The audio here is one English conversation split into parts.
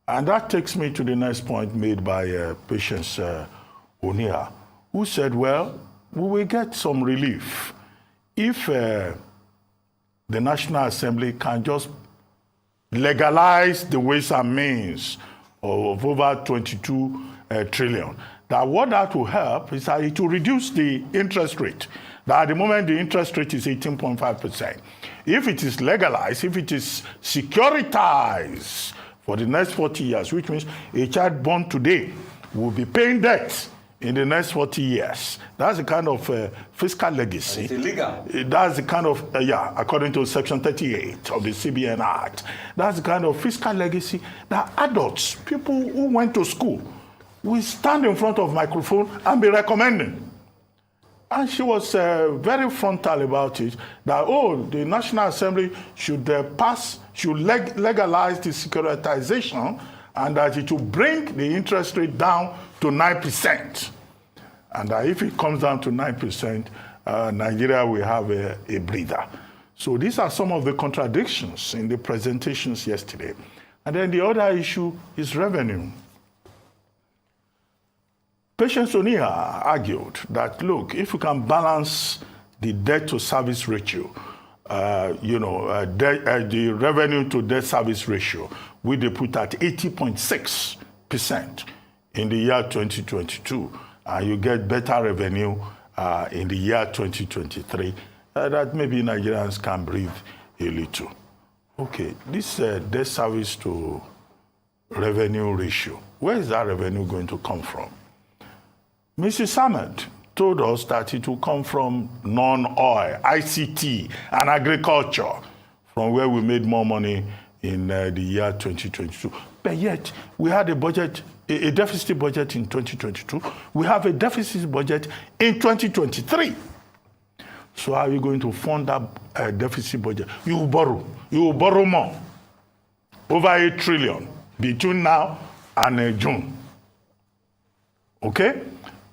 And that takes me to the next point made by Patience Onia, who said, well, we will get some relief if the National Assembly can just legalize the ways and means of over 22 trillion. That what that will help is that it will reduce the interest rate. That at the moment the interest rate is 18.5%. If it is legalized, if it is securitized for the next 40 years, which means a child born today will be paying debt in the next 40 years. That's the kind of fiscal legacy. And it's illegal. That's the kind of, according to Section 38 of the CBN Act, that's the kind of fiscal legacy that adults, people who went to school, will stand in front of microphone and be recommending. And she was very frontal about it, that, the National Assembly should legalize the securitization, and that it will bring the interest rate down to 9%. And that if it comes down to 9%, Nigeria will have a breather. So these are some of the contradictions in the presentations yesterday. And then the other issue is revenue. Patience Onia argued that, look, if we can balance the debt to service ratio, the revenue to debt service ratio, we put at 80.6% in the year 2022, and you get better revenue in the year 2023, that maybe Nigerians can breathe a little. Okay, this debt service to revenue ratio, where is that revenue going to come from? Mrs. Ahmed told us that it will come from non-oil, ICT, and agriculture, from where we made more money in the year 2022. But yet, we had a deficit budget in 2022. We have a deficit budget in 2023. So how are you going to fund that deficit budget? You will borrow. You will borrow more. Over 8 trillion between now and June. Okay?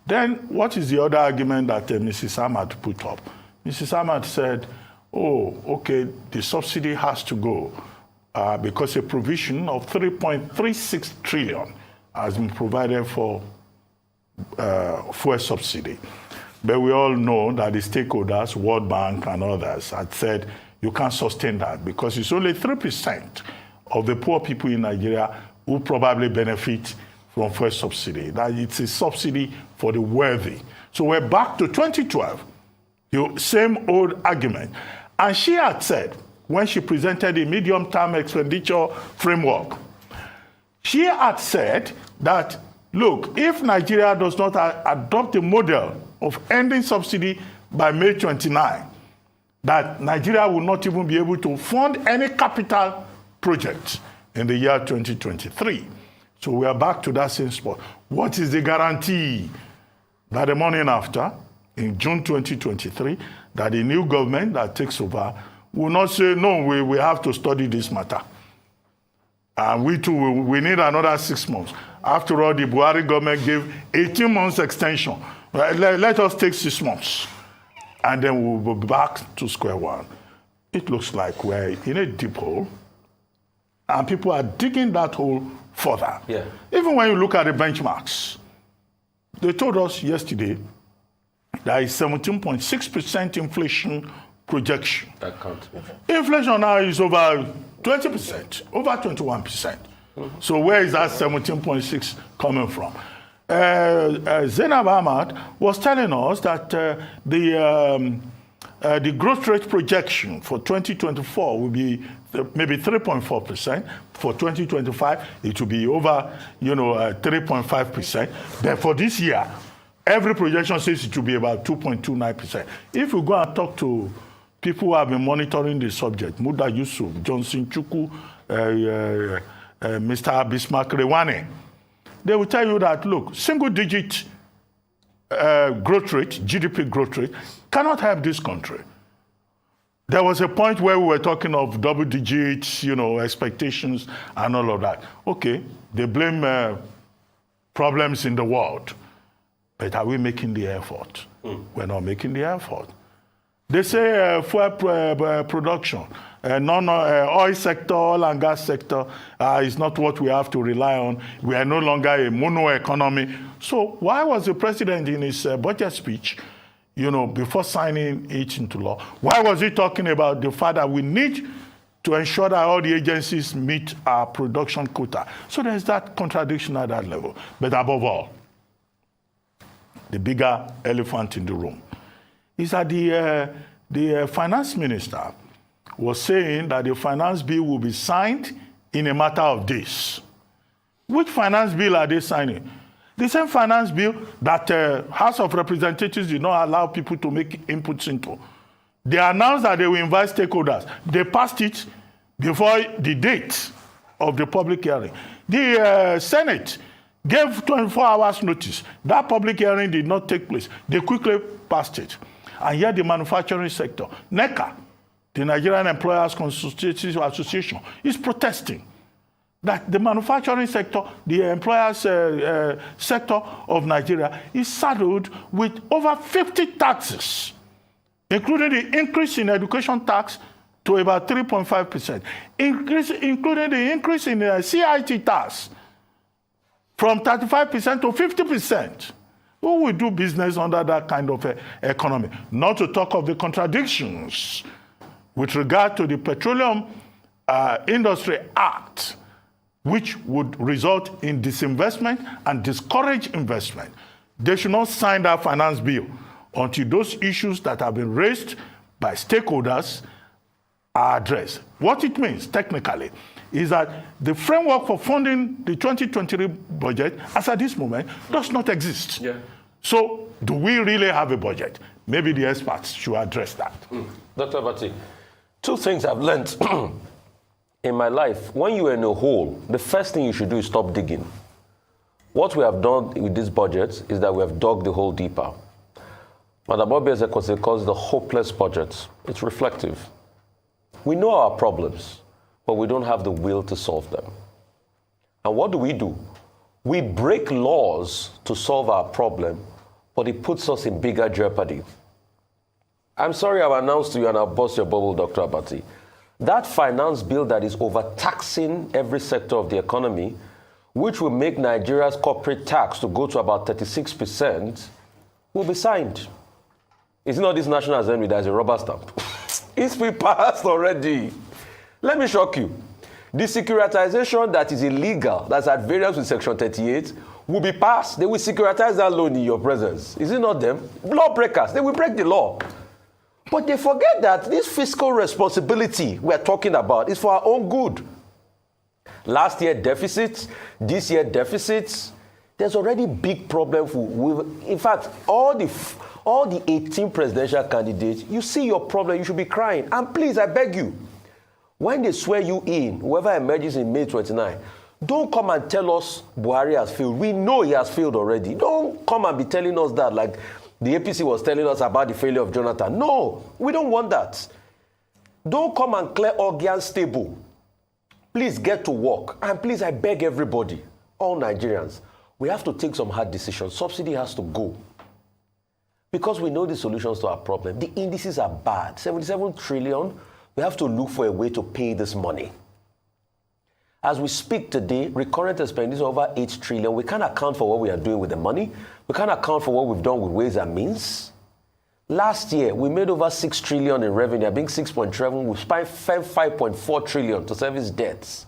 Then what is the other argument that Mrs. Ahmad put up? Mrs. Ahmad said, the subsidy has to go because a provision of 3.36 trillion has been provided for fuel subsidy. But we all know that the stakeholders, World Bank and others, had said you can't sustain that because it's only 3% of the poor people in Nigeria who probably benefit from fuel subsidy. That it's a subsidy for the wealthy. So we're back to 2012, the same old argument. And she had said, when she presented the medium-term expenditure framework, she had said that, look, if Nigeria does not adopt a model of ending subsidy by May 29, that Nigeria will not even be able to fund any capital project in the year 2023. So we are back to that same spot. What is the guarantee that the morning after, in June 2023, that the new government that takes over will not say, no, we have to study this matter. And we too, we need another 6 months. After all, the Buhari government gave 18 months extension. Let us take 6 months. And then we'll be back to square one. It looks like we're in a deep hole. And people are digging that hole further. Yeah. Even when you look at the benchmarks, they told us yesterday that is 17.6% inflation projection. That counts. Inflation now is over 20%, over 21%. Mm-hmm. So where is that 17.6 coming from? Zainab Ahmad was telling us that the growth rate projection for 2024 will be maybe 3.4%. For 2025, it will be over, 3.5%. But for this year, every projection says it will be about 2.29%. If you go and talk to people who have been monitoring the subject, Muda Yusuf, Johnson Chukwu, Mr. Bismarck Rewane, they will tell you that, look, single-digit growth rate, GDP growth rate, cannot help this country. There was a point where we were talking of double digits, expectations and all of that. Okay, they blame problems in the world, but are we making the effort? We're not making the effort. They say fuel production oil sector, oil and gas sector is not what we have to rely on. We are no longer a mono economy. So why was the president in his budget speech, before signing it into law, why was he talking about the fact that we need to ensure that all the agencies meet our production quota? So there's that contradiction at that level. But above all, the bigger elephant in the room is that the finance minister was saying that the finance bill will be signed in a matter of days. Which finance bill are they signing? The same finance bill that House of Representatives did not allow people to make inputs into. They announced that they will invite stakeholders. They passed it before the date of the public hearing. The Senate gave 24 hours notice. That public hearing did not take place. They quickly passed it. And yet the manufacturing sector, NECA, the Nigerian Employers Consultative Association, is protesting that the manufacturing sector, the employers sector of Nigeria, is saddled with over 50 taxes, including the increase in education tax to about 3.5%, including the increase in the CIT tax from 35% to 50%. Who will do business under that kind of economy? Not to talk of the contradictions with regard to the Petroleum Industry Act, which would result in disinvestment and discourage investment. They should not sign that finance bill until those issues that have been raised by stakeholders are addressed. What it means technically is that the framework for funding the 2023 budget, as at this moment, does not exist. Yeah. So do we really have a budget? Maybe the experts should address that. Dr. Abati, two things I've learned in my life. When you're in a hole, the first thing you should do is stop digging. What we have done with this budget is that we have dug the hole deeper. Madam Bobby Ezekwesili calls it the hopeless budget. It's reflective. We know our problems, but we don't have the will to solve them. And what do? We break laws to solve our problem, but it puts us in bigger jeopardy. I'm sorry I've announced to you and I'll bust your bubble, Dr. Abati. That finance bill that is overtaxing every sector of the economy, which will make Nigeria's corporate tax to go to about 36%, will be signed. It's not this National Assembly that is a rubber stamp. It's been passed already. Let me shock you. The securitization that is illegal, that's at variance with Section 38, will be passed. They will securitize that loan in your presence. Is it not them? Lawbreakers, they will break the law. But they forget that this fiscal responsibility we're talking about is for our own good. Last year deficits, this year deficits. There's already big problem in fact, all the 18 presidential candidates, you see your problem, you should be crying. And please, I beg you, when they swear you in, whoever emerges in May 29, don't come and tell us Buhari has failed. We know he has failed already. Don't come and be telling us that like the APC was telling us about the failure of Jonathan. No, we don't want that. Don't come and clear Ogian stable. Please get to work. And please, I beg everybody, all Nigerians, we have to take some hard decisions. Subsidy has to go. Because we know the solutions to our problem. The indices are bad. 77 trillion, we have to look for a way to pay this money. As we speak today, recurrent expenditure over 8 trillion. We can't account for what we are doing with the money. We can't account for what we've done with Ways and Means. Last year, we made over 6 trillion in revenue. I think 6.7. We spent 5.4 trillion to service debts.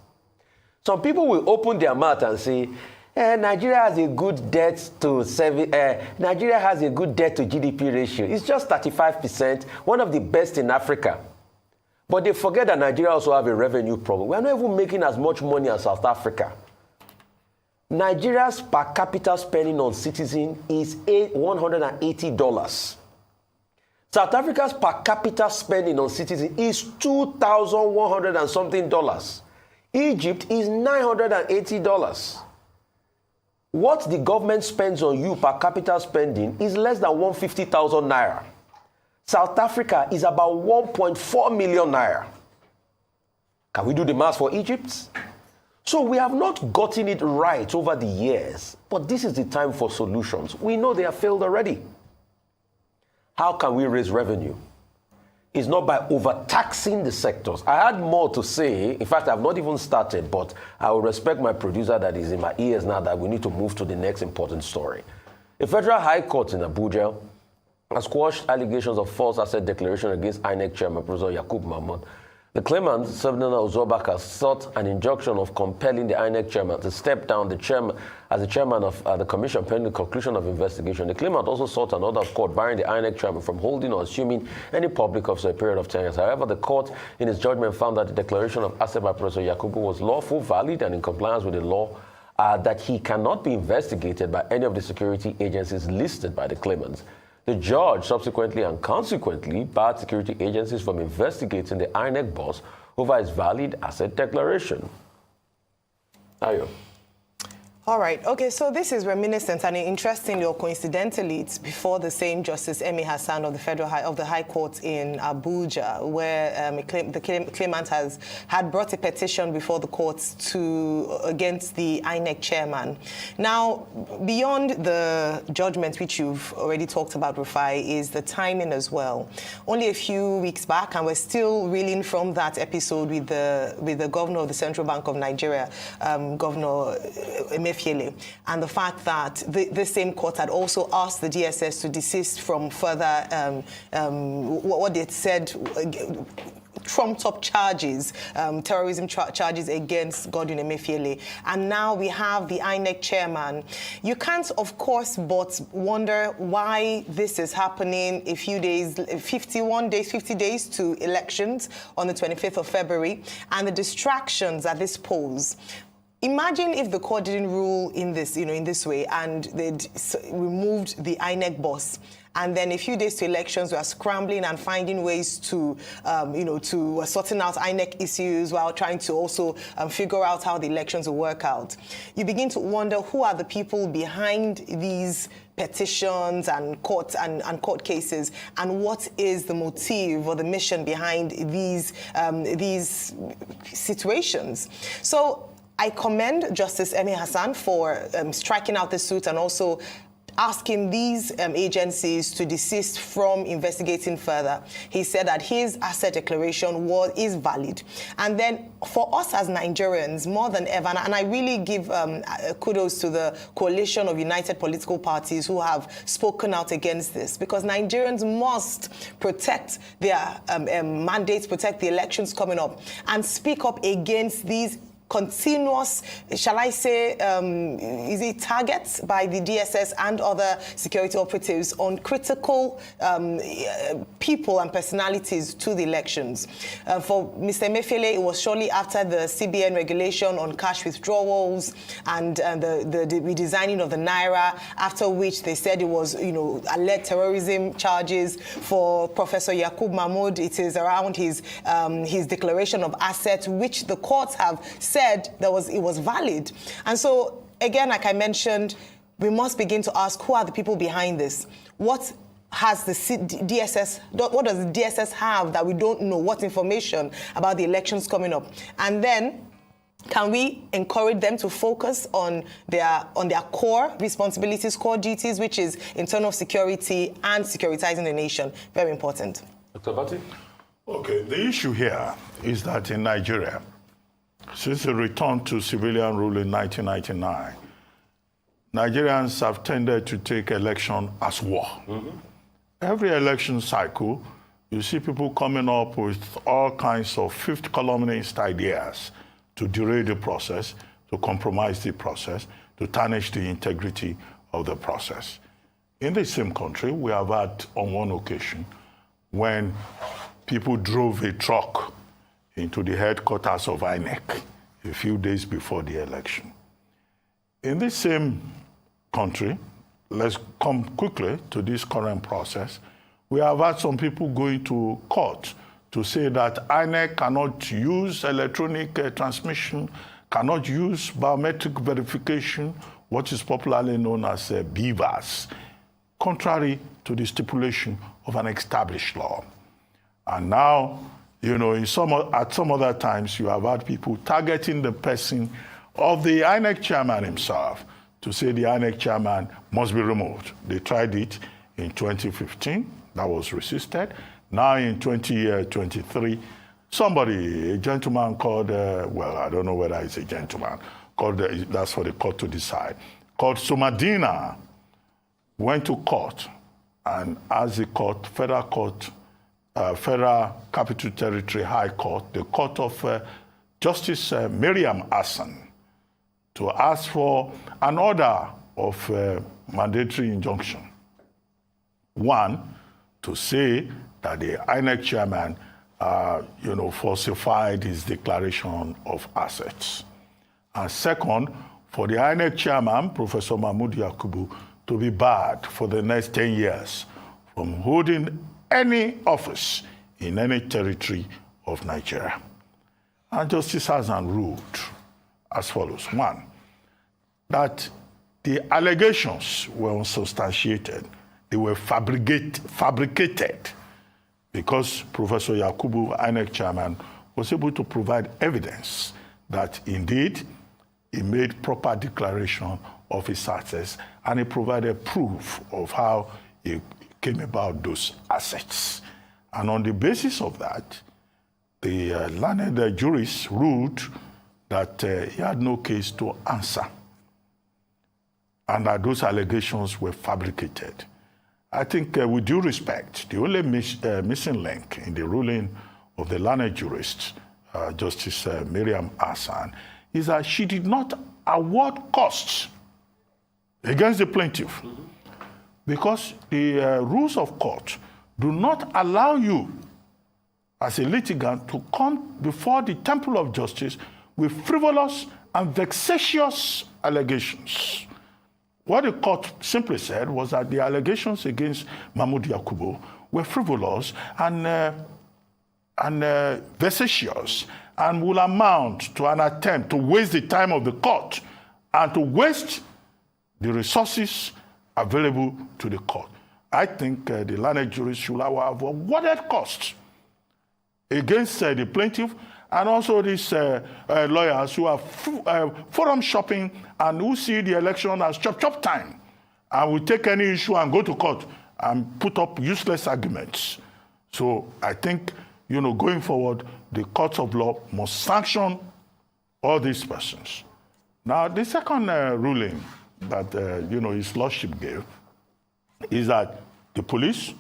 Some people will open their mouth and say, Nigeria has a good debt to Nigeria has a good debt to GDP ratio. It's just 35%, one of the best in Africa. But they forget that Nigeria also have a revenue problem. We're not even making as much money as South Africa. Nigeria's per capita spending on citizens is $180. South Africa's per capita spending on citizens is $2,100 and something dollars. Egypt is $980. What the government spends on you per capita spending is less than 150,000 naira. South Africa is about 1.4 million naira. Can we do the math for Egypt? So we have not gotten it right over the years, but this is the time for solutions. We know they have failed already. How can we raise revenue? is not by overtaxing the sectors. I had more to say. In fact, I've not even started, but I will respect my producer that is in my ears now that we need to move to the next important story. The Federal High Court in Abuja has quashed allegations of false asset declaration against INEC Chairman Professor Yakub Mahmoud. The claimant, Sabinana Ozobaka, sought an injunction of compelling the INEC chairman to step down as the chairman of the commission pending the conclusion of investigation. The claimant also sought an order of court barring the INEC chairman from holding or assuming any public office for a period of 10 years. However, the court, in its judgment, found that the declaration of asset by Professor Yakubu was lawful, valid, and in compliance with the law, that he cannot be investigated by any of the security agencies listed by the claimants. The judge subsequently and consequently barred security agencies from investigating the INEC boss over his valid asset declaration. Ayo. All right. Okay, so this is reminiscent, and interestingly or coincidentally, it's before the same Justice Emi Hassan of the High Court in Abuja, where the claimant had brought a petition before the courts against the INEC chairman. Now, beyond the judgment which you've already talked about, Rufai, is the timing as well. Only a few weeks back, and we're still reeling from that episode with the governor of the Central Bank of Nigeria, Governor Emefiele, and the fact that the same court had also asked the DSS to desist from further what they said trumped-up charges, terrorism charges against Godwin Emefiele. And now we have the INEC chairman. You can't, of course, but wonder why this is happening 50 days to elections on the 25th of February, and the distractions that this pose. Imagine if the court didn't rule in this, in this way, and they'd removed the INEC boss. And then a few days to elections, we are scrambling and finding ways to, sorting out INEC issues while trying to also figure out how the elections will work out. You begin to wonder who are the people behind these petitions and court cases, and what is the motive or the mission behind these situations. So I commend Justice Emi Hassan for striking out the suit and also asking these agencies to desist from investigating further. He said that his asset declaration is valid. And then for us as Nigerians, more than ever, and I really give kudos to the coalition of united political parties who have spoken out against this, because Nigerians must protect their mandates, protect the elections coming up, and speak up against these continuous, shall I say, is it targets by the DSS and other security operatives on critical people and personalities to the elections. For Mr. Emefiele, it was shortly after the CBN regulation on cash withdrawals and the redesigning of the Naira, after which they said it was, alleged terrorism charges. For Professor Yakub Mahmoud, it is around his declaration of assets, which the courts have said it was valid. And so, again, like I mentioned, we must begin to ask, who are the people behind this? What does the DSS have that we don't know? What information about the elections coming up? And then, can we encourage them to focus on their core responsibilities, core duties, which is internal security and securitizing the nation? Very important. Dr. Bati? Okay, the issue here is that in Nigeria, since the return to civilian rule in 1999, Nigerians have tended to take election as war. Mm-hmm. Every election cycle, you see people coming up with all kinds of fifth columnist ideas to derail the process, to compromise the process, to tarnish the integrity of the process. In the same country, we have had on one occasion when people drove a truck into the headquarters of INEC a few days before the election. In this same country, let's come quickly to this current process, we have had some people going to court to say that INEC cannot use electronic transmission, cannot use biometric verification, what is popularly known as BVAS, contrary to the stipulation of an established law. And now, at some other times, you have had people targeting the person of the INEC chairman himself to say the INEC chairman must be removed. They tried it in 2015. That was resisted. Now in 2023, somebody, a gentleman called, well, I don't know whether it's a gentleman, called, that's for the court to decide, called Somadina, went to court and asked the court, Federal Capital Territory High Court, the court of Justice Miriam Hassan, to ask for an order of mandatory injunction. One, to say that the INEC chairman, falsified his declaration of assets. And second, for the INEC chairman, Professor Mahmoud Yakubu, to be barred for the next 10 years from holding any office in any territory of Nigeria. And Justice Hassan ruled as follows. One, that the allegations were unsubstantiated. They were fabricated because Professor Yakubu, INEC chairman, was able to provide evidence that indeed he made proper declaration of his assets and he provided proof of how he came about those assets. And on the basis of that, the learned jurist ruled that he had no case to answer and that those allegations were fabricated. I think with due respect, the only missing link in the ruling of the learned jurist, Justice Miriam Hassan, is that she did not award costs against the plaintiff because the rules of court do not allow you as a litigant to come before the temple of justice with frivolous and vexatious allegations. What the court simply said was that the allegations against Mahmoud Yakubu were frivolous and vexatious and will amount to an attempt to waste the time of the court and to waste the resources available to the court. I think the learned jurist should have awarded costs against the plaintiff and also these lawyers who are forum shopping and who see the election as chop time and will take any issue and go to court and put up useless arguments. So I think, going forward, the courts of law must sanction all these persons. Now, the second ruling that, His Lordship gave is that the police,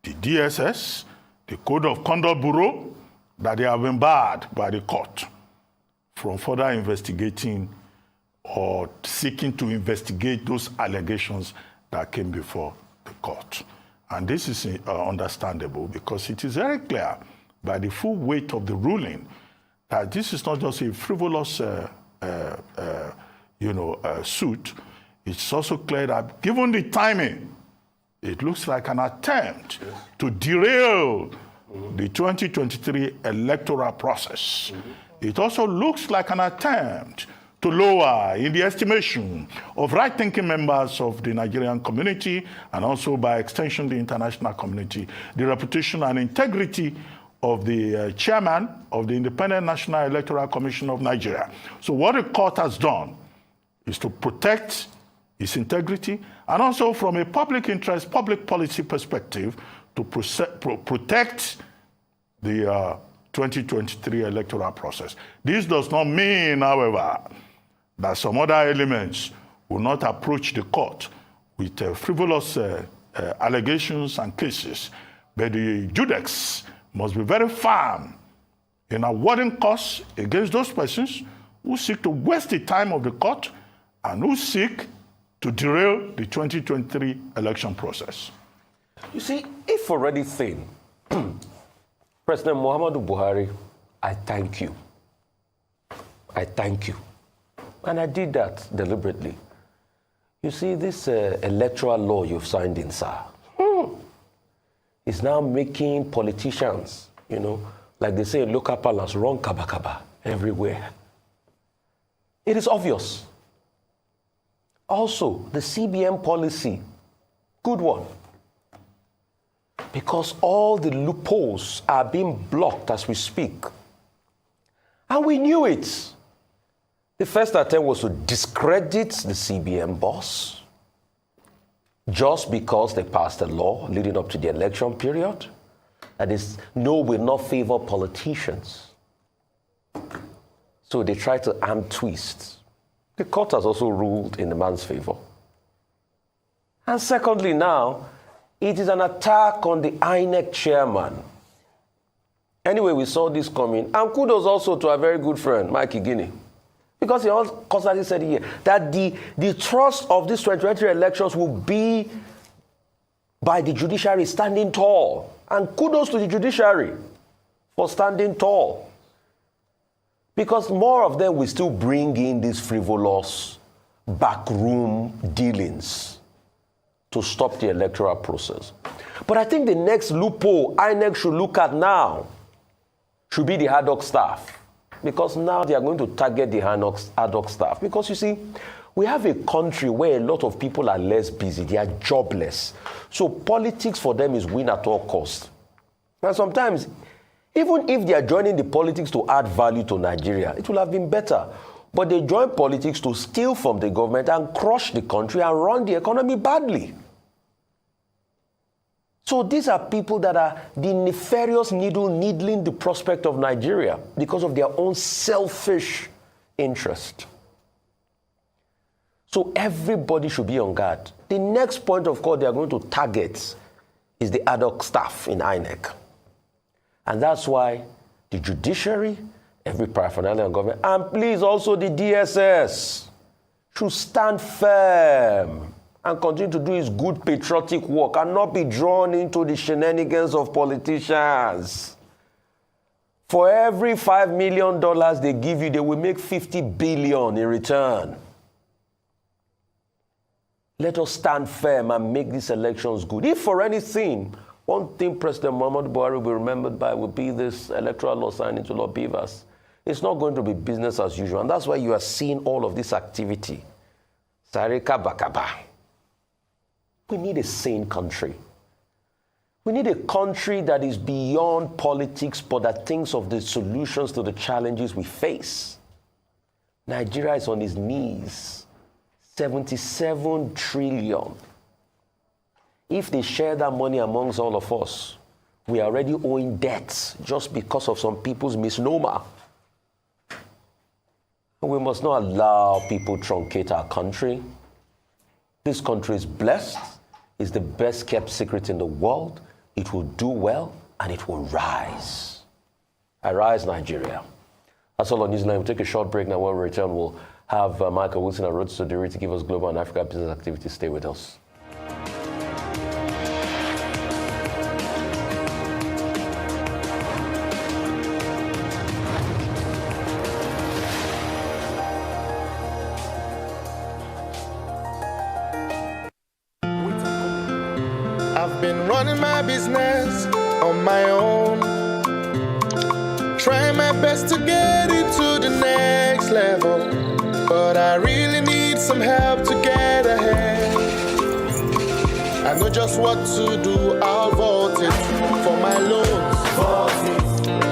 the DSS, the Code of Conduct Bureau, that they have been barred by the court from further investigating or seeking to investigate those allegations that came before the court. And this is understandable because it is very clear by the full weight of the ruling that this is not just a frivolous suit. It's also clear that given the timing, it looks like an attempt to derail the 2023 electoral process. It also looks like an attempt to lower, in the estimation of right-thinking members of the Nigerian community and also by extension the international community, the reputation and integrity of the chairman of the Independent National Electoral Commission of Nigeria. So what the court has done is to protect its integrity and also from a public interest, public policy perspective, to protect the 2023 electoral process. This does not mean, however, that some other elements will not approach the court with frivolous allegations and cases, but the judex must be very firm in awarding costs against those persons who seek to waste the time of the court and who seek to derail the 2023 election process. You see, if for anything, President Muhammadu Buhari, I thank you. I thank you. And I did that deliberately. You see, this electoral law you've signed in, sir, is now making politicians, like they say in local parlance, run kaba everywhere. It is obvious. Also, the CBN policy, good one. Because all the loopholes are being blocked as we speak. And we knew it. The first attempt was to discredit the CBN boss just because they passed a law leading up to the election period. that they know will not favor politicians. So they try to arm twist. The court has also ruled in the man's favor. And secondly now, it is an attack on the INEC chairman. Anyway, we saw this coming. And kudos also to our very good friend, Mike Igini. Because he also constantly said here that the trust of these 2023 elections will be by the judiciary standing tall. And kudos to the judiciary for standing tall. Because more of them will still bring in these frivolous backroom dealings to stop the electoral process. But I think the next loophole INEC should look at now should be the ad hoc staff. Because now they are going to target the ad hoc staff. Because you see, we have a country where a lot of people are less busy. They are jobless. So politics for them is win at all costs. And sometimes, even if they are joining the politics to add value to Nigeria, it will have been better. But they join politics to steal from the government and crush the country and run the economy badly. So these are people that are the nefarious needle needling the prospect of Nigeria because of their own selfish interest. So everybody should be on guard. The next point of call they are going to target is the ad hoc staff in INEC. And that's why the judiciary, every paraphernalia in government, and please also the DSS should stand firm and continue to do his good patriotic work and not be drawn into the shenanigans of politicians. For every $5 million they give you, they will make 50 billion in return. Let us stand firm and make these elections good. If for anything, one thing President Muhammadu Buhari will be remembered by will be this electoral law signed into law, BVAS. It's not going to be business as usual. And that's why you are seeing all of this activity. Sarika Bakaba. We need a sane country. We need a country that is beyond politics, but that thinks of the solutions to the challenges we face. Nigeria is on its knees. 77 trillion. If they share that money amongst all of us, we are already owing debts just because of some people's misnomer. We must not allow people to truncate our country. This country is blessed. It's the best kept secret in the world. It will do well and it will rise. Arise, Nigeria. That's all on Newsline. We'll take a short break now. When we return, we'll have Michael Wilson and Rod Sodiri to give us global and Africa business activities. Stay with us. I've been running my business on my own, trying my best to get it to the next level, but I really need some help to get ahead. I know just what to do, I'll vote it for my loans,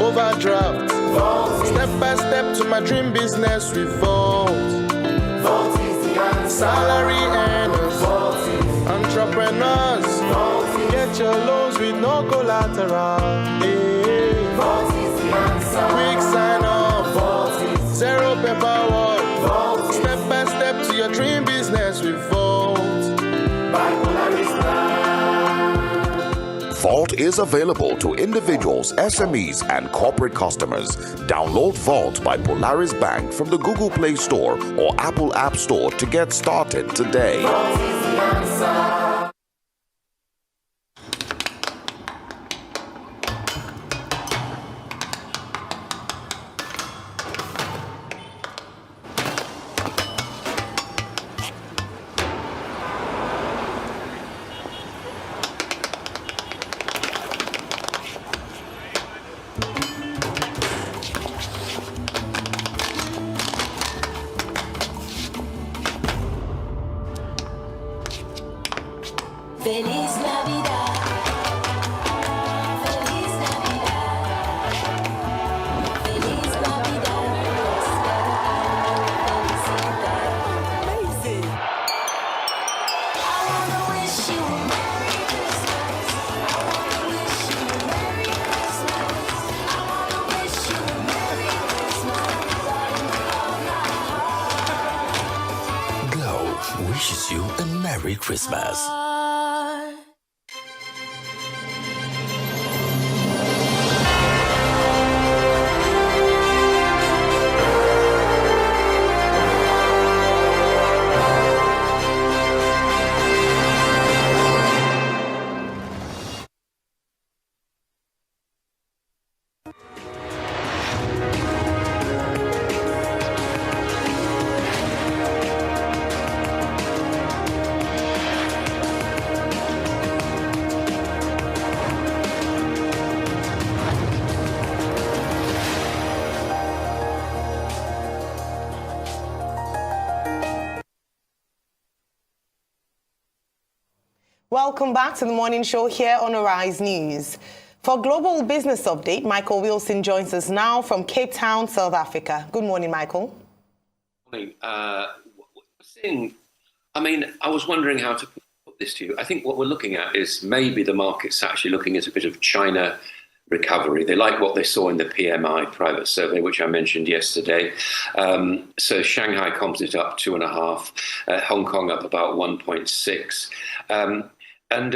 overdraft, step by step to my dream business we vote. Salary earners, entrepreneurs, get your loans with no collateral. Quick sign up, zero paperwork, step by step to your dream business with Vault. Vault is available to individuals, SMEs, and corporate customers. Download Vault by Polaris Bank from the Google Play Store or Apple App Store to get started today. Feliz Navidad. Feliz Navidad. Feliz Navidad. Amazing. I wanna wish you a Merry Christmas. I wanna wish you a Merry wishes you a Merry Christmas. Welcome back to the morning show here on Arise News. For Global Business Update, Michael Wilson joins us now from Cape Town, South Africa. Good morning, Michael. Morning. I was wondering how to put this to you. I think what we're looking at is maybe the market's actually looking at a bit of China recovery. They like what they saw in the PMI private survey, which I mentioned yesterday. So Shanghai Composite up 2.5, Hong Kong up about 1.6. And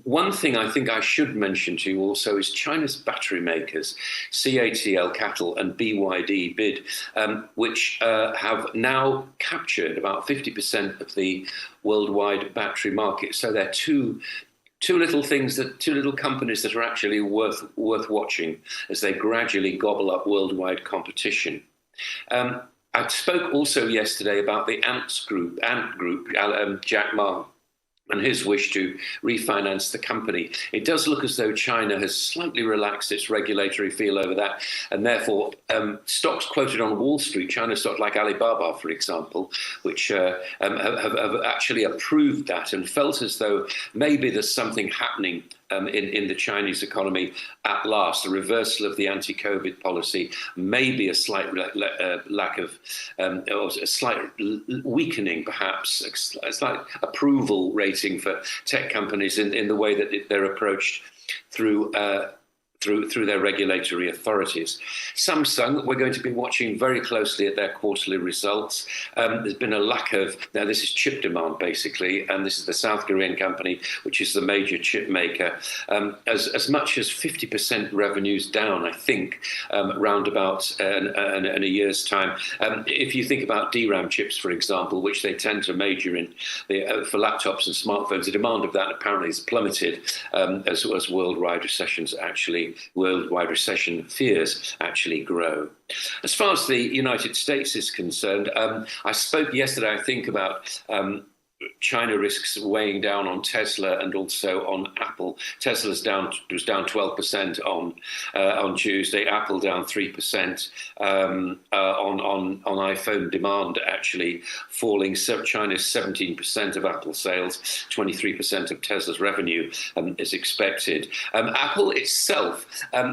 one thing I think I should mention to you also is China's battery makers, CATL Cattle and BYD BID, which have now captured about 50% of the worldwide battery market. So they're two little companies that are actually worth watching as they gradually gobble up worldwide competition. I spoke also yesterday about the Ant Group, Jack Ma, and his wish to refinance the company. It does look as though China has slightly relaxed its regulatory feel over that, and therefore stocks quoted on Wall Street, China stocks like Alibaba, for example, which have actually approved that and felt as though maybe there's something happening in the Chinese economy at last, a reversal of the anti-COVID policy, maybe a slight lack of, or a slight weakening, perhaps, a slight approval rating for tech companies in the way that they're approached through their regulatory authorities. Samsung, we're going to be watching very closely at their quarterly results. There's been a lack of, now this is chip demand basically, and this is the South Korean company, which is the major chip maker. As much as 50% revenues down, I think, roundabout in a year's time. If you think about DRAM chips, for example, which they tend to major in for laptops and smartphones, the demand of that apparently has plummeted as worldwide recession fears actually grow. As far as the United States is concerned, I spoke yesterday, I think, about China risks weighing down on Tesla and also on Apple. Tesla's was down 12% on Tuesday. Apple down 3% on iPhone demand, actually falling. So China's 17% of Apple sales, 23% of Tesla's revenue is expected. Apple itself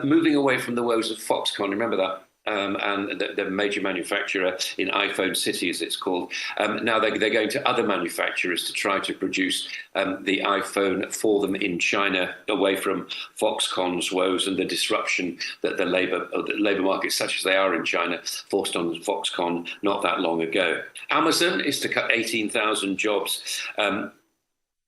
moving away from the woes of Foxconn. Remember that. And the major manufacturer in iPhone City, as it's called. Now they're going to other manufacturers to try to produce the iPhone for them in China, away from Foxconn's woes and the disruption that the labour market, such as they are in China, forced on Foxconn not that long ago. Amazon is to cut 18,000 jobs.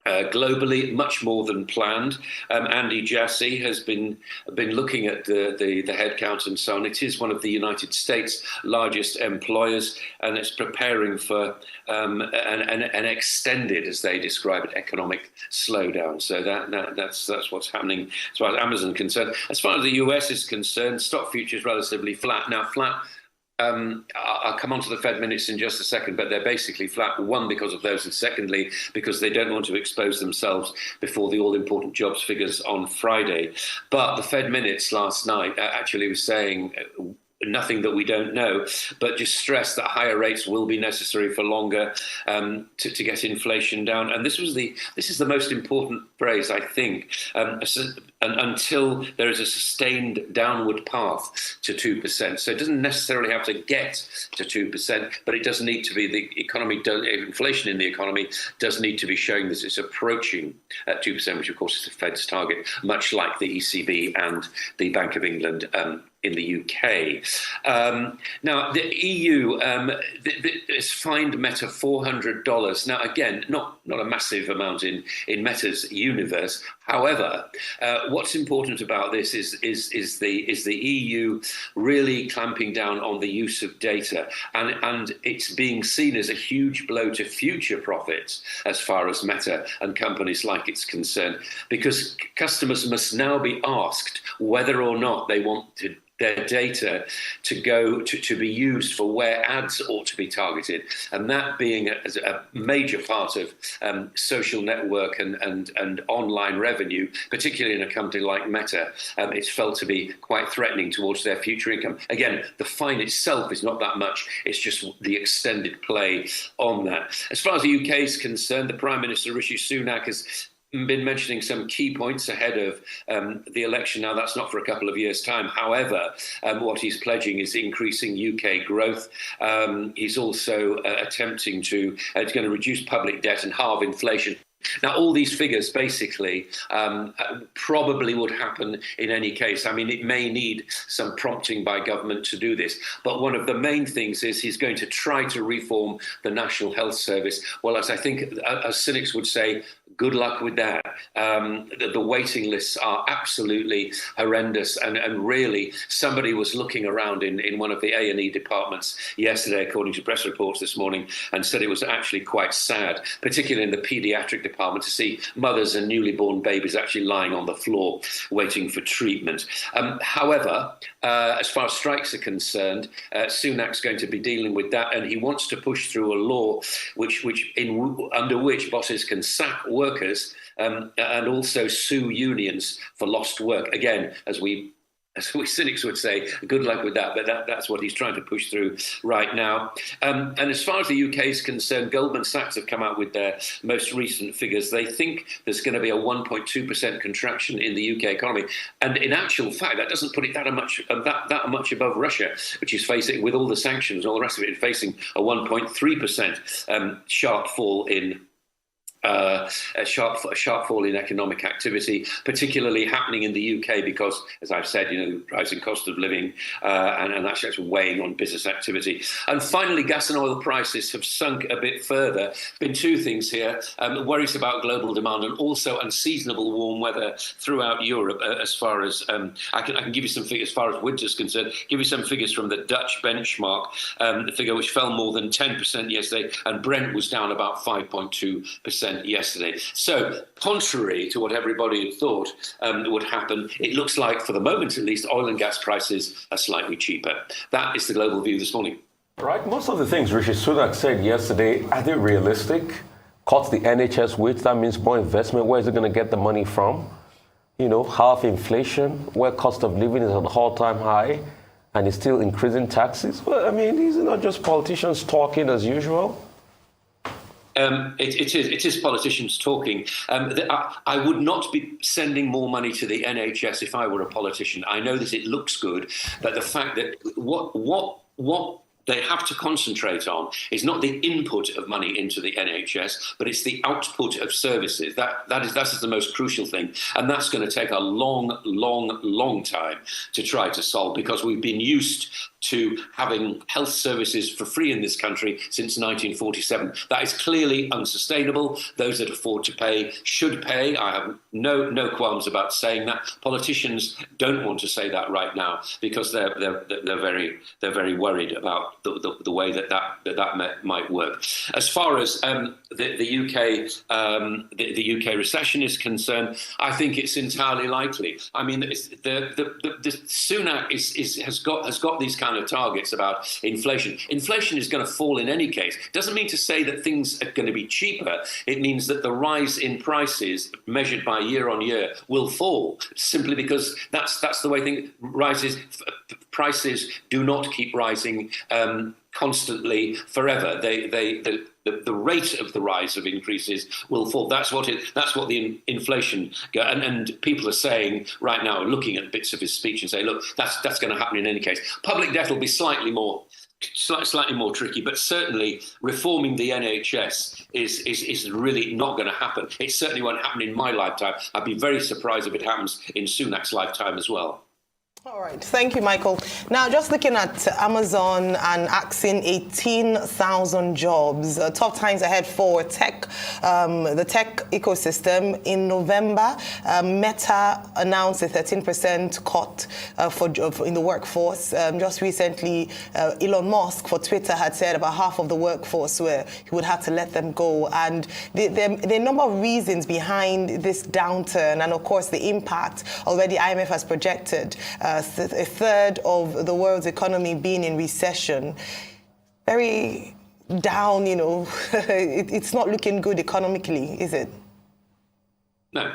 Globally, much more than planned. Andy Jassy has been looking at the headcount and so on. It is one of the United States' largest employers, and it's preparing for an extended, as they describe it, economic slowdown. So that's what's happening as far as Amazon is concerned. As far as the US is concerned, stock futures relatively flat. Now, flat. I'll come on to the Fed minutes in just a second, but they're basically flat, one, because of those, and secondly, because they don't want to expose themselves before the all-important jobs figures on Friday. But the Fed minutes last night actually was saying nothing that we don't know, but just stress that higher rates will be necessary for longer to get inflation down. And this is the most important phrase, I think, until there is a sustained downward path to 2%. So it doesn't necessarily have to get to 2%, but it does need to be, inflation in the economy does need to be showing that it's approaching at 2%, which of course is the Fed's target, much like the ECB and the Bank of England in the UK. Now, the EU has fined Meta $400. Now, again, not a massive amount in Meta's universe. However, what's important about this is the EU really clamping down on the use of data, and it's being seen as a huge blow to future profits as far as Meta and companies like it's concerned, because customers must now be asked whether or not they want their data to be used for where ads ought to be targeted, and that being a major part of social network and online revenue, particularly in a company like Meta, it's felt to be quite threatening towards their future income. Again, the fine itself is not that much, it's just the extended play on that. As far as the UK is concerned, the Prime Minister Rishi Sunak has been mentioning some key points ahead of the election. Now, that's not for a couple of years' time. However, what he's pledging is increasing UK growth. He's also attempting to going to reduce public debt and halve inflation. Now, all these figures basically probably would happen in any case. I mean, it may need some prompting by government to do this. But one of the main things is he's going to try to reform the National Health Service. Well, as I think, as cynics would say, good luck with that. The waiting lists are absolutely horrendous. And really, somebody was looking around in one of the A&E departments yesterday, according to press reports this morning, and said it was actually quite sad, particularly in the paediatric department, to see mothers and newly born babies actually lying on the floor waiting for treatment. However, as far as strikes are concerned, Sunak's going to be dealing with that, and he wants to push through a law under which bosses can sack workers and also sue unions for lost work. Again, as we cynics would say, good luck with that, but that's what he's trying to push through right now. And as far as the UK is concerned, Goldman Sachs have come out with their most recent figures. They think there's going to be a 1.2% contraction in the UK economy. And in actual fact, that doesn't put it that much above Russia, which is facing, with all the sanctions and all the rest of it, facing a 1.3% sharp fall in a sharp fall in economic activity, particularly happening in the UK because, as I've said, rising cost of living, and that's actually weighing on business activity. And finally, gas and oil prices have sunk a bit further. Been two things here: worries about global demand and also unseasonable warm weather throughout Europe. As far as I can give you some figures as far as winter's concerned. Give you some figures from the Dutch benchmark, the figure which fell more than 10% yesterday, and Brent was down about 5.2%. Yesterday. So, contrary to what everybody had thought would happen, it looks like, for the moment at least, oil and gas prices are slightly cheaper. That is the global view this morning. Right. Most of the things Rishi Sunak said yesterday, are they realistic? Cut the NHS wage, that means more investment. Where is it going to get the money from? Half inflation, where cost of living is at an all-time high, and he's still increasing taxes. Well, I mean, these are not just politicians talking as usual. It is politicians talking. I would not be sending more money to the NHS if I were a politician. I know that it looks good, but the fact that what they have to concentrate on is not the input of money into the NHS, but it's the output of services. That is the most crucial thing. And that's going to take a long time to try to solve, because we've been used to having health services for free in this country since 1947. That is clearly unsustainable. Those that afford to pay should pay. I have no qualms about saying that. Politicians don't want to say that right now because they're very worried about the way that might work. As far as the UK recession is concerned, I think it's entirely likely. I mean, the Sunak has got these kind of targets about inflation. Inflation is going to fall in any case. Doesn't mean to say that things are going to be cheaper. It means that the rise in prices measured by year on year will fall, simply because that's the way things rises. Prices do not keep rising constantly forever. The rate of the rise of increases will fall. That's what the inflation and people are saying right now, looking at bits of his speech and say, look, that's going to happen in any case. Public debt will be slightly more tricky, but certainly reforming the NHS is really not going to happen. It certainly won't happen in my lifetime. I'd be very surprised if it happens in Sunak's lifetime as well. All right, thank you, Michael. Now, just looking at Amazon and axing 18,000 jobs, tough times ahead for tech, the tech ecosystem. In November, Meta announced a 13% cut in the workforce. Just recently, Elon Musk for Twitter had said about half of the workforce where he would have to let them go. And there are a number of reasons behind this downturn, and of course, the impact already IMF has projected. A third of the world's economy being in recession. Very down, it's not looking good economically, is it? No.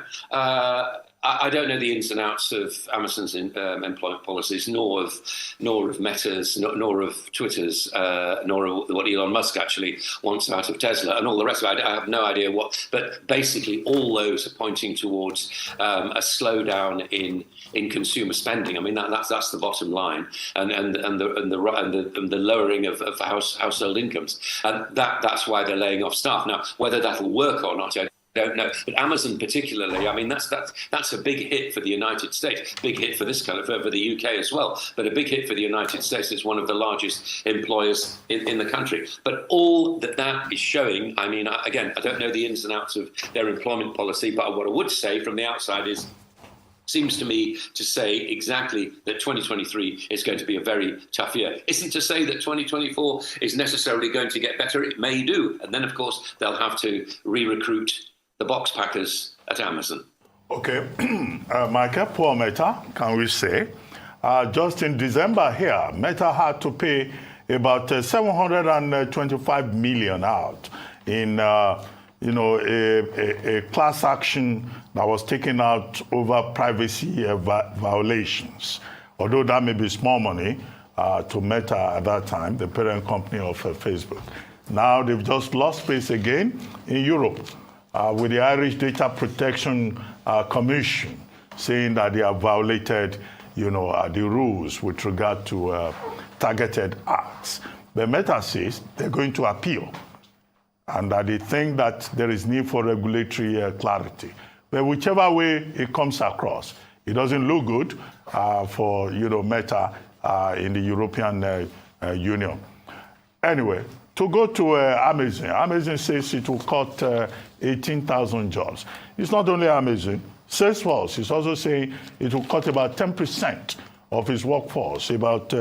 I don't know the ins and outs of Amazon's employment policies, nor of Meta's, nor of Twitter's, nor of what Elon Musk actually wants out of Tesla, and all the rest of it. I have no idea what. But basically, all those are pointing towards a slowdown in consumer spending. I mean, that's the bottom line, and the lowering of household incomes, and that's why they're laying off staff. Now, whether that'll work or not, I don't know, but Amazon particularly. I mean, that's a big hit for the United States, big hit for this for the UK as well, but a big hit for the United States. It's one of the largest employers in the country. But all that is showing, I mean, again, I don't know the ins and outs of their employment policy, but what I would say from the outside is, seems to me to say exactly that 2023 is going to be a very tough year. Isn't to say that 2024 is necessarily going to get better. It may do. And then, of course, they'll have to re-recruit the box packers at Amazon. Okay, Michael, poor Meta, can we say? Just in December here, Meta had to pay about 725 million out in, a class action that was taken out over privacy violations. Although that may be small money to Meta at that time, the parent company of Facebook. Now they've just lost face again in Europe. With the Irish Data Protection Commission saying that they have violated, the rules with regard to targeted ads. But Meta says they're going to appeal, and that they think that there is need for regulatory clarity. But whichever way it comes across, it doesn't look good for Meta in the European Union. Anyway, to go to Amazon. Amazon says it will cut 18,000 jobs. It's not only Amazon. Salesforce is also saying it will cut about 10% of its workforce, about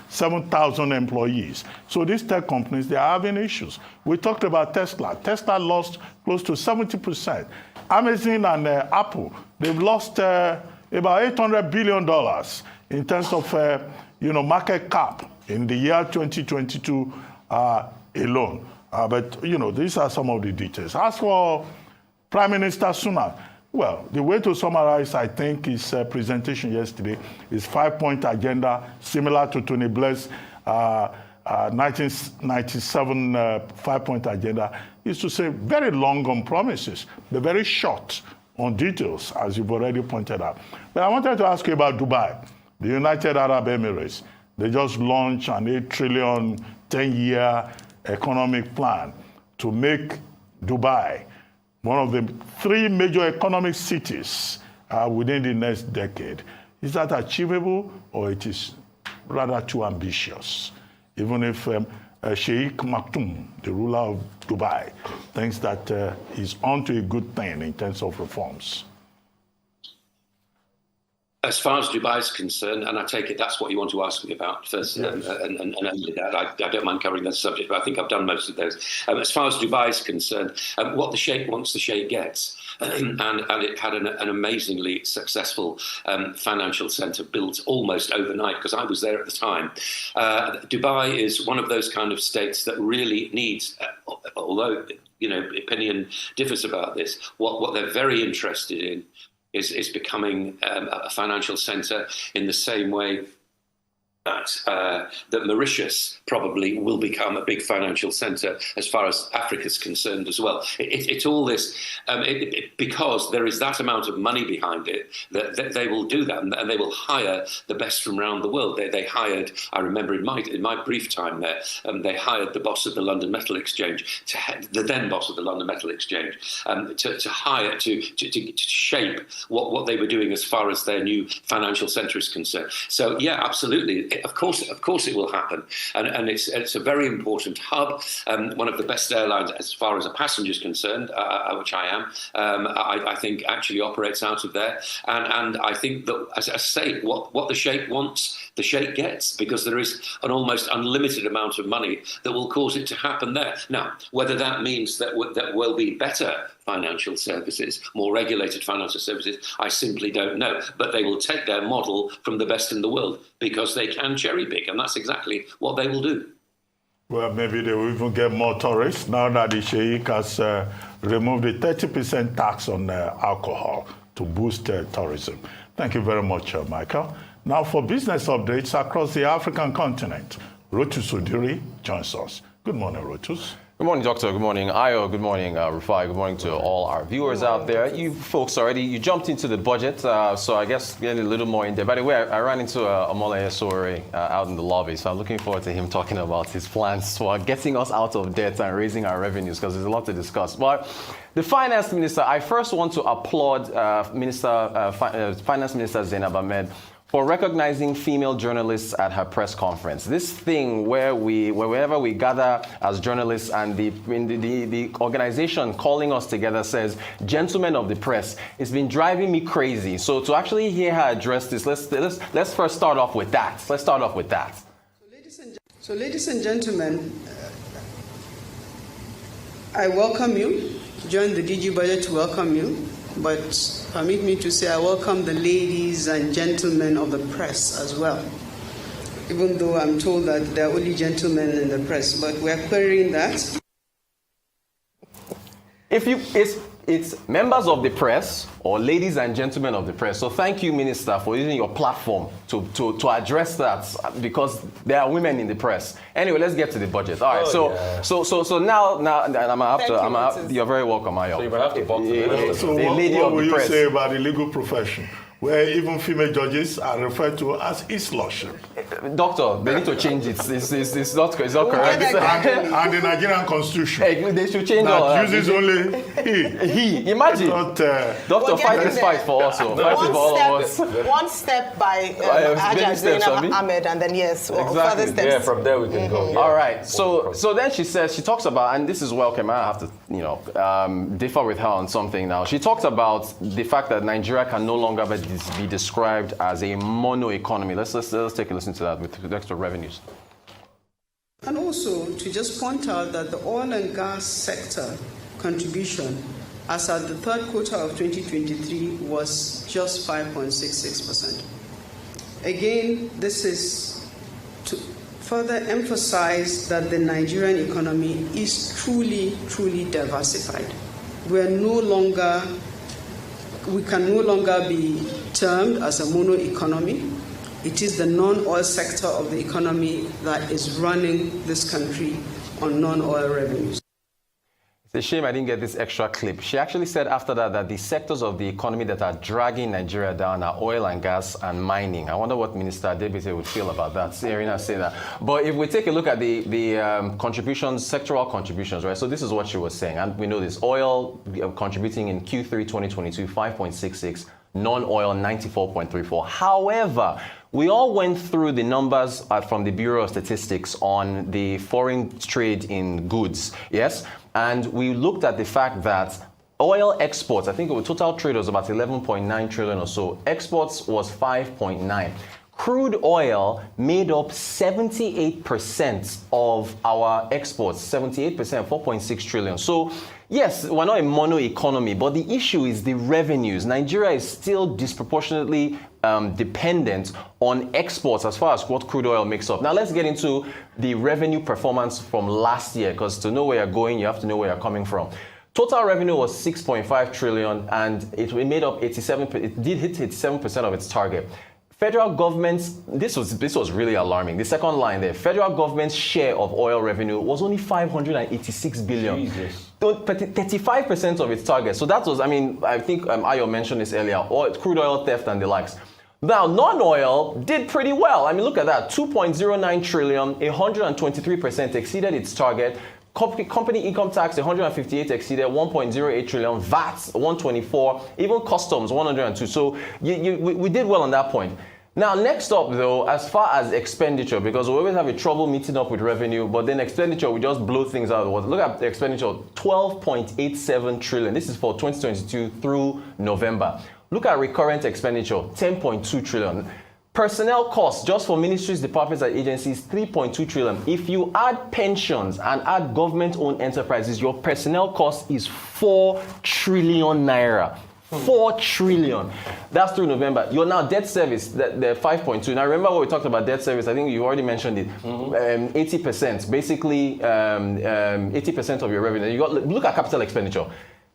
7,000 employees. So these tech companies, they are having issues. We talked about Tesla. Tesla lost close to 70%. Amazon and Apple, they've lost about $800 billion in terms of market cap in the year 2022 alone. But, these are some of the details. As for Prime Minister Sunak, well, the way to summarize, I think, his presentation yesterday is 5-point agenda, similar to Tony Blair's 1997 5-point agenda, is to say very long on promises, but very short on details, as you've already pointed out. But I wanted to ask you about Dubai, the United Arab Emirates. They just launched an $8 trillion 10-year economic plan to make Dubai one of the 3 major economic cities within the next decade. Is that achievable, or it is rather too ambitious? Even if Sheikh Maktoum, the ruler of Dubai, thinks that he's onto a good thing in terms of reforms. As far as Dubai is concerned, and I take it that's what you want to ask me about first, yes. and only that. I don't mind covering that subject, but I think I've done most of those. As far as Dubai is concerned, what the Sheikh wants, the Sheikh gets. And it had an amazingly successful financial centre built almost overnight, because I was there at the time. Dubai is one of those kind of states that really needs, although opinion differs about this, what they're very interested in is becoming a financial centre in the same way that Mauritius probably will become a big financial centre as far as Africa's concerned as well. It's all this, because there is that amount of money behind it, that they will do that, and they will hire the best from around the world. They hired, I remember in my brief time there, they hired the boss of the London Metal Exchange, the then boss of the London Metal Exchange, to hire, to shape what they were doing as far as their new financial centre is concerned. So yeah, absolutely. Of course it will happen, and it's a very important hub. One of the best airlines as far as a passenger is concerned, which I am. I think actually operates out of there, and I think that, as I say, what the Sheikh wants, the Sheikh gets, because there is an almost unlimited amount of money that will cause it to happen there. Now, whether that means that will be better financial services, more regulated financial services, I simply don't know. But they will take their model from the best in the world, because they can cherry pick, and that's exactly what they will do. Well, maybe they will even get more tourists now that the Sheikh has removed the 30% tax on alcohol to boost tourism. Thank you very much, Michael. Now for business updates across the African continent, Rotus Odiri joins us. Good morning, Rotus. Good morning, Doctor. Good morning, Ayo. Good morning, Rufai. Good morning to all our viewers out there. You folks you jumped into the budget, so I guess getting a little more in there. By the way, I ran into Omola Esore out in the lobby, so I'm looking forward to him talking about his plans for getting us out of debt and raising our revenues, because there's a lot to discuss. But the Finance Minister, I first want to applaud Finance Minister Zainab Ahmed for recognizing female journalists at her press conference. This thing where wherever we gather as journalists and the organization calling us together says, gentlemen of the press, it's been driving me crazy. So to actually hear her address this, let's first start off with that. Let's start off with that. So ladies and gentlemen, I welcome you, join the DG budget to welcome you. But permit me to say I welcome the ladies and gentlemen of the press as well, even though I'm told that there are only gentlemen in the press, but we're querying that. It's members of the press or ladies and gentlemen of the press. So thank you, Minister, for using your platform to address that, because there are women in the press. Anyway, let's get to the budget. All right. So now I'm after. You're very welcome, Ayo. So you might have to box the So what will you say about the legal profession, where even female judges are referred to as His Lordship? Doctor, they need to change it. It's not correct. And the Nigerian Constitution. They should change all that. that. Uses only he. Imagine. Not, Doctor, fight this fight for us. Fight it for all of us. One step by Zainab Ahmed, and then further steps. Yeah, from there we can go. Yeah. All right. So then she talks about, and this is welcome. I have to differ with her on something now. She talked about the fact that Nigeria can no longer be described as a mono economy. Let's take a listen to that with extra revenues. And also to just point out that the oil and gas sector contribution as at the third quarter of 2023 was just 5.66%. Again, this is to further emphasize that the Nigerian economy is truly, truly diversified. We can no longer be termed as a mono economy. It is the non-oil sector of the economy that is running this country on non-oil revenues. It's a shame I didn't get this extra clip. She actually said after that the sectors of the economy that are dragging Nigeria down are oil and gas and mining. I wonder what Minister Adebite would feel about that, hearing her say that. But if we take a look at the contributions, sectoral contributions, right? So this is what she was saying, and we know this. Oil contributing in Q3 2022, 5.66, non-oil 94.34. However, we all went through the numbers from the Bureau of Statistics on the foreign trade in goods, yes? And we looked at the fact that oil exports, I think total trade was about 11.9 trillion or so. Exports was 5.9. Crude oil made up 78% of our exports, 78%, 4.6 trillion. So yes, we're not a mono economy, but the issue is the revenues. Nigeria is still disproportionately dependent on exports as far as what crude oil makes up. Now let's get into the revenue performance from last year, because to know where you're going, you have to know where you're coming from. Total revenue was 6.5 trillion, and it made up 87%. It did hit 87% of its target. Federal government's, this was really alarming. The second line there, federal government's share of oil revenue was only 586 billion. Jesus. 35% of its target. So that was, I think Ayo mentioned this earlier, crude oil theft and the likes. Now, non-oil did pretty well. Look at that, 2.09 trillion, 123% exceeded its target. Company income tax, 158 exceeded, 1.08 trillion, VAT, 124, even customs, 102. So we did well on that point. Now, next up, though, as far as expenditure, because we always have a trouble meeting up with revenue, but then expenditure, we just blow things out of the water. Look at the expenditure, 12.87 trillion. This is for 2022 through November. Look at recurrent expenditure, 10.2 trillion. Personnel costs, just for ministries, departments, and agencies, 3.2 trillion. If you add pensions and add government-owned enterprises, your personnel cost is 4 trillion naira. 4 trillion. That's through November. Your now debt service, the 5.2. Now remember what we talked about debt service. I think you already mentioned it. 80%, basically 80% of your revenue. Look at capital expenditure.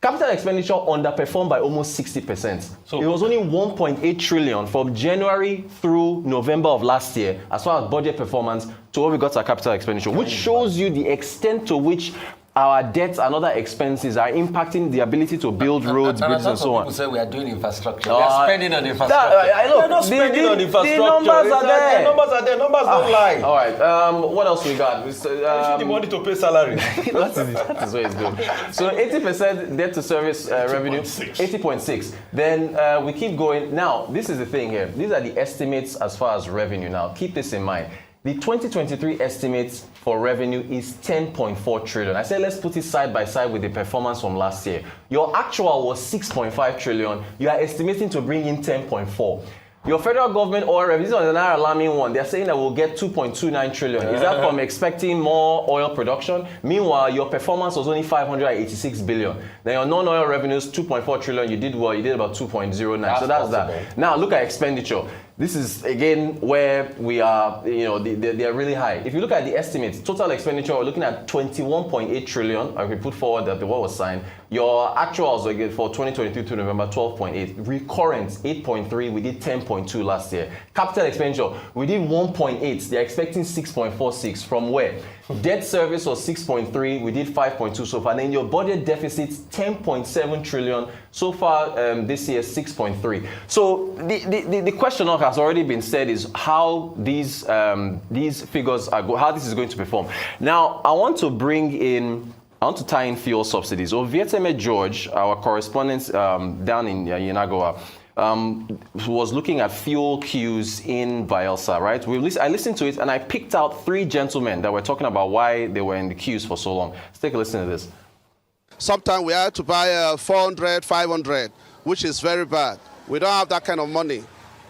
Capital expenditure underperformed by almost 60%. So it was only 1.8 trillion from January through November of last year, as far as budget performance, to what we got our capital expenditure, which shows you the extent to which our debts and other expenses are impacting the ability to build roads, bridges, and so on. People say we are doing infrastructure. We are spending on infrastructure. We're not spending on infrastructure. The numbers are there. The numbers are there. Numbers don't lie. All right. What else we got? The money to pay salary. that is where it's good. So 80% debt to service revenue. 80.6. Then we keep going. Now, this is the thing here. These are the estimates as far as revenue. Now, keep this in mind. The 2023 estimates for revenue is 10.4 trillion. I said let's put it side by side with the performance from last year. Your actual was 6.5 trillion. You are estimating to bring in 10.4. Your federal government oil revenue, this is another alarming one. They're saying that we'll get 2.29 trillion. Is that from expecting more oil production? Meanwhile, your performance was only 586 billion. Then your non-oil revenues, 2.4 trillion. You did well. You did about 2.09. So that's that. Now look at expenditure. This is, again, where we are, they are really high. If you look at the estimates, total expenditure, we're looking at 21.8 trillion. I can put forward that the what was signed. Your actuals again for 2022 to November, 12.8. Recurrent, 8.3. We did 10.2 last year. Capital expenditure, we did 1.8. They're expecting 6.46. From where? Debt service was 6.3. We did 5.2 so far. And then your budget deficit's 10.7 trillion. So far, this year, 6.3. So the question has already been said is how these figures are how this is going to perform. Now, I want to tie in fuel subsidies. Ovieteme George, our correspondent down in Yenagoa, was looking at fuel queues in Bayelsa, right? I listened to it and I picked out 3 gentlemen that were talking about why they were in the queues for so long. Let's take a listen to this. Sometimes we have to buy 400, 500, which is very bad. We don't have that kind of money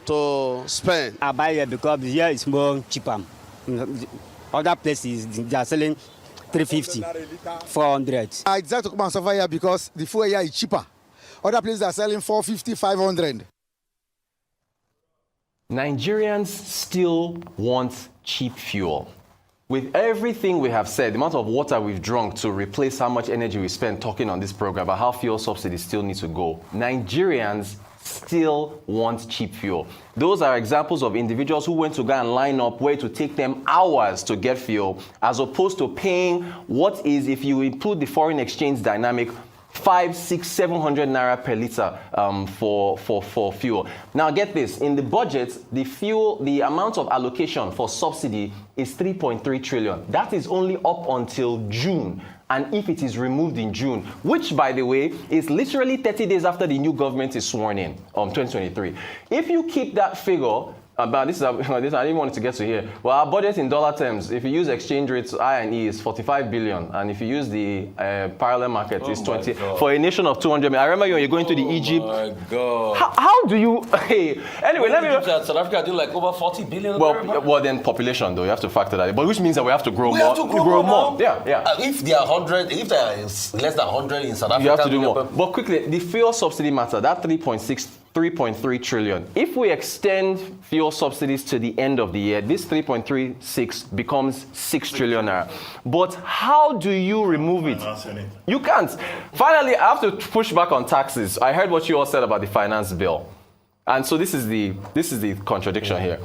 to spend. I buy it because here is more cheaper. Other places, they are selling 350, 400. I decided to come and suffer here because the fuel here is cheaper. Other places are selling 450, 500. Nigerians still want cheap fuel. With everything we have said, the amount of water we've drunk to replace how much energy we spend talking on this program about how fuel subsidies still need to go, Nigerians still want cheap fuel. Those are examples of individuals who went to go and line up where it would take them hours to get fuel, as opposed to paying what is, if you include the foreign exchange dynamic, 500, 600, 700 naira per liter for fuel. Now get this, in the budget, the amount of allocation for subsidy is 3.3 trillion. That is only up until June. And if it is removed in June, which, by the way, is literally 30 days after the new government is sworn in, 2023. If you keep that figure, this I didn't want to get to here. Well, our budget in dollar terms, if you use exchange rates I&E, is 45 billion, and if you use the parallel market, it's 20 for a nation of 200 million. I remember when you're going to the Egypt. Oh my God! How do you? Hey, anyway, let me. South Africa do like over 40 billion. Well, then population though you have to factor that in, but which means that we have to grow more. Have to grow more. Yeah. If there are 100, if there is less than 100 in South Africa, you have to do more. But quickly, the fuel subsidy matter, that 3.3 trillion. If we extend fuel subsidies to the end of the year, this 3.36 becomes 6 trillion naira. But how do you remove it? You can't. Finally, I have to push back on taxes. I heard what you all said about the finance bill. And so this is the contradiction here.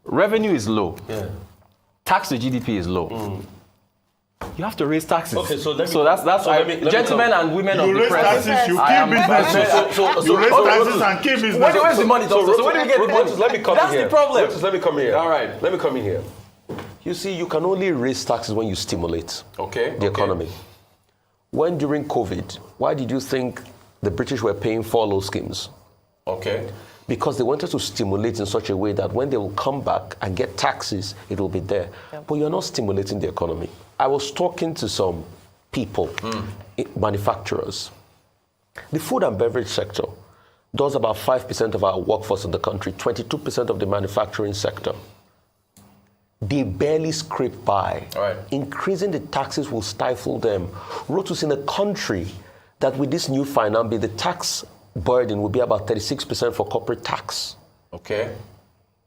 Revenue is low. Yeah. Tax to GDP is low. You have to raise taxes. Okay, so let me- that's so let me gentlemen know. and women You of the raise press. taxes, you I kill am- businesses. So You raise taxes and kill businesses. Where's the money, doctor? So where do you get the money? Let me come That's in here. the problem. Let me come in here. All right. Let me come in here. You see, you can only raise taxes when you stimulate the economy. When during COVID, why did you think the British were paying furlough schemes? Okay. Because they wanted to stimulate in such a way that when they will come back and get taxes, it will be there. But you're not stimulating the economy. I was talking to some people, manufacturers. The food and beverage sector does about 5% of our workforce in the country, 22% of the manufacturing sector. They barely scrape by. All right. Increasing the taxes will stifle them. Rotus, in a country that with this new finance bill, the tax burden will be about 36% for corporate tax. Okay.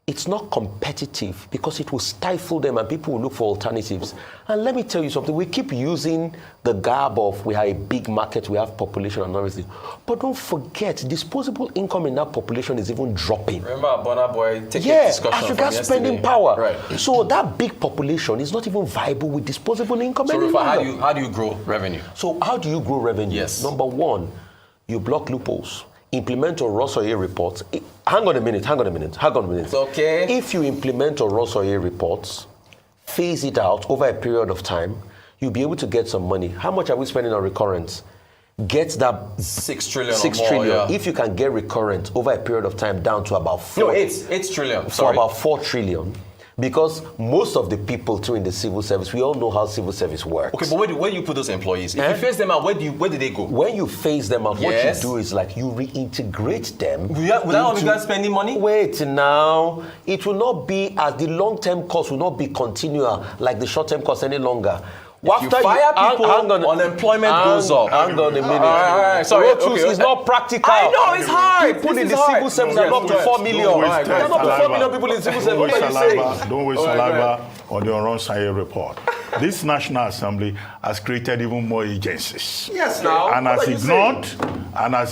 It's not competitive because it will stifle them and people will look for alternatives. And let me tell you something, we keep using the garb of we are a big market, we have population and everything. But don't forget, disposable income in that population is even dropping. Remember Burna Boy ticket Yeah, discussion as from regards yesterday. spending power. Right. So that big population is not even viable with disposable income So any Rufa, longer. how do you grow revenue? So how do you grow revenue? Yes. Number one, you block loopholes. Implement a Rosoye report. Hang on a minute. It's okay. If you implement a Rosoye reports, phase it out over a period of time, you'll be able to get some money. How much are we spending on recurrence? Get that 6 trillion 6 or more, trillion. yeah. If you can get recurrent over a period of time down to about 4. No, 8 trillion. For Sorry. about 4 trillion. Because most of the people too in the civil service, we all know how civil service works. Okay, but where do you put those employees? If you phase them out, where do they go? When you phase them out, Yes. what you do is like you reintegrate them. Without you guys spending money? Wait now. It will not be as the long-term cost will not be continual like the short-term cost any longer. If you fire people, unemployment goes up. Hang on a minute. All right. Sorry, Rotus okay. is not practical. I know, it's hard. People This in is the hard. civil service are up to 4 million. Don't waste There are up to 4 million people in the civil service. What are you saying? Don't waste All right, saliva on the Oronsaye report. This National Assembly has created even more agencies. Yes, now. And What has are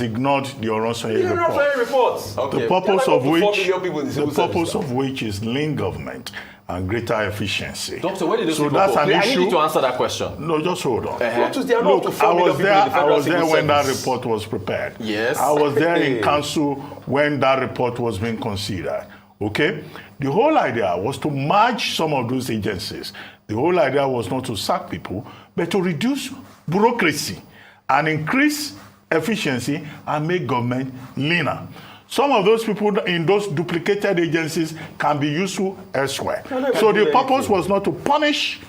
you ignored the Oronsaye report. reports. Okay. The purpose There are of up to 4 which million people in the civil service. is lean government and greater efficiency. Doctor, where did those So people that's go? an I need issue. you to answer that question. No, just hold on. Rotus, there are not Look, up to 4 I million was people there. in the federal civil when that service. report was prepared. Yes. I was there in council when that report was being considered. Okay, the whole idea was to merge some of those agencies. The whole idea was not to sack people, but to reduce bureaucracy and increase efficiency and make government leaner. Some of those people in those duplicated agencies can be useful elsewhere. So the purpose was not to punish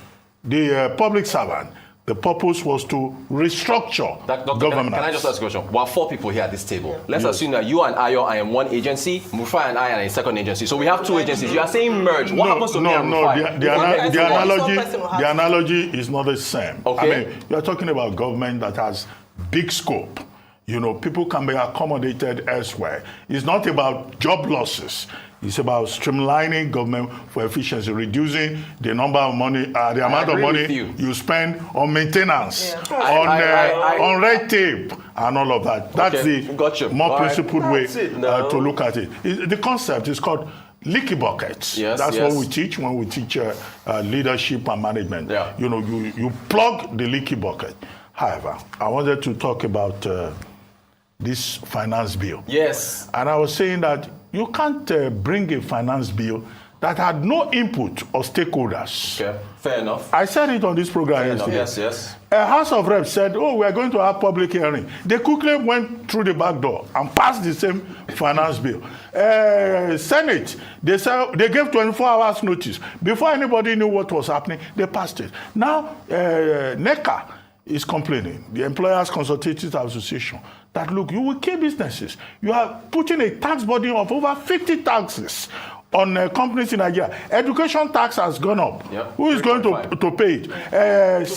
the public servant. The purpose was to restructure government. Can I just ask a question? We have 4 people here at this table. Let's assume that you and Ayo are in one agency, Mufa and I are in a second agency. So we have 2 agencies. You are saying merge. What happens to me and Mufa? The analogy is not the same. Okay. I mean, you are talking about government that has big scope. You know, people can be accommodated elsewhere. It's not about job losses. It's about streamlining government for efficiency, reducing the number of money, the amount of money you spend on maintenance, on red tape, and all of that. That's the more principled way to look at it. The concept is called leaky buckets. That's what we teach when we teach leadership and management. You know, you plug the leaky bucket. However, I wanted to talk about this finance bill. Yes. And I was saying that you can't bring a finance bill that had no input of stakeholders. Okay, fair enough. I said it on this program yesterday. Yes. A House of Reps said, oh, we are going to have public hearing. They quickly went through the back door and passed the same finance bill. Senate, they said they gave 24 hours notice. Before anybody knew what was happening, they passed it. Now, NECA is complaining, the Employers Consultative Association, that look, you will kill businesses. You are putting a tax burden of over 50 taxes on companies in Nigeria. Education tax has gone up. Who is going to pay it?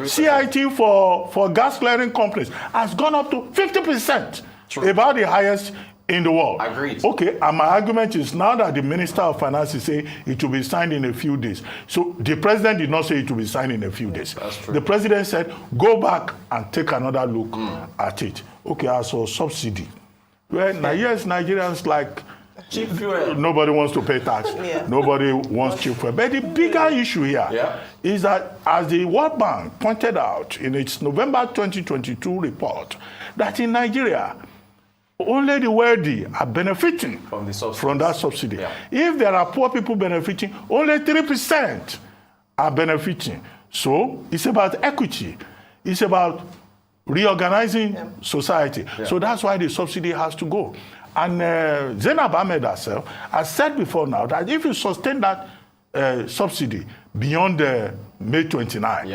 CIT for gas clearing companies has gone up to 50%, about the highest in the world. Agreed. Okay, and my argument is now that the Minister of Finance is saying it will be signed in a few days. So the President did not say it will be signed in a few days. That's true. The President said, go back and take another look at it. Okay, as for subsidy, Well, yes, Nigerians like cheap fuel. Nobody wants to pay tax. Yeah. Nobody wants cheap fuel. But the bigger issue here is that, as the World Bank pointed out in its November 2022 report, that in Nigeria, only the wealthy are benefiting from that subsidy. Yeah. If there are poor people benefiting, only 3% are benefiting. So it's about equity. It's about reorganizing society. Yeah. So that's why the subsidy has to go. And Zainab Ahmed herself has said before now that if you sustain that subsidy beyond May 29,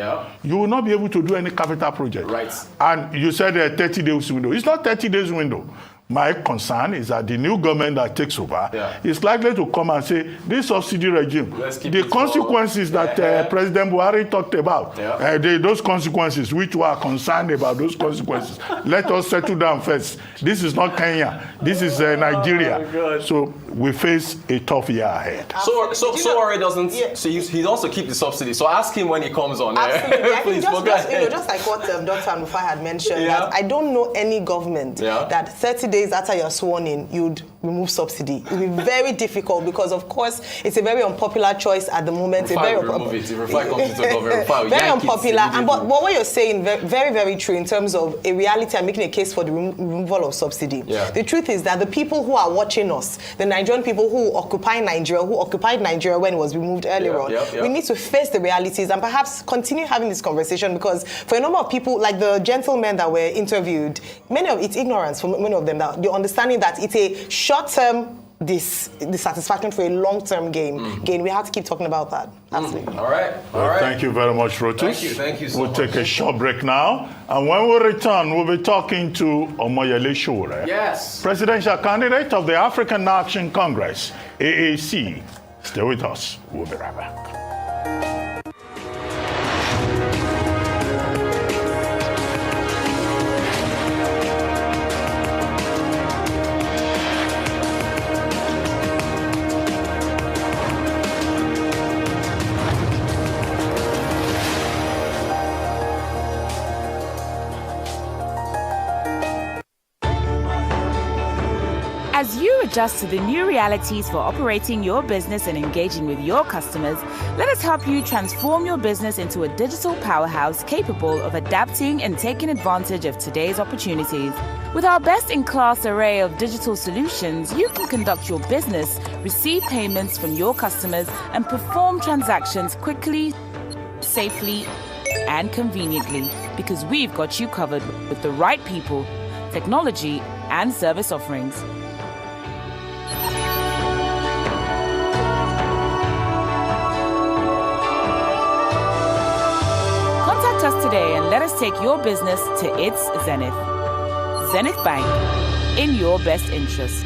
you will not be able to do any capital project. Right. And you said a 30 days window. It's not 30 days window. My concern is that the new government that takes over is likely to come and say, this subsidy regime, the consequences that President Buhari talked about, those consequences, which we are concerned about those consequences, let us settle down first. This is not Kenya. This is Nigeria. So we face a tough year ahead. So Ore doesn't, so he also keep the subsidy. So ask him when he comes on. Absolutely. I Please, think just like what Dr. Anufai had mentioned, that I don't know any government that 30 days after you're sworn in, you'd remove subsidy. It would be very difficult because, of course, it's a very unpopular choice at the moment. Very unpopular. And but what you're saying, very, very true in terms of a reality and making a case for the removal of subsidy. Yeah. The truth is that the people who are watching us, the Nigerian people who occupied Nigeria when it was removed earlier on, we need to face the realities and perhaps continue having this conversation, because for a number of people, like the gentlemen that were interviewed, it's ignorance for many of them, that the understanding that it's a short-term dissatisfaction for a long-term gain. We have to keep talking about that. Absolutely. All right. Thank you very much, Rotus. Thank you so We'll much. take a short break now. And when we return, we'll be talking to Omoyele Sowore, presidential candidate of the African Action Congress, AAC. Stay with us. We'll be right back. As you adjust to the new realities for operating your business and engaging with your customers, let us help you transform your business into a digital powerhouse capable of adapting and taking advantage of today's opportunities. With our best-in-class array of digital solutions, you can conduct your business, receive payments from your customers, and perform transactions quickly, safely, and conveniently, because we've got you covered with the right people, technology, and service offerings. Contact us today and let us take your business to its zenith. Zenith Bank, in your best interest.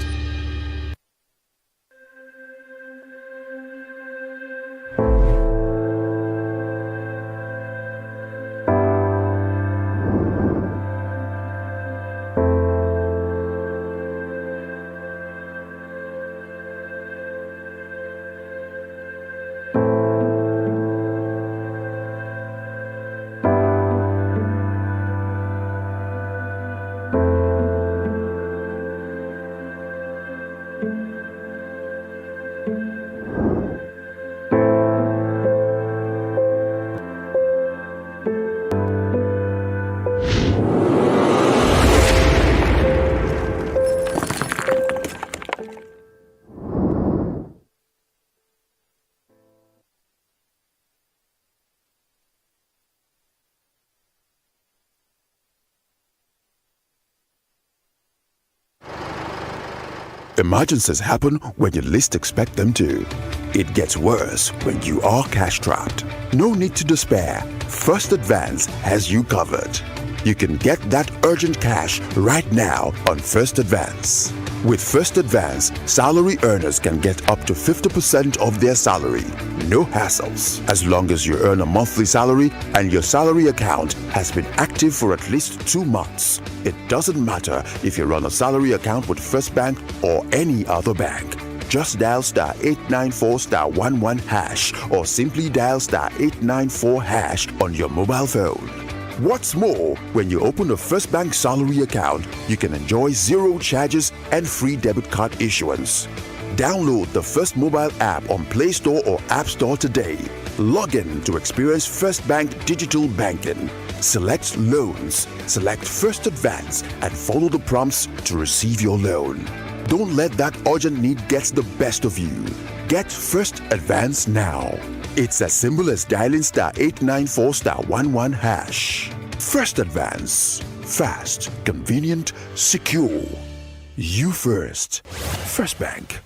Emergencies happen when you least expect them to. It gets worse when you are cash strapped. No need to despair. First Advance has you covered. You can get that urgent cash right now on First Advance. With First Advance, salary earners can get up to 50% of their salary. No hassles. As long as you earn a monthly salary and your salary account has been active for at least 2 months. It doesn't matter if you run a salary account with First Bank or any other bank. Just dial *894*11# or simply dial *894# on your mobile phone. What's more, when you open a First Bank salary account, you can enjoy zero charges and free debit card issuance. Download the First mobile app on Play Store or App Store today. Log in to experience First Bank digital banking. Select loans, select First Advance, and follow the prompts to receive your loan. Don't let that urgent need get the best of you. Get First Advance now. It's as simple as dialing *894*11#. First Advance. Fast, convenient, secure. You first. First Bank.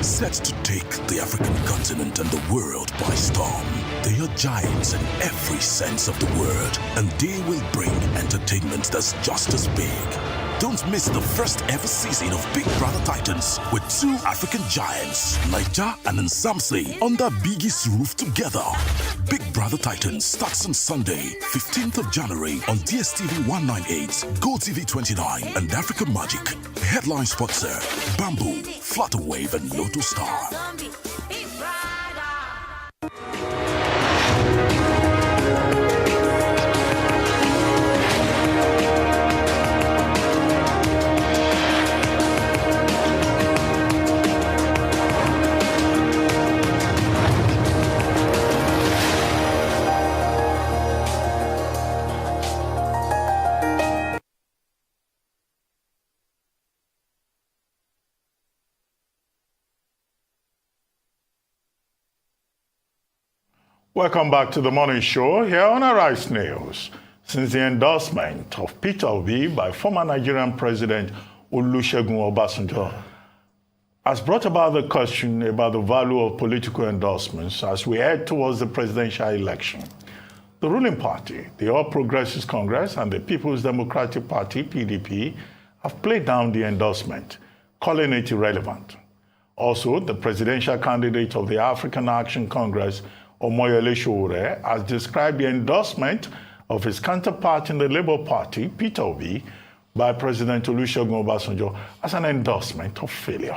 Set to take the African continent and the world by storm. They are giants in every sense of the word, and they will bring entertainment that's just as big. Don't miss the first ever season of Big Brother Titans with two African giants, Naija and Nsamse, under Biggie's roof together. Big Brother Titans starts on Sunday, 15th of January on DSTV 198, GoTV 29, and Africa Magic. Headline sponsor, Bamboo, Flutterwave, and Lotto Star. Welcome back to the morning show here on Arise News. Since the endorsement of Peter Obi by former Nigerian President Olusegun Obasanjo has brought about the question about the value of political endorsements as we head towards the presidential election. The ruling party, the All Progressives Congress, and the People's Democratic Party, PDP, have played down the endorsement, calling it irrelevant. Also, the presidential candidate of the African Action Congress, Omoyele Sowore, has described the endorsement of his counterpart in the Labour Party, Peter Obi, by President Olusegun Obasanjo as an endorsement of failure.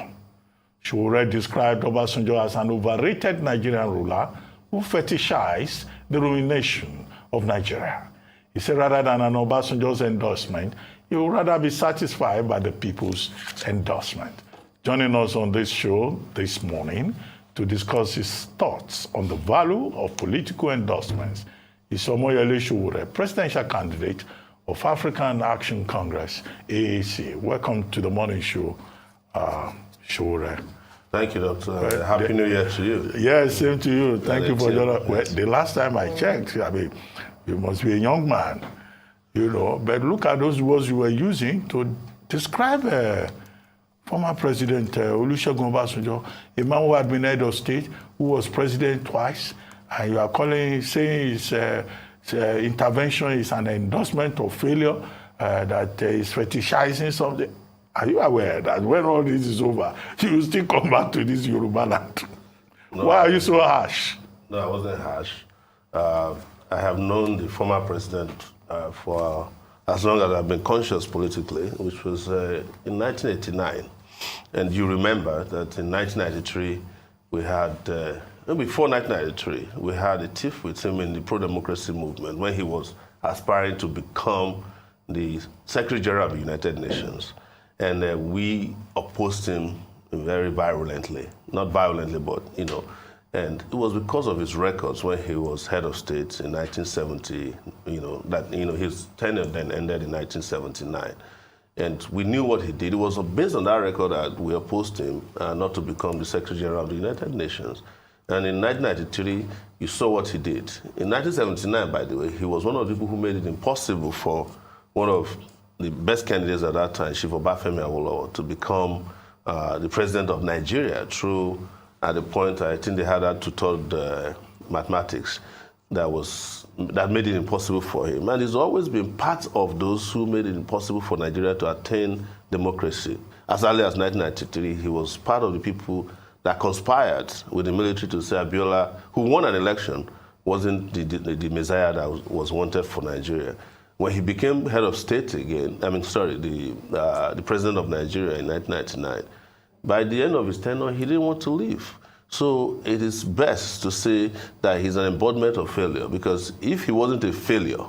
Sowore described Obasanjo as an overrated Nigerian ruler who fetishized the ruination of Nigeria. He said rather than an Obasanjo's endorsement, he would rather be satisfied by the people's endorsement. Joining us on this show this morning to discuss his thoughts on the value of political endorsements is Omoyele Sowore, presidential candidate of African Action Congress, AAC. Welcome to the morning show, Sowore. Thank you, Doctor. Happy New Year to you. Yes, same to you. Thank you for joining. Well, the last time I checked, I mean, you must be a young man, you know, but look at those words you were using to describe former President Olusegun Obasanjo, a man who had been head of state, who was president twice, and you are saying his intervention is an endorsement of failure, that is fetishizing something. Are you aware that when all this is over, you will still come back to this Yoruba land? No, why are you so harsh? No, I wasn't harsh. I have known the former president for as long as I've been conscious politically, which was in 1989. And you remember that in 1993, we had, before 1993, we had a tiff with him in the pro-democracy movement when he was aspiring to become the Secretary General of the United Nations. And we opposed him very virulently, not violently, but, you know, and it was because of his records when he was head of state in 1970, his tenure then ended in 1979. And we knew what he did. It was based on that record that we opposed him not to become the Secretary General of the United Nations. And in 1993, you saw what he did. In 1979, by the way, he was one of the people who made it impossible for one of the best candidates at that time, Chief Obafemi Awolowo, to become the president of Nigeria through, at the point, I think they had that tutored mathematics. that made it impossible for him. And he's always been part of those who made it impossible for Nigeria to attain democracy. As early as 1993, he was part of the people that conspired with the military to say Abiola, who won an election, wasn't the messiah that was wanted for Nigeria. When he became head of state again, the president of Nigeria in 1999, by the end of his tenure, he didn't want to leave. So it is best to say that he's an embodiment of failure, because if he wasn't a failure,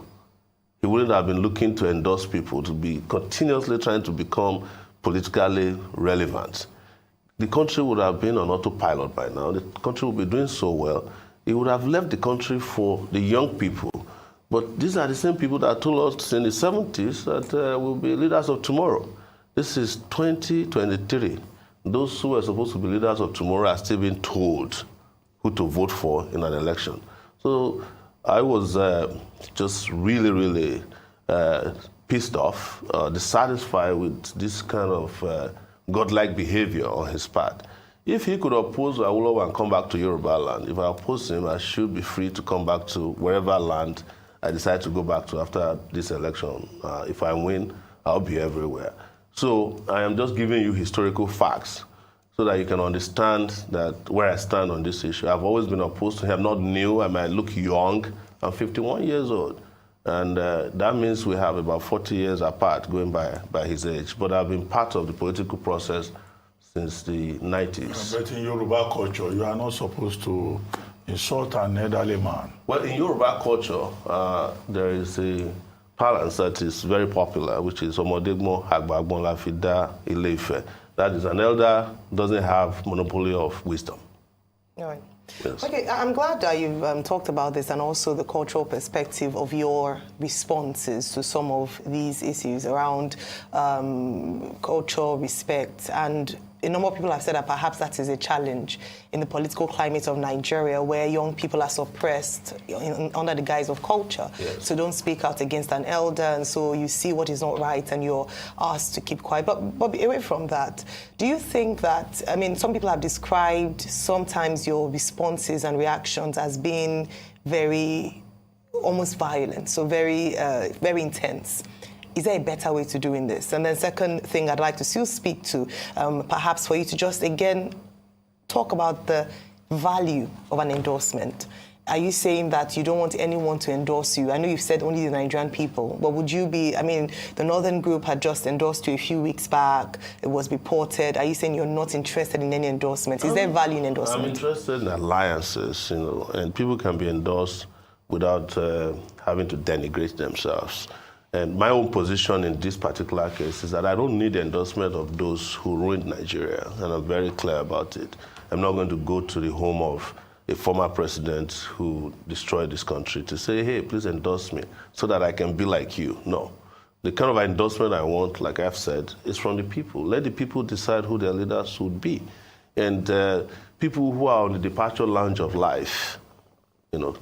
he wouldn't have been looking to endorse people, to be continuously trying to become politically relevant. The country would have been on autopilot by now. The country would be doing so well. He would have left the country for the young people. But these are the same people that told us in the 70s that we'll be leaders of tomorrow. This is 2023. Those who are supposed to be leaders of tomorrow are still being told who to vote for in an election. So I was just really, really pissed off, dissatisfied with this kind of godlike behavior on his part. If he could oppose Awolowo and come back to Yoruba land, if I oppose him, I should be free to come back to wherever land I decide to go back to after this election. If I win, I'll be everywhere. So I am just giving you historical facts so that you can understand that where I stand on this issue. I've always been opposed to him, not new. I might look young. I'm 51 years old. And that means we have about 40 years apart going by his age. But I've been part of the political process since the 90s. But in Yoruba culture, you are not supposed to insult an elderly man. Well, in Yoruba culture, there is a balance that is very popular, which is Omodegmo Agbagbon Lafida Ile-Ife. That is, an elder doesn't have monopoly of wisdom. All right. Yes. Okay, I'm glad that you've talked about this and also the cultural perspective of your responses to some of these issues around culture, respect, and a number of people have said that perhaps that is a challenge in the political climate of Nigeria, where young people are suppressed under the guise of culture. Yes. So don't speak out against an elder, and so you see what is not right and you're asked to keep quiet. But away from that, do you think that, I mean, some people have described sometimes your responses and reactions as being very, almost violent, so very, very intense. Is there a better way to doing this? And then second thing I'd like to still speak to, perhaps for you to just again talk about the value of an endorsement. Are you saying that you don't want anyone to endorse you? I know you've said only the Nigerian people, but would you be, I mean, the Northern Group had just endorsed you a few weeks back. It was reported. Are you saying you're not interested in any endorsement? Is there value in endorsement? I'm interested in alliances, and people can be endorsed without having to denigrate themselves. And my own position in this particular case is that I don't need the endorsement of those who ruined Nigeria, and I'm very clear about it. I'm not going to go to the home of a former president who destroyed this country to say, hey, please endorse me so that I can be like you. No. The kind of endorsement I want, like I've said, is from the people. Let the people decide who their leaders would be. And people who are on the departure lounge of life,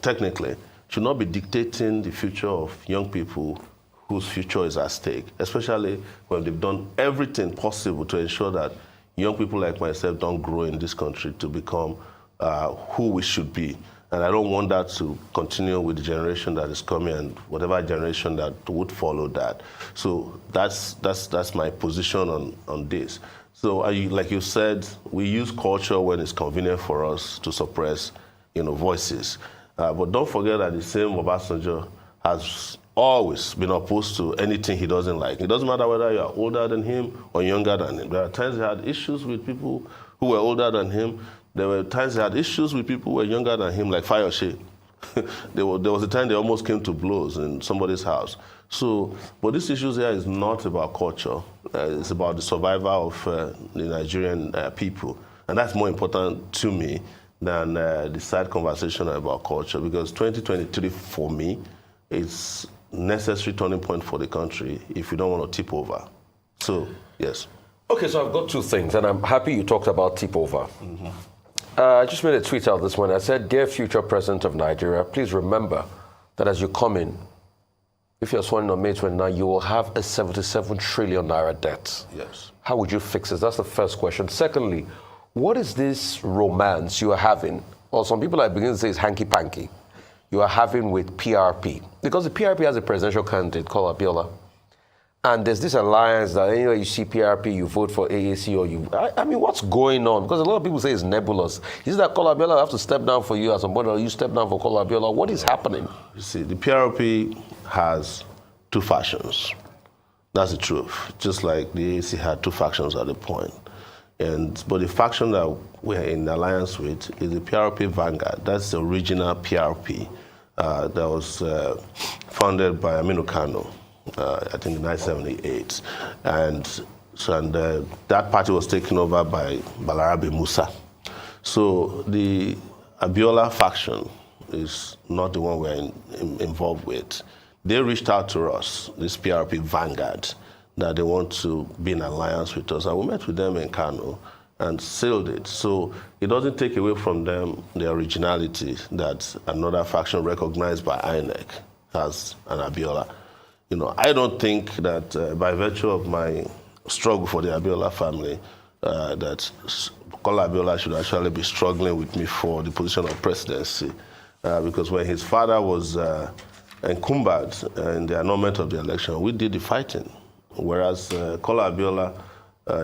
technically, should not be dictating the future of young people whose future is at stake, especially when they've done everything possible to ensure that young people like myself don't grow in this country to become who we should be. And I don't want that to continue with the generation that is coming and whatever generation that would follow that. So that's my position on this. So like you said, we use culture when it's convenient for us to suppress voices. But don't forget that the same Obasanjo has always been opposed to anything he doesn't like. It doesn't matter whether you are older than him or younger than him. There are times he had issues with people who were older than him. There were times he had issues with people who were younger than him, like Fayose. there was a time they almost came to blows in somebody's house. So, but this issue here is not about culture. It's about the survival of the Nigerian people. And that's more important to me than the side conversation about culture, because 2023 for me is necessary turning point for the country if you don't want to tip over. So, yes. Okay, so I've got two things, and I'm happy you talked about tip over. I just made a tweet out this morning. I said, dear future president of Nigeria, please remember that as you come in, if you're sworn in on May 29, you will have a 77 trillion naira debt. Yes. How would you fix this? That's the first question. Secondly, what is this romance you are having? Or some people are beginning to say it's hanky-panky. you are having with PRP. Because the PRP has a presidential candidate called Abiola. And there's this alliance that anywhere you see PRP, you vote for AAC or you... I mean, what's going on? Because a lot of people say it's nebulous. Is that Kola Abiola have to step down for you at some point, or you step down for Kola Abiola? What is happening? You see, the PRP has two factions. That's the truth. Just like the AAC had two factions at the point. But the faction that we're in alliance with is the PRP Vanguard. That's the original PRP that was founded by Aminu Kano. I think in 1978. And that party was taken over by Balarabe Musa. So the Abiola faction is not the one we're involved with. They reached out to us, this PRP Vanguard, that they want to be in alliance with us. And we met with them in Kano and sealed it. So it doesn't take away from them the originality that another faction recognized by INEC has an Abiola. You know, I don't think that by virtue of my struggle for the Abiola family, that Kola Abiola should actually be struggling with me for the position of presidency. Because when his father was encumbered in the annulment of the election, we did the fighting. Whereas Kola Abiola,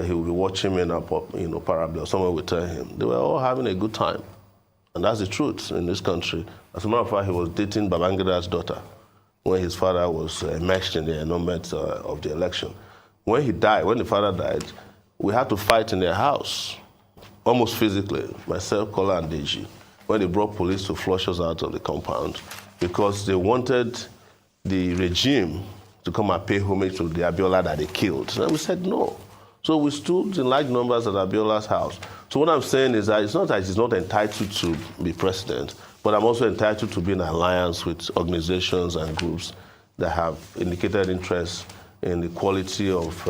he will be watching me in a parabla, someone will tell him. They were all having a good time. And that's the truth in this country. As a matter of fact, he was dating Babangida's daughter when his father was enmeshed in the annulment of the election. When he died, when the father died, we had to fight in their house, almost physically, myself, Kola, and Deji, when they brought police to flush us out of the compound because they wanted the regime to come and pay homage to the Abiola that they killed. And we said no. So we stood in large numbers at Abiola's house. So what I'm saying is that it's not that he's not entitled to be president, but I'm also entitled to be in alliance with organizations and groups that have indicated interest in the quality of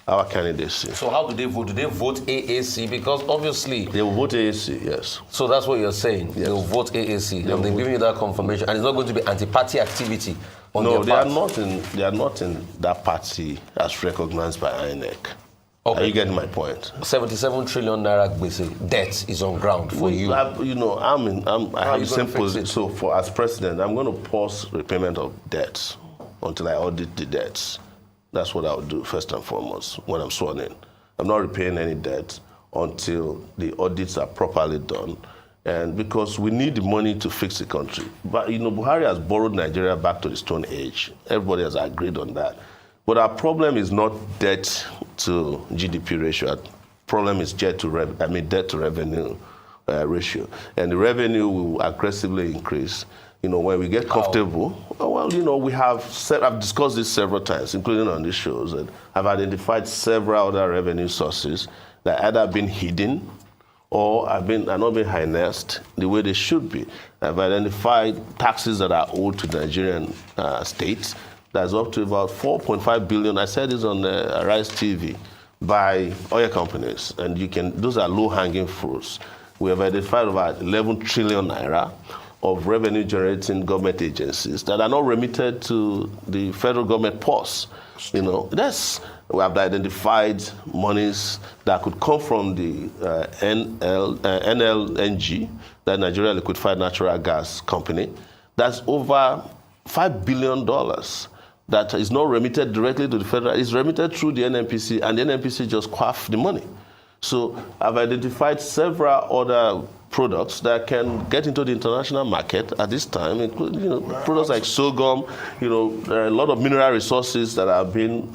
our candidacy. So how do they vote? Do they vote AAC? Because obviously... They will vote AAC, yes. So that's what you're saying? Yes. They will vote AAC, and they're giving you that confirmation, and it's not going to be anti-party activity on their part? No, they are not in that party as recognized by INEC. Okay. Are you getting my point? 77 trillion naira debt is on ground for you. I have the same position. So as president, I'm going to pause repayment of debts until I audit the debts. That's what I'll do first and foremost when I'm sworn in. I'm not repaying any debt until the audits are properly done. And because we need the money to fix the country. But Buhari has borrowed Nigeria back to the Stone Age. Everybody has agreed on that. But our problem is not debt to GDP ratio. Our problem is debt to revenue ratio. And the revenue will aggressively increase. When we get comfortable, I've discussed this several times, including on these shows, and I've identified several other revenue sources that either have been hidden or are not being harnessed the way they should be. I've identified taxes that are owed to Nigerian states. That's up to about 4.5 billion. I said this on Arise TV by oil companies, and those are low-hanging fruits. We have identified about 11 trillion naira of revenue-generating government agencies that are not remitted to the federal government purse. We have identified monies that could come from the NLNG, the Nigeria Liquefied Natural Gas Company. That's over $5 billion that is not remitted directly to the federal. It's remitted through the NNPC, and the NNPC just quaff the money. So I've identified several other products that can get into the international market at this time, including products like sorghum. There are a lot of mineral resources that have been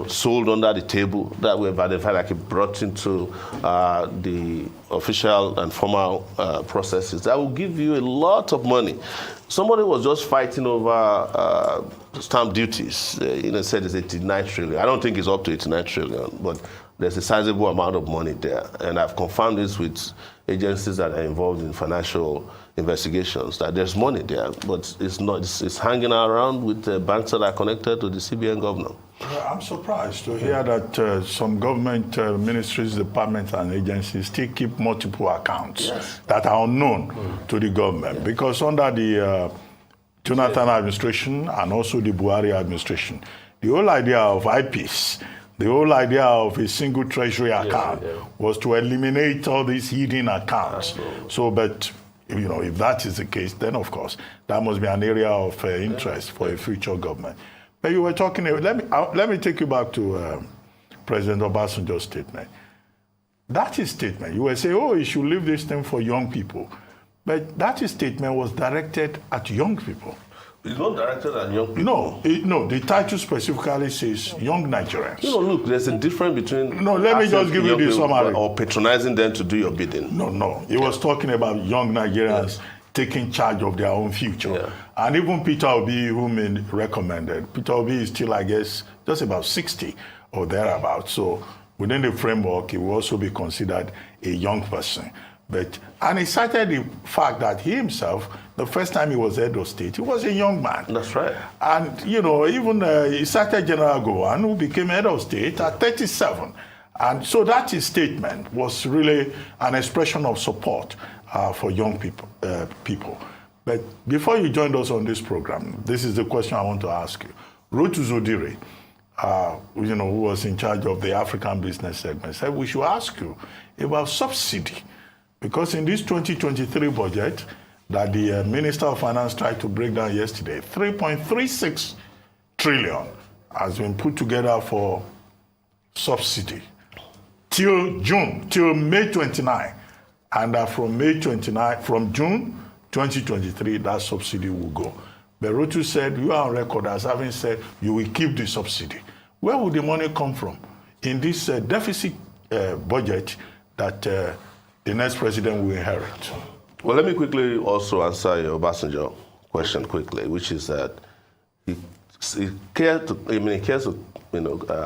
sold under the table that we've identified, like brought into the official and formal processes that will give you a lot of money. Somebody was just fighting over stamp duties. Said it's 89 trillion. I don't think it's up to 89 trillion, but there's a sizable amount of money there. And I've confirmed this with agencies that are involved in financial investigations, that there's money there, but it's hanging around with banks that are connected to the CBN governor. I'm surprised to hear that some government ministries, departments, and agencies still keep multiple accounts that are unknown to the government. Because under the Jonathan administration and also the Buhari administration, the whole idea of IPs, the whole idea of a single treasury account was to eliminate all these hidden accounts. So, but if that is the case, then of course that must be an area of interest for a future government. But you were talking. Let me take you back to President Obasanjo's statement. That his statement. You were saying, "Oh, you should leave this thing for young people," but that his statement was directed at young people. It's not directed at young people. No, the title specifically says young Nigerians. Look, there's a difference between... No, let me just give you the summary. Or patronizing them to do your bidding. No. He was talking about young Nigerians taking charge of their own future. Yeah. And even Peter Obi, whom recommended, Peter Obi is still, I guess, just about 60 or thereabouts. So within the framework, he will also be considered a young person. And he cited the fact that he himself, the first time he was head of state, he was a young man. That's right. And, even he cited General Gowon, who became head of state at 37. And so that his statement was really an expression of support for young people. But before you joined us on this program, this is the question I want to ask you. Rotu Zodire, who was in charge of the African business segment, said we should ask you about subsidy. Because in this 2023 budget that the Minister of Finance tried to break down yesterday, 3.36 trillion has been put together for subsidy till May 29. And from June 2023, that subsidy will go. But Rotu said, you are on record as having said you will keep the subsidy. Where will the money come from in this deficit budget that the next president will inherit? Well, let me quickly also answer your Obasanjo question quickly, which is that he cares to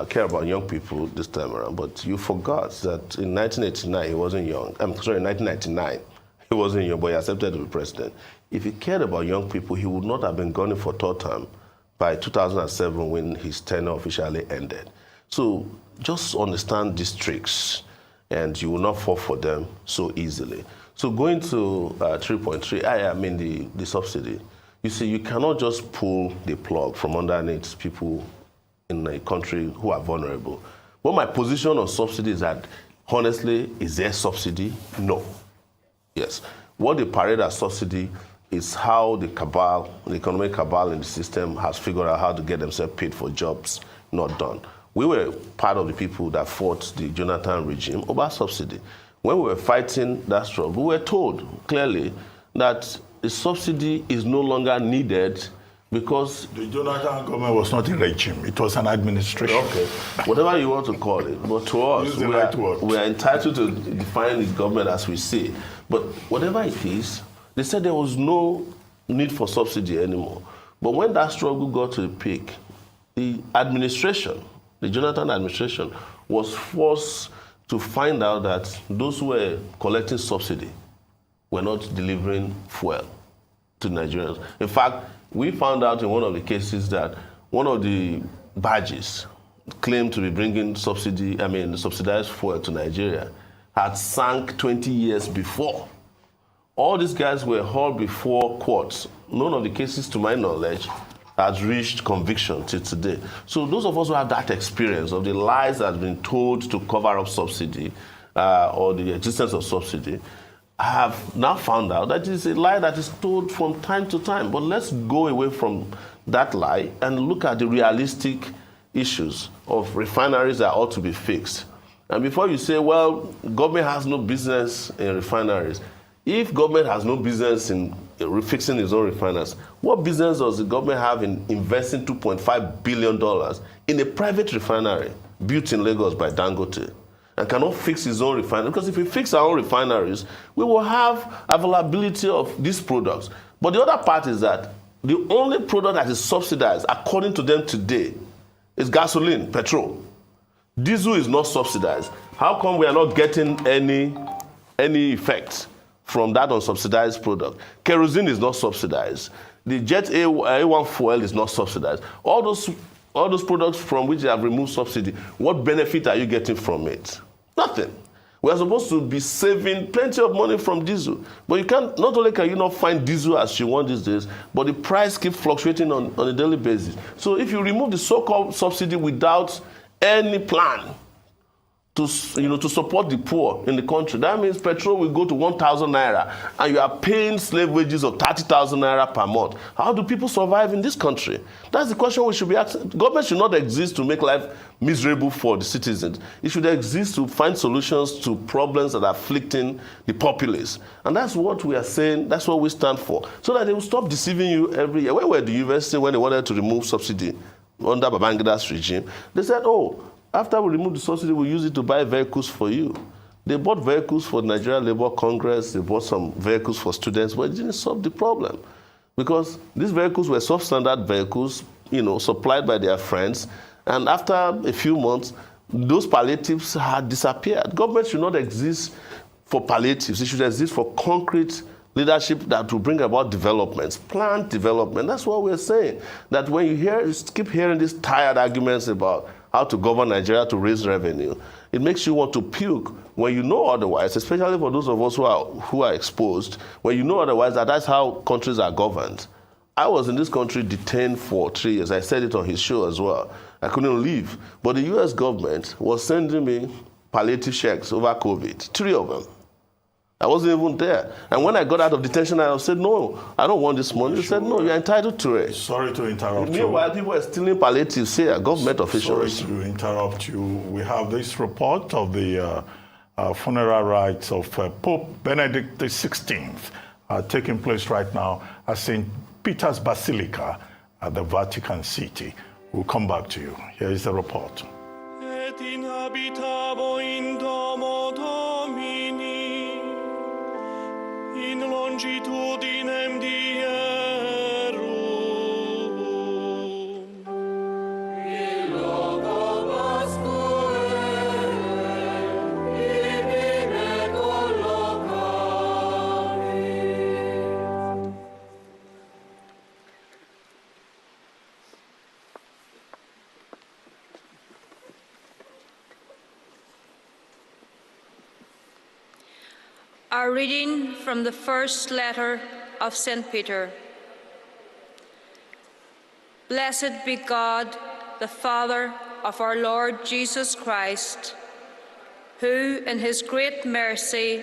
care about young people this time around, but you forgot that in 1989 he wasn't young. In 1999 he wasn't young, but he accepted to be president. If he cared about young people, he would not have been gunning for third term by 2007 when his tenure officially ended. So just understand these tricks, and you will not fall for them so easily. So going to 3.3, I mean the subsidy, you see, you cannot just pull the plug from underneath people in a country who are vulnerable. But my position on subsidy is that, honestly, is there subsidy? No. Yes. What they parade as subsidy is how the economic cabal in the system has figured out how to get themselves paid for jobs not done. We were part of the people that fought the Jonathan regime over subsidy. When we were fighting that struggle, we were told clearly that the subsidy is no longer needed because... The Jonathan government was not a regime, it was an administration. Okay, whatever you want to call it. But to us, we are entitled to define the government as we see. But whatever it is, they said there was no need for subsidy anymore. But when that struggle got to the peak, the administration, the Jonathan administration, was forced to find out that those who were collecting subsidy were not delivering fuel to Nigerians. In fact, we found out in one of the cases that one of the barges claimed to be bringing subsidized fuel to Nigeria had sank 20 years before. All these guys were hauled before courts. None of the cases, to my knowledge, has reached conviction till today. So those of us who have that experience of the lies that have been told to cover up subsidy or the existence of subsidy have now found out that it's a lie that is told from time to time. But let's go away from that lie and look at the realistic issues of refineries that ought to be fixed. And before you say, well, government has no business in refineries, if government has no business in fixing its own refineries, what business does the government have in investing $2.5 billion in a private refinery built in Lagos by Dangote and cannot fix his own refinery? Because if we fix our own refineries, we will have availability of these products. But the other part is that the only product that is subsidized, according to them today, is gasoline, petrol. Diesel is not subsidized. How come we are not getting any effect from that unsubsidized product? Kerosene is not subsidized. The Jet A1 fuel is not subsidized. All those products from which they have removed subsidy, what benefit are you getting from it? Nothing. We are supposed to be saving plenty of money from diesel. But you can't, not only can you not find diesel as you want these days, but the price keeps fluctuating on a daily basis. So if you remove the so-called subsidy without any plan to support the poor in the country. That means petrol will go to 1,000 naira, and you are paying slave wages of 30,000 naira per month. How do people survive in this country? That's the question we should be asking. Government should not exist to make life miserable for the citizens. It should exist to find solutions to problems that are afflicting the populace. And that's what we are saying, that's what we stand for. So that they will stop deceiving you every year. Where were the university when they wanted to remove subsidy under Babangida's regime? They said, oh, after we remove the subsidy, we'll use it to buy vehicles for you. They bought vehicles for Nigeria Labour Congress, they bought some vehicles for students, but it didn't solve the problem. Because these vehicles were substandard vehicles, supplied by their friends, and after a few months, those palliatives had disappeared. Government should not exist for palliatives. It should exist for concrete leadership that will bring about developments, planned development. That's what we're saying. That when you keep hearing these tired arguments about how to govern Nigeria to raise revenue, it makes you want to puke when you know otherwise, especially for those of us who are exposed, when you know otherwise that that's how countries are governed. I was in this country detained for 3 years. I said it on his show as well. I couldn't leave. But the US government was sending me palliative checks over COVID, 3 of them. I wasn't even there. And when I got out of detention, I said, no, I don't want this money. They said, no, you're entitled to it. Sorry to interrupt you. Meanwhile, people are stealing palliatives here, government officials. Sorry to interrupt you. We have this report of the funeral rites of Pope Benedict XVI taking place right now at St. Peter's Basilica at the Vatican City. We'll come back to you. Here is the report. Et inhabitabo in domo Domini, in longitudinem dierum. In loco pascuere, ibime collocavit. A reading from the first letter of St. Peter. Blessed be God, the Father of our Lord Jesus Christ, who in his great mercy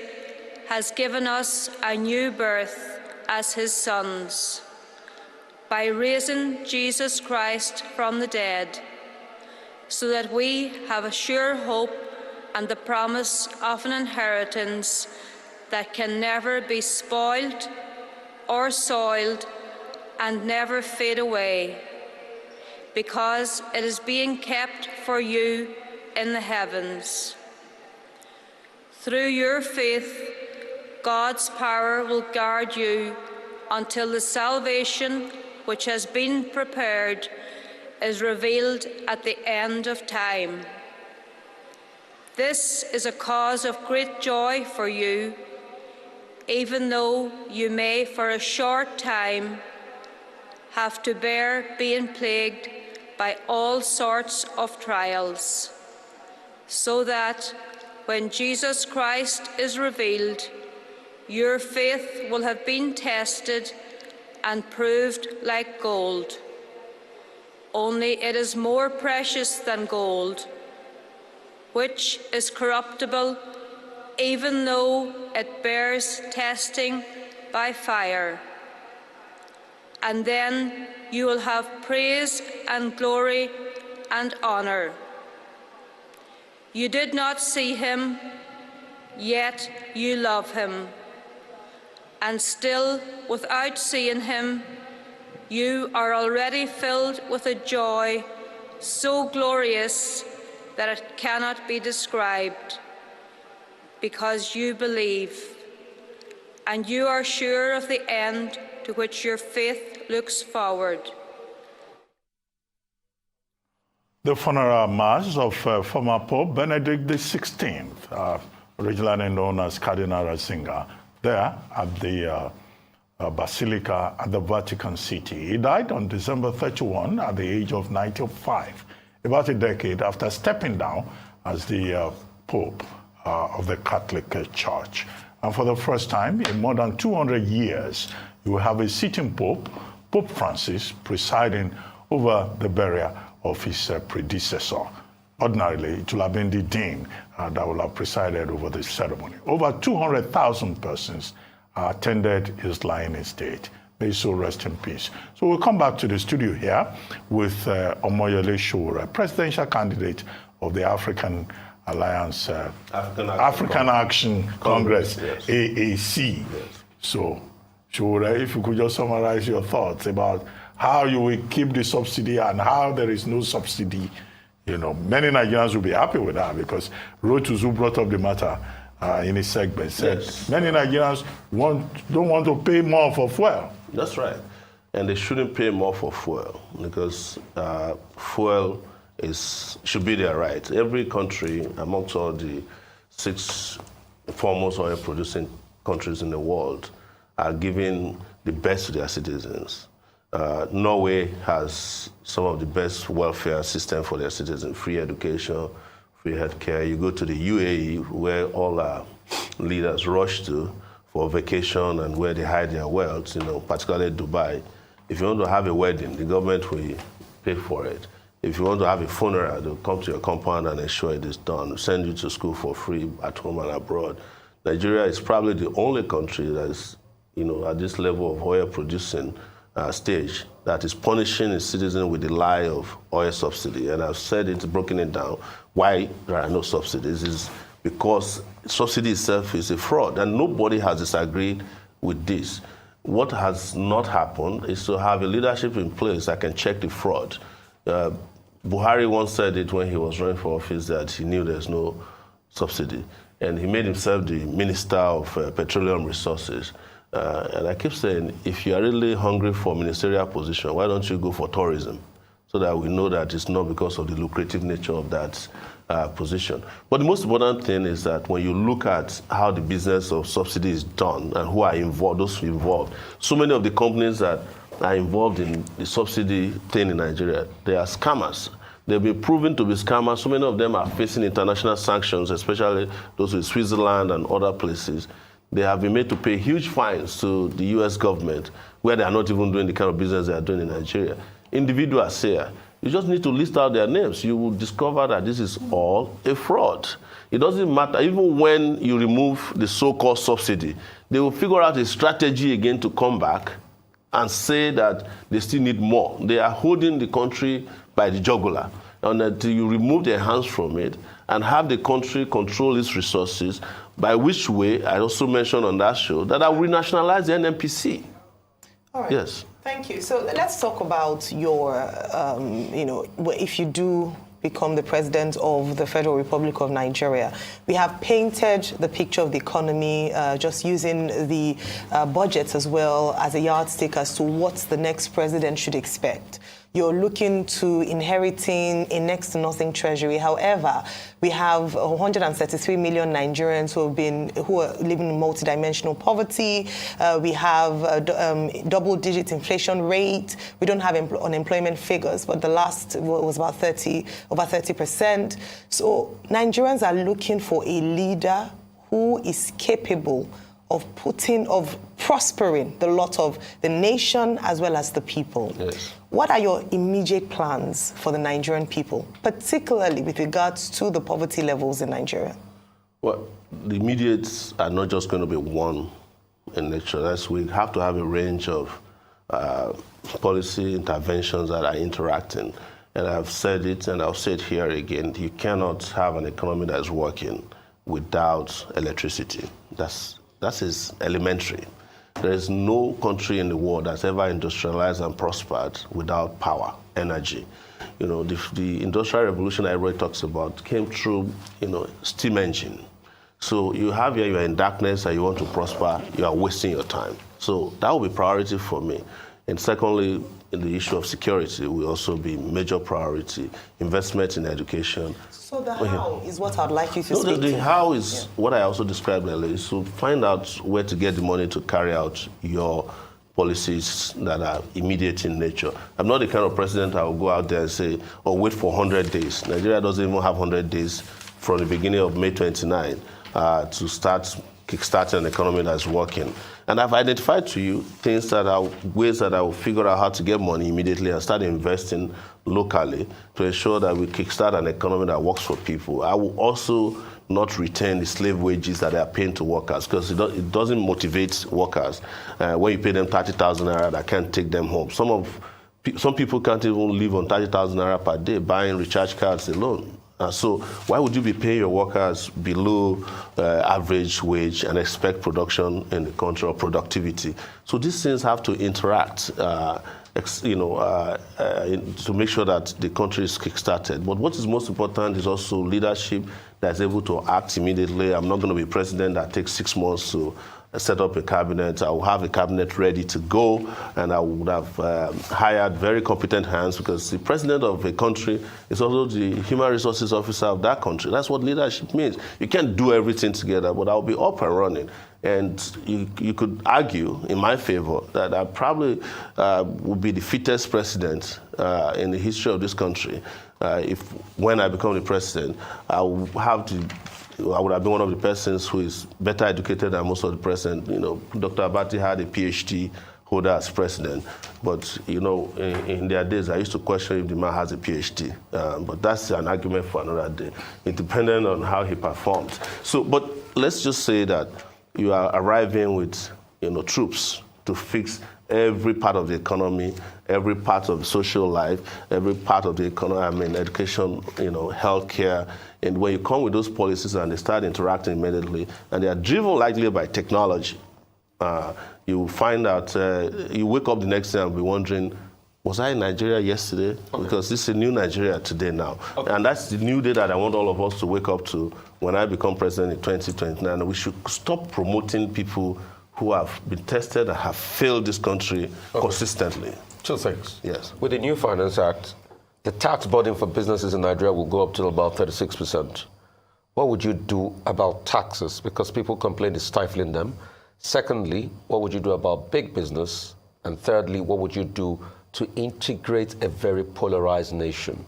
has given us a new birth as his sons, by raising Jesus Christ from the dead, so that we have a sure hope and the promise of an inheritance that can never be spoiled or soiled and never fade away, because it is being kept for you in the heavens. Through your faith, God's power will guard you until the salvation which has been prepared is revealed at the end of time. This is a cause of great joy for you, even though you may for a short time have to bear being plagued by all sorts of trials, so that when Jesus Christ is revealed, your faith will have been tested and proved like gold. Only it is more precious than gold, which is corruptible, even though it bears testing by fire. And then you will have praise and glory and honor. You did not see him, yet you love him. And still, without seeing him, you are already filled with a joy so glorious that it cannot be described, because you believe, and you are sure of the end to which your faith looks forward. The funeral mass of former Pope Benedict XVI, originally known as Cardinal Ratzinger, there at the Basilica at the Vatican City. He died on December 31 at the age of 95, about a decade after stepping down as the Pope of the Catholic Church. And for the first time in more than 200 years, you will have a sitting Pope, Pope Francis, presiding over the burial of his predecessor. ordinarily, it will have been the dean that will have presided over the ceremony. Over 200,000 persons attended his lying estate. May his soul rest in peace. So we'll come back to the studio here with Omoyele Sowore, presidential candidate of the African Alliance, African Action Congress, yes. AAC. Yes. So, Sowore, if you could just summarize your thoughts about how you will keep the subsidy and how there is no subsidy. You know, many Nigerians will be happy with that because Rotus, who brought up the matter in his segment, said many Nigerians don't want to pay more for fuel. That's right. And they shouldn't pay more for fuel because fuel should be their right. Every country, amongst all the 6 foremost oil-producing countries in the world, are giving the best to their citizens. Norway has some of the best welfare system for their citizens, free education, free healthcare. You go to the UAE, where all our leaders rush to for vacation and where they hide their wealth, you know, particularly Dubai. If you want to have a wedding, the government will pay for it. If you want to have a funeral, they'll come to your compound and ensure it is done, send you to school for free at home and abroad. Nigeria is probably the only country that is, you know, at this level of oil producing stage that is punishing its citizens with the lie of oil subsidy. And I've said it, broken it down, why there are no subsidies is because subsidy itself is a fraud, and nobody has disagreed with this. What has not happened is to have a leadership in place that can check the fraud. Buhari once said it when he was running for office that he knew there's no subsidy, and he made himself the Minister of Petroleum Resources. And I keep saying, if you are really hungry for a ministerial position, why don't you go for tourism? So that we know that it's not because of the lucrative nature of that position. But the most important thing is that when you look at how the business of subsidy is done and who are involved, those who are involved, so many of the companies that are involved in the subsidy thing in Nigeria, they are scammers. They've been proven to be scammers. So many of them are facing international sanctions, especially those in Switzerland and other places. They have been made to pay huge fines to the U.S. government, where they are not even doing the kind of business they are doing in Nigeria. Individuals here, you just need to list out their names. You will discover that this is all a fraud. It doesn't matter, even when you remove the so-called subsidy, they will figure out a strategy again to come back and say that they still need more. They are holding the country by the jugular. And until you remove their hands from it and have the country control its resources, by which way, I also mentioned on that show, that I will renationalize the NNPC. All right. Yes. Thank you. So let's talk about your, if you do become the president of the Federal Republic of Nigeria. We have painted the picture of the economy, just using the budget as well as a yardstick as to what the next president should expect. You're looking to inheriting a next to nothing treasury. However, we have 133 million Nigerians who are living in multidimensional poverty. We have a double-digit inflation rate. We don't have unemployment figures, but the last was about over 30%. So Nigerians are looking for a leader who is capable of prospering the lot of the nation as well as the people. Yes. What are your immediate plans for the Nigerian people, particularly with regards to the poverty levels in Nigeria? Well, the immediates are not just going to be one in nature. We have to have a range of policy interventions that are interacting. And I've said it, and I'll say it here again, you cannot have an economy that is working without electricity. That is elementary. There is no country in the world that's ever industrialized and prospered without power, energy. You know, the industrial revolution everybody talks about came through, steam engine. So you have here, you're in darkness and you want to prosper, you are wasting your time. So that will be priority for me. And secondly, in the issue of security will also be major priority. Investment in education. So the how is what I'd like you to speak to. The how is what I also described earlier, is to find out where to get the money to carry out your policies that are immediate in nature. I'm not the kind of president that will go out there and say, wait for 100 days. Nigeria doesn't even have 100 days from the beginning of May 29 to start kickstarting an economy that's working. And I've identified to you things that are ways that I will figure out how to get money immediately and start investing locally to ensure that we kickstart an economy that works for people. I will also not retain the slave wages that they are paying to workers, because it doesn't motivate workers when you pay them 30,000 naira that can't take them home. Some people can't even live on 30,000 naira per day buying recharge cards alone. So why would you be paying your workers below average wage and expect production in the country or productivity? So these things have to interact, to make sure that the country is kickstarted. But what is most important is also leadership that's able to act immediately. I'm not going to be president that takes 6 months to set up a cabinet. I will have a cabinet ready to go, and I would have hired very competent hands, because the president of a country is also the human resources officer of that country. That's what leadership means. You can't do everything together, but I'll be up and running. And you could argue in my favor that I probably would be the fittest president in the history of this country. When I become the president, I would have been one of the persons who is better educated than most of the president. Dr. Abati had a PhD holder as president, but in their days, I used to question if the man has a PhD. But that's an argument for another day. It depends on how he performs. But let's just say that you are arriving with troops to fix every part of the economy, every part of social life, every part of the economy, education, healthcare. And when you come with those policies and they start interacting immediately, and they are driven likely by technology, you will find out, you wake up the next day and be wondering, was I in Nigeria yesterday? Okay. Because this is a new Nigeria today now. Okay. And that's the new day that I want all of us to wake up to when I become president in 2029. We should stop promoting people who have been tested and have failed this country consistently. 2 things. Yes. With the new Finance Act, the tax burden for businesses in Nigeria will go up to about 36%. What would you do about taxes? Because people complain it's stifling them. Secondly, what would you do about big business? And thirdly, what would you do to integrate a very polarized nation?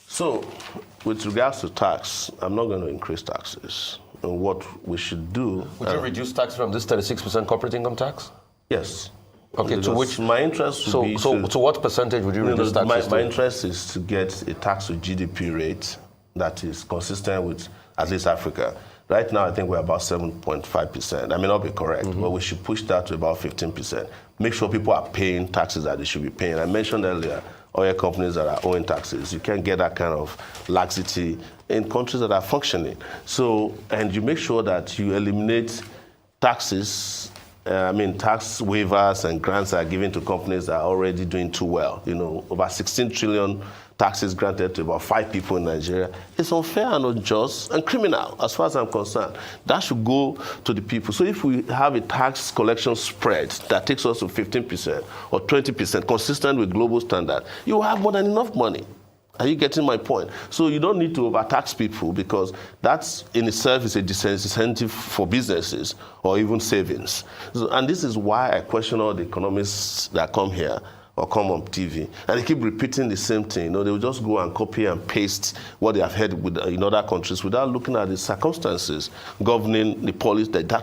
So, with regards to tax, I'm not going to increase taxes. And what we should do... Would you reduce tax from this 36% corporate income tax? Yes. Okay, because to which... My interest would be to what percentage would you reduce taxes My interest is to get a tax to GDP rate that is consistent with at least Africa. Right now, I think we're about 7.5%. I may not be correct, but we should push that to about 15%. Make sure people are paying taxes that they should be paying. I mentioned earlier, oil companies that are owing taxes. You can't get that kind of laxity in countries that are functioning. So, and you make sure that you eliminate taxes, tax waivers and grants that are given to companies that are already doing too well. Over 16 trillion taxes granted to about 5 people in Nigeria. It's unfair and unjust and criminal, as far as I'm concerned. That should go to the people. So if we have a tax collection spread that takes us to 15% or 20%, consistent with global standard, you will have more than enough money. Are you getting my point? So you don't need to overtax people, because that's in itself is a disincentive for businesses or even savings. And this is why I question all the economists that come here or come on TV, and they keep repeating the same thing. They will just go and copy and paste what they have heard in other countries without looking at the circumstances governing the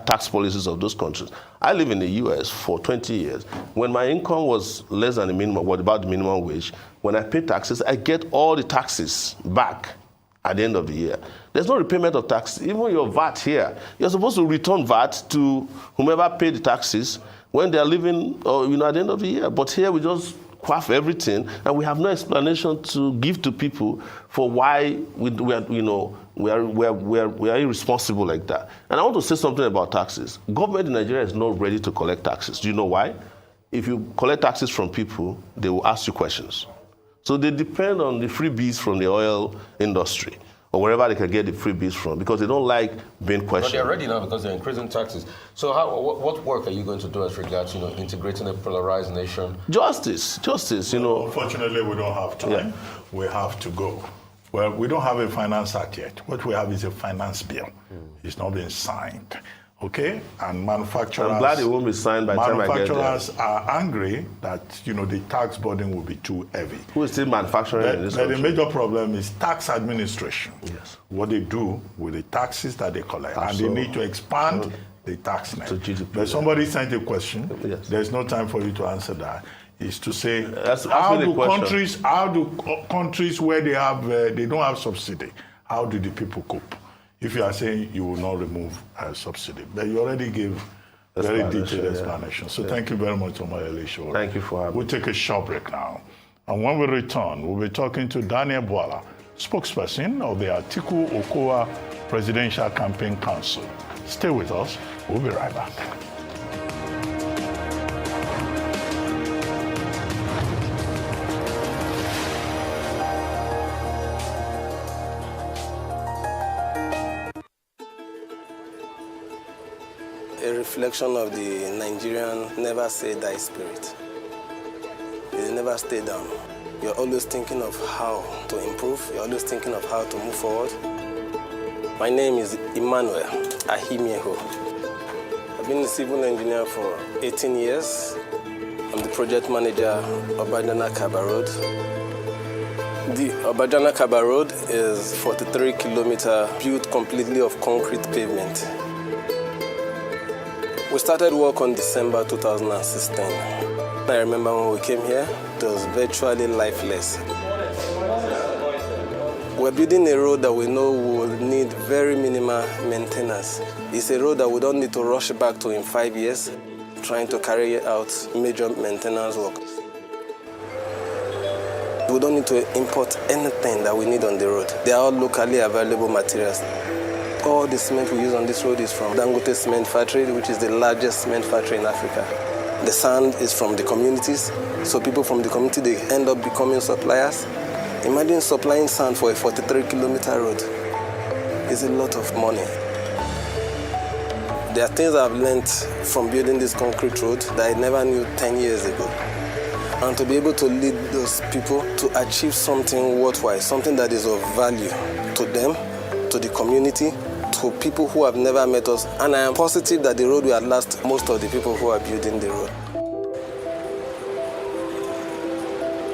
tax policies of those countries. I live in the US for 20 years. When my income was less than the minimum, about the minimum wage, when I pay taxes, I get all the taxes back at the end of the year. There's no repayment of tax. Even your VAT here, you're supposed to return VAT to whomever paid the taxes when they're living, at the end of the year. But here we just quaff everything, and we have no explanation to give to people for why we are irresponsible like that. And I want to say something about taxes. Government in Nigeria is not ready to collect taxes. Do you know why? If you collect taxes from people, they will ask you questions. So they depend on the freebies from the oil industry, or wherever they can get the freebies from, because they don't like being questioned. But they're ready now because they're increasing taxes. So what work are you going to do as regards, integrating a polarized nation? Justice. Unfortunately, we don't have time. Yeah. We have to go. Well, we don't have a finance act yet. What we have is a finance bill. It's not been signed. Okay? And manufacturers... I'm glad it won't be signed by the time I get there. Manufacturers are angry that, the tax burden will be too heavy. Who is still manufacturing in this country? The major problem is tax administration. Yes. What they do with the taxes that they collect. Absolutely. And they need to expand the tax net. To GDP, but somebody sent a question. Yes. There's no time for you to answer that. Is to say That's how the do question. countries where they have they don't have subsidy, how do the people cope? If you are saying you will not remove subsidy, but you already gave very detailed explanation. So thank you very much, Omoyele Sowore. Thank you for having me. We'll take a short break now. And when we return, we'll be talking to Daniel Bwala, spokesperson of the Atiku Okowa Presidential Campaign Council. Stay with us. We'll be right back. A reflection of the Nigerian never say die spirit. They never stay down. You're always thinking of how to improve. You're always thinking of how to move forward. My name is Emmanuel Ahimieho. I've been a civil engineer for 18 years. I'm the project manager of Obajana Kaba Road. The Obajana Kaba Road is 43 kilometers built completely of concrete pavement. We started work on December 2016. I remember when we came here, it was virtually lifeless. We're building a road that we know will need very minimal maintenance. It's a road that we don't need to rush back to in 5 years, trying to carry out major maintenance work. We don't need to import anything that we need on the road. They are all locally available materials. All the cement we use on this road is from Dangote Cement Factory, which is the largest cement factory in Africa. The sand is from the communities, so people from the community, they end up becoming suppliers. Imagine supplying sand for a 43-kilometer road. It's a lot of money. There are things I've learned from building this concrete road that I never knew 10 years ago. And to be able to lead those people to achieve something worthwhile, something that is of value to them, to the community, to people who have never met us. And I am positive that the road will outlast most of the people who are building the road.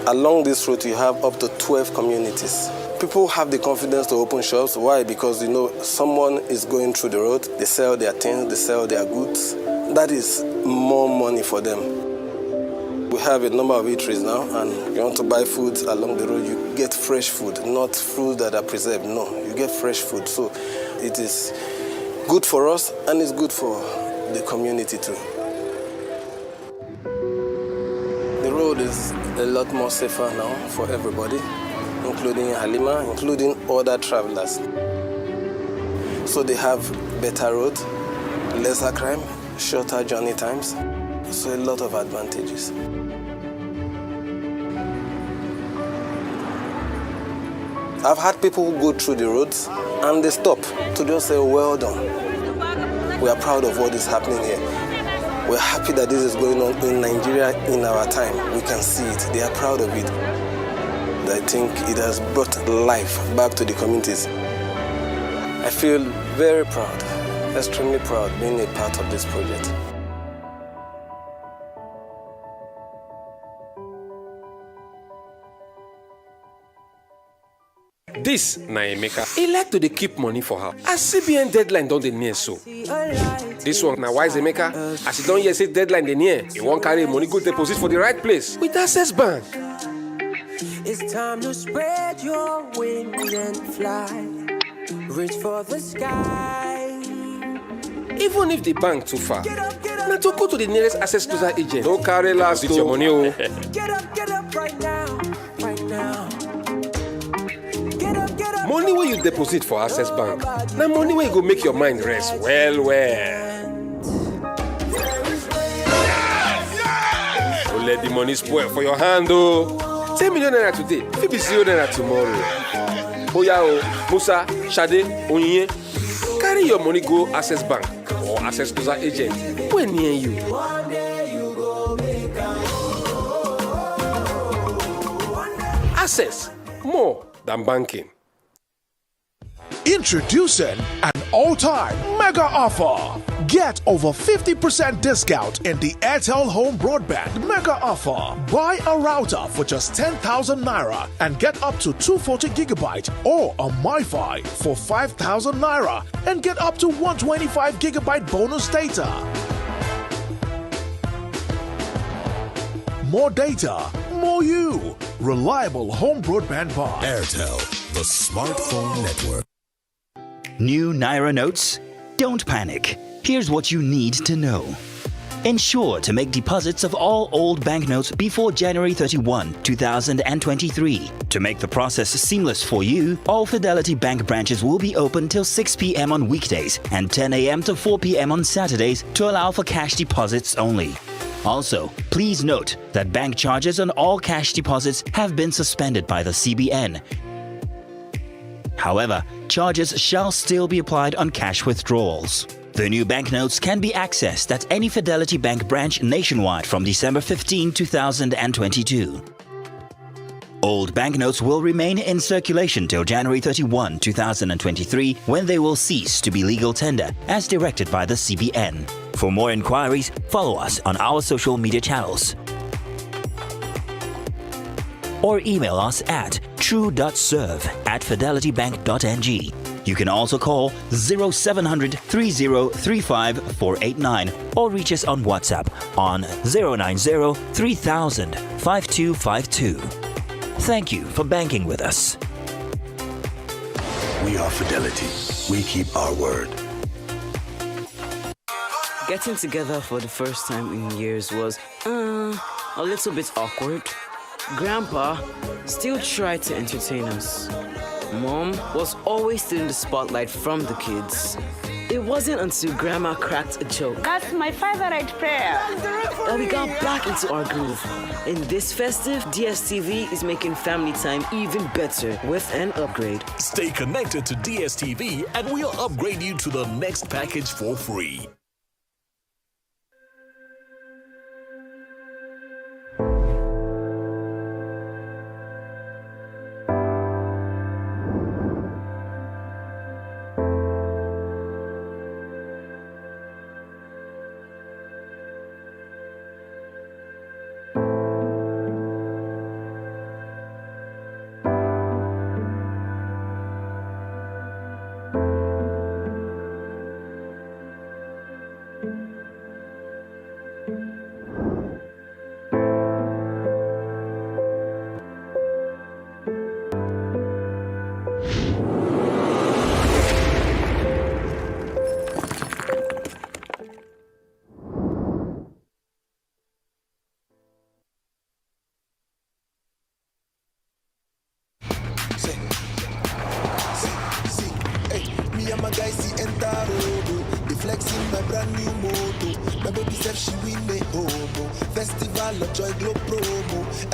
Along this road, you have up to 12 communities. People have the confidence to open shops. Why? Because, you know, someone is going through the road, they sell their things, they sell their goods. That is more money for them. We have a number of eateries now, and you want to buy foods along the road, you get fresh food, not food that are preserved. No, you get fresh food. So it is good for us, and it's good for the community too. The road is a lot more safer now for everybody, including Halima, including other travelers. So they have better road, lesser crime, shorter journey times, so a lot of advantages. I've had people who go through the roads and they stop to just say, well done. We are proud of what is happening here. We're happy that this is going on in Nigeria in our time. We can see it. They are proud of it. I think it has brought life back to the communities. I feel very proud, extremely proud being a part of this project. This na Emeka. He like to dey keep money for her. As CBN deadline don dey near so. This one na wise Emeka. As he don hear say deadline dey near, he wan carry money go deposit for the right place with Access Bank. It's time to spread your wings and fly. Reach for the sky. Even if the bank too far, na to go to the nearest Access Closer agent. No carry last with your money o. Get up right now, right now. Money wey you deposit for Access Bank, na money wey go make your mind rest well well. Don't let the money spoil for your hand o. 10 million naira today, fit be 0 naira tomorrow. Oya o, Musa, Shade, Onyinye, carry your money go Access Bank or Access Closer agent wey near you. Access, more than banking. Introducing an all-time mega offer. Get over 50% discount in the Airtel Home Broadband mega offer. Buy a router for just 10,000 naira and get up to 240 gigabyte or a MiFi for 5,000 naira and get up to 125 gigabyte bonus data. More data, more you. Reliable home broadband buy. Airtel, the smartphone network. New Naira notes? Don't panic. Here's what you need to know. Ensure to make deposits of all old banknotes before January 31, 2023. To make the process seamless for you, all Fidelity Bank branches will be open till 6 p.m. on weekdays and 10 a.m. to 4 p.m. on Saturdays to allow for cash deposits only. Also, please note that bank charges on all cash deposits have been suspended by the CBN. However, charges shall still be applied on cash withdrawals. The new banknotes can be accessed at any Fidelity Bank branch nationwide from December 15, 2022. Old banknotes will remain in circulation till January 31, 2023, when they will cease to be legal tender, as directed by the CBN. For more inquiries, follow us on our social media channels or email us at true.serve@fidelitybank.ng. You can also call 0700 3035 489 or reach us on WhatsApp on 090 3000 5252. Thank you for banking with us. We are Fidelity. We keep our word. Getting together for the first time in years was a little bit awkward. Grandpa still tried to entertain us. Mom was always stealing the spotlight from the kids. It wasn't until Grandma cracked a joke That's my favorite prayer. that we got back into our groove. In this festive, DSTV is making family time even better with an upgrade. Stay connected to DSTV and we'll upgrade you to the next package for free.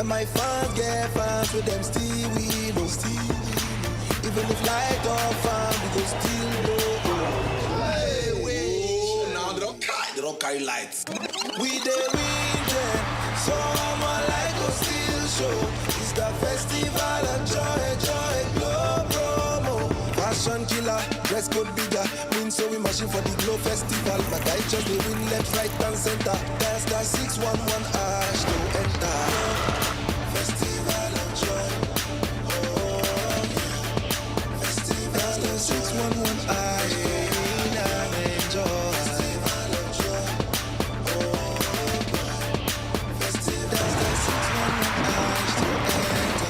My fans get fans with them still we know. Even if light off fan, we go still go. Hey, wait, now they don't carry lights. We the region, someone like us still show. It's the festival of joy, glow promo. Fashion killer, dress code bigger. Win so we machine for the glow festival. But I just they win left, right and center. That's the 611 hash to enter. Festival of joy, oh yeah. Festival of 611 hash to win and enjoy. Festival of joy, oh yeah. Festival of 611 hash to enter.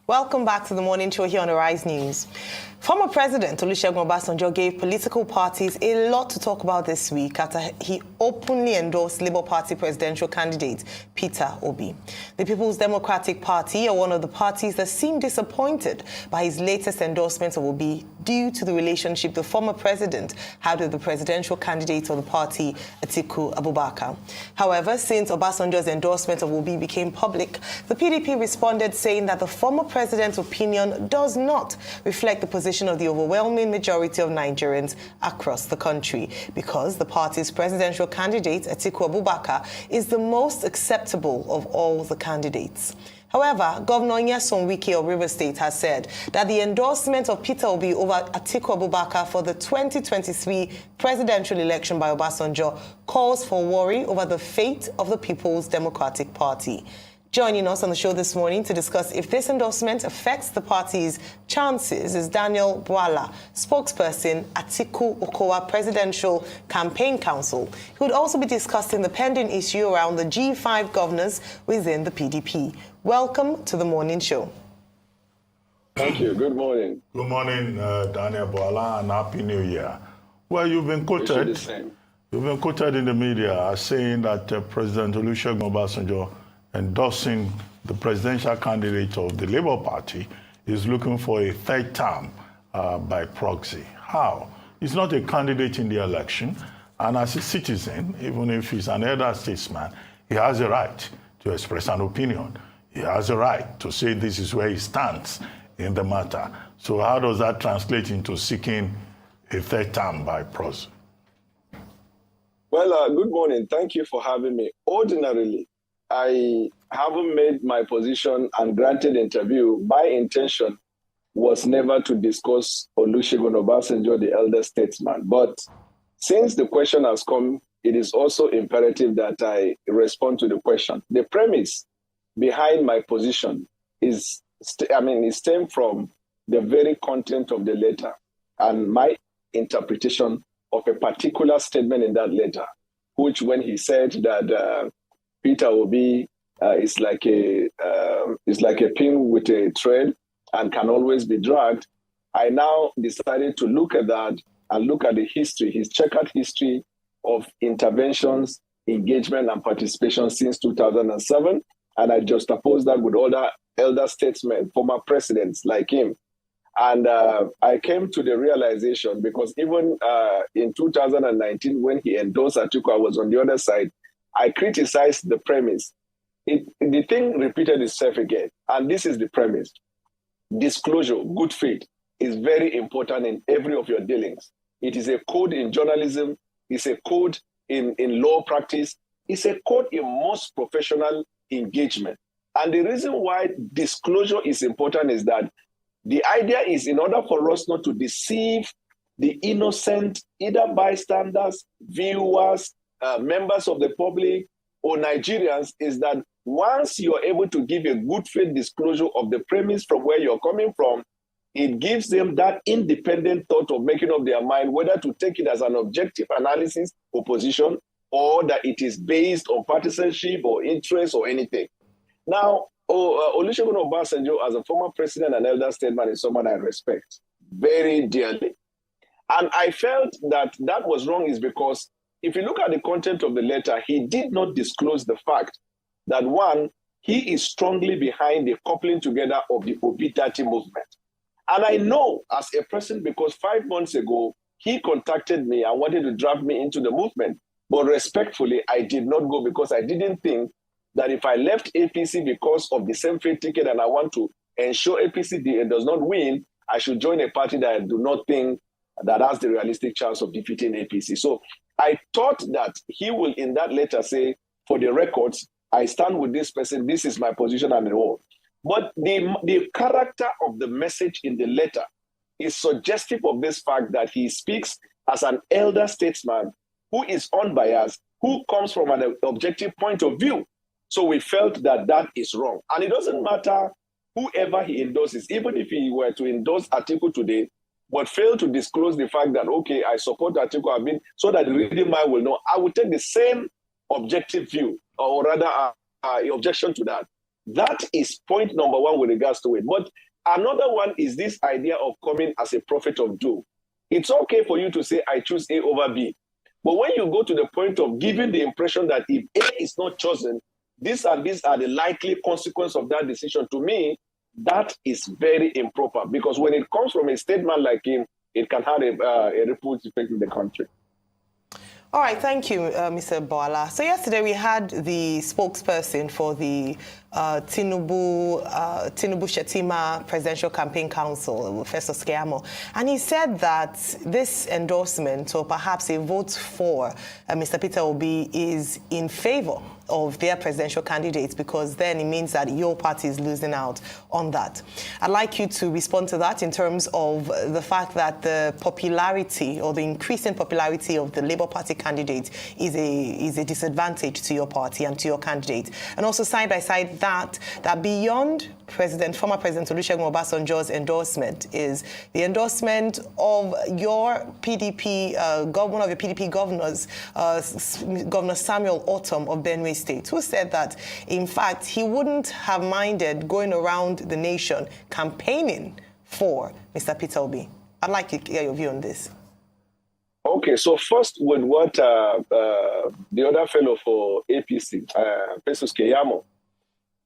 Welcome back to the morning show here on Arise News. Former President Olusegun Obasanjo gave political parties a lot to talk about this week after he openly endorsed Labour Party presidential candidate Peter Obi. The People's Democratic Party are one of the parties that seem disappointed by his latest endorsement of Obi due to the relationship the former president had with the presidential candidate of the party, Atiku Abubakar. However, since Obasanjo's endorsement of Obi became public, the PDP responded saying that the former president's opinion does not reflect the position of the overwhelming majority of Nigerians across the country, because the party's presidential candidate, Atiku Abubakar, is the most acceptable of all the candidates. However, Governor Nyesom Wike of Rivers State has said that the endorsement of Peter Obi over Atiku Abubakar for the 2023 presidential election by Obasanjo calls for worry over the fate of the People's Democratic Party. Joining us on the show this morning to discuss if this endorsement affects the party's chances is Daniel Bwala, spokesperson at Atiku Okowa Presidential Campaign Council. He would also be discussing the pending issue around the G5 governors within the PDP. Welcome to the morning show. Thank you. Good morning. Good morning, Daniel Bwala, and Happy New Year. Well, you've been quoted in the media as saying that President Olusegun Obasanjo endorsing the presidential candidate of the Labour Party is looking for a third term by proxy. How? He's not a candidate in the election, and as a citizen, even if he's an elder statesman, he has a right to express an opinion. He has a right to say this is where he stands in the matter. So how does that translate into seeking a third term by proxy? Well, good morning. Thank you for having me. Ordinarily, I haven't made my position and granted interview. My intention was never to discuss Olusegun Obasanjo, the elder statesman. But since the question has come, it is also imperative that I respond to the question. The premise behind my position is, it stemmed from the very content of the letter and my interpretation of a particular statement in that letter, which when he said that Peter Obi is like a pin with a thread and can always be dragged. I now decided to look at that and look at the history, his checkered history of interventions, engagement, and participation since 2007. And I juxtaposed that with other elder statesmen, former presidents like him. And I came to the realization, because even in 2019, when he endorsed Atiku, I was on the other side. I criticized the premise. The thing repeated itself again, and this is the premise. Disclosure, good faith, is very important in every of your dealings. It is a code in journalism, it's a code in law practice, it's a code in most professional engagement. And the reason why disclosure is important is that the idea is, in order for us not to deceive the innocent, either bystanders, viewers, members of the public, or Nigerians, is that once you are able to give a good faith disclosure of the premise from where you're coming from, it gives them that independent thought of making up their mind whether to take it as an objective analysis or position, or that it is based on partisanship or interest or anything. Now, Olusegun Obasanjo, as a former president and elder statesman, is someone I respect very dearly. And I felt that was wrong is because if you look at the content of the letter, he did not disclose the fact that, one, he is strongly behind the coupling together of the Obi-Dati movement. And I know as a person, because 5 months ago, he contacted me and wanted to draft me into the movement. But respectfully, I did not go, because I didn't think that if I left APC because of the same free ticket and I want to ensure APC does not win, I should join a party that I do not think that has the realistic chance of defeating APC. So I thought that he will, in that letter, say, for the records, I stand with this person, this is my position and all. But the character of the message in the letter is suggestive of this fact that he speaks as an elder statesman who is unbiased, who comes from an objective point of view. So we felt that that is wrong. And it doesn't matter whoever he endorses, even if he were to endorse Atiku today, but fail to disclose the fact that, okay, I support Atiku, so that the reading mind will know, I would take the same objective view, or rather objection to that. That is point number one with regards to it. But Another one is this idea of coming as a prophet of doom. It's okay for you to say, I choose A over B. But when you go to the point of giving the impression that if A is not chosen, these are the likely consequences of that decision, to me, that is very improper. Because when it comes from a statement like him, it can have a ripple effect in the country. All right, thank you, Mr. Boala. So yesterday we had the spokesperson for the Tinubu Shetima Presidential Campaign Council, Festus Keyamo, and he said that this endorsement, or perhaps a vote for Mr. Peter Obi, is in favor of their presidential candidates, because then it means that your party is losing out on that. I'd like you to respond to that in terms of the fact that the popularity or the increasing popularity of the Labour Party candidate is a disadvantage to your party and to your candidate. And also side by side that beyond former President Olusegun Obasanjo's endorsement is the endorsement of your PDP, one of your PDP governors, Governor Samuel Ortom of Benue State, who said that, in fact, he wouldn't have minded going around the nation campaigning for Mr. Peter Obi. I'd like to hear your view on this. Okay, so first with what the other fellow for APC, Festus Keyamo,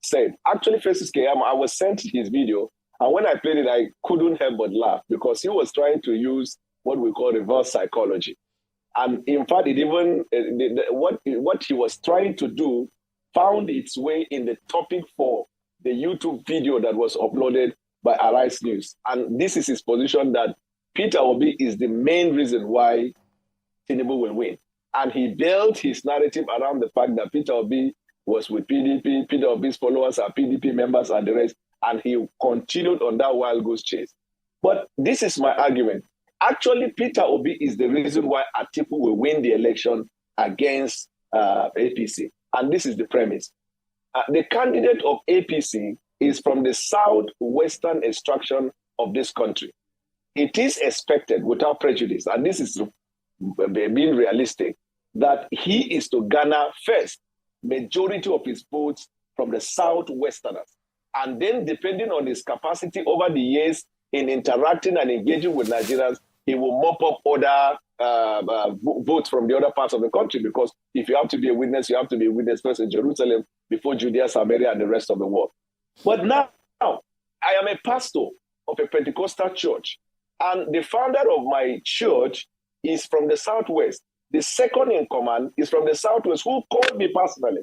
said. Actually, Festus Keyamo, I was sent his video, and when I played it, I couldn't help but laugh, because he was trying to use what we call reverse psychology. And in fact, it even what he was trying to do found its way in the topic for the YouTube video that was uploaded by Arise News. And this is his position, that Peter Obi is the main reason why Tinubu will win. And he built his narrative around the fact that Peter Obi was with PDP, Peter Obi's followers are PDP members and the rest, and he continued on that wild goose chase. But this is my argument. Actually, Peter Obi is the reason why Atiku will win the election against APC. And this is the premise. The candidate of APC is from the southwestern extraction of this country. It is expected, without prejudice, and this is being realistic, that he is to garner first majority of his votes from the southwesterners. And then, depending on his capacity over the years in interacting and engaging with Nigerians, he will mop up other votes from the other parts of the country, because if you have to be a witness, you have to be a witness first in Jerusalem before Judea, Samaria, and the rest of the world. But now, I am a pastor of a Pentecostal church, and the founder of my church is from the southwest. The second in command is from the southwest, who called me personally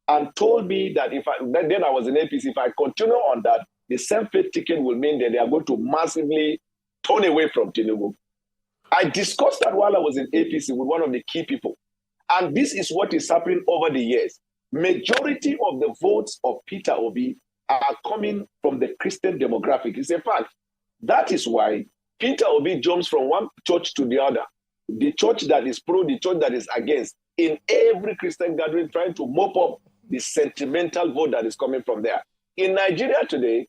and told me that then I was in APC, if I continue on that, the same faith ticket will mean that they are going to massively turn away from Tinubu. I discussed that while I was in APC with one of the key people. And this is what is happening over the years. Majority of the votes of Peter Obi are coming from the Christian demographic. It's a fact. That is why Peter Obi jumps from one church to the other. The church that is pro, the church that is against, in every Christian gathering, trying to mop up the sentimental vote that is coming from there. In Nigeria today,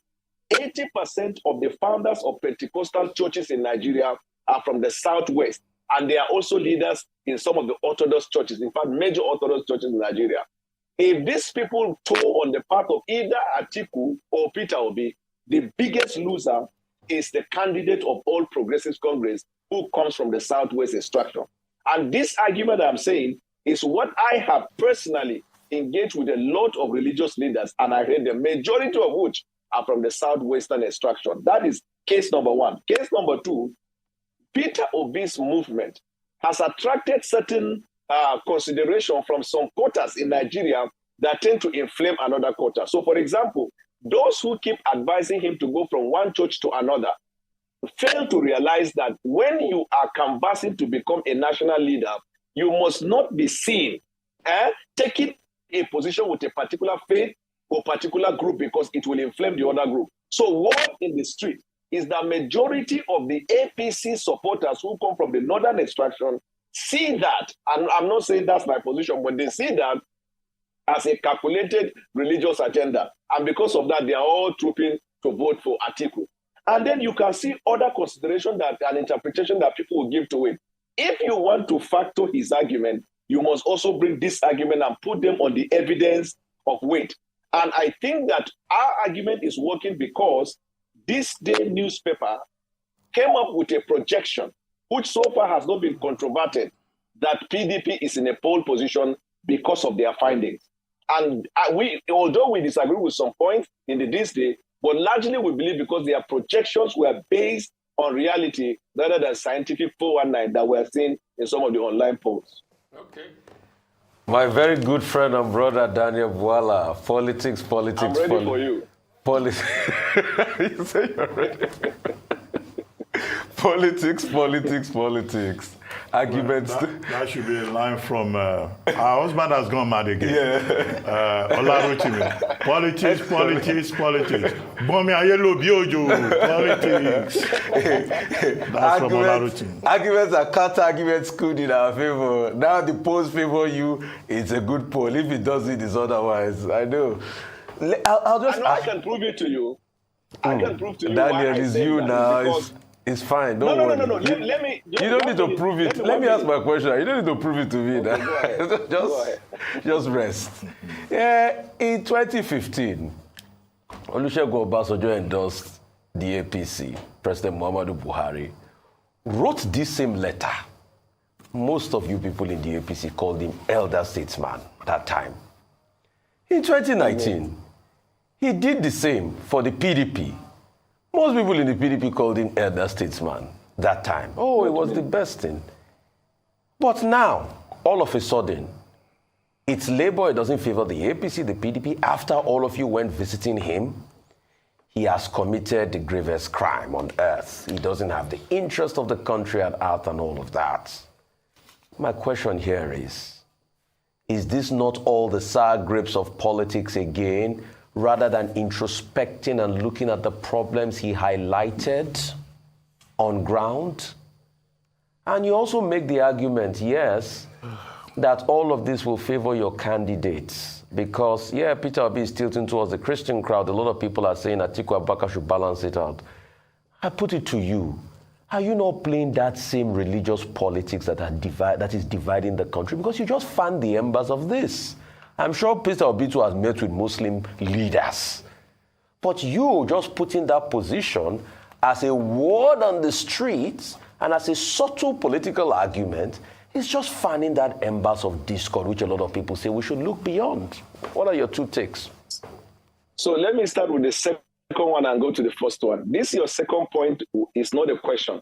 80% of the founders of Pentecostal churches in Nigeria are from the southwest, and they are also leaders in some of the Orthodox churches, in fact, major Orthodox churches in Nigeria. If these people toe on the path of either Atiku or Peter Obi, the biggest loser is the candidate of All Progressives Congress, who comes from the southwest extraction. And this argument I'm saying is what I have personally engaged with a lot of religious leaders, and I heard the majority of which are from the southwestern extraction. That is case number one. Case number two, Peter Obi's movement has attracted certain consideration from some quarters in Nigeria that tend to inflame another quarter. So, for example, those who keep advising him to go from one church to another fail to realize that when you are canvassing to become a national leader, you must not be seen taking a position with a particular faith or particular group, because it will inflame the other group. So word in the street is that majority of the APC supporters who come from the northern extraction see that, and I'm not saying that's my position, but they see that as a calculated religious agenda. And because of that, they are all trooping to vote for Atiku. And then you can see other consideration that an interpretation that people will give to it. If you want to factor his argument, you must also bring this argument and put them on the evidence of weight. And I think that our argument is working because This Day newspaper came up with a projection, which so far has not been controverted, that PDP is in a pole position because of their findings. And although we disagree with some points in This Day, but largely we believe because their projections were based on reality rather than scientific 419 that we're seeing in some of the online polls. Okay. My very good friend and brother Daniel Bwala, politics. I'm ready for you. You say you're ready. Politics. Arguments. That should be a line from our husband has gone mad again. Yeah. Olarotimi. Politics. Bomi ayelo biojo. Politics. That's from Olarotimi. Arguments are counter arguments good in our favor. Now the polls favor you. It's a good poll. If it doesn't, it's otherwise. I know. I can prove it to you. I can prove to you. Daniel, is you now. It's fine. Don't worry. No. Let me. You don't need to prove it. Let me ask my question. You don't need to prove it to me. Okay, just rest. Yeah, in 2015, Olusegun Obasanjo endorsed the APC. President Muhammadu Buhari wrote this same letter. Most of you people in the APC called him elder statesman that time. In 2019, he did the same for the PDP. Most people in the PDP called him elder statesman that time. Oh, it was the best thing. But now, all of a sudden, it's Labour, it doesn't favor the APC, the PDP. After all of you went visiting him, he has committed the gravest crime on earth. He doesn't have the interest of the country at heart and all of that. My question here is this not all the sour grapes of politics again, rather than introspecting and looking at the problems he highlighted on ground? And you also make the argument, yes, that all of this will favor your candidates. Because, yeah, Peter Obi is tilting towards the Christian crowd. A lot of people are saying Atiku Abubakar should balance it out. I put it to you, are you not playing that same religious politics that is dividing the country? Because you just fan the embers of this. I'm sure Peter Obi has met with Muslim leaders. But you just put in that position as a word on the streets and as a subtle political argument is just fanning that embers of discord, which a lot of people say we should look beyond. What are your two takes? So let me start with the second one and go to the first one. This, your second point, is not a question.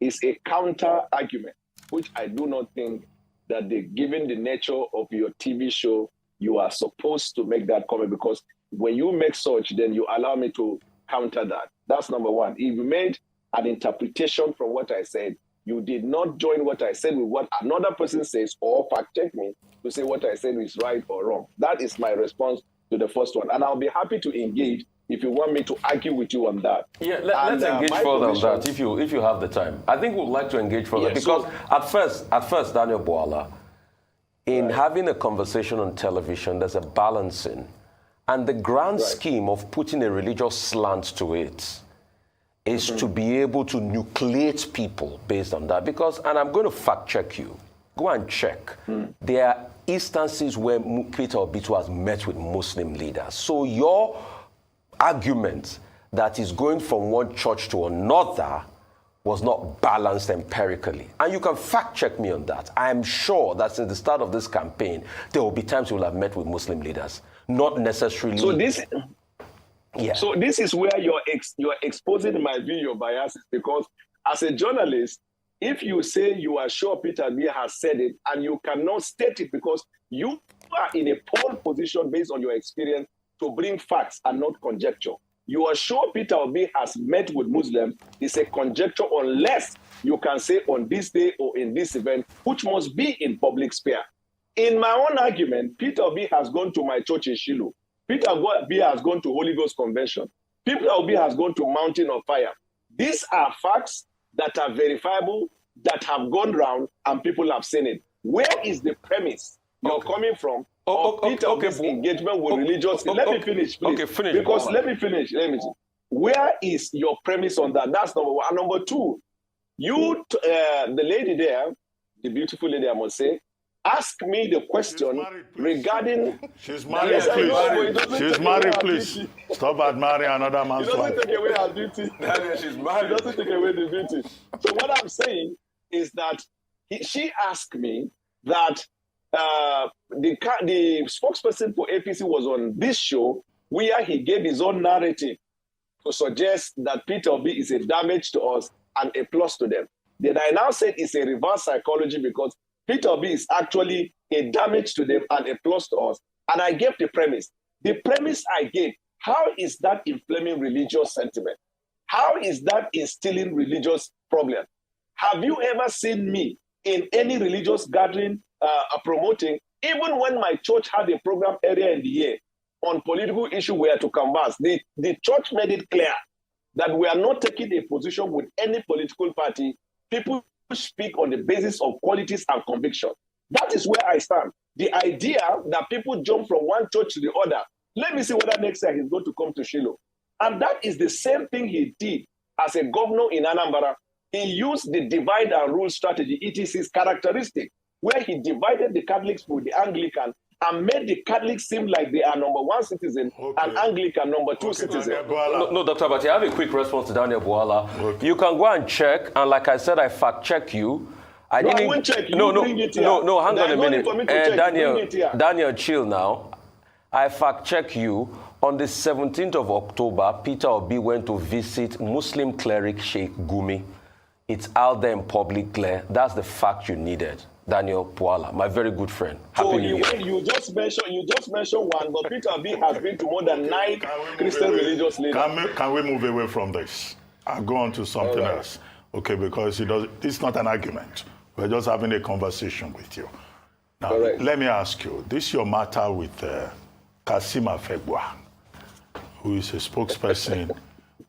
It's a counter argument, which I do not think that given the nature of your TV show, you are supposed to make that comment, because when you make such, then you allow me to counter that. That's number one. If you made an interpretation from what I said, you did not join what I said with what another person says or fact check me to say what I said is right or wrong. That is my response to the first one. And I'll be happy to engage if you want me to argue with you on that. Yeah, let's engage further on that if you have the time. I think we'd like to engage further because at first, Daniel Bwala, in having a conversation on television, there's a balancing. And the grand scheme of putting a religious slant to it is to be able to nucleate people based on that. Because, and I'm going to fact check you, go and check. There are instances where Peter Obi has met with Muslim leaders. So your argument that is going from one church to another was not balanced empirically. And you can fact check me on that. I am sure that since the start of this campaign, there will be times you will have met with Muslim leaders, not necessarily. So this is where you're exposing my view, your biases, because as a journalist, if you say you are sure Peter Obi has said it and you cannot state it because you are in a pole position based on your experience to bring facts and not conjecture. You are sure Peter Obi has met with Muslims, it's a conjecture unless you can say on this day or in this event, which must be in public sphere. In my own argument, Peter Obi has gone to my church in Shiloh. Peter Obi has gone to Holy Ghost Convention. Peter Obi has gone to Mountain of Fire. These are facts that are verifiable, that have gone round, and people have seen it. Where is the premise you're coming from? Peter Obi's engagement with religious. Let me finish, please. Okay, finish. Because let me finish. Where is your premise on that? That's number one. And number two, the lady there, the beautiful lady, I must say, ask me the question regarding. She's married, Yes, I know, but it please. doesn't She's take married, away her please. beauty. Stop admiring another man's It doesn't wife. take away her beauty. She's married. It doesn't take away the beauty. So what I'm saying is that she asked me that the spokesperson for APC was on this show where he gave his own narrative to suggest that Peter Obi is a damage to us and a plus to them. Then I now said it's a reverse psychology because Peter Obi is actually a damage to them and a plus to us. And I gave the premise. The premise I gave, how is that inflaming religious sentiment? How is that instilling religious problem? Have you ever seen me in any religious gathering promoting, even when my church had a program earlier in the year on political issue where to canvass, the church made it clear that we are not taking a position with any political party. People speak on the basis of qualities and conviction. That is where I stand. The idea that people jump from one church to the other, let me see whether next year he's going to come to Shiloh. And that is the same thing he did as a governor in Anambra. He used the divide and rule strategy. It is his characteristic, where he divided the Catholics with the Anglican and made the Catholics seem like they are number one citizen and Anglican number two citizen. No, Dr. Abati, I have a quick response to Daniel Bwala. You can go and check, and like I said, I fact-check you. I won't check. No, bring it here. no, hang on There's a no need minute. for me to check. Daniel, chill now. I fact-check you. On the 17th of October, Peter Obi went to visit Muslim cleric Sheikh Gumi. It's out there in public glare. That's the fact you needed. Daniel Bwala, my very good friend. Happy New Year. You just mentioned one, but Peter Obi has been to more than 9 Christian religious leaders. Can we move away from this and go on to something else? Okay, because it's not an argument. We're just having a conversation with you. Now, let me ask you, this is your matter with Kassim Afegbua, who is a spokesperson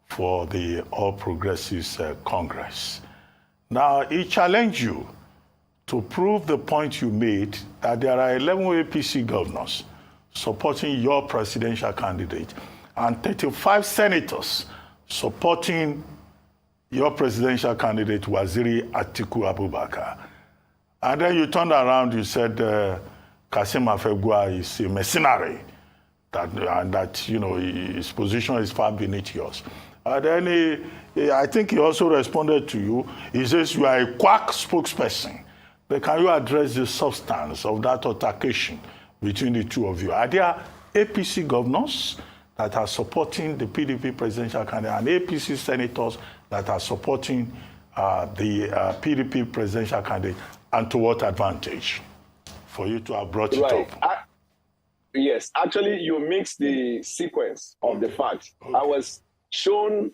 for the All Progressives Congress. Now, he challenged you to prove the point you made that there are 11 APC governors supporting your presidential candidate and 35 senators supporting your presidential candidate, Waziri Atiku Abubakar. And then you turned around, you said Kassim Afegbua is a mercenary, that you know, his position is far beneath yours. And then I think he also responded to you. He says you are a quack spokesperson. But can you address the substance of that altercation between the two of you? Are there APC governors that are supporting the PDP presidential candidate and APC senators that are supporting the PDP presidential candidate, and to what advantage for you to have brought it up? Yes, actually, you mixed the sequence of the facts. I was shown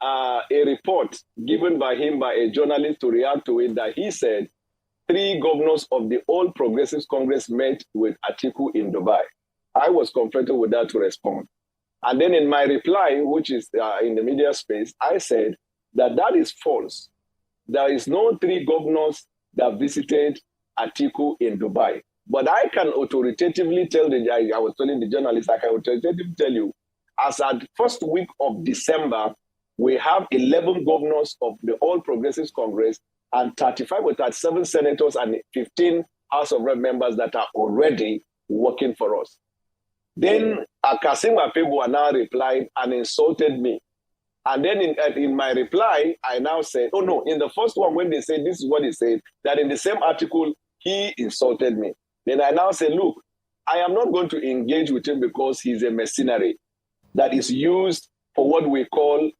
a report given by him by a journalist to react to it that he said 3 governors of the All Progressives Congress met with Atiku in Dubai. I was confronted with that to respond. And then in my reply, which is in the media space, I said that is false. There is no 3 governors that visited Atiku in Dubai. But I can authoritatively tell I was telling the journalist, I can authoritatively tell you, as at first week of December, we have 11 governors of the All Progressives Congress and 35 or 37 senators and 15 House of Rep members that are already working for us. Then Kassim Afegbua now replied and insulted me. And then in my reply, I now said, oh no, in the first one when they said this is what he said, that in the same article, he insulted me. Then I now say, look, I am not going to engage with him because he's a mercenary that is used for what we call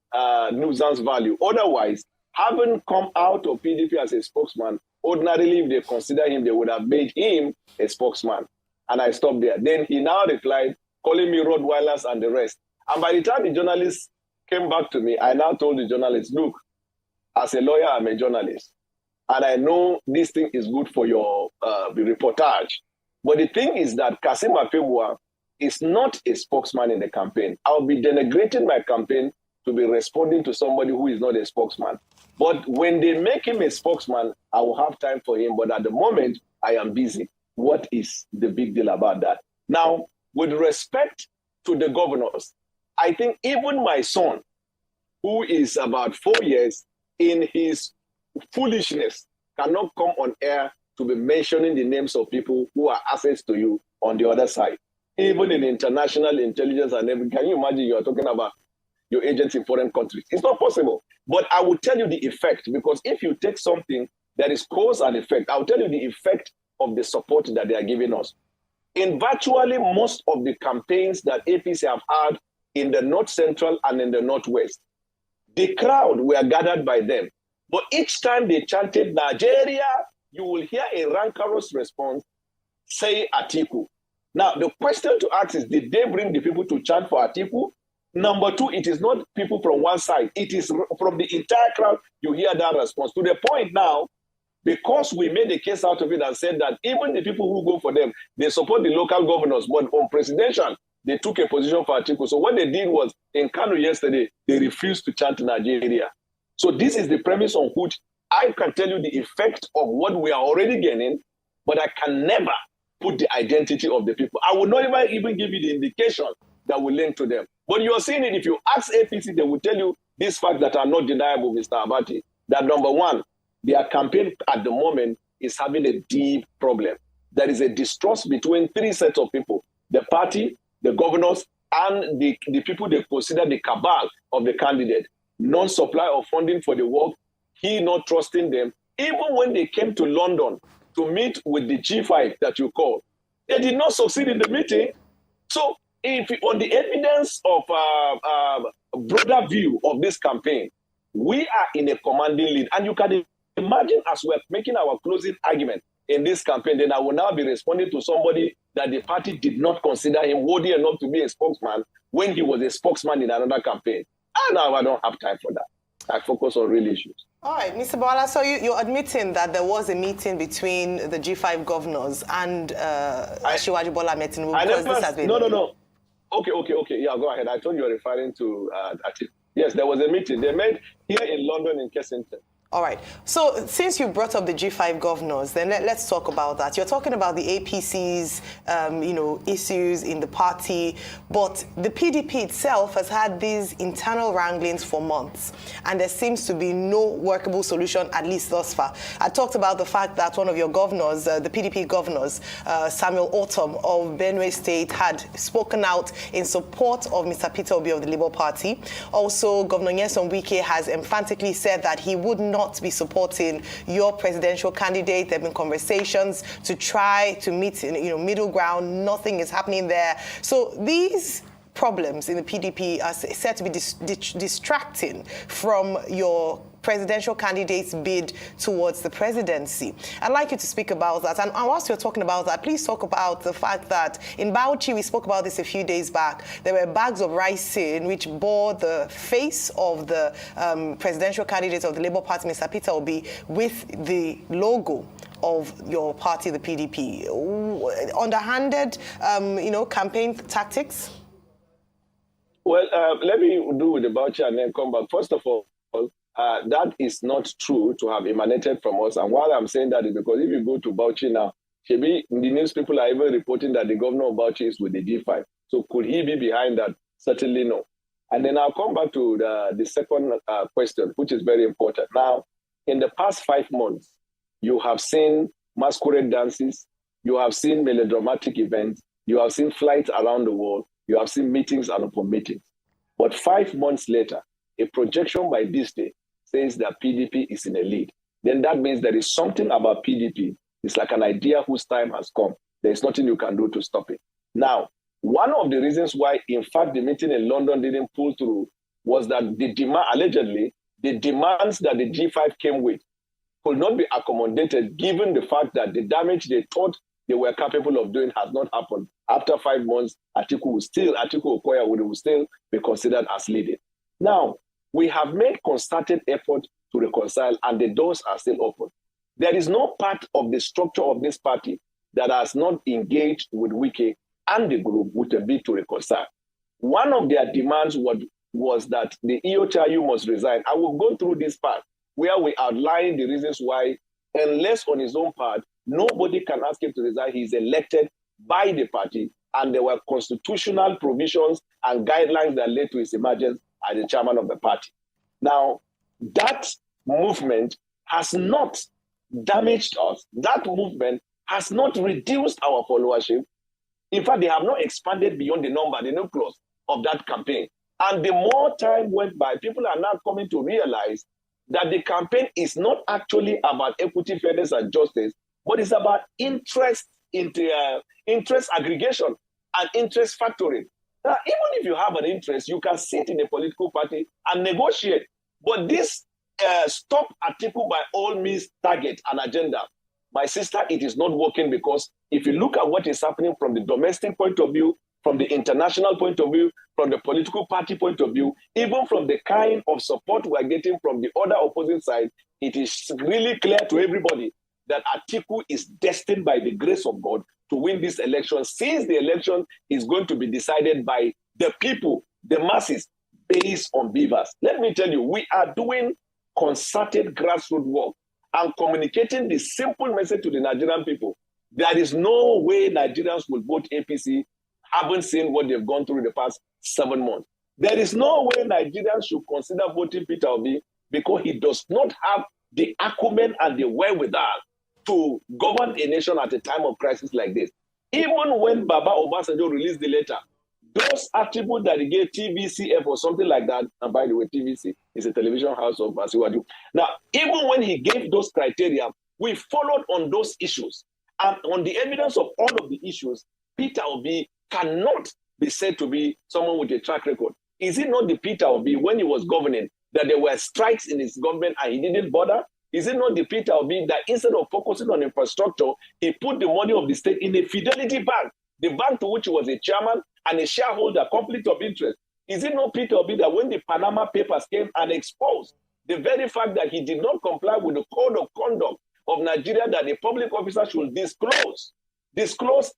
nuisance value. Otherwise, having come out of PDP as a spokesman, ordinarily, if they consider him, they would have made him a spokesman. And I stopped there. Then he now replied, calling me Rottweilers and the rest. And by the time the journalist came back to me, I now told the journalist, look, as a lawyer, I'm a journalist. And I know this thing is good for your reportage. But the thing is that Kassim Afegbua is not a spokesman in the campaign. I'll be denigrating my campaign to be responding to somebody who is not a spokesman. But when they make him a spokesman, I will have time for him. But at the moment, I am busy. What is the big deal about that? Now, with respect to the governors, I think even my son, who is about 4 years, in his foolishness, cannot come on air to be mentioning the names of people who are assets to you on the other side. Even in international intelligence and everything, can you imagine you are talking about your agents in foreign countries? It's not possible. But I will tell you the effect, because if you take something that is cause and effect, I'll tell you the effect of the support that they are giving us. In virtually most of the campaigns that APC have had in the North Central and in the Northwest, the crowd were gathered by them. But each time they chanted Nigeria, you will hear a rancorous response, say Atiku. Now, the question to ask is, did they bring the people to chant for Atiku? Number two, it is not people from one side. It is from the entire crowd. You hear that response. To the point now, because we made a case out of it and said that even the people who go for them, they support the local governors, but on presidential, they took a position for Atiku. So what they did was, in Kano yesterday, they refused to chant Nigeria. So this is the premise on which I can tell you the effect of what we are already gaining, but I can never put the identity of the people. I will not even give you the indication that will link to them. But you are seeing it. If you ask APC, they will tell you these facts that are not deniable, Mr. Abati, that number one, their campaign at the moment is having a deep problem. There is a distrust between three sets of people: the party, the governors, and the people they consider the cabal of the candidate. Non-supply of funding for the work, he not trusting them. Even when they came to London to meet with the G5 that you call, they did not succeed in the meeting. So if on the evidence of a broader view of this campaign, we are in a commanding lead. And you can imagine, as we're making our closing argument in this campaign, then I will now be responding to somebody that the party did not consider him worthy enough to be a spokesman when he was a spokesman in another campaign. And now I don't have time for that. I focus on real issues. All right, Mr. Bawala, so you're admitting that there was a meeting between the G5 governors and Asiwaju Bola Ahmed Tinubu because this has been... No. Okay. Yeah, go ahead. I thought you were referring to Atiku. Yes, there was a meeting. They met here in London in Kensington. All right. So since you brought up the G5 governors, then let's talk about that. You're talking about the APC's, issues in the party, but the PDP itself has had these internal wranglings for months, and there seems to be no workable solution, at least thus far. I talked about the fact that one of your governors, the PDP governors, Samuel Ortom of Benue State, had spoken out in support of Mr. Peter Obi of the Labour Party. Also, Governor Nyesom Wike has emphatically said that he would not be supporting your presidential candidate. There have been conversations to try to meet middle ground. Nothing is happening there. So these problems in the PDP are said to be distracting from your presidential candidate's bid towards the presidency. I'd like you to speak about that. And whilst you're talking about that, please talk about the fact that in Bauchi, we spoke about this a few days back, there were bags of rice in which bore the face of the presidential candidate of the Labour Party, Mr. Peter Obi, with the logo of your party, the PDP. Underhanded, campaign tactics? Well, let me do with the Bauchi and then come back. First of all, that is not true to have emanated from us. And why I'm saying that is because if you go to Bauchi now, the news people are even reporting that the governor of Bauchi is with the G5. So could he be behind that? Certainly no. And then I'll come back to the second question, which is very important. Now, in the past 5 months, you have seen masquerade dances, you have seen melodramatic events, you have seen flights around the world, you have seen meetings and upon meetings. But 5 months later, a projection by this day says that PDP is in a lead. Then that means there is something about PDP. It's like an idea whose time has come. There is nothing you can do to stop it. Now, one of the reasons why, in fact, the meeting in London didn't pull through was that allegedly, the demands that the G5 came with could not be accommodated given the fact that the damage they thought they were capable of doing has not happened. After 5 months, Atiku Okoya would still be considered as leading. Now, we have made concerted effort to reconcile, and the doors are still open. There is no part of the structure of this party that has not engaged with Wike and the group with a bid to reconcile. One of their demands was that the EOTIU must resign. I will go through this part where we outline the reasons why, unless on his own part, nobody can ask him to resign. He's elected by the party, and there were constitutional provisions and guidelines that led to his emergence as the chairman of the party. Now, that movement has not damaged us. That movement has not reduced our followership. In fact, they have not expanded beyond the number, the nucleus of that campaign. And the more time went by, people are now coming to realize that the campaign is not actually about equity, fairness, and justice, but it's about interest aggregation and interest factoring. Now, even if you have an interest, you can sit in a political party and negotiate. But this stop Atiku by all means target an agenda. My sister, it is not working, because if you look at what is happening from the domestic point of view, from the international point of view, from the political party point of view, even from the kind of support we are getting from the other opposing side, it is really clear to everybody that Atiku is destined by the grace of God to win this election, since the election is going to be decided by the people, the masses, based on beavers. Let me tell you, we are doing concerted grassroots work and communicating the simple message to the Nigerian people. There is no way Nigerians will vote APC, having seen what they've gone through in the past 7 months. There is no way Nigerians should consider voting Peter Obi, because he does not have the acumen and the wherewithal to govern a nation at a time of crisis like this. Even when Baba Obasanjo released the letter, those attributes that he gave TVCF or something like that, and by the way, TVC is a television house of Asiwaju. Now, even when he gave those criteria, we followed on those issues. And on the evidence of all of the issues, Peter Obi cannot be said to be someone with a track record. Is it not the Peter Obi, when he was governing, that there were strikes in his government and he didn't bother? Is it not the Peter Obi that instead of focusing on infrastructure, he put the money of the state in a Fidelity Bank, the bank to which he was a chairman and a shareholder, conflict of interest? Is it not Peter Obi that when the Panama Papers came and exposed the very fact that he did not comply with the code of conduct of Nigeria, that a public officer should disclose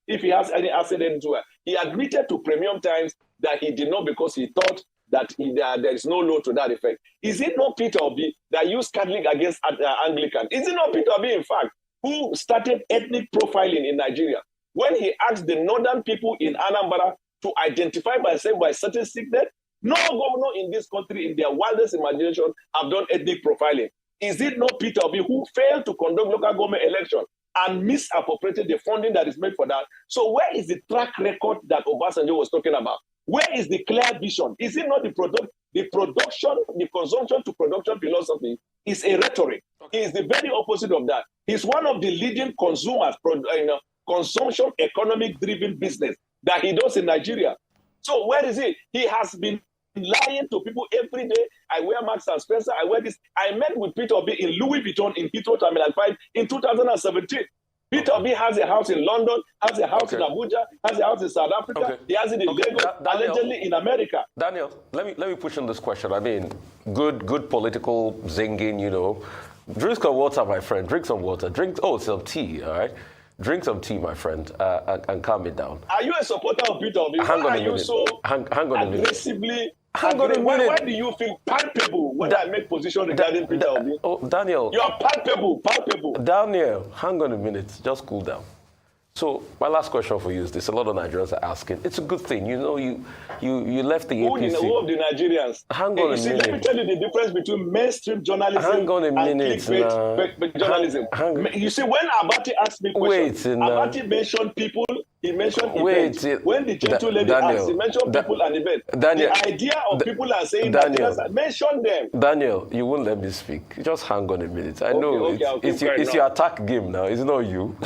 if he has any asset anywhere? He admitted to Premium Times that he did not, because he thought that there is no law to that effect. Is it not Peter Obi that used Catholic against Anglican? Is it not Peter Obi, in fact, who started ethnic profiling in Nigeria when he asked the northern people in Anambra to identify themselves by certain sickness? No governor in this country, in their wildest imagination, have done ethnic profiling. Is it not Peter Obi who failed to conduct local government election and misappropriated the funding that is made for that? So where is the track record that Obasanjo was talking about? Where is the clear vision? Is it not the consumption to production philosophy is a rhetoric? He is the very opposite of that. He's one of the leading consumers, consumption economic driven business that he does in Nigeria. So where is he? He has been lying to people every day. I wear Marks and Spencer, I wear this. I met with Peter Obi in Louis Vuitton in Heathrow Terminal 5 in 2017. Peter Obi has a house in London, has a house in Abuja, has a house in South Africa. He has it in Lagos, allegedly in America. Daniel, let me push on this question. I mean, good political zinging, you know. Drink some water, my friend. Drink some water. Some tea, all right? Drink some tea, my friend, and calm it down. Are you a supporter of Peter Obi? Hang on a minute. So hang on aggressively? Hang on a minute. Why do you feel palpable when I make position regarding Peter Obi? Oh, Daniel. You are palpable. Daniel, hang on a minute. Just cool down. So my last question for you is this: a lot of Nigerians are asking. It's a good thing, you know. You left the APC. Who of the Nigerians? Hang on a minute. Let me tell you the difference between mainstream journalism and clickbait journalism. You see, when Abati asked me questions, Abati mentioned people. He mentioned events. When the gentle lady asked, he mentioned people and events. The idea of people are saying that, mention them. Daniel, you won't let me speak. Just hang on a minute. I know it's your attack game now. It's not you.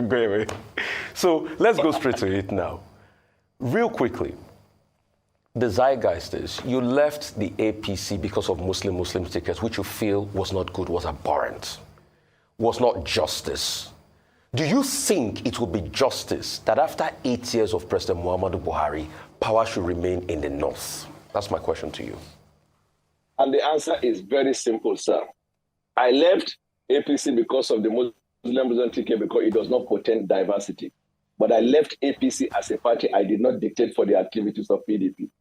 Go away. So let's go straight to it now. Real quickly, the zeitgeist is you left the APC because of Muslim tickets, which you feel was not good, was abhorrent, was not justice. Do you think it will be justice that after 8 years of President Muhammadu Buhari, power should remain in the north? That's my question to you. And the answer is very simple, sir. I left APC because of the Muslim ticket because it does not portend diversity. But I left APC as a party. I did not dictate for the activities of PDP.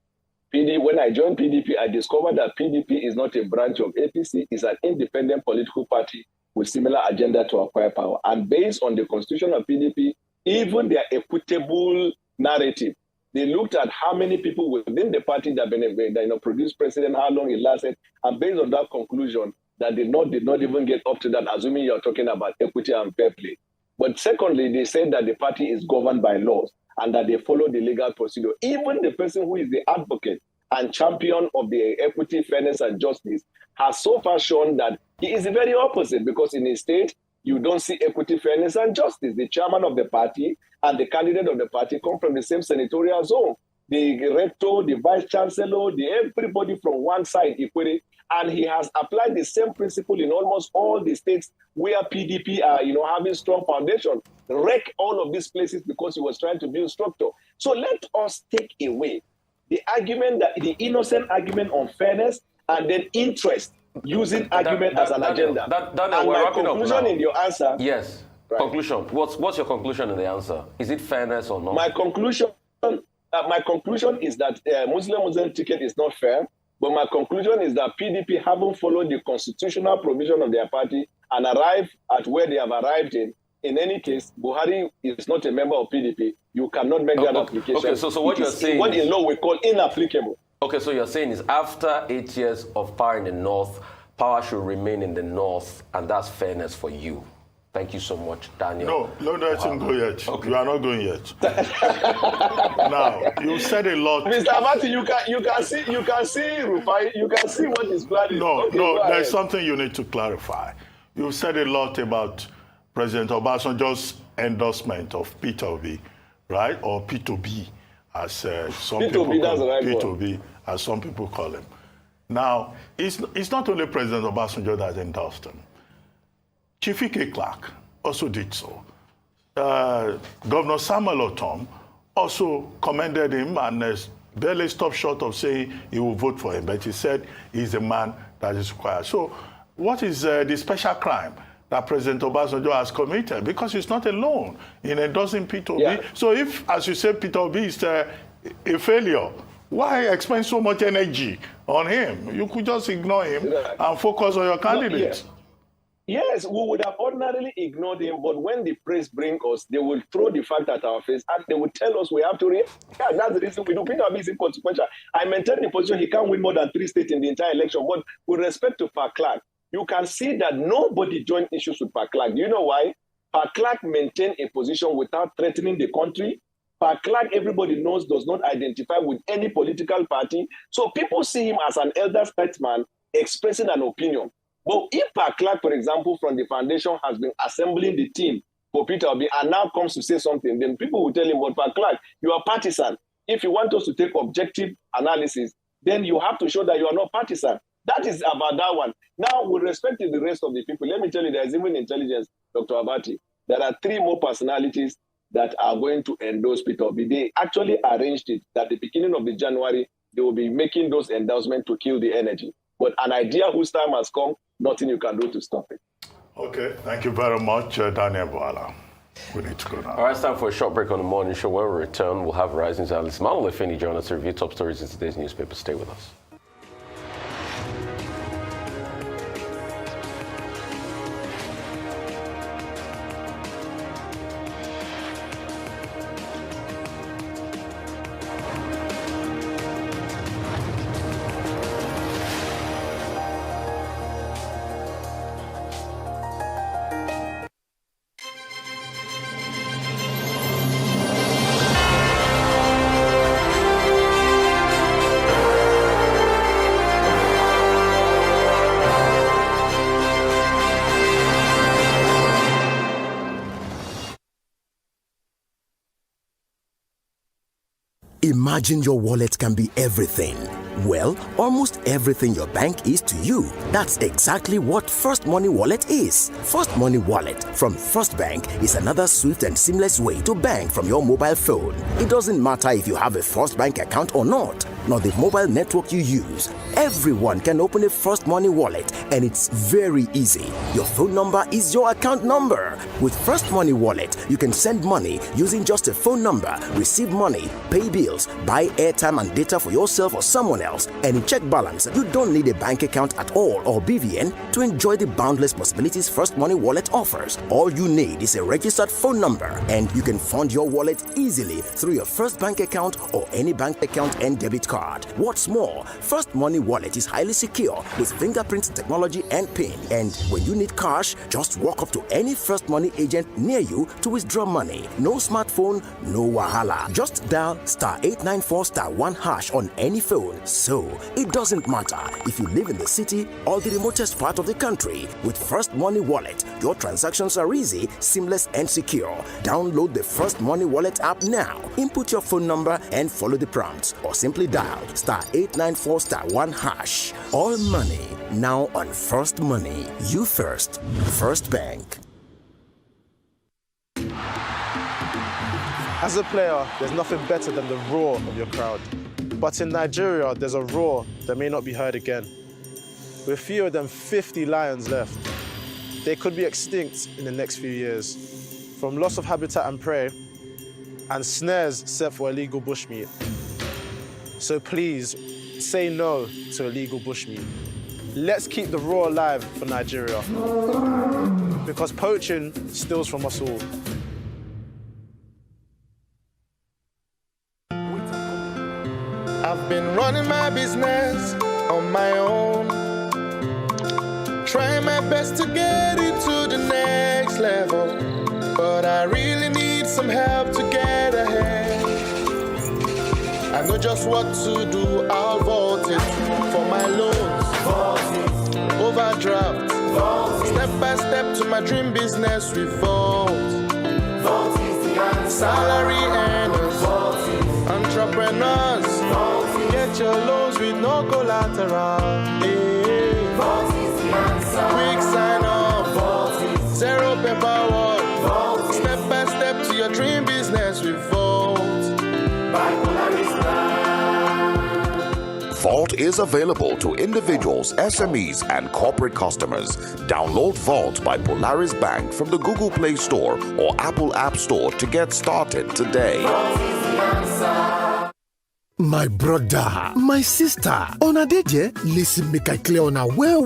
When I joined PDP, I discovered that PDP is not a branch of APC. It's an independent political party with similar agenda to acquire power. And based on the constitution of PDP, even their equitable narrative, they looked at how many people within the party that produced president, how long it lasted, and based on that conclusion, that the North did not even get up to that, assuming you're talking about equity and fair play. But secondly, they said that the party is governed by laws and that they follow the legal procedure. Even the person who is the advocate and champion of the equity, fairness, and justice has so far shown that he is the very opposite, because in his state, you don't see equity, fairness, and justice. The chairman of the party and the candidate of the party come from the same senatorial zone. The rector, the vice chancellor, everybody from one side equally, and he has applied the same principle in almost all the states where PDP are, having strong foundation. Wreck all of these places because he was trying to build structure. So let us take away the argument, that the innocent argument on fairness, and then interest, using argument as an agenda. And my conclusion in your answer. Yes. Right. Conclusion. What's your conclusion in the answer? Is it fairness or not? My conclusion is that Muslim ticket is not fair. But my conclusion is that PDP haven't followed the constitutional provision of their party and arrived at where they have arrived in. In any case, Buhari is not a member of PDP. You cannot make that application. Okay, so what you're saying, what in law we call inapplicable. Okay, so you're saying is after 8 years of power in the North, power should remain in the North, and that's fairness for you. Thank you so much, Daniel. No, let him go yet. Okay. You are not going yet. Now, you said a lot. Mr. Abati, you can see Rufai, you can see what is planning. No, there's something you need to clarify. You said a lot about President Obasanjo's endorsement of Peter Obi, right? Or P2B, as some people call him. P2B, as some people call him. Now, it's not only President Obasanjo that endorsed him. Chief Ike Clark also did so. Governor Samuel Otom also commended him and barely stopped short of saying he will vote for him, but he said he's a man that is required. So what is the special crime that President Obasanjo has committed? Because he's not alone in endorsing Peter Obi. Yeah. So if, as you said, Peter Obi is a failure, why expend so much energy on him? You could just ignore him and focus on your candidate. Yes, we would have ordinarily ignored him, but when the press bring us, they will throw the fact at our face and they will tell us we have to react. Yeah, that's the reason we do. Peter Obi is inconsequential. I maintain the position he can't win more than 3 states in the entire election. But with respect to Pat Clark, you can see that nobody joined issues with Pat Clark. Do you know why? Pat Clark maintained a position without threatening the country. Pat Clark, everybody knows, does not identify with any political party. So people see him as an elder statesman expressing an opinion. But if Pat Clark, for example, from the foundation has been assembling the team for Peter Obi and now comes to say something, then people will tell him, but Pat Clark, you are partisan. If you want us to take objective analysis, then you have to show that you are not partisan. That is about that one. Now, with respect to the rest of the people, let me tell you, there's even intelligence, Dr. Abati. There are 3 more personalities that are going to endorse Peter Obi. They actually arranged it that at the beginning of the January, they will be making those endorsements to kill the energy. But an idea whose time has come, nothing you can do to stop it. Okay, thank you very much, Daniel Bwala. We need to go now. All right, it's time for a short break on the morning show. When we return, we'll have Rising analyst Manuel Efeni join us to review top stories in today's newspaper. Stay with us. Imagine your wallet can be everything. Well, almost everything your bank is to you. That's exactly what First Money Wallet is. First Money Wallet from First Bank is another swift and seamless way to bank from your mobile phone. It doesn't matter if you have a First Bank account or not, nor the mobile network you use. Everyone can open a First Money Wallet, and it's very easy. Your phone number is your account number. With First Money Wallet, you can send money using just a phone number, receive money, pay bills, buy airtime and data for yourself or someone else, and check balance. You don't need a bank account at all or BVN to enjoy the boundless possibilities First Money Wallet offers. All you need is a registered phone number, and you can fund your wallet easily through your First Bank account or any bank account and debit card. What's more, First Money Wallet wallet is highly secure with fingerprint technology and PIN. And when you need cash, just walk up to any First Money agent near you to withdraw money. No smartphone, no wahala. Just dial *894*1# on any phone. So it doesn't matter if you live in the city or the remotest part of the country. With First Money Wallet, your transactions are easy, seamless, and secure. Download the First Money Wallet app now. Input your phone number and follow the prompts, or simply dial *894*1#. All money now on First Money. You first. First Bank. As a player, there's nothing better than the roar of your crowd. But in Nigeria, there's a roar that may not be heard again. With fewer than 50 lions left, they could be extinct in the next few years, from loss of habitat and prey, and snares set for illegal bushmeat. So please, say no to illegal bushmeat. Let's keep the roar alive for Nigeria, because poaching steals from us all. I've been running my business on my own, trying my best to get it to the next level, but I really need some help to get ahead. I know just what to do, I'll vote it for my loans, overdraft, step by step to my dream business with Volt. Volt is the answer. Salary earners, entrepreneurs, get your loans with no collateral. Yeah. Volt is the answer. Quick sign up, zero paperwork, step by step to your dream business with Volt. By Polaris Bank. Vault is available to individuals, SMEs, and corporate customers. Download Vault by Polaris Bank from the Google Play Store or Apple App Store to get started today. Vault is the answer. My brother, my sister, una dey there? Listen, make I clear una well.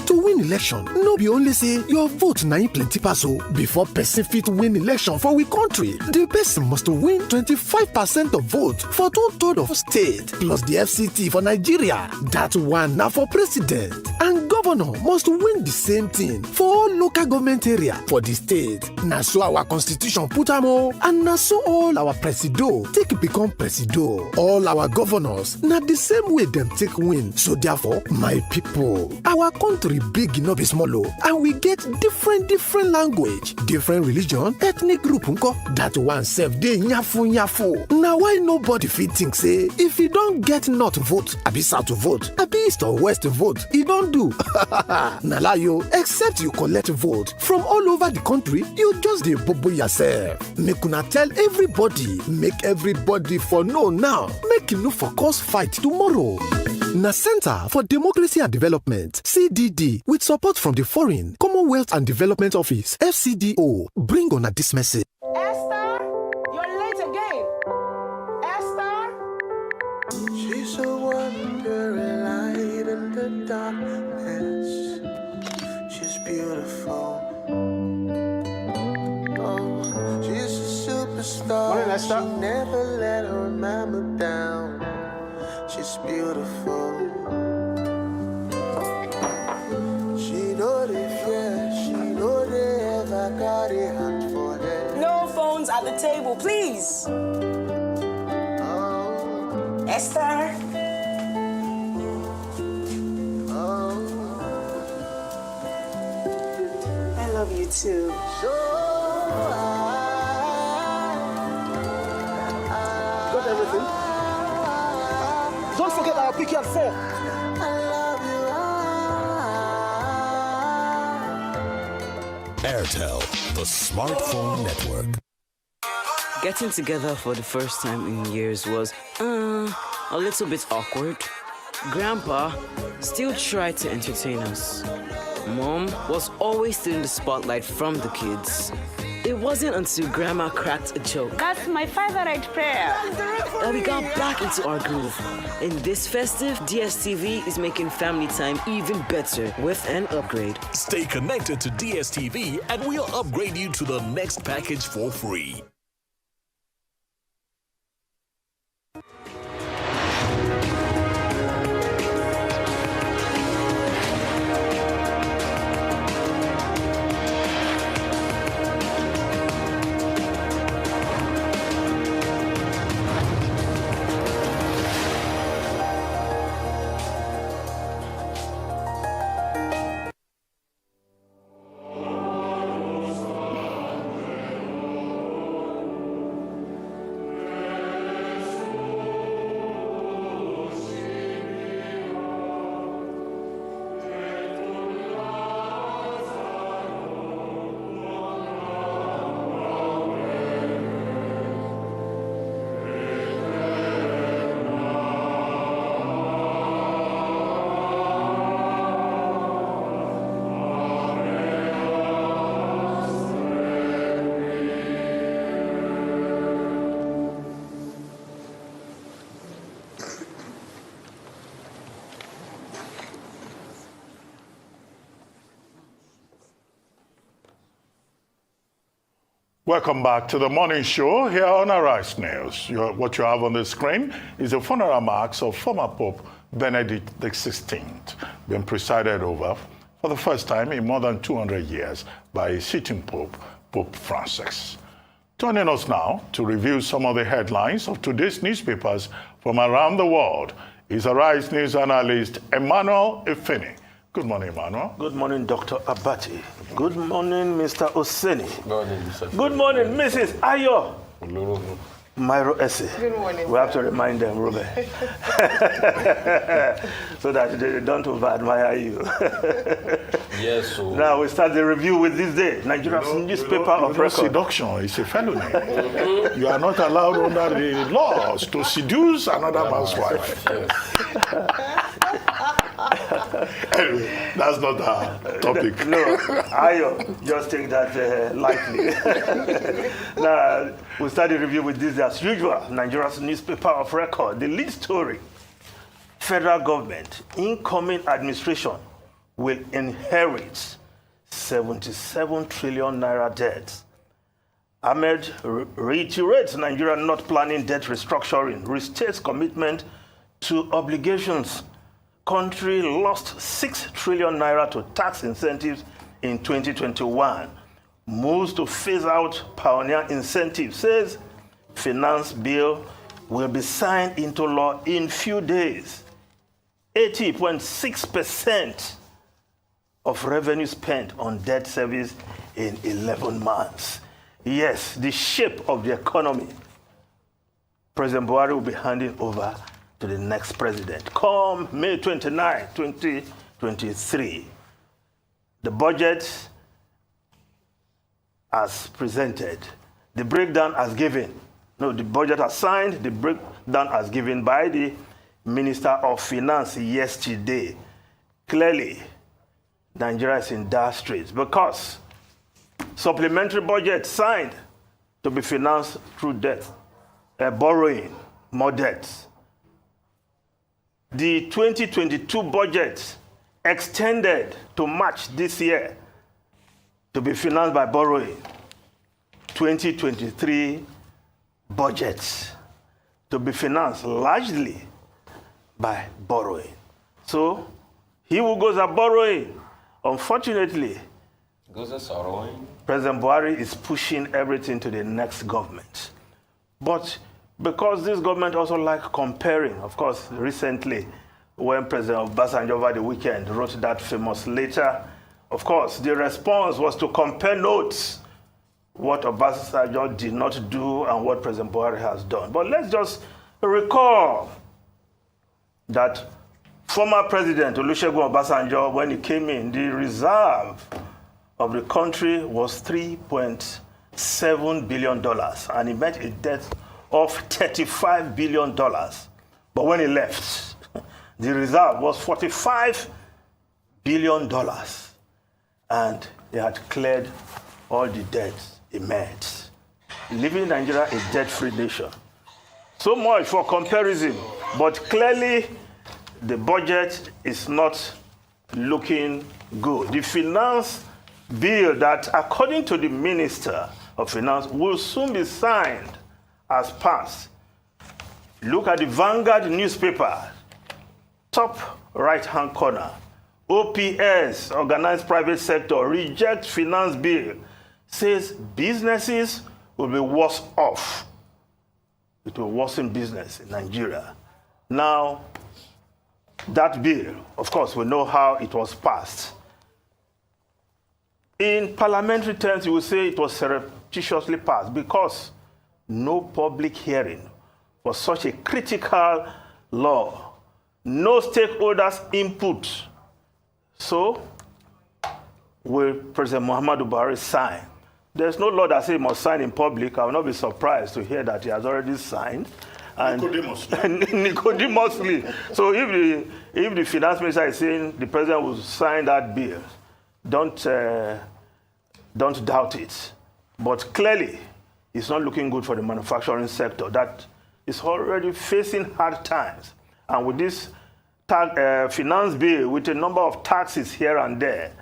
To win election, no be only say your vote na im plenty pass o. Before person fit win election for we country, the person must win 25% of vote for 2/3 of state, plus the FCT for Nigeria. That one na for president. And governor must win the same thing for all local government area for the state. Na so our constitution put am o, and na so all our presido take become presido. All our governors na the same way them take win. So therefore, my people, our country big no be small o, and we get different language, different religion, ethnic group nko. That one self dey nyafu. Now why nobody fit think say if you don't get north vote, abi south vote, abi east or west vote, you don't do. Na lie yo, except you collect vote from all over the country, you just dey bobo yourself. Make una tell everybody, make everybody for know now. Make you no for cause fight tomorrow. Na Center for Democracy and Development, CDD, with support from the Foreign, Commonwealth and Development Office, FCDO, bring on this message. Esther, you're late again. Esther? She's a wandering light in the darkness. She's beautiful. Oh, she's a superstar. Morning, Esther. She never let her mama down. She's beautiful. She know the fear. She know they ever got a hand for her. No phones at the table, please. Oh. Esther. Oh. I love you too. Got everything? Don't forget I'll pick you at 4. Airtel, the smartphone network. Getting together for the first time in years was a little bit awkward. Grandpa still tried to entertain us. Mom was always stealing the spotlight from the kids. It wasn't until Grandma cracked a joke That's my favorite prayer. that we got back into our groove. In this festive, DSTV is making family time even better with an upgrade. Stay connected to DSTV and we'll upgrade you to the next package for free. Welcome back to the morning show here on Arise News. What you have on the screen is the funeral marks of former Pope Benedict XVI, being presided over for the first time in more than 200 years by a sitting Pope, Pope Francis. Joining us now to review some of the headlines of today's newspapers from around the world is Arise News analyst Emmanuel Ifeni. Good morning, Emmanuel. Good morning, Dr. Abati. Good morning, Mr. Oseni. Good morning, Mr. Good morning, Mrs. Ayo. Myro Esse. Good morning. We have to remind them, Ruben, so that they don't over-admire you. Yes, so. Now we start the review with this day, Nigeria's newspaper of record. Seduction is a felony. You are not allowed under the laws to seduce another man's wife. Anyway, that's not our topic. No, Ayo, just take that lightly. Now, we start the review with this as usual, Nigeria's newspaper of record. The lead story, federal government, incoming administration will inherit 77 trillion naira debt. Ahmed reiterates Nigeria not planning debt restructuring, restates commitment to obligations. Country lost 6 trillion naira to tax incentives in 2021. Moves to phase out pioneer incentives, says finance bill will be signed into law in few days. 80.6% of revenue spent on debt service in 11 months. Yes, the shape of the economy, President Buhari will be handing over to the next president. Come May 29, 2023, the budget as presented, the breakdown as given. No, the budget as signed, the breakdown as given by the Minister of Finance yesterday. Clearly, Nigeria is in dire straits because supplementary budget signed to be financed through debt, borrowing, more debts. The 2022 budget extended to March this year to be financed by borrowing. 2023 budget to be financed largely by borrowing. So, he who goes up borrowing, unfortunately, Goes a sorrowing. President Buhari is pushing everything to the next government. But because this government also like comparing, of course, recently, when President Obasanjo over the weekend wrote that famous letter, of course, the response was to compare notes, what Obasanjo did not do and what President Buhari has done. But let's just recall that former President Olusegun Obasanjo, when he came in, the reserve of the country was $3.7 billion, and he met a debt of $35 billion. But when he left, the reserve was $45 billion, and he had cleared all the debts he met, leaving Nigeria a debt-free nation. So much for comparison, but clearly the budget is not looking good. The finance bill that, according to the Minister of Finance, will soon be signed as passed. Look at the Vanguard newspaper, top right-hand corner. OPS, Organized Private Sector, rejects finance bill, says businesses will be worse off. It will worsen business in Nigeria. Now, that bill, of course, we know how it was passed. In parliamentary terms, you will say it was surreptitiously passed because no public hearing for such a critical law, no stakeholders' input. So, will President Muhammadu Buhari sign? There's no law that says he must sign in public. I will not be surprised to hear that he has already signed. And Nicodemously. So if the finance minister is saying the president will sign that bill, don't doubt it. But clearly, it's not looking good for the manufacturing sector that is already facing hard times. And with this finance bill, with a number of taxes here and there,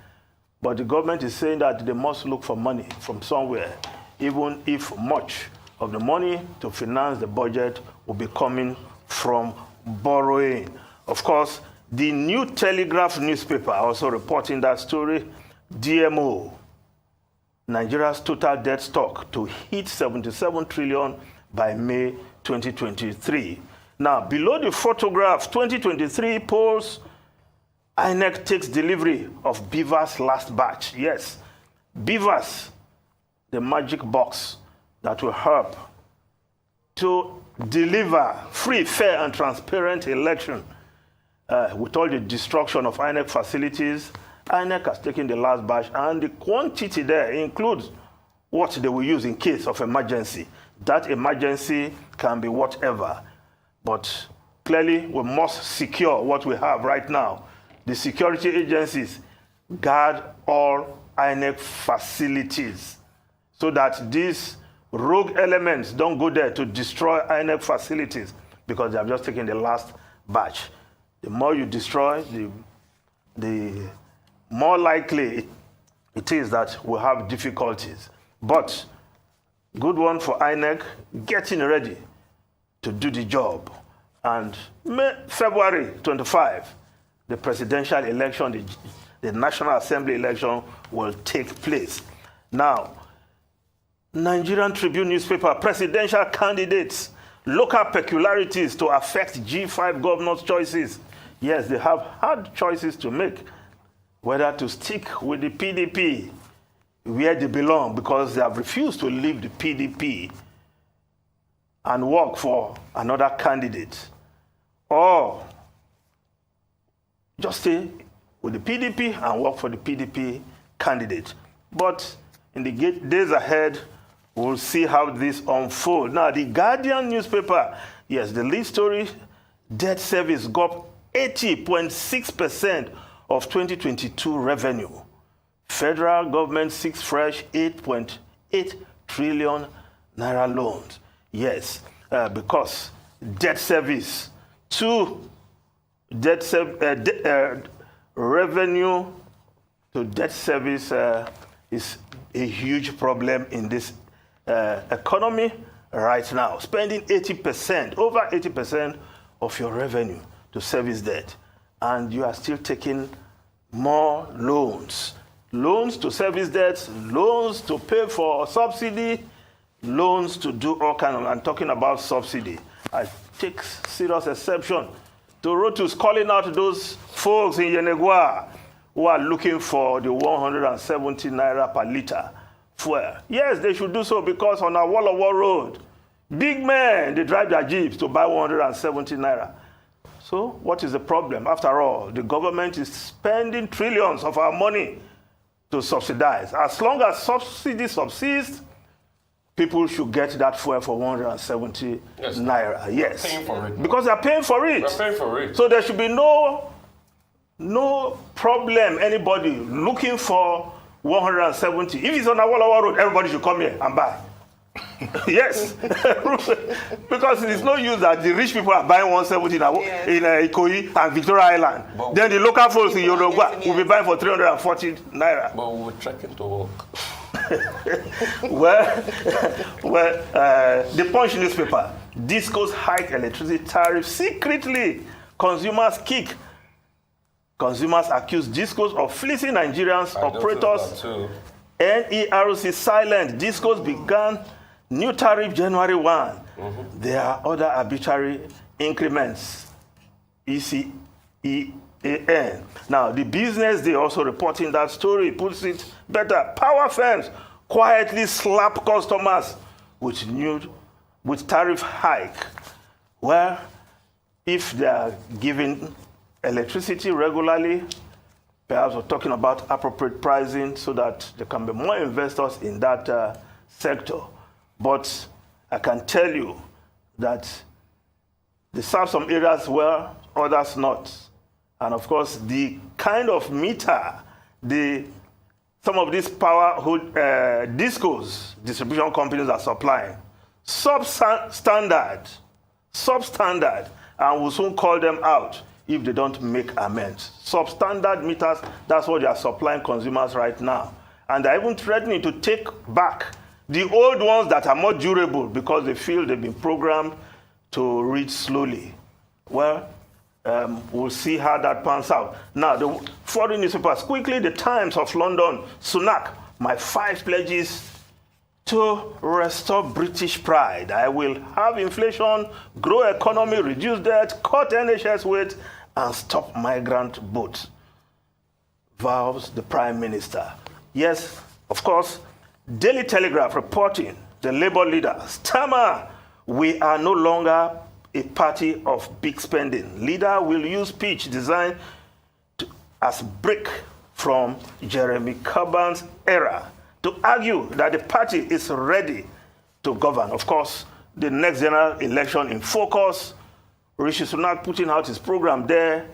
but the government is saying that they must look for money from somewhere. even if much of the money to finance the budget will be coming from borrowing. Of course, the New Telegraph newspaper also reporting that story. DMO, Nigeria's total debt stock to hit 77 trillion by May 2023. Now, below the photograph, 2023 polls, INEC takes delivery of BVAS last batch. Yes, BVAS, the magic box that will help to deliver free, fair, and transparent election. With all the destruction of INEC facilities, INEC has taken the last batch, and the quantity there includes what they will use in case of emergency. That emergency can be whatever. But clearly, we must secure what we have right now. The security agencies guard all INEC facilities so that these rogue elements don't go there to destroy INEC facilities because they have just taken the last batch. The more you destroy, the more likely it is that we'll have difficulties. But good one for INEC, getting ready to do the job. And February 25, the presidential election, the National Assembly election will take place. Now, Nigerian Tribune newspaper, presidential candidates, local peculiarities to affect G5 governors' choices. Yes, they have hard choices to make, whether to stick with the PDP, where they belong, because they have refused to leave the PDP and work for another candidate, or just stay with the PDP and work for the PDP candidate. But in the days ahead, we'll see how this unfolds. Now, the Guardian newspaper, yes, the lead story, debt service got 80.6% of 2022 revenue. Federal government seeks fresh 8.8 trillion naira loans. Yes, because debt service to revenue to debt service is a huge problem in this economy right now. Spending 80%, over 80% of your revenue to service debt, and you are still taking more loans. Loans to service debts, loans to pay for subsidy, loans to do all kind of, I'm talking about subsidy. I take serious exception to Rotus calling out those folks in Yenegua who are looking for the 170 naira per liter fuel. Yes, they should do so, because on our Wall of War road, big men, they drive their jeeps to buy 170 naira. So what is the problem? After all, the government is spending trillions of our money to subsidize. As long as subsidy subsists, people should get that fuel for 170 naira. Yes. Paying for it. Because they're paying for it. We're paying for it. So there should be no problem, anybody looking for 170. If it's on a Walla road, everybody should come here and buy. Yes. Because it's no use that the rich people are buying 170 in Ikoyi and Victoria Island. But then the local folks in Yoruba will be buying for 340 naira. But we're trekking to work. The Punch newspaper, Discos hike electricity tariff secretly. Consumers kick. Consumers accuse Discos of fleecing Nigerians operators. NERC silent. Discos began new tariff January 1. There are other arbitrary increments. ECEAN. Now, the Business Day also reporting that story puts it better. Power firms quietly slap customers with tariff hike. Well, if they are giving electricity regularly, perhaps we're talking about appropriate pricing so that there can be more investors in that sector. But I can tell you that they serve some areas well, others not. And of course, the kind of meter some of these power discos distribution companies are supplying, substandard, and we'll soon call them out if they don't make amends. Substandard meters, that's what they are supplying consumers right now. And they're even threatening to take back The old ones that are more durable because they feel they've been programmed to reach slowly. Well, we'll see how that pans out. Now, the foreign newspapers, quickly, the Times of London, Sunak, my 5 pledges to restore British pride. I will have inflation, grow economy, reduce debt, cut NHS weight, and stop migrant boats. Vows the Prime Minister. Yes, of course, Daily Telegraph reporting the Labour leader, Starmer, we are no longer a party of big spending. Leader will use speech designed as break from Jeremy Corbyn's era to argue that the party is ready to govern. Of course, the next general election in focus. Rishi Sunak putting out his program there.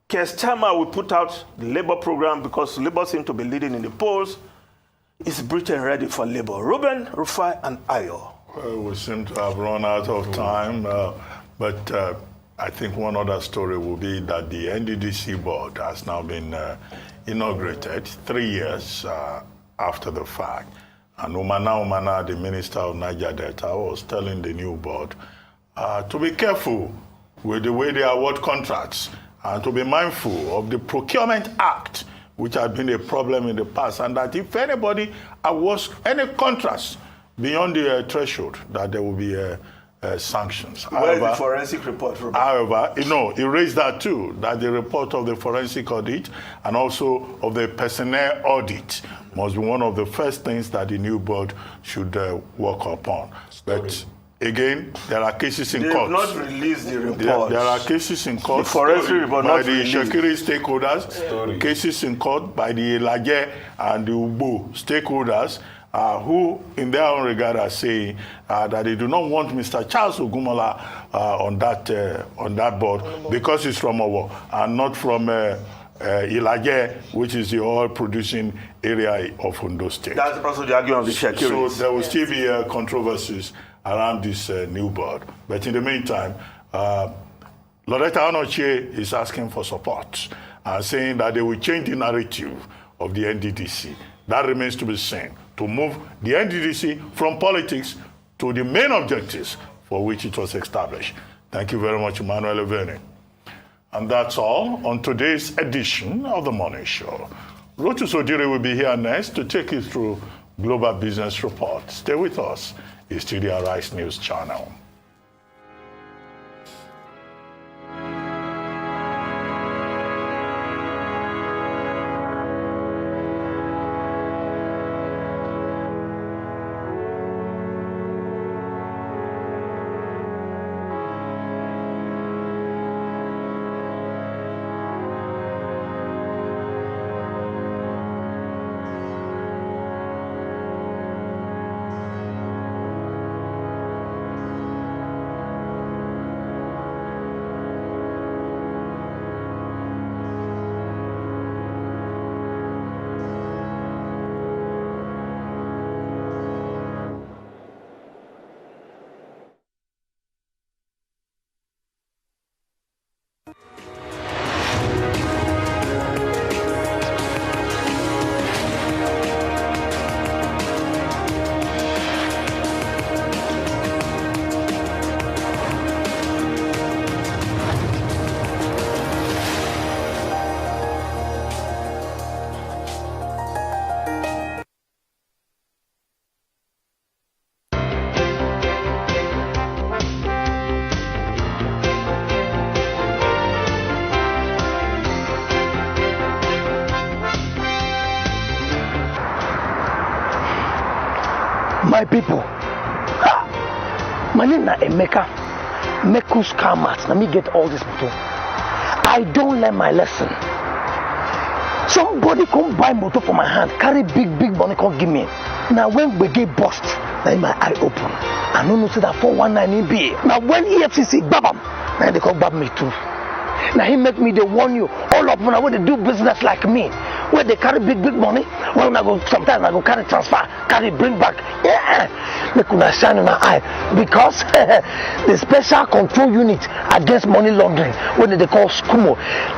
Keir Starmer will put out the Labour program because Labour seem to be leading in the polls. Is Britain ready for Labour? Ruben, Rufai, and Ayo. Well, we seem to have run out of time, but I think one other story will be that the NDDC board has now been inaugurated 3 years after the fact. And Umana, the Minister of Niger Delta, was telling the new board to be careful with the way they award contracts and to be mindful of the Procurement Act, which had been a problem in the past, and that if anybody awards any contracts beyond the threshold, that there will be sanctions. Where is the forensic report from? However, he raised that too, that the report of the forensic audit and also of the personnel audit must be one of the first things that the new board should work upon. But again, there are cases in court. They have not released the report. There are cases in court the forensic report by not the released. Shekiri stakeholders, cases in court by the Elaje and the Ugbo stakeholders, who in their own regard are saying that they do not want Mr. Charles Ogumola on that board because he's from Owo and not from Ilaje, which is the oil-producing area of Ondo State. That's also the argument of the Shekiri. So there will still be controversies around this new board. But in the meantime, Loretta Onochie is asking for support and saying that they will change the narrative of the NDDC. That remains to be seen, to move the NDDC from politics to the main objectives for which it was established. Thank you very much, Emmanuel Evene. And that's all on today's edition of The Morning Show. Rotus Odire will be here next to take you through Global Business Report. Stay with us. It's to the Arise News channel. My people, my name is Emeka Mekus Kamat. Let me get all this motor. I don't learn my lesson. Somebody come buy motor for my hand, carry big money, come give me. Now when we get bust, now my eye open. I don't know say that 419 be. Now when EFCC babam, now they come bab me too. Now he make me they warn you all of when I want to do business like me. where they carry big money. When I go, sometimes I go carry transfer, carry bring back. Yeah, they could shine in my eye because the special control unit against money laundering, when they call SCUMO,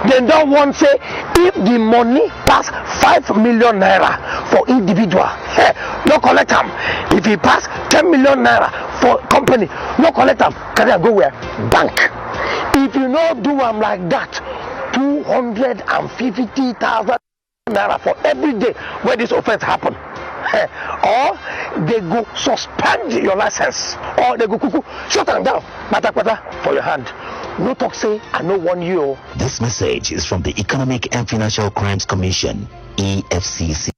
they don't want to say if the money pass 5 million naira for individual, no collect them. If it pass 10 million naira for company, no collect them. Can I go where? Bank. If you not do them like that, 250,000 naira for every day where this offense happen. Or they go suspend your license, or they go cuckoo, shut them down, mata for your hand. No talk say, I know 1 year. This message is from the Economic and Financial Crimes Commission, EFCC.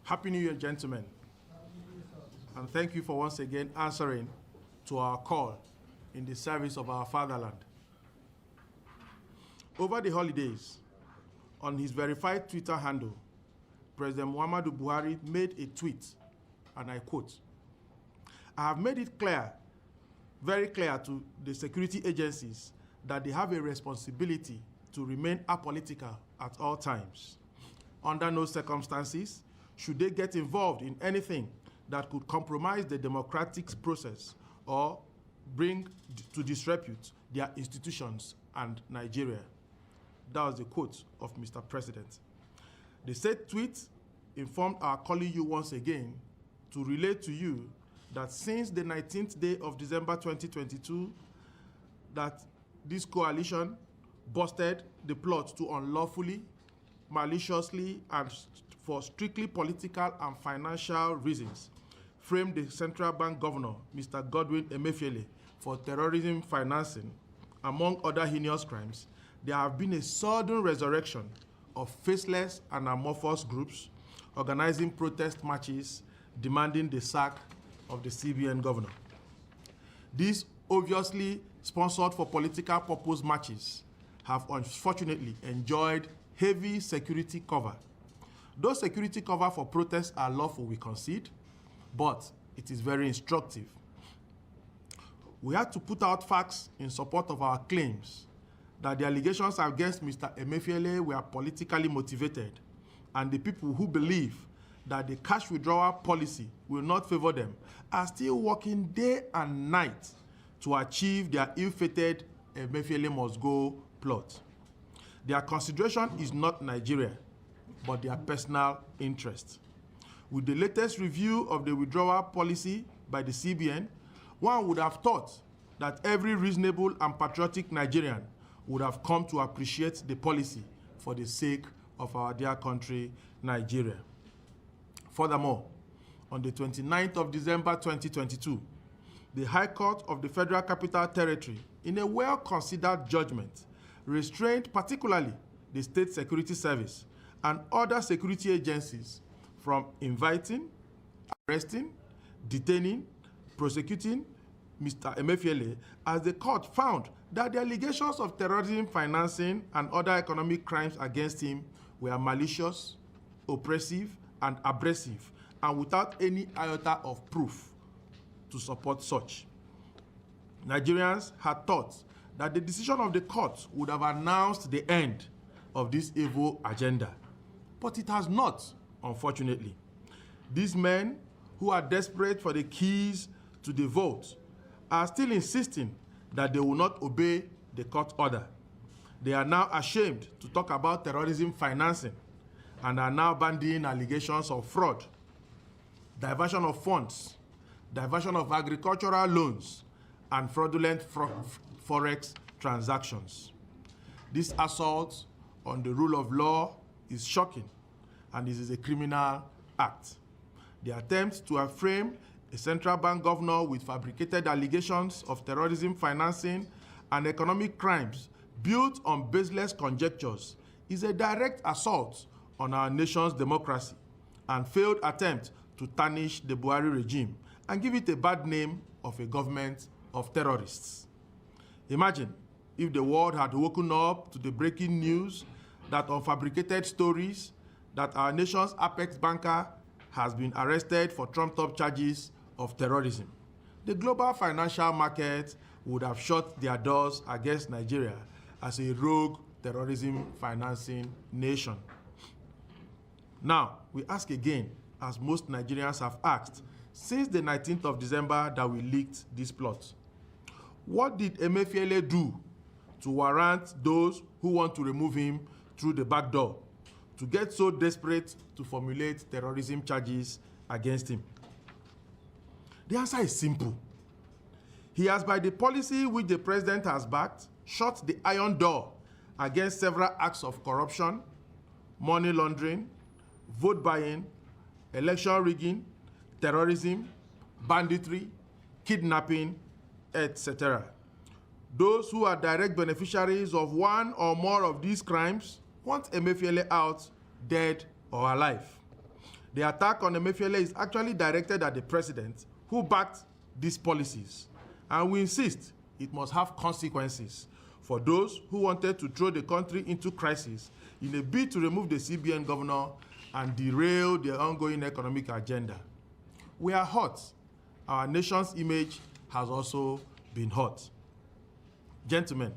Happy New Year, gentlemen. And thank you for once again answering to our call in the service of our fatherland. Over the holidays, on his verified Twitter handle, President Muhammadu Buhari made a tweet, and I quote, "I have made it clear, very clear to the security agencies that they have a responsibility to remain apolitical at all times. Under no circumstances should they get involved in anything that could compromise the democratic process or bring to disrepute their institutions and Nigeria." That was the quote of Mr. President. The said tweet informed our calling you once again to relate to you that since the 19th day of December 2022, that this coalition busted the plot to unlawfully, maliciously, and for strictly political and financial reasons, framed the central bank governor, Mr. Godwin Emefiele, for terrorism financing, among other heinous crimes. There have been a sudden resurrection of faceless and amorphous groups organizing protest marches demanding the sack of the CBN governor. These obviously sponsored for political purpose marches have unfortunately enjoyed heavy security cover. Those security cover for protests are lawful, we concede, but it is very instructive. We had to put out facts in support of our claims that the allegations against Mr. Emefiele were politically motivated, and the people who believe that the cash withdrawal policy will not favor them are still working day and night to achieve their ill-fated Emefiele must go plot. Their consideration is not Nigeria, but their personal interest. With the latest review of the withdrawal policy by the CBN, one would have thought that every reasonable and patriotic Nigerian would have come to appreciate the policy for the sake of our dear country, Nigeria. Furthermore, on the 29th of December 2022, the High Court of the Federal Capital Territory, in a well-considered judgment, restrained particularly the State Security Service and other security agencies from inviting, arresting, detaining, prosecuting Mr. Emefiele, as the court found that the allegations of terrorism financing and other economic crimes against him were malicious, oppressive, and abrasive, and without any iota of proof to support such. Nigerians had thought that the decision of the court would have announced the end of this evil agenda, but it has not, unfortunately. These men, who are desperate for the keys to the vote, are still insisting that they will not obey the court order. They are now ashamed to talk about terrorism financing and are now bandying allegations of fraud, diversion of funds, diversion of agricultural loans, and fraudulent forex transactions. This assault on the rule of law is shocking, and this is a criminal act. The attempt to frame a central bank governor with fabricated allegations of terrorism financing and economic crimes built on baseless conjectures is a direct assault on our nation's democracy and failed attempt to tarnish the Buhari regime and give it a bad name of a government of terrorists. Imagine if the world had woken up to the breaking news that on fabricated stories that our nation's apex banker has been arrested for trumped-up charges of terrorism. The global financial market would have shut their doors against Nigeria as a rogue terrorism financing nation. Now, we ask again, as most Nigerians have asked, since the 19th of December that we leaked this plot. What did Emefiele do to warrant those who want to remove him through the back door to get so desperate to formulate terrorism charges against him? The answer is simple. He has, by the policy which the president has backed, shut the iron door against several acts of corruption, money laundering, vote buying, election rigging, terrorism, banditry, kidnapping, etc. Those who are direct beneficiaries of one or more of these crimes want Emefiele out, dead or alive. The attack on Emefiele is actually directed at the president who backed these policies, and we insist it must have consequences for those who wanted to throw the country into crisis in a bid to remove the CBN governor and derail the ongoing economic agenda. We are hot. Our nation's image has also been hot. Gentlemen,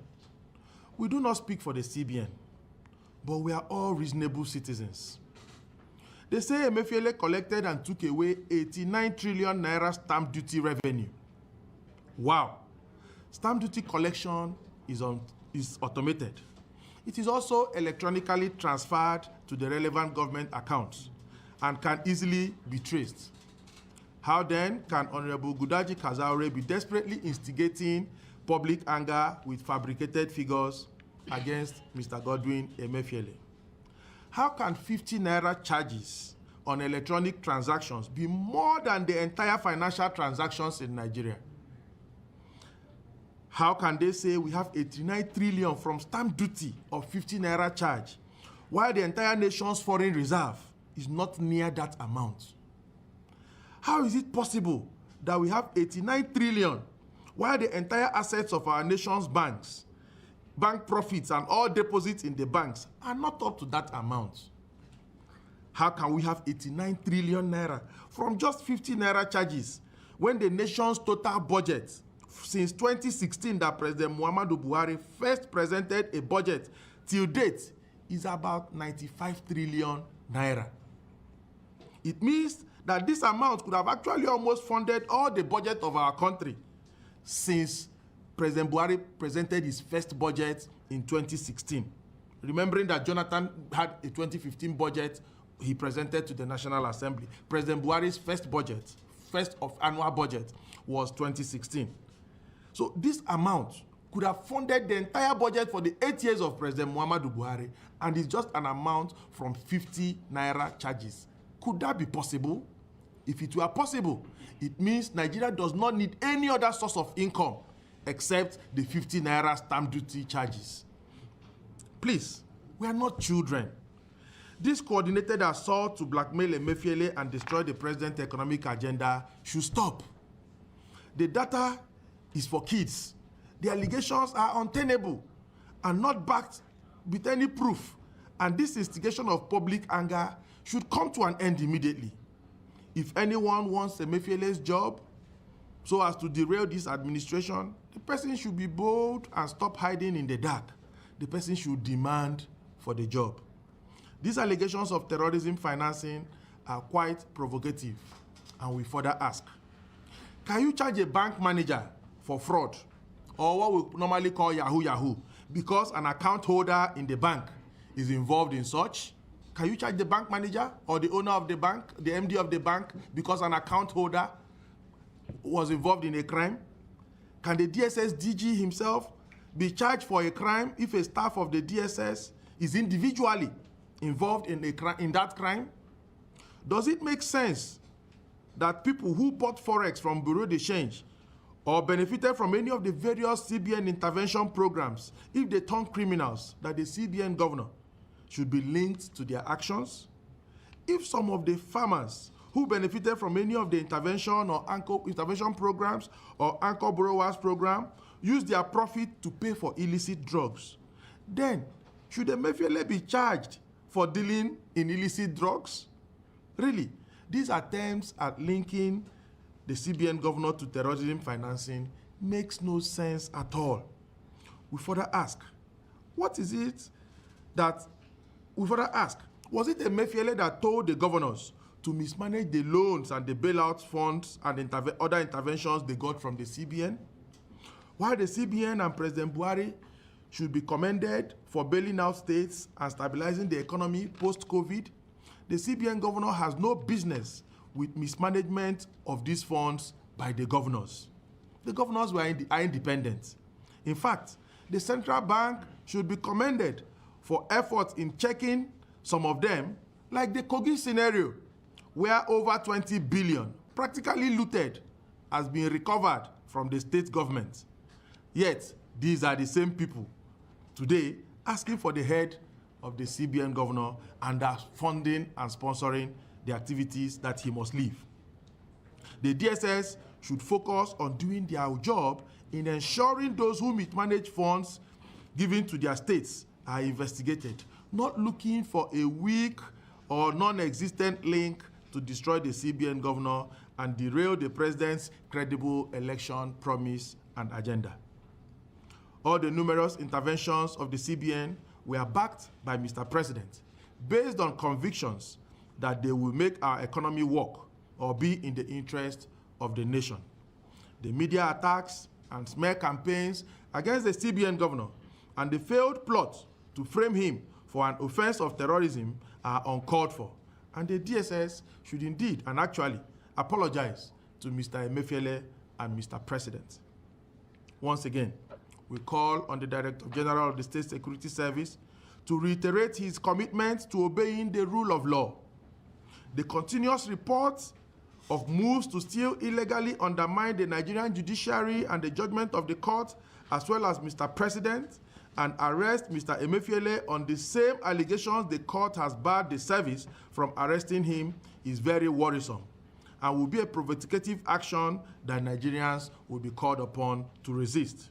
we do not speak for the CBN, but we are all reasonable citizens. They say Emefiele collected and took away 89 trillion naira stamp duty revenue. Wow. Stamp duty collection is automated. It is also electronically transferred to the relevant government accounts and can easily be traced. How then can Honorable Gudaji Kazaure be desperately instigating public anger with fabricated figures against Mr. Godwin Emefiele? How can 50 naira charges on electronic transactions be more than the entire financial transactions in Nigeria? How can they say we have 89 trillion from stamp duty of 50 naira charge, while the entire nation's foreign reserve is not near that amount? How is it possible that we have 89 trillion, while the entire assets of our nation's banks, bank profits and all deposits in the banks are not up to that amount? How can we have 89 trillion naira from just 50 naira charges when the nation's total budget since 2016 that President Muhammadu Buhari first presented a budget till date is about 95 trillion naira? It means that this amount could have actually almost funded all the budget of our country since President Buhari presented his first budget in 2016. Remembering that Jonathan had a 2015 budget he presented to the National Assembly. President Buhari's first budget, first of annual budget, was 2016. So this amount could have funded the entire budget for the 8 years of President Muhammadu Buhari, and it's just an amount from 50 naira charges. Could that be possible? If it were possible, it means Nigeria does not need any other source of income except the 50 naira stamp duty charges. Please, we are not children. This coordinated assault to blackmail Emefiele and destroy the president's economic agenda should stop. The data is for kids. The allegations are untenable and not backed with any proof, and this instigation of public anger should come to an end immediately. If anyone wants Emefiele's job so as to derail this administration, the person should be bold and stop hiding in the dark. The person should demand for the job. These allegations of terrorism financing are quite provocative, and we further ask, can you charge a bank manager for fraud, or what we normally call Yahoo, because an account holder in the bank is involved in such? Can you charge the bank manager or the owner of the bank, the MD of the bank, because an account holder was involved in a crime? Can the DSS DG himself be charged for a crime if a staff of the DSS is individually involved in that crime? Does it make sense that people who bought Forex from Bureau de Change or benefited from any of the various CBN intervention programs, if they turn criminals, that the CBN governor should be linked to their actions. If some of the farmers who benefited from any of the intervention or anchor intervention programs or anchor borrowers program use their profit to pay for illicit drugs, then should Emefiele be charged for dealing in illicit drugs? Really, these attempts at linking the CBN governor to terrorism financing makes no sense at all. We further ask, was it Emefiele that told the governors to mismanage the loans and the bailout funds and other interventions they got from the CBN? While the CBN and President Buhari should be commended for bailing out states and stabilizing the economy post-COVID, the CBN governor has no business with mismanagement of these funds by the governors. The governors are independent. In fact, the central bank should be commended for efforts in checking some of them, like the Kogi scenario, where over 20 billion, practically looted, has been recovered from the state government. Yet, these are the same people today asking for the head of the CBN governor and are funding and sponsoring the activities that he must leave. The DSS should focus on doing their job in ensuring those who mismanage funds given to their states are investigated, not looking for a weak or non-existent link to destroy the CBN governor and derail the president's credible election promise and agenda. All the numerous interventions of the CBN were backed by Mr. President, based on convictions that they will make our economy work or be in the interest of the nation. The media attacks and smear campaigns against the CBN governor and the failed plot to frame him for an offense of terrorism are uncalled for, and the DSS should indeed and actually apologize to Mr. Emefiele and Mr. President. Once again, we call on the Director General of the State Security Service to reiterate his commitment to obeying the rule of law. The continuous reports of moves to still illegally undermine the Nigerian judiciary and the judgment of the court, as well as Mr. President, and arrest Mr. Emefiele on the same allegations the court has barred the service from arresting him, is very worrisome and will be a provocative action that Nigerians will be called upon to resist.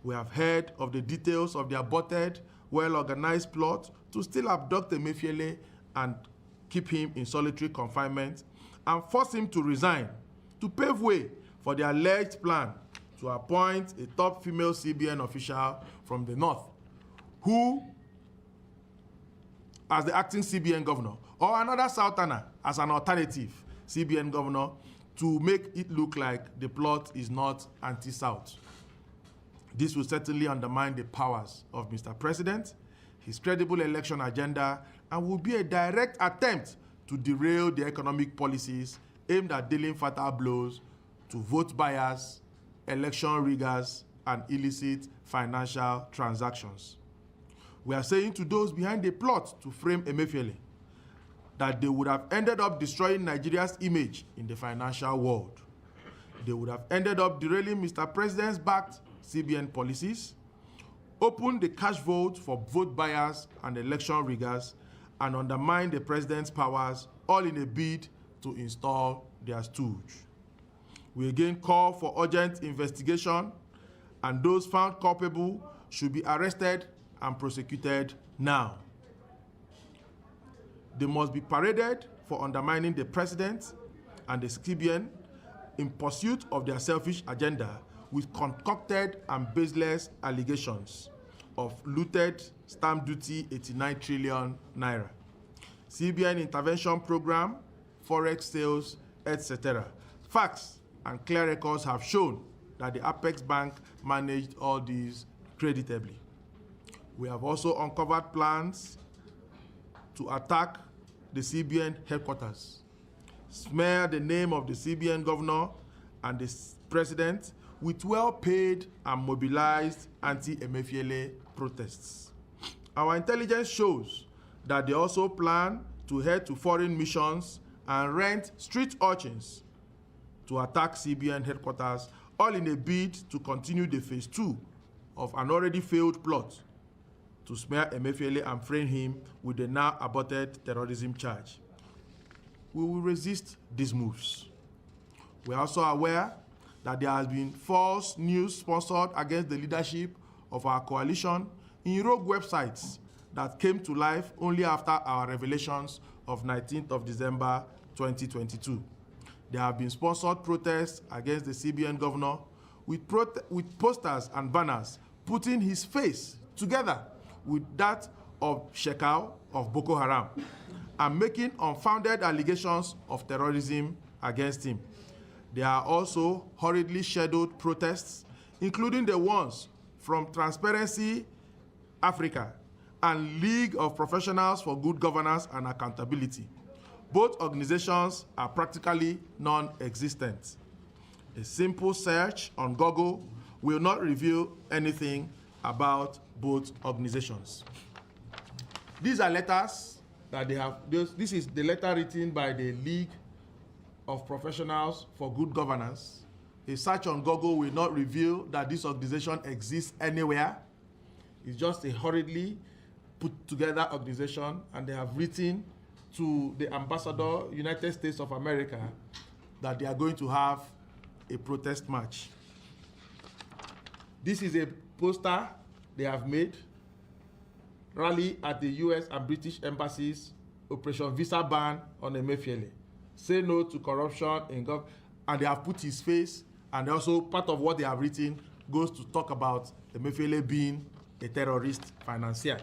We have heard of the details of the aborted, well-organized plot to still abduct Emefiele and keep him in solitary confinement and force him to resign to pave way for the alleged plan to appoint a top female CBN official from the north, who, as the acting CBN governor, or another southerner as an alternative CBN governor, to make it look like the plot is not anti-South. This will certainly undermine the powers of Mr. President, his credible election agenda, and will be a direct attempt to derail the economic policies aimed at dealing fatal blows to vote buyers, election riggers, and illicit financial transactions. We are saying to those behind the plot to frame Emefiele that they would have ended up destroying Nigeria's image in the financial world. They would have ended up derailing Mr. President's backed CBN policies, open the cash vote for vote buyers and election riggers, and undermine the president's powers, all in a bid to install their stooge. We again call for urgent investigation, and those found culpable should be arrested and prosecuted now. They must be paraded for undermining the president and the CBN in pursuit of their selfish agenda with concocted and baseless allegations of looted stamp duty 89 trillion naira, CBN intervention program, forex sales, etc. Facts and clear records have shown that the Apex Bank managed all these creditably. We have also uncovered plans to attack the CBN headquarters, smear the name of the CBN governor and the president with well-paid and mobilized anti-Emefiele protests. Our intelligence shows that they also plan to head to foreign missions and rent street urchins to attack CBN headquarters, all in a bid to continue the phase 2 of an already failed plot to smear Emefiele and frame him with the now aborted terrorism charge. We will resist these moves. We are also aware that there has been false news sponsored against the leadership of our coalition in rogue websites that came to life only after our revelations of 19th of December 2022. There have been sponsored protests against the CBN governor with posters and banners putting his face together with that of Shekau of Boko Haram and making unfounded allegations of terrorism against him. There are also hurriedly scheduled protests, including the ones from Transparency Africa and League of Professionals for Good Governance and Accountability. Both organizations are practically non-existent. A simple search on Google will not reveal anything about both organizations. These are letters that they have. This is the letter written by the League of Professionals for Good Governance. A search on Google will not reveal that this organization exists anywhere. It's just a hurriedly put together organization, and they have written to the ambassador, United States of America, that they are going to have a protest march. This is a poster they have made. Rally at the US and British embassies, Operation Visa Ban on Emefiele. Say no to corruption in government. And they have put his face, and also part of what they have written goes to talk about Emefiele being a terrorist financier.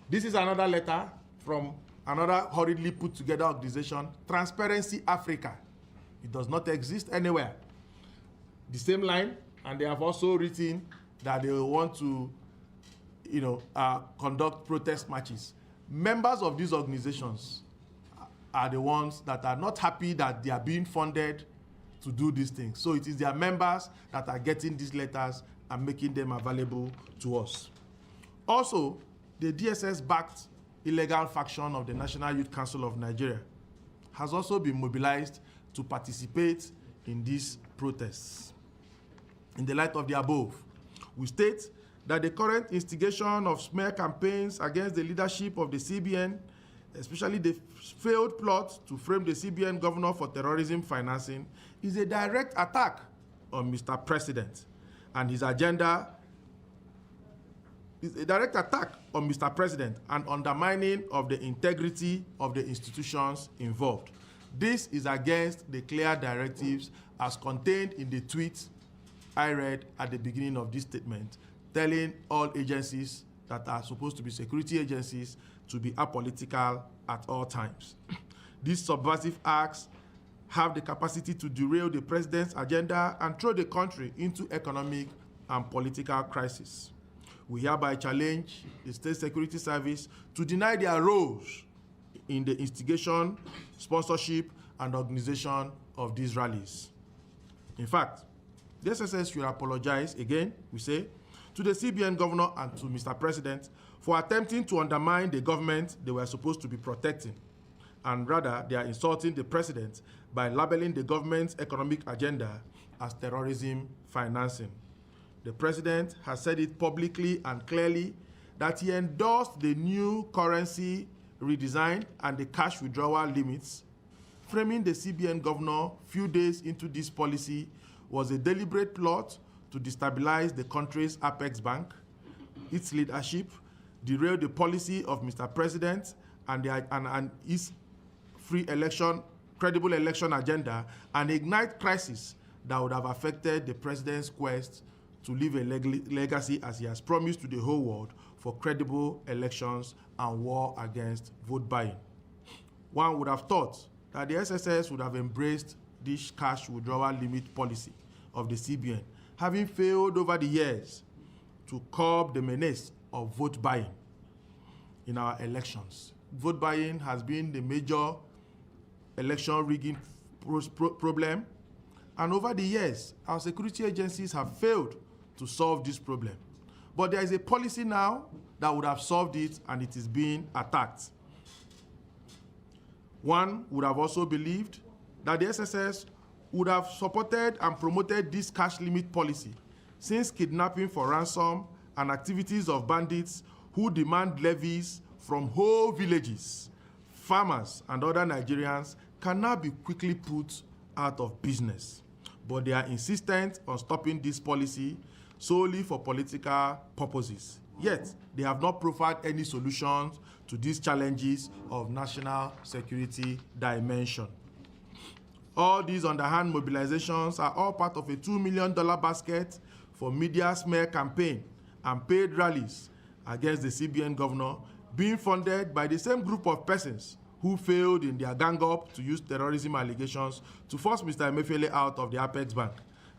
This is another letter from another hurriedly put together organization, Transparency Africa. It does not exist anywhere. The same line, and they have also written that they want to, conduct protest marches. Members of these organizations are the ones that are not happy that they are being funded to do these things. So it is their members that are getting these letters and making them available to us. Also, the DSS-backed illegal faction of the National Youth Council of Nigeria has also been mobilized to participate in these protests. In the light of the above, we state that the current instigation of smear campaigns against the leadership of the CBN, especially the failed plot to frame the CBN governor for terrorism financing, is a direct attack on Mr. President and his agenda. Is a direct attack on Mr. President and undermining of the integrity of the institutions involved. This is against the clear directives as contained in the tweet I read at the beginning of this statement, telling all agencies that are supposed to be security agencies to be apolitical at all times. These subversive acts have the capacity to derail the president's agenda and throw the country into economic and political crisis. We hereby challenge the State Security Service to deny their roles in the instigation, sponsorship, and organization of these rallies. In fact, the SSS should apologize again, we say, to the CBN governor and to Mr. President for attempting to undermine the government they were supposed to be protecting. And rather, they are insulting the president by labeling the government's economic agenda as terrorism financing. The president has said it publicly and clearly that he endorsed the new currency redesign and the cash withdrawal limits. Framing the CBN governor few days into this policy was a deliberate plot to destabilize the country's apex bank, its leadership, derail the policy of Mr. President and his free election, credible election agenda, and ignite crisis that would have affected the president's quest to leave a legacy, as he has promised to the whole world, for credible elections and war against vote buying. One would have thought that the SSS would have embraced this cash withdrawal limit policy of the CBN, having failed over the years to curb the menace of vote buying in our elections. Vote buying has been the major election rigging problem, and over the years, our security agencies have failed to solve this problem. But there is a policy now that would have solved it, and it is being attacked. One would have also believed that the SSS would have supported and promoted this cash limit policy, since kidnapping for ransom and activities of bandits who demand levies from whole villages, farmers, and other Nigerians can now be quickly put out of business. But they are insistent on stopping this policy solely for political purposes. Yet, they have not proffered any solutions to these challenges of national security dimension. All these underhand mobilizations are all part of a $2 million basket for media smear campaign and paid rallies against the CBN governor, being funded by the same group of persons who failed in their gang-up to use terrorism allegations to force Mr. Emefiele out of the Apex Bank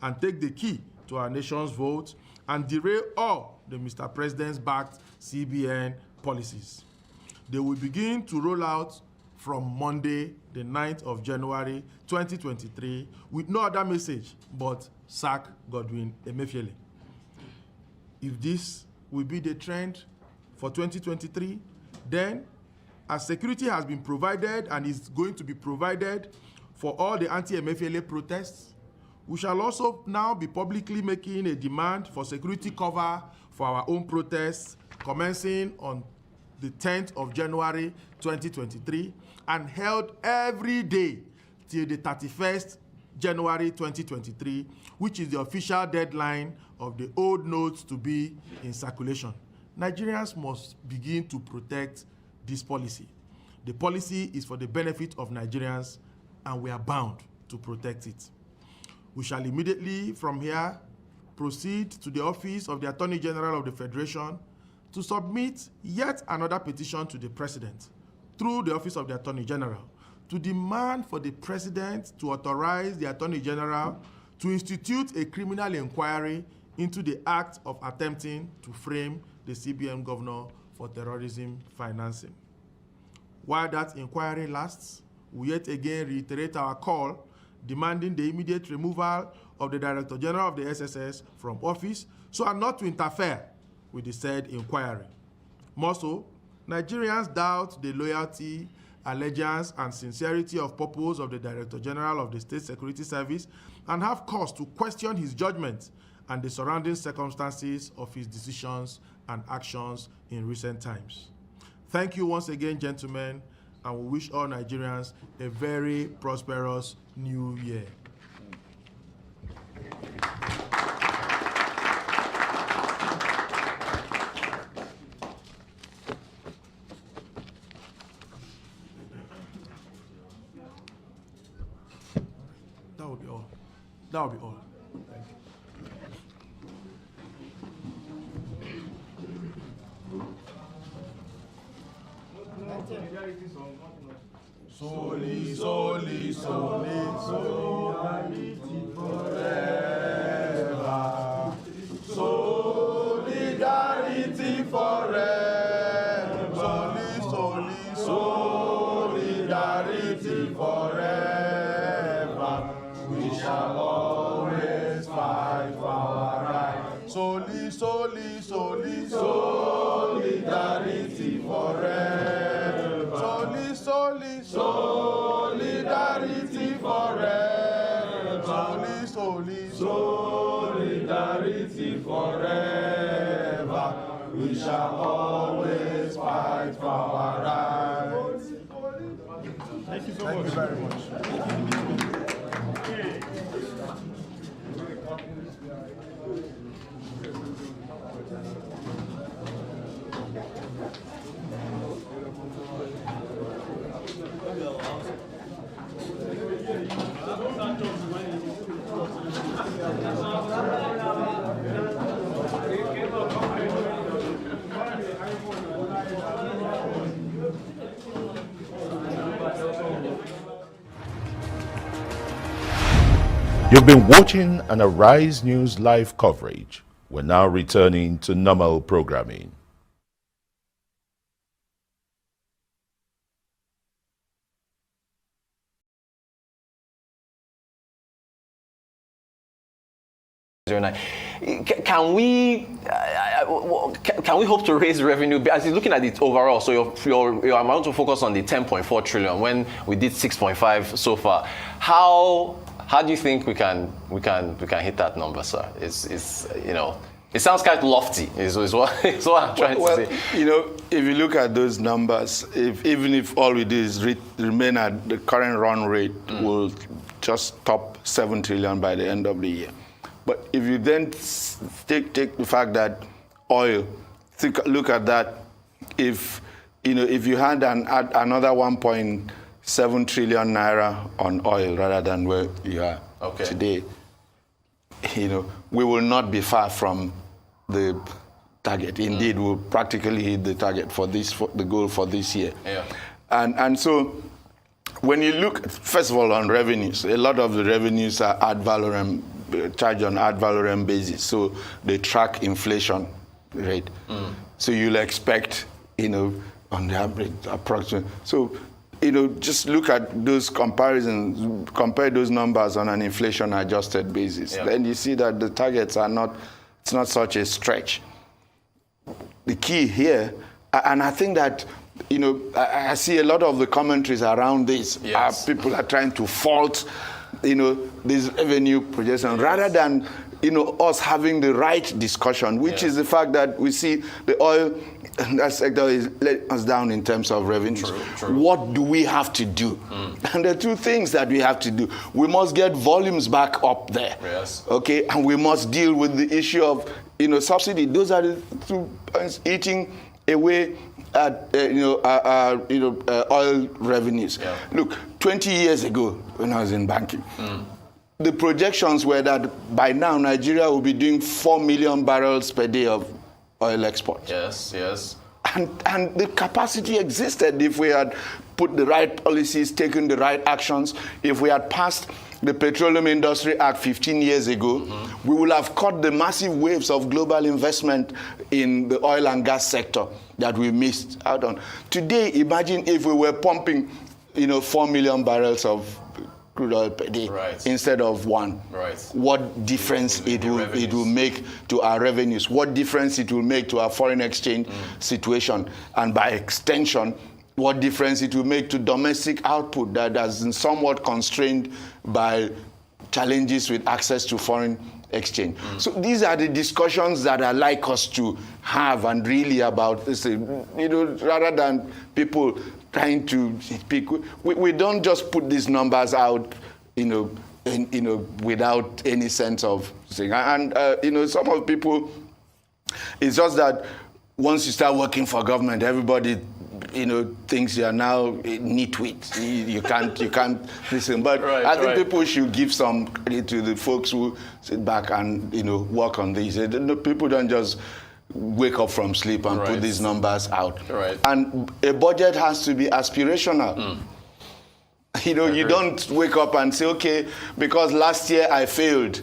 and take the key to our nation's vote and derail all the Mr. President's-backed CBN policies. They will begin to roll out from Monday, the 9th of January 2023, with no other message but sack Godwin Emefiele. If this will be the trend for 2023, then as security has been provided and is going to be provided for all the anti-Emefiele protests, we shall also now be publicly making a demand for security cover for our own protests commencing on the 10th of January 2023 and held every day till the 31st January 2023, which is the official deadline of the old notes to be in circulation. Nigerians must begin to protect this policy. The policy is for the benefit of Nigerians, and we are bound to protect it. We shall immediately from here proceed to the office of the Attorney General of the Federation to submit yet another petition to the President through the office of the Attorney General to demand for the President to authorize the Attorney General to institute a criminal inquiry into the act of attempting to frame the CBN governor for terrorism financing. While that inquiry lasts, we yet again reiterate our call demanding the immediate removal of the Director General of the SSS from office so as not to interfere with the said inquiry. More so, Nigerians doubt the loyalty, allegiance, and sincerity of purpose of the Director General of the State Security Service and have cause to question his judgment and the surrounding circumstances of his decisions and actions in recent times. Thank you once again, gentlemen, and we wish all Nigerians a very prosperous new year. That will be all. That will be all. Thank you. Soli, soli, soli, solidarity forever. Solidarity forever. Soli, soli, solidarity forever. We shall always fight for our rights. Soli, soli, soli, solidarity forever. Soli, soli, solidarity forever. Soli, soli, solidarity forever. We shall always fight for our rights. Thank you so much. Thank you very much. You've been watching an Arise News live coverage. We're now returning to normal programming. Can we hope to raise revenue as you're looking at it overall? So your amount to focus on the 10.4 trillion when we did 6.5 so far. How How do you think we can hit that number, sir? It's you know, it sounds kind of lofty. Is what I'm trying to say. You know, if you look at those numbers, even if all we do is remain at the current run rate, we'll just top 7 trillion by the end of the year. But if you then take the fact that oil, look at that. If you had another 1.7 trillion naira on oil rather than where you are today, we will not be far from the target. Indeed, we'll practically hit the target for the goal for this year. Yeah. And so when you look, first of all, on revenues, a lot of the revenues are ad valorem, charged on ad valorem basis, so they track inflation rate. So you'll expect, on the average, approximately. So, just look at those comparisons, compare those numbers on an inflation-adjusted basis. Yeah. Then you see that the targets are it's not such a stretch. The key here, and I think that, I see a lot of the commentaries around this. Yes. People are trying to fault, this revenue projection rather than, us having the right discussion, which is the fact that we see the oil that sector is letting us down in terms of revenues. True. What do we have to do? And there are two things that we have to do. We must get volumes back up there. Yes. Okay, and we must deal with the issue of subsidy. Those are the 2 points eating away at oil revenues. Yeah. Look, 20 years ago when I was in banking, the projections were that by now Nigeria will be doing 4 million barrels per day of oil export. Yes. And the capacity existed if we had put the right policies, taken the right actions. If we had passed the Petroleum Industry Act 15 years ago, we would have caught the massive waves of global investment in the oil and gas sector that we missed out on. Today, imagine if we were pumping, 4 million barrels of crude oil per day instead of 1. Right. What difference it will make to our revenues? What difference it will make to our foreign exchange situation? And by extension, what difference it will make to domestic output that has been somewhat constrained by challenges with access to foreign exchange. So these are the discussions that I like us to have and really about this, rather than people trying to speak. We don't just put these numbers out, without any sense of thing. And some of people, it's just that once you start working for government, everybody, thinks you are now nitwit. You can't listen. But I think people should give some credit to the folks who sit back and work on these. People don't just wake up from sleep and put these numbers out. Right. And a budget has to be aspirational. You don't wake up and say, okay, because last year I failed,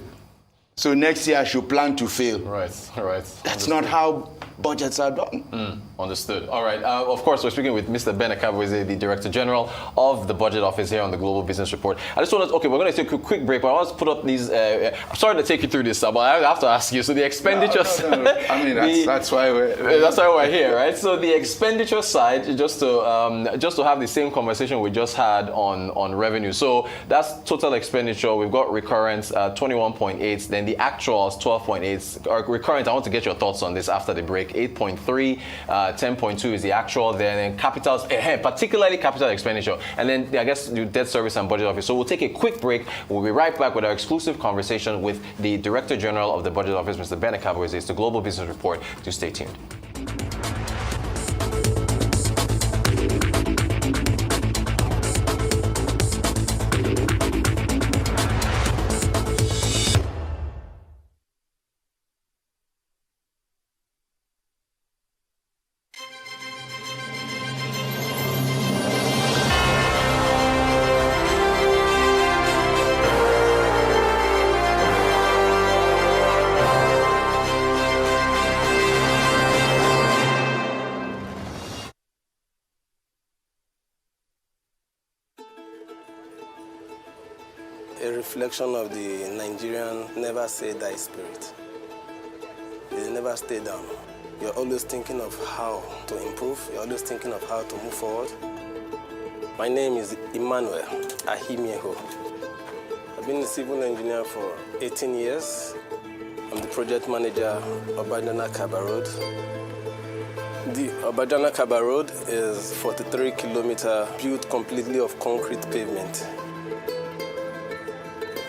so next year I should plan to fail. Right. That's not how budgets are done. Understood. All right. Of course, we're speaking with Mr. Ben Akabweze, the Director General of the Budget Office here on the Global Business Report. I just want to, we're going to take a quick break, but I want to put up these, I'm sorry to take you through this, but I have to ask you. So the expenditure No. I mean, that's why we're here, right? So the expenditure side, just to have the same conversation we just had on revenue. So that's total expenditure. We've got recurrence, 21.8, then the actuals, 12.8. Recurrent, I want to get your thoughts on this after the break. 8.3, 10.2 is the actual, then capitals, particularly capital expenditure, and then I guess the debt service and budget office. So we'll take a quick break. We'll be right back with our exclusive conversation with the Director General of the Budget Office, Mr. Ben Akabweze. It's the Global Business Report. Do stay tuned. A reflection of the Nigerian never say die spirit. They never stay down. You're always thinking of how to improve. You're always thinking of how to move forward. My name is Emmanuel Ahimieho. I've been a civil engineer for 18 years. I'm the project manager of Obajana Kaba Road. The Obajana Kaba Road is 43 kilometers built completely of concrete pavement.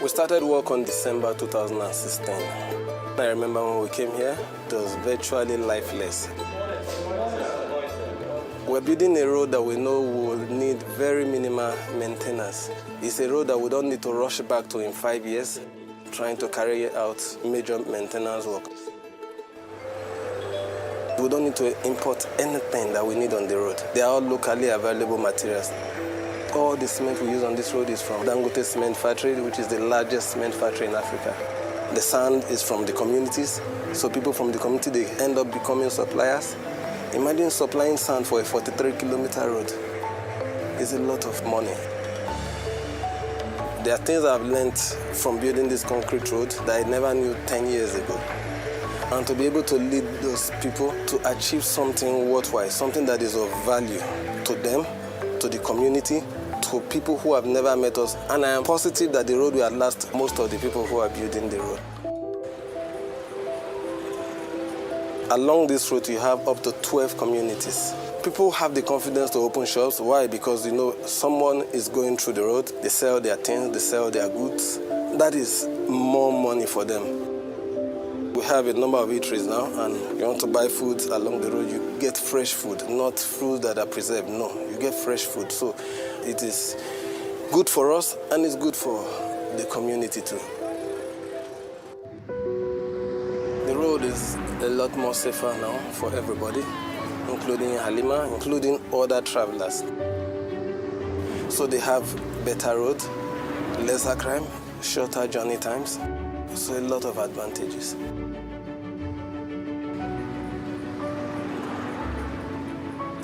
We started work on December 2016. I remember when we came here, it was virtually lifeless. We're building a road that we know will need very minimal maintenance. It's a road that we don't need to rush back to in 5 years, trying to carry out major maintenance work. We don't need to import anything that we need on the road. They are all locally available materials. All the cement we use on this road is from Dangote Cement Factory, which is the largest cement factory in Africa. The sand is from the communities, so people from the community, they end up becoming suppliers. Imagine supplying sand for a 43-kilometer road. It's a lot of money. There are things I've learned from building this concrete road that I never knew 10 years ago. And to be able to lead those people to achieve something worthwhile, something that is of value to them, to the community, to people who have never met us. And I am positive that the road will outlast most of the people who are building the road. Along this road, you have up to 12 communities. People have the confidence to open shops. Why? Because, you know, someone is going through the road, they sell their things, they sell their goods. That is more money for them. We have a number of eateries now, and you want to buy food along the road, you get fresh food, not food that are preserved. No, you get fresh food. So it is good for us, and it's good for the community too. The road is a lot more safer now for everybody, including Halima, including other travelers. So they have better road, lesser crime, shorter journey times. So a lot of advantages.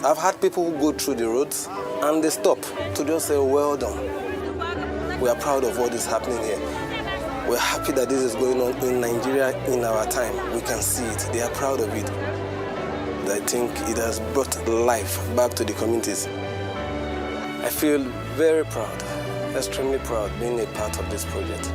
I've had people who go through the roads and they stop to just say, well done. We are proud of what is happening here. We're happy that this is going on in Nigeria in our time. We can see it. They are proud of it. I think it has brought life back to the communities. I feel very proud, extremely proud being a part of this project.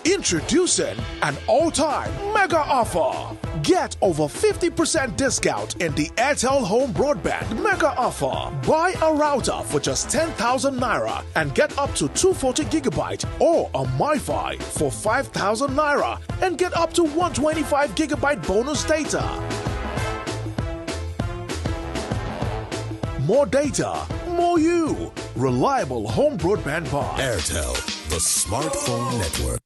Introducing an all-time mega offer. Get over 50% discount in the Airtel Home Broadband mega offer. Buy a router for just 10,000 naira and get up to 240 gigabyte or a MiFi for 5,000 naira and get up to 125 gigabyte bonus data. More data, more you. Reliable home broadband buy. Airtel, the smartphone network.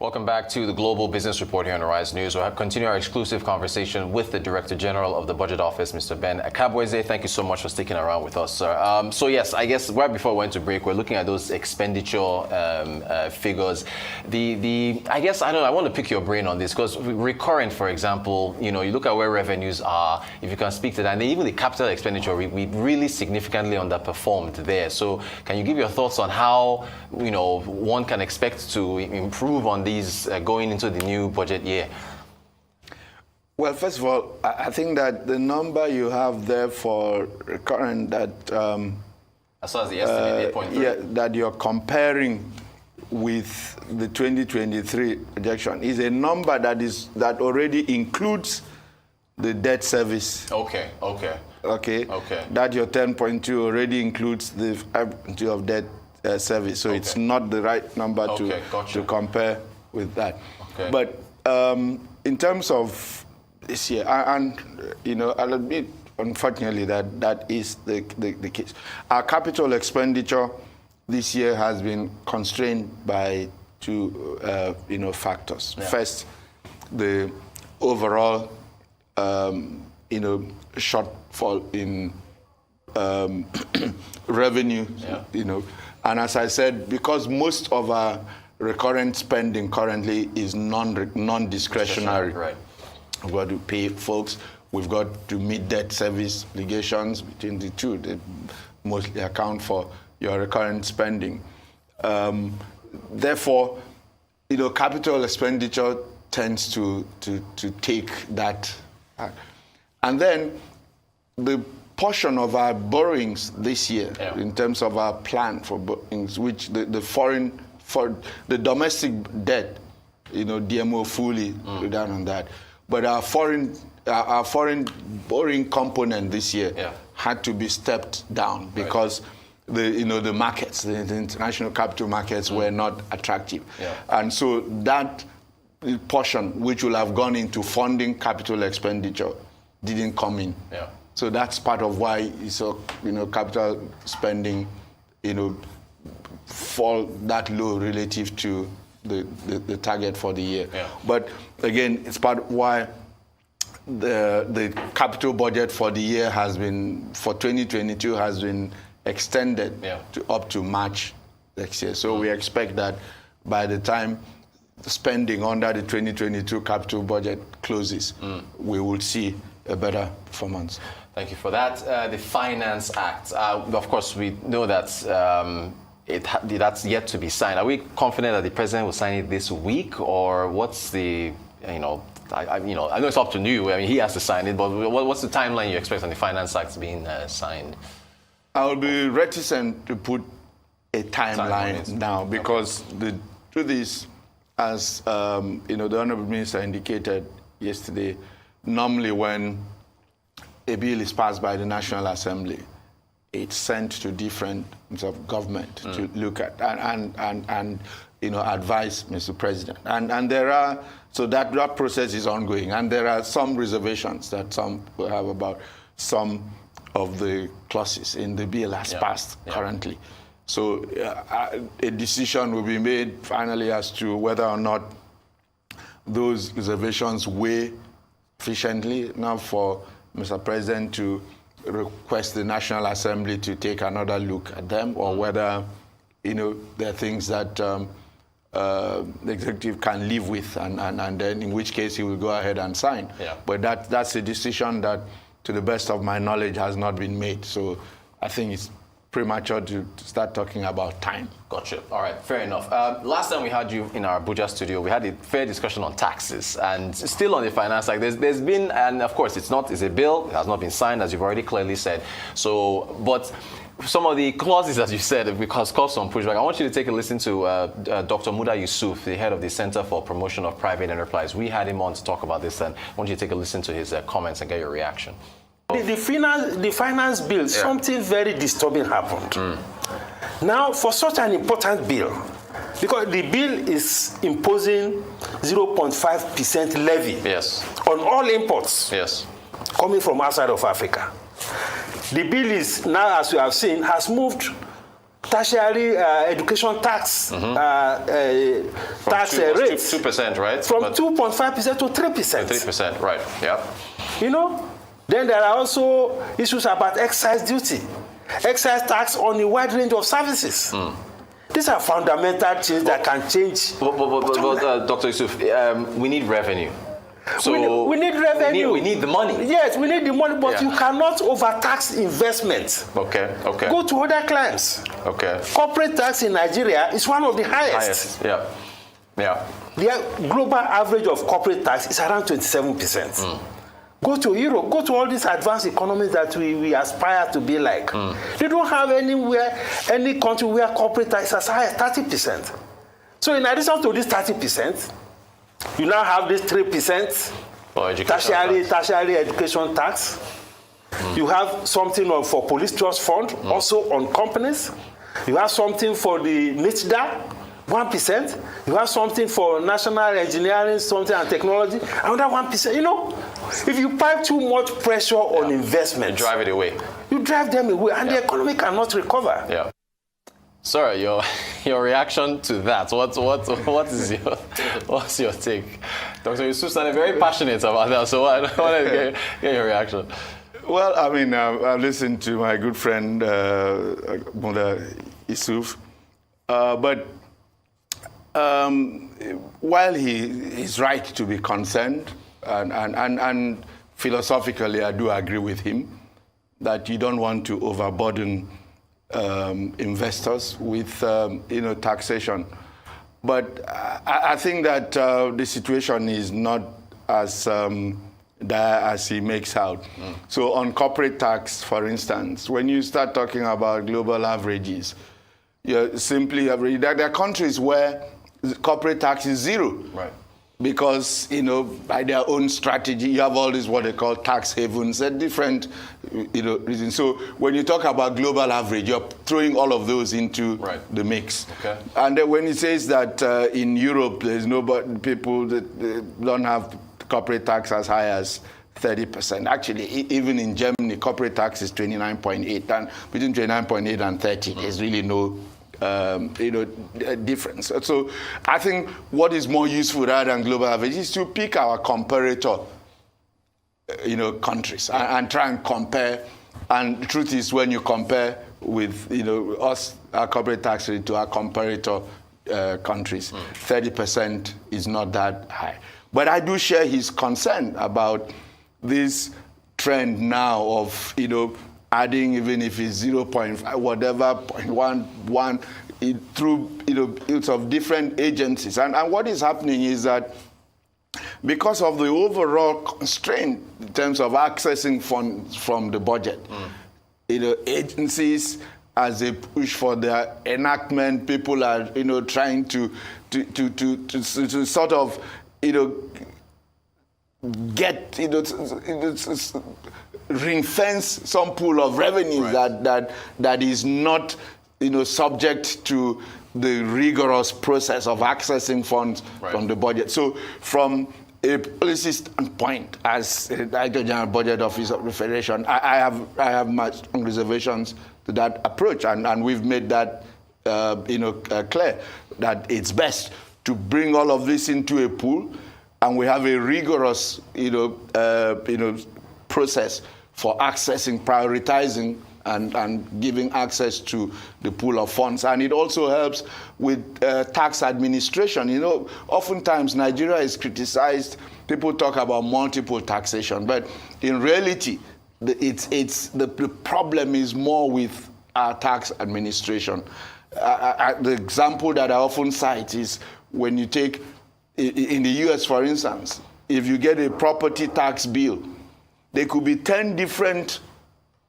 Welcome back to the Global Business Report here on Arise News. We'll continue our exclusive conversation with the Director General of the Budget Office, Mr. Ben Akabweze. Thank you so much for sticking around with us, sir. So yes, I guess right before we went to break, we're looking at those expenditure figures. I guess, I don't know, I want to pick your brain on this because recurrent, for example, you know, you look at where revenues are, if you can speak to that, and even the capital expenditure, we really significantly underperformed there. So can you give your thoughts on how, you know, one can expect to improve on these going into the new budget year? Well, first of all, I think that the number you have there for recurrent that as far as the estimate, 8.3. Yeah, that you're comparing with the 2023 projection is a number that already includes the debt service. Okay. That your 10.2 already includes the 5.2 of debt service. So it's not the right number to compare with that. Okay. But in terms of this year, and you know, I'll admit, unfortunately, that is the case. Our capital expenditure this year has been constrained by two factors. Yeah. First, the overall shortfall in revenue. Yeah. You know, and as I said, because most of our recurrent spending currently is non-discretionary. Right. We've got to pay folks. We've got to meet debt service obligations between the two. They mostly account for your recurrent spending. Therefore, capital expenditure tends to take that. And then the portion of our borrowings this year, in terms of our plan for borrowings, which the domestic debt, DMO fully down on that. But our foreign borrowing component this year had to be stepped down because the markets, the international capital markets were not attractive. And so that portion, which will have gone into funding capital expenditure, didn't come in. So that's part of why you saw, capital spending, fall that low relative to the target for the year. But again, it's part of why the capital budget for the year for 2022 has been extended up to March next year. So we expect that by the time the spending under the 2022 capital budget closes, we will see a better performance. Thank you for that. The Finance Act, of course, we know that that's yet to be signed. Are we confident that the president will sign it this week, or what's the, I know it's up to you. I mean, he has to sign it, but what's the timeline you expect on the Finance Act being signed? I'll be reticent to put a timeline now because the truth is, as the Honourable Minister indicated yesterday, normally when a bill is passed by the National Assembly, it's sent to different government to look at and advise Mr. President. And there are, so that process is ongoing, and there are some reservations that some will have about some of the clauses in the bill as passed currently. So a decision will be made finally as to whether or not those reservations weigh efficiently enough for Mr. President to request the National Assembly to take another look at them, or whether, there are things that the executive can live with, and then in which case he will go ahead and sign. But that's a decision that, to the best of my knowledge, has not been made. So I think it's premature to start talking about time. Gotcha. All right, fair enough. Last time we had you in our Abuja studio, we had a fair discussion on taxes, and still on the Finance Act. There's been, and of course it's a bill, it has not been signed, as you've already clearly said. So, but some of the clauses, as you said, because caused some pushback. I want you to take a listen to Dr. Muda Yusuf, the head of the Center for Promotion of Private Enterprise. We had him on to talk about this, and I want you to take a listen to his comments and get your reaction. The finance bill, something very disturbing happened. Now, for such an important bill, because the bill is imposing 0.5% levy on all imports coming from outside of Africa. The bill is now, as we have seen, has moved tertiary education tax rates 2%, right? From 2.5% to 3%. 3%, right? Yeah. Then there are also issues about excise duty, excise tax on a wide range of services. These are fundamental changes that can change. But Dr. Yusuf, we need revenue. So we need revenue. We need the money. Yes, we need the money, but you cannot overtax investment. Okay. Go to other clients. Okay. Corporate tax in Nigeria is one of the highest. Yeah. The global average of corporate tax is around 27%. Go to Europe, go to all these advanced economies that we aspire to be like. They don't have any country where corporate tax is as high as 30%. So in addition to this 30%, you now have this 3% tertiary education tax. You have something for police trust fund, also on companies. You have something for the NITDA, 1%. You have something for national engineering, something and technology, another 1%. If you pipe too much pressure on investment, you drive it away. You drive them away, and the economy cannot recover. Yeah. Sorry, your reaction to that? What's your take? Dr. Yusuf sounded very passionate about that, so I want to get your reaction. Well, I mean, I've listened to my good friend Muda Yusuf, but while he is right to be concerned, And philosophically, I do agree with him that you don't want to overburden investors with taxation. But I think that the situation is not as dire as he makes out. So on corporate tax, for instance, when you start talking about global averages, you're simply there are countries where corporate tax is zero. Right. Because, by their own strategy, you have all this what they call tax havens and different, reasons. So when you talk about global average, you're throwing all of those into the mix. Okay. And then when he says that in Europe, there's people that don't have corporate tax as high as 30%. Actually, even in Germany, corporate tax is 29.8, and between 29.8 and 30, there's really no difference. So I think what is more useful rather than global average is to pick our comparator, countries and try and compare. And the truth is, when you compare with, us, our corporate tax rate to our comparator countries, 30% is not that high. But I do share his concern about this trend now of, adding, even if it's 0.5, whatever, 0.11, through, it's of different agencies. And what is happening is that because of the overall constraint in terms of accessing funds from the budget, agencies, as they push for their enactment, people are, trying to sort of, get, ring fence some pool of revenues that is not, subject to the rigorous process of accessing funds from the budget. So from a policy standpoint, as Director General Budget Office of the Federation, I have much reservations to that approach, and we've made that clear that it's best to bring all of this into a pool, and we have a rigorous process for accessing, prioritizing, and giving access to the pool of funds. And it also helps with tax administration. Oftentimes Nigeria is criticized. People talk about multiple taxation, but in reality, the problem is more with our tax administration. The example that I often cite is when you take, in the US, for instance, if you get a property tax bill, there could be 10 different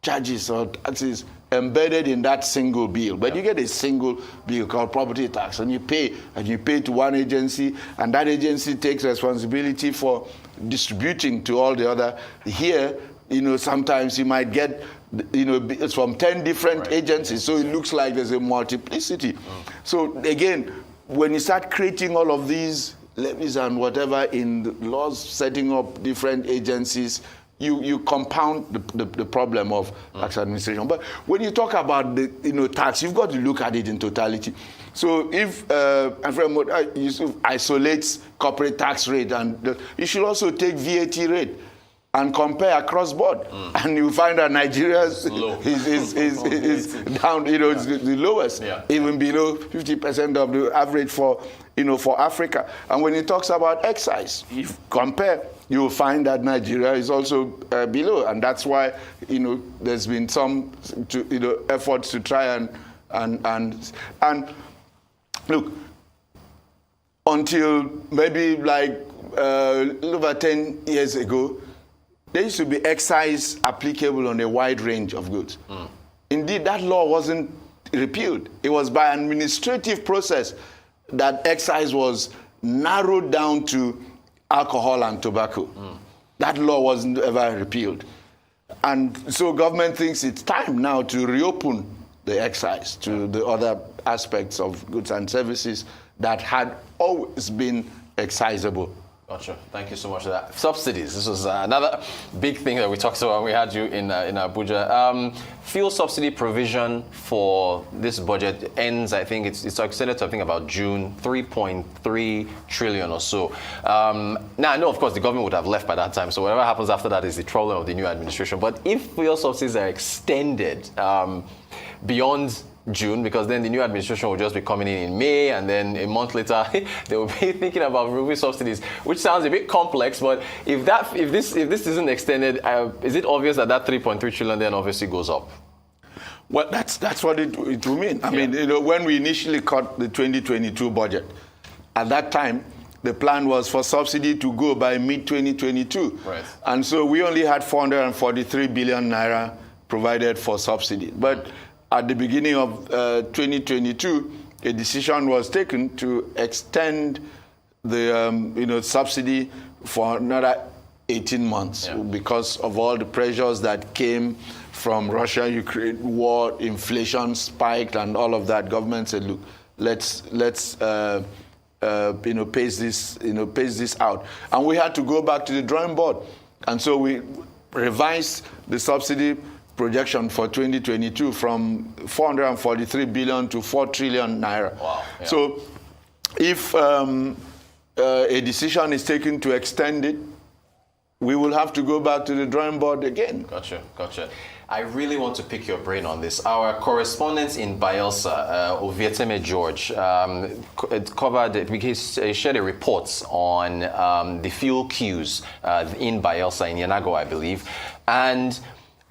charges or taxes embedded in that single bill. But you get a single bill called property tax, and you pay to one agency, and that agency takes responsibility for distributing to all the other. Here, sometimes you might get, it's from 10 different agencies, so it looks like there's a multiplicity. So again, when you start creating all of these levies and whatever in the laws, setting up different agencies, you compound the problem of tax administration. But when you talk about the tax, you've got to look at it in totality. So if Alfred Yusuf isolates corporate tax rate, and you should also take VAT rate and compare across board, and you find that Nigeria is down, it's the lowest, even below 50% of the average for Africa. And when it talks about excise, if you compare, you will find that Nigeria is also below, and that's why there's been some efforts to try and look, until maybe like over 10 years ago, there used to be excise applicable on a wide range of goods. Indeed, that law wasn't repealed. It was by administrative process that excise was narrowed down to alcohol and tobacco. That law wasn't ever repealed. And so government thinks it's time now to reopen the excise to the other aspects of goods and services that had always been excisable. Gotcha. Thank you so much for that. Subsidies. This was another big thing that we talked about when we had you in Abuja. Fuel subsidy provision for this budget ends, I think it's extended to, I think, about June, 3.3 trillion or so. Now, I know, of course, the government would have left by that time, so whatever happens after that is the problem of the new administration. But if fuel subsidies are extended beyond June, because then the new administration will just be coming in May, and then a month later they will be thinking about removing subsidies, which sounds a bit complex. But if this isn't extended, is it obvious that 3.3 trillion then obviously goes up? Well, that's what it will mean. I mean, when we initially cut the 2022 budget, at that time, the plan was for subsidy to go by mid-2022. Right. And so we only had 443 billion naira provided for subsidy. But at the beginning of 2022, a decision was taken to extend the subsidy for another 18 months because of all the pressures that came from Russia-Ukraine war, inflation spiked, and all of that. Government said, "Look, let's pace this out," and we had to go back to the drawing board, and so we revised the subsidy projection for 2022 from 443 billion to 4 trillion naira. Wow. Yeah. So, if a decision is taken to extend it, we will have to go back to the drawing board again. Gotcha. I really want to pick your brain on this. Our correspondent in Bayelsa, Ovieteme George, he shared a report on the fuel queues in Bayelsa, in Yanago, I believe. And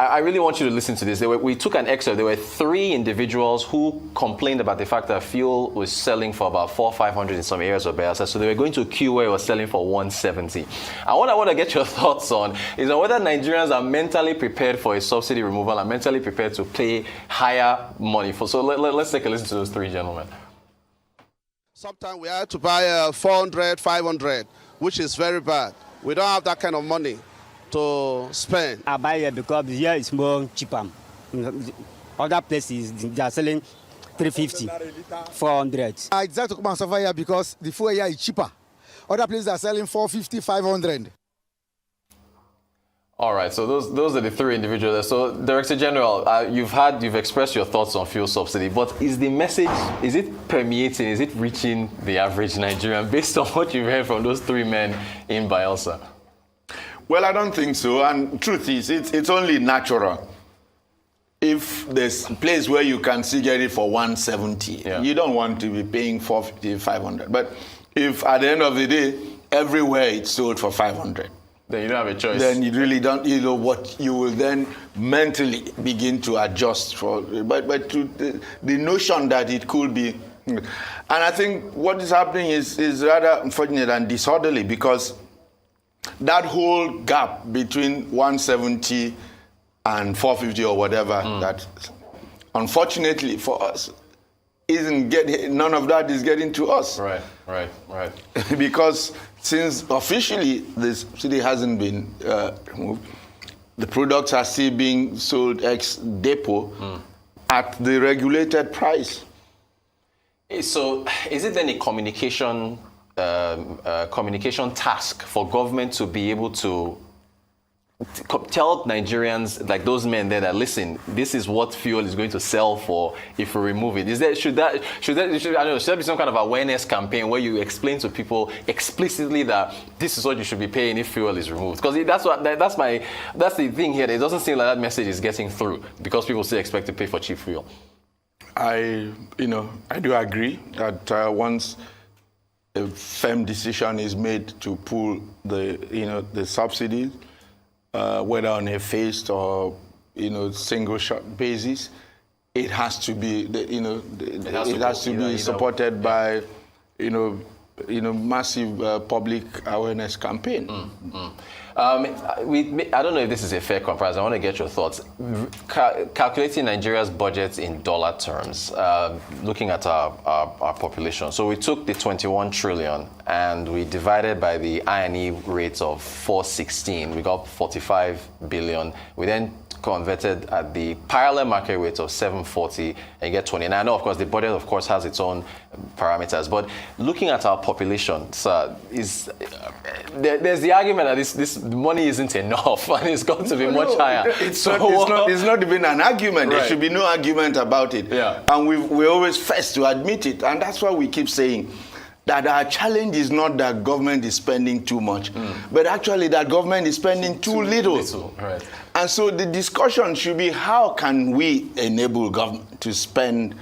I really want you to listen to this. We took an excerpt. There were 3 individuals who complained about the fact that fuel was selling for about 400-500 in some areas of Bayelsa. So they were going to a queue where it was selling for 170. And what I want to get your thoughts on is on whether Nigerians are mentally prepared for a subsidy removal and mentally prepared to pay higher money for. So let's take a listen to those 3 gentlemen. Sometimes we have to buy 400, 500, which is very bad. We don't have that kind of money to spend. I buy it because here is more cheaper. Other places they are selling 350, 400. I decided to come and suffer here because the fuel here is cheaper. Other places are selling 450, 500. All right, so those are the 3 individuals. So, Director General, you've expressed your thoughts on fuel subsidy, but is the message, is it permeating, is it reaching the average Nigerian based on what you've heard from those 3 men in Bayelsa? Well, I don't think so. And truth is, it's only natural. If there's a place where you can see get it for 170, you don't want to be paying 450, 500. But if at the end of the day, everywhere it's sold for 500, then you don't have a choice. Then you really don't, what you will then mentally begin to adjust for. But to the notion that it could be, and I think what is happening is rather unfortunate and disorderly, because that whole gap between 170 and 450 or whatever, that unfortunately for us none of that is getting to us. Right. Because since officially this subsidy hasn't been removed, the products are still being sold ex-depot at the regulated price. So is it then a communication task for government to be able to tell Nigerians, like those men there, that listen, this is what fuel is going to sell for if we remove it? Should there be some kind of awareness campaign where you explain to people explicitly that this is what you should be paying if fuel is removed? Because that's the thing here. It doesn't seem like that message is getting through because people still expect to pay for cheap fuel. I do agree that once a firm decision is made to pull the subsidies, whether on a phased or single shot basis, it has to be supported by massive public awareness campaign. I don't know if this is a fair comparison. I want to get your thoughts. Calculating Nigeria's budget in dollar terms, looking at our population. So we took the 21 trillion and we divided by the I&E rate of 416. We got 45 billion. We then converted at the parallel market rate of 740 and you get 29. I know, of course, the budget, of course, has its own parameters. But looking at our population, sir, there's the argument that this money isn't enough and it's got to be much higher. It's not even an argument. Right. There should be no argument about it. Yeah. And we're always first to admit it. And that's why we keep saying that our challenge is not that government is spending too much, but actually that government is spending too little. Right. And so the discussion should be, how can we enable government to spend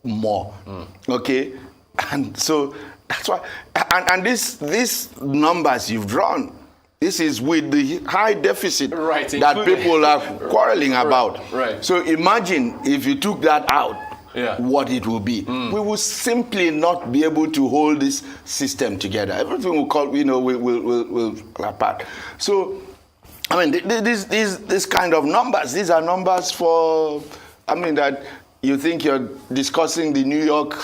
more? Okay? And so that's why, and these numbers you've drawn, this is with the high deficit that people are quarreling about. Right. So imagine if you took that out, what it will be. We will simply not be able to hold this system together. Everything will will apart. So, I mean, these kind of numbers, these are numbers for, I mean, that you think you're discussing the New York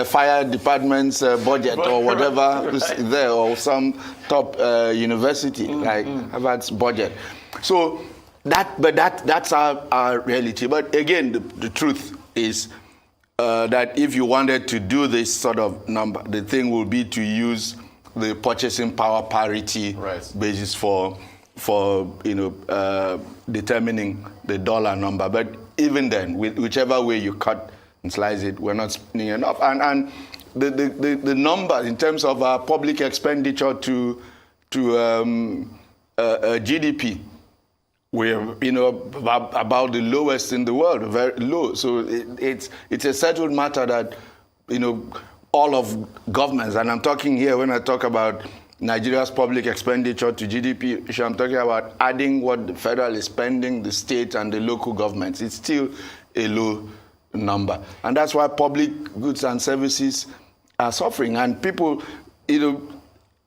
fire department's budget or whatever is there, or some top university like Harvard's budget. So that's our reality. But again, the truth is that if you wanted to do this sort of number, the thing will be to use the purchasing power parity basis for determining the dollar number. But even then, whichever way you cut and slice it, we're not spending enough. And the numbers in terms of our public expenditure to GDP, we're about the lowest in the world, very low. So it's a settled matter that all of governments, and I'm talking here when I talk about Nigeria's public expenditure to GDP, I'm talking about adding what the federal is spending, the state and the local governments. It's still a low number. And that's why public goods and services are suffering. And people,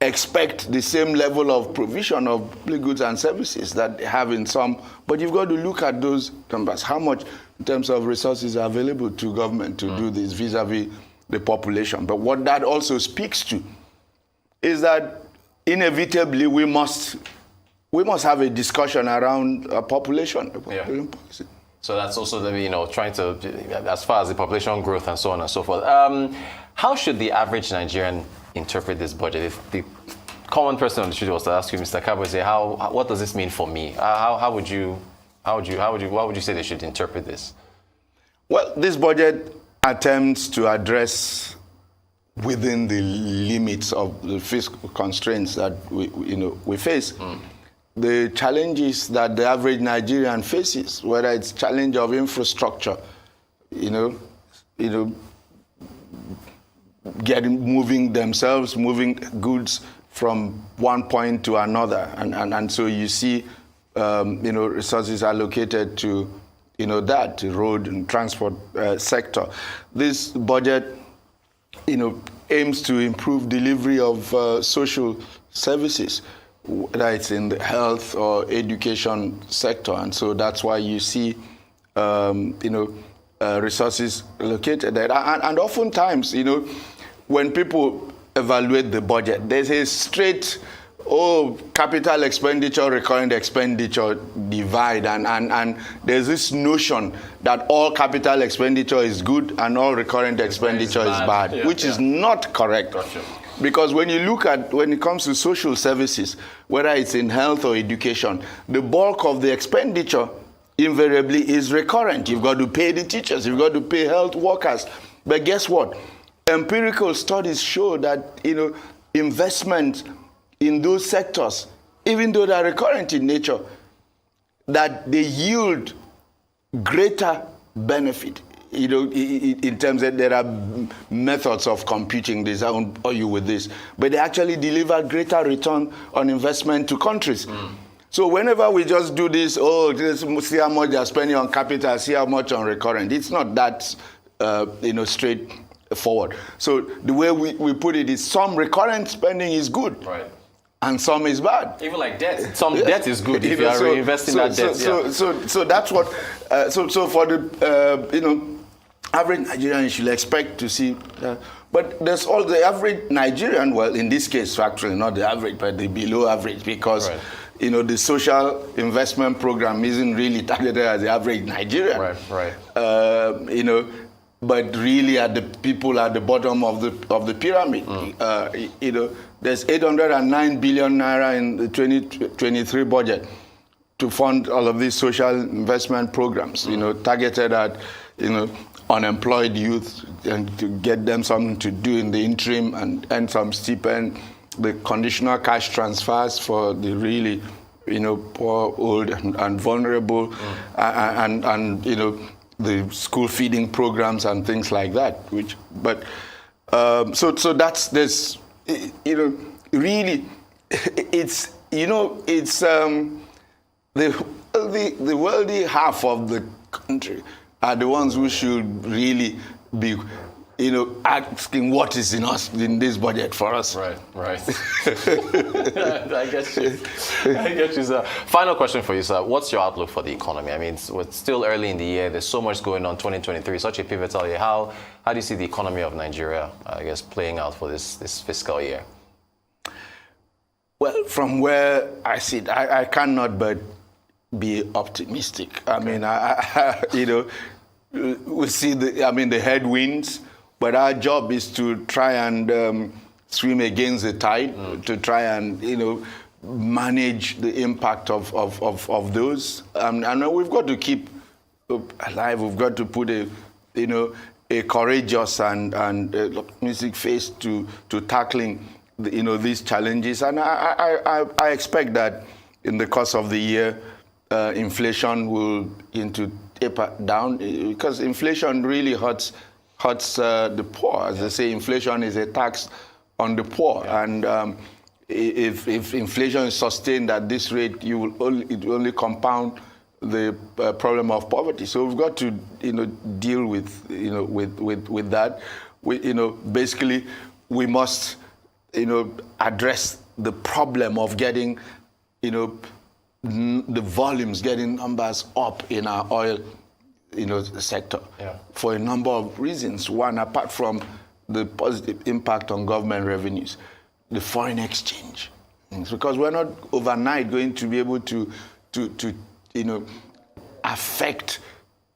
expect the same level of provision of public goods and services that they have in some. But you've got to look at those numbers. How much in terms of resources are available to government to do this vis-a-vis the population? But what that also speaks to is that inevitably we must have a discussion around population policy. So that's also trying to, as far as the population growth and so on and so forth. How should the average Nigerian interpret this budget? If the common person on the street was to ask you, Mr. Kabo, say, what does this mean for me? What would you say they should interpret this? Well, this budget attempts to address within the limits of the fiscal constraints that we face. The challenges that the average Nigerian faces, whether it's challenge of infrastructure, moving goods from one point to another, and so you see, resources allocated to, that the road and transport sector. This budget, aims to improve delivery of social services, whether it's in the health or education sector, and so that's why you see, resources allocated there. And oftentimes, when people evaluate the budget, there's a straight, capital expenditure, recurrent expenditure divide, and there's this notion that all capital expenditure is good and all recurrent expenditure is bad, which is not correct. Gotcha. Because when it comes to social services, whether it's in health or education, the bulk of the expenditure invariably is recurrent. You've got to pay the teachers, you've got to pay health workers. But guess what? Empirical studies show that investment in those sectors, even though they are recurrent in nature, that they yield greater benefit. In terms that there are methods of computing this, I won't bore you with this, but they actually deliver greater return on investment to countries. So whenever we just do this, see how much they're spending on capital, see how much on recurrent, it's not that straightforward. So the way we put it is some recurrent spending is good. Right. And some is bad. Even like debt. Some debt is good if you are reinvesting that debt. So that's what. So for the average Nigerian, you should expect to see. But there's all the average Nigerian. Well, in this case, actually not the average, but the below average, because the social investment program isn't really targeted at the average Nigerian. Right. But really at the people at the bottom of the pyramid. There's 809 billion naira in the 2023 budget to fund all of these social investment programs, targeted at unemployed youth and to get them something to do in the interim and some stipend, the conditional cash transfers for the really, poor, old, and vulnerable, and the school feeding programs and things like that. So that's this, really, it's the wealthy half of the country are the ones who should really be, asking what is in this budget for us. Right. I get you, sir. Final question for you, sir. What's your outlook for the economy? I mean, it's still early in the year. There's so much going on. 2023, such a pivotal year. How do you see the economy of Nigeria, playing out for this fiscal year? Well, from where I sit, I cannot but be optimistic. I mean, we see the headwinds, but our job is to try and swim against the tide, to try and manage the impact of those. And we've got to keep alive. We've got to put a courageous and optimistic face to tackling these challenges. And I expect that in the course of the year, inflation will taper down, because inflation really hurts the poor. As they say, inflation is a tax on the poor, and if inflation is sustained at this rate, it will only compound the problem of poverty. So we've got to deal with that. Basically we must address the problem of getting the volumes, getting numbers up in our oil sector, for a number of reasons. One, apart from the positive impact on government revenues, the foreign exchange. It's because we're not overnight going to be able to affect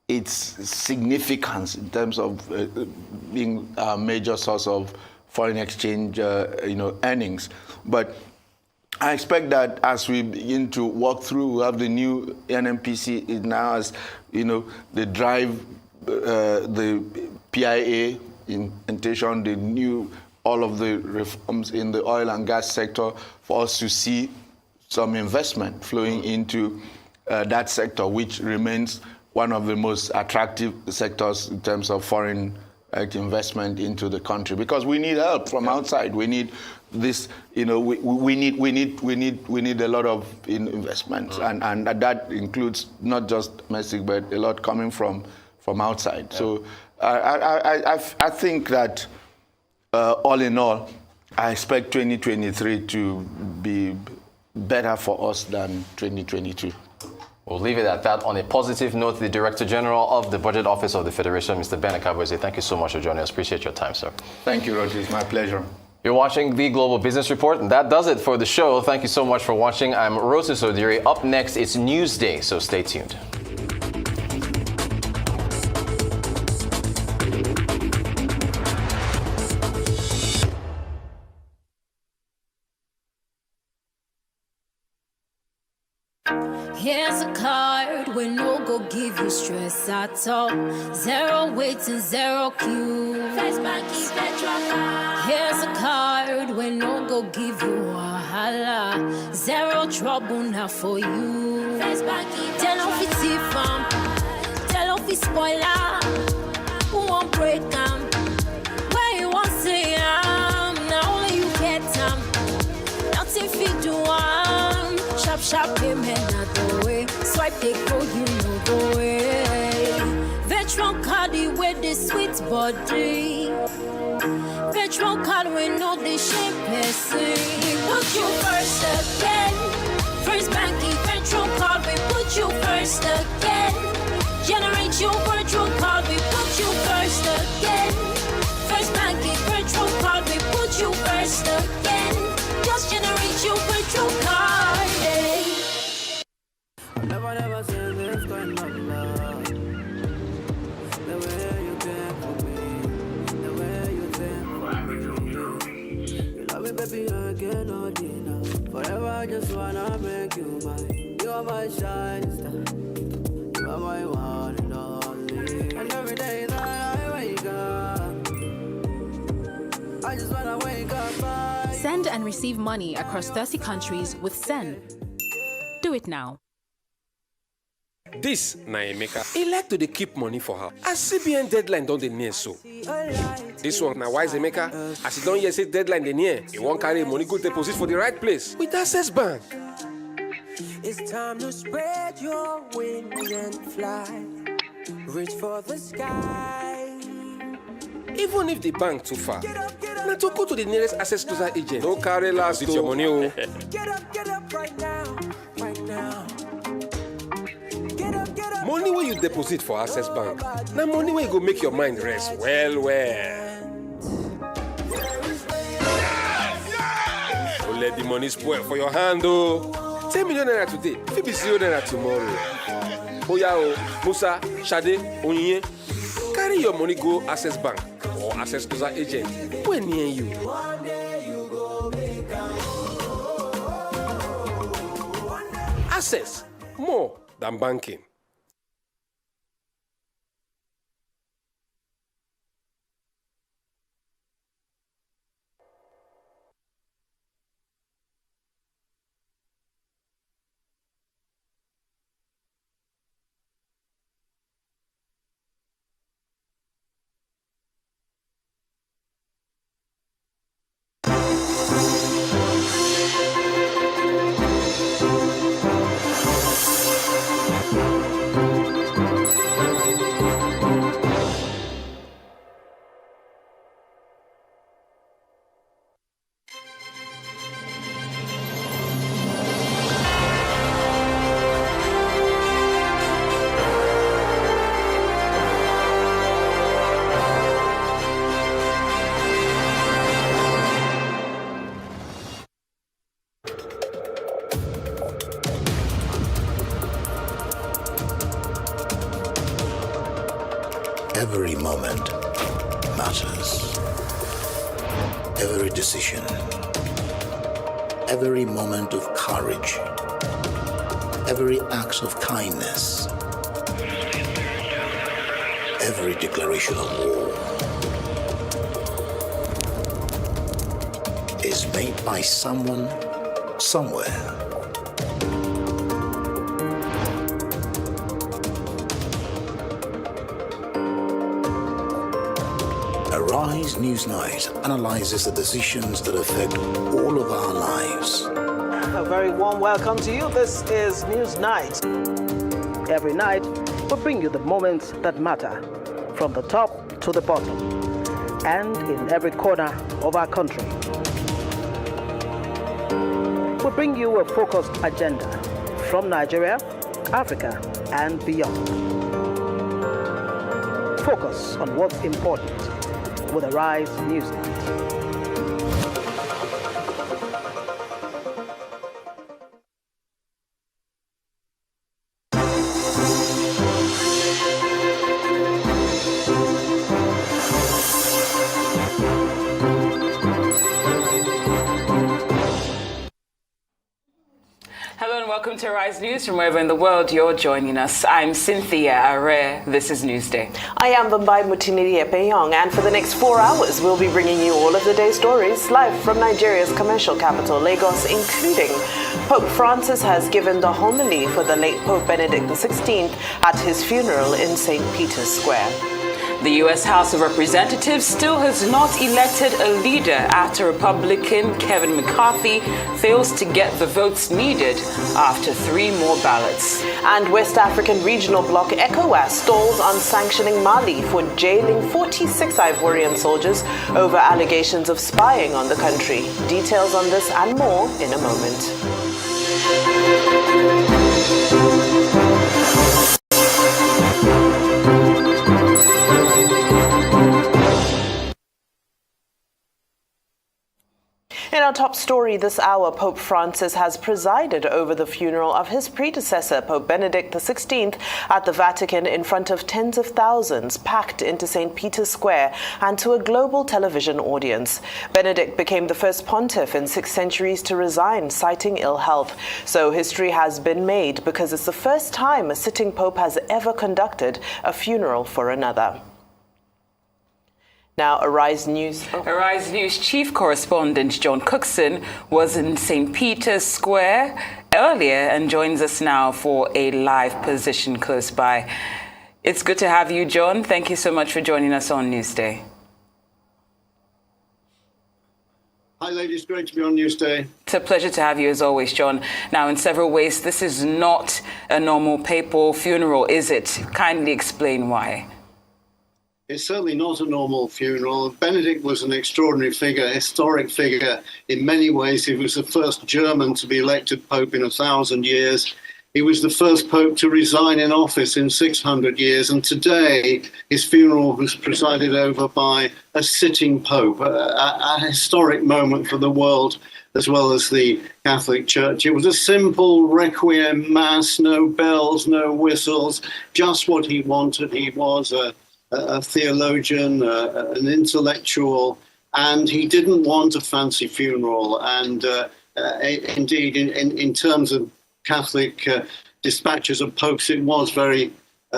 its significance in terms of being a major source of foreign exchange earnings. But I expect that as we begin to walk through, we have the new NNPC is now as the drive, the PIA implementation, all of the reforms in the oil and gas sector, for us to see some investment flowing into that sector, which remains one of the most attractive sectors in terms of foreign investment into the country, because we need help from outside. We need this, we need a lot of investment, and that includes not just domestic, but a lot coming from outside. Yeah. So I think that all in all, I expect 2023 to be better for us than 2022. We'll leave it at that. On a positive note, the Director General of the Budget Office of the Federation, Mr. Ben Akabueze, thank you so much for joining us. Appreciate your time, sir. Thank you, Roger. It's my pleasure. You're watching the Global Business Report, and that does it for the show. Thank you so much for watching. I'm Rosus Odiri. Up next, it's Newsday, so stay tuned. Here's a card when no go give you stress at all. Zero waiting, zero queue. First Banky Petra card. Here's a card when no go give you wahala. Zero trouble now for you. First Banky. Tell off it's fam. Tell off it's spoiler. Who won't break them? Where you want to say now only you get them. Nothing fit do sharp payment not the way. Swipe they go, you know the way. Veteran card with the sweet body. Veteran card with no the shape person. Put you first again. First Banky Veteran card, we put you first again. Generate your virtual card, we put you first again. First Banky Veteran card, we put you first again. Just generate your virtual card. Never say this kind of love. The way you think for me, the way you think for me. You love me, baby, I cannot deny. Forever, I just wanna make you mine. You are my shining star. You are my one and only. And every day that I wake up. I just wanna wake up. Send and receive money across 30 countries with Send. Do it now. This na Emeka. He like to dey keep money for her. As CBN deadline don dey near so. This one na wise Emeka. As he don hear say deadline dey near, he wan carry money go deposit for the right place with Access Bank. It's time to spread your wings and fly. Reach for the sky. Even if the bank too far, na to go to the nearest Access Closer agent. No carry last with your money o. Get up right now, right now. Money wey you deposit for Access Bank, na money wey go make your mind rest well well. Don't let the money spoil for your hand o. 10 million naira today, fit be 0 naira tomorrow. Oya o, Musa, Shade, Onyinye, carry your money go Access Bank or Access Closer agent wey near you. Access, more than banking. Every moment matters. Every decision. Every moment of courage. Every act of kindness. Every declaration of war is made by someone, somewhere. Arise Newsnight analyzes the decisions that affect all of our lives. A very warm welcome to you. This is Newsnight. Every night, we bring you the moments that matter, from the top to the bottom, and in every corner of our country. We bring you a focused agenda from Nigeria, Africa, and beyond. Focus on what's important with Arise Newsnight. Hello and welcome to Rise News from wherever in the world you're joining us. I'm Cynthia Are. This is Newsday. I am Bambai Mutiniri Epeyong, and for the next 4 hours we'll be bringing you all of the day's stories live from Nigeria's commercial capital, Lagos, including Pope Francis has given the homily for the late Pope Benedict XVI at his funeral in St. Peter's Square. The U.S. House of Representatives still has not elected a leader after Republican Kevin McCarthy fails to get the votes needed after 3 more ballots. And West African regional bloc ECOWAS stalls on sanctioning Mali for jailing 46 Ivorian soldiers over allegations of spying on the country. Details on this and more in a moment. In our top story this hour, Pope Francis has presided over the funeral of his predecessor, Pope Benedict XVI, at the Vatican in front of tens of thousands packed into St. Peter's Square and to a global television audience. Benedict became the first pontiff in 6 centuries to resign, citing ill health. So history has been made because it's the first time a sitting pope has ever conducted a funeral for another. Now, Arise News chief correspondent John Cookson was in St. Peter's Square earlier and joins us now for a live position close by. It's good to have you, John. Thank you so much for joining us on Newsday. Hi, ladies. Great to be on Newsday. It's a pleasure to have you as always, John. Now, in several ways, this is not a normal papal funeral, is it? Kindly explain why. It's certainly not a normal funeral. Benedict was an extraordinary figure, historic figure in many ways. He was the first German to be elected Pope in 1,000 years. He was the first Pope to resign in office in 600 years. And today, his funeral was presided over by a sitting Pope, a historic moment for the world as well as the Catholic Church. It was a simple requiem mass, no bells, no whistles, just what he wanted. He was a theologian, an intellectual, and he didn't want a fancy funeral. And indeed, in terms of Catholic dispatches of popes, it was very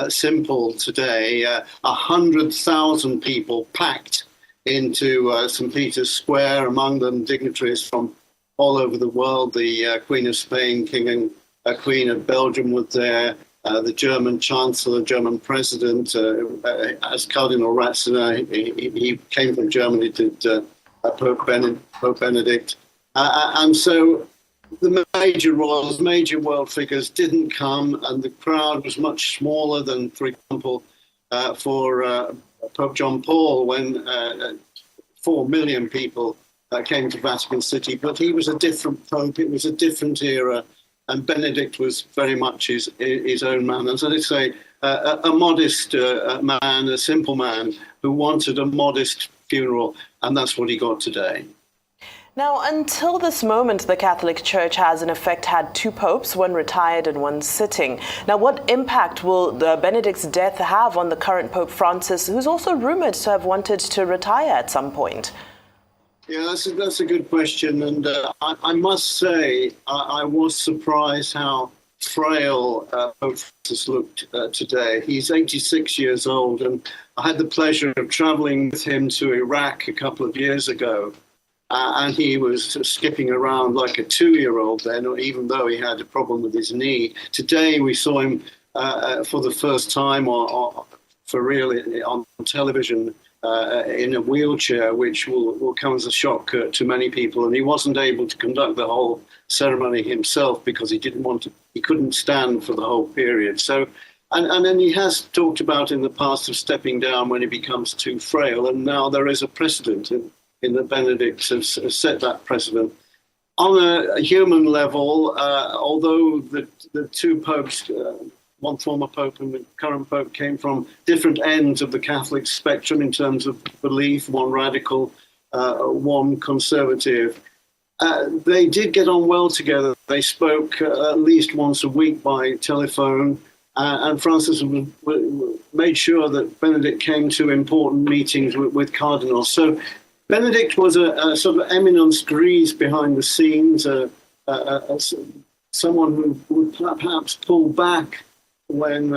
simple today. 100,000 people packed into St. Peter's Square, among them dignitaries from all over the world. The Queen of Spain, King and Queen of Belgium were there. The German Chancellor, German President, as Cardinal Ratzinger, he came from Germany, did Pope Benedict. And so the major royals, major world figures didn't come, and the crowd was much smaller than, for example, for Pope John Paul, when 4 million people came to Vatican City. But he was a different Pope, it was a different era. And Benedict was very much his own man. As I say, a modest man, a simple man who wanted a modest funeral, and that's what he got today. Now, until this moment, the Catholic Church has in effect had 2 popes, one retired and one sitting. Now, what impact will Benedict's death have on the current Pope Francis, who's also rumored to have wanted to retire at some point? Yeah, that's a good question. And I must say, I was surprised how frail Pope Francis looked today. He's 86 years old, and I had the pleasure of traveling with him to Iraq a couple of years ago. And he was skipping around like a 2-year-old then, even though he had a problem with his knee. Today, we saw him for the first time or for real on television in a wheelchair, which will come as a shock to many people. And he wasn't able to conduct the whole ceremony himself because he couldn't stand for the whole period. So, and then he has talked about in the past of stepping down when he becomes too frail. And now there is a precedent in that Benedict has set that precedent. On a human level, although the 2 popes, one former pope and the current pope, came from different ends of the Catholic spectrum in terms of belief, one radical, one conservative. They did get on well together. They spoke at least once a week by telephone, and Francis made sure that Benedict came to important meetings with cardinals. So Benedict was a sort of eminence grise behind the scenes, someone who would perhaps pull back when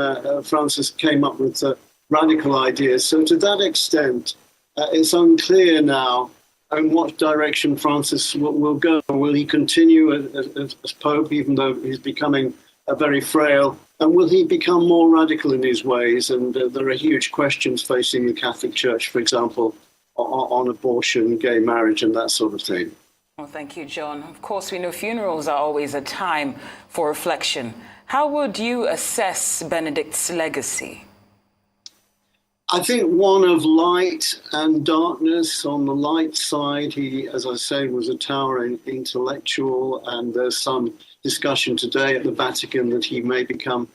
Francis came up with radical ideas. So to that extent, it's unclear now in what direction Francis will go. Will he continue as Pope, even though he's becoming very frail? And will he become more radical in his ways? And there are huge questions facing the Catholic Church, for example, on abortion, gay marriage, and that sort of thing. Well, thank you, John. Of course, we know funerals are always a time for reflection. How would you assess Benedict's legacy? I think one of light and darkness. On the light side, he, as I say, was a towering intellectual, and there's some discussion today at the Vatican that he may become,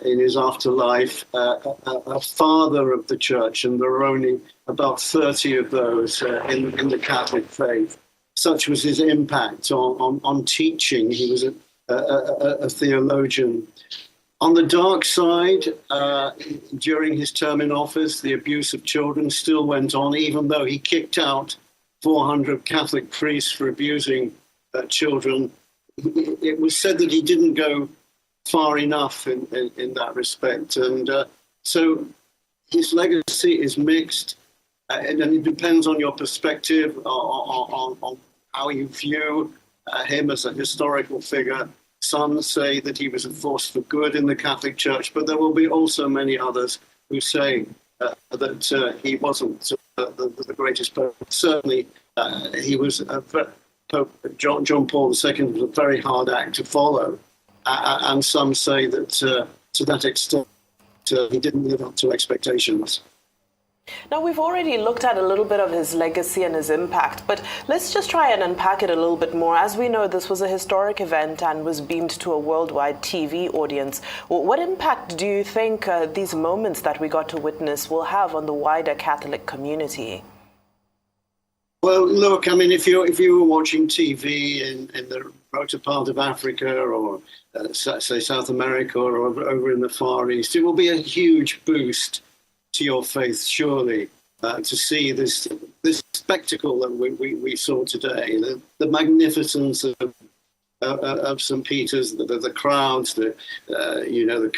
in his afterlife, a father of the Church, and there are only about 30 of those in the Catholic faith. Such was his impact on teaching. He was a theologian. On the dark side, during his term in office, the abuse of children still went on, even though he kicked out 400 Catholic priests for abusing children. It was said that he didn't go far enough in that respect. And so his legacy is mixed. And it depends on your perspective, on how you view him as a historical figure. Some say that he was a force for good in the Catholic Church, but there will be also many others who say that he wasn't the greatest pope. Certainly, he was Pope John Paul II was a very hard act to follow, and some say that to that extent he didn't live up to expectations. Now, we've already looked at a little bit of his legacy and his impact, but let's just try and unpack it a little bit more. As we know, this was a historic event and was beamed to a worldwide TV audience. What impact do you think these moments that we got to witness will have on the wider Catholic community? Well, look, I mean, if you were watching TV in the remoter part of Africa or, say, South America or over in the Far East, it will be a huge boost to your faith, surely, to see this spectacle that we saw today, the magnificence of St. Peter's, the crowds, the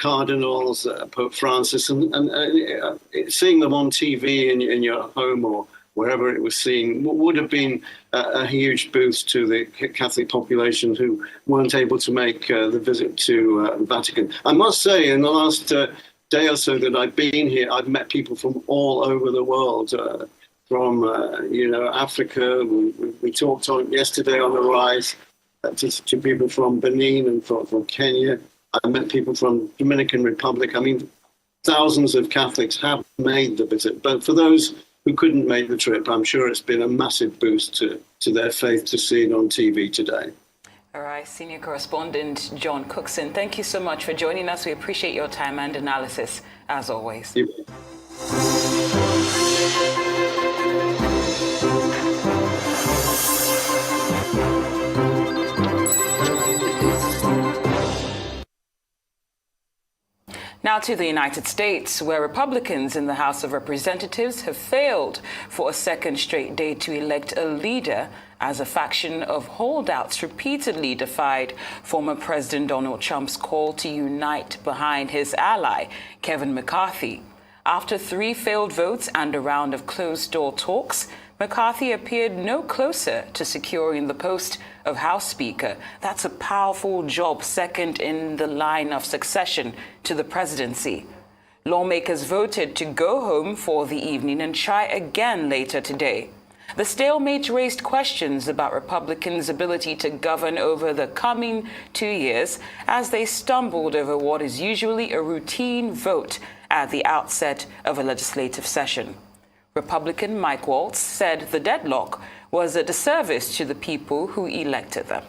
cardinals, Pope Francis, and seeing them on TV in your home or wherever it was seen would have been a huge boost to the Catholic population who weren't able to make the visit to the Vatican. I must say, in the last day or so that I've been here, I've met people from all over the world, from Africa. We talked yesterday on the rise to people from Benin and from Kenya. I met people from Dominican Republic. I mean, thousands of Catholics have made the visit, but for those who couldn't make the trip, I'm sure it's been a massive boost to their faith to see it on TV today. All right, senior correspondent John Cookson, thank you so much for joining us. We appreciate your time and analysis, as always. Now to the United States, where Republicans in the House of Representatives have failed for a second straight day to elect a leader as a faction of holdouts repeatedly defied former President Donald Trump's call to unite behind his ally, Kevin McCarthy. After 3 failed votes and a round of closed-door talks, McCarthy appeared no closer to securing the post of House Speaker. That's a powerful job, second in the line of succession to the presidency. Lawmakers voted to go home for the evening and try again later today. The stalemate raised questions about Republicans' ability to govern over the coming 2 years as they stumbled over what is usually a routine vote at the outset of a legislative session. Republican Mike Waltz said the deadlock was a disservice to the people who elected them.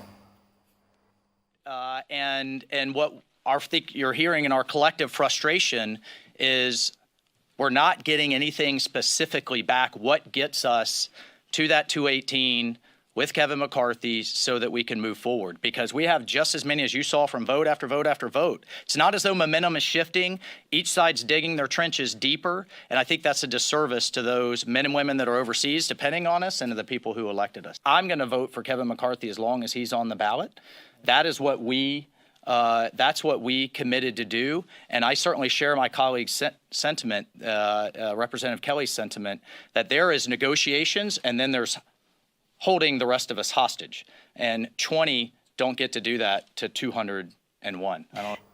And what I think you're hearing in our collective frustration is we're not getting anything specifically back. What gets us to that 218 with Kevin McCarthy so that we can move forward? Because we have just as many as you saw from vote after vote after vote. It's not as though momentum is shifting. Each side's digging their trenches deeper. And I think that's a disservice to those men and women that are overseas depending on us and to the people who elected us. I'm going to vote for Kevin McCarthy as long as he's on the ballot. That is what that's what we committed to do. And I certainly share my colleague's sentiment, Representative Kelly's sentiment, that there is negotiations and then there's holding the rest of us hostage. And 20 don't get to do that to 201.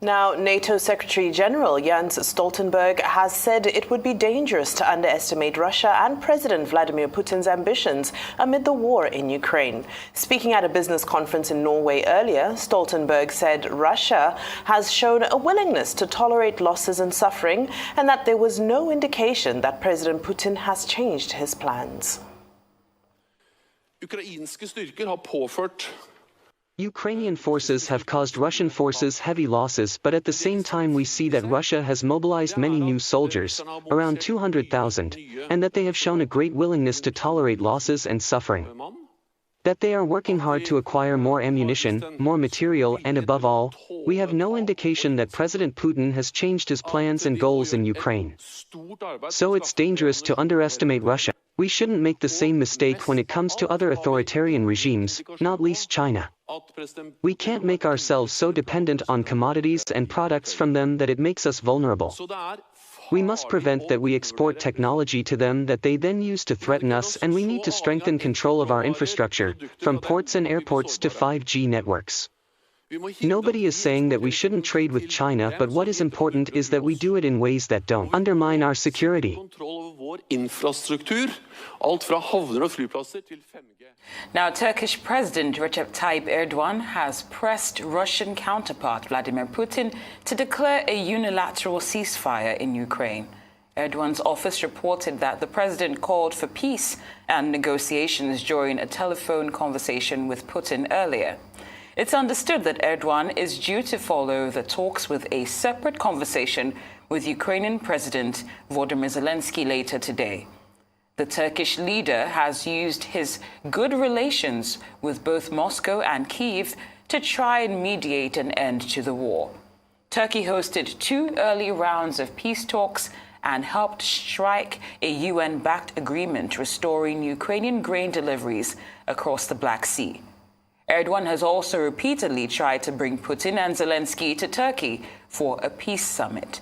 Now, NATO Secretary General Jens Stoltenberg has said it would be dangerous to underestimate Russia and President Vladimir Putin's ambitions amid the war in Ukraine. Speaking at a business conference in Norway earlier, Stoltenberg said Russia has shown a willingness to tolerate losses and suffering, and that there was no indication that President Putin has changed his plans. Ukrainian forces have caused Russian forces heavy losses, but at the same time we see that Russia has mobilized many new soldiers, around 200,000, and that they have shown a great willingness to tolerate losses and suffering. That they are working hard to acquire more ammunition, more material, and above all, we have no indication that President Putin has changed his plans and goals in Ukraine. So it's dangerous to underestimate Russia. We shouldn't make the same mistake when it comes to other authoritarian regimes, not least China. We can't make ourselves so dependent on commodities and products from them that it makes us vulnerable. We must prevent that we export technology to them that they then use to threaten us, and we need to strengthen control of our infrastructure, from ports and airports to 5G networks. Nobody is saying that we shouldn't trade with China, but what is important is that we do it in ways that don't undermine our security. Now, Turkish President Recep Tayyip Erdogan has pressed Russian counterpart Vladimir Putin to declare a unilateral ceasefire in Ukraine. Erdogan's office reported that the president called for peace and negotiations during a telephone conversation with Putin earlier. It's understood that Erdogan is due to follow the talks with a separate conversation with Ukrainian President Volodymyr Zelensky later today. The Turkish leader has used his good relations with both Moscow and Kyiv to try and mediate an end to the war. Turkey hosted 2 early rounds of peace talks and helped strike a UN-backed agreement restoring Ukrainian grain deliveries across the Black Sea. Erdogan has also repeatedly tried to bring Putin and Zelensky to Turkey for a peace summit.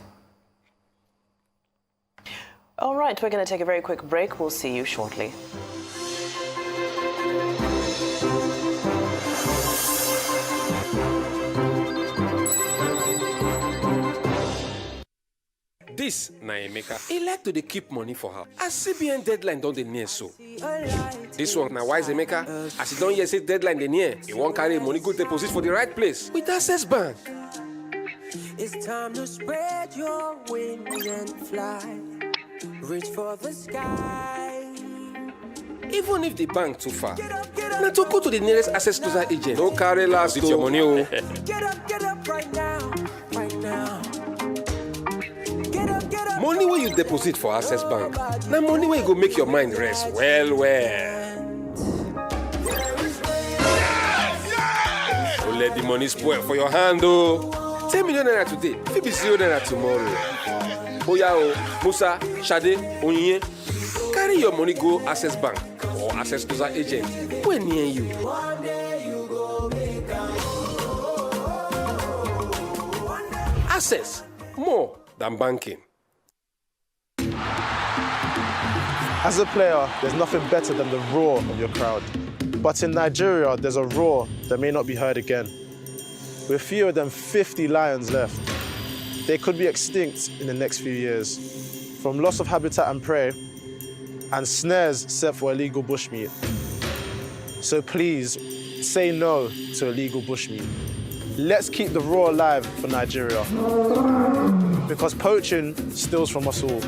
All right, we're going to take a very quick break. We'll see you shortly. This na Emeka. He like to dey keep money for her. As CBN deadline don dey near so. This one na wise Emeka. As he don hear say deadline dey near, he wan carry money go deposit for the right place with Access Bank. It's time to spread your wings and fly. Reach for the sky. Even if the bank too far, na to go to the nearest Access Closer agent. No carry last with your money o. Get up right now, right now. Money wey you deposit for Access Bank, na money wey go make your mind rest well well. Don't let the money spoil for your hand o. 10 million naira today, fit be 0 naira tomorrow. Oya o, Musa, Shade, Onyinye, carry your money go Access Bank or Access Closer agent wey near you. Access, more than banking. As a player, there's nothing better than the roar of your crowd. But in Nigeria, there's a roar that may not be heard again. With fewer than 50 lions left, they could be extinct in the next few years, from loss of habitat and prey, and snares set for illegal bushmeat. So please, say no to illegal bushmeat. Let's keep the roar alive for Nigeria, because poaching steals from us all.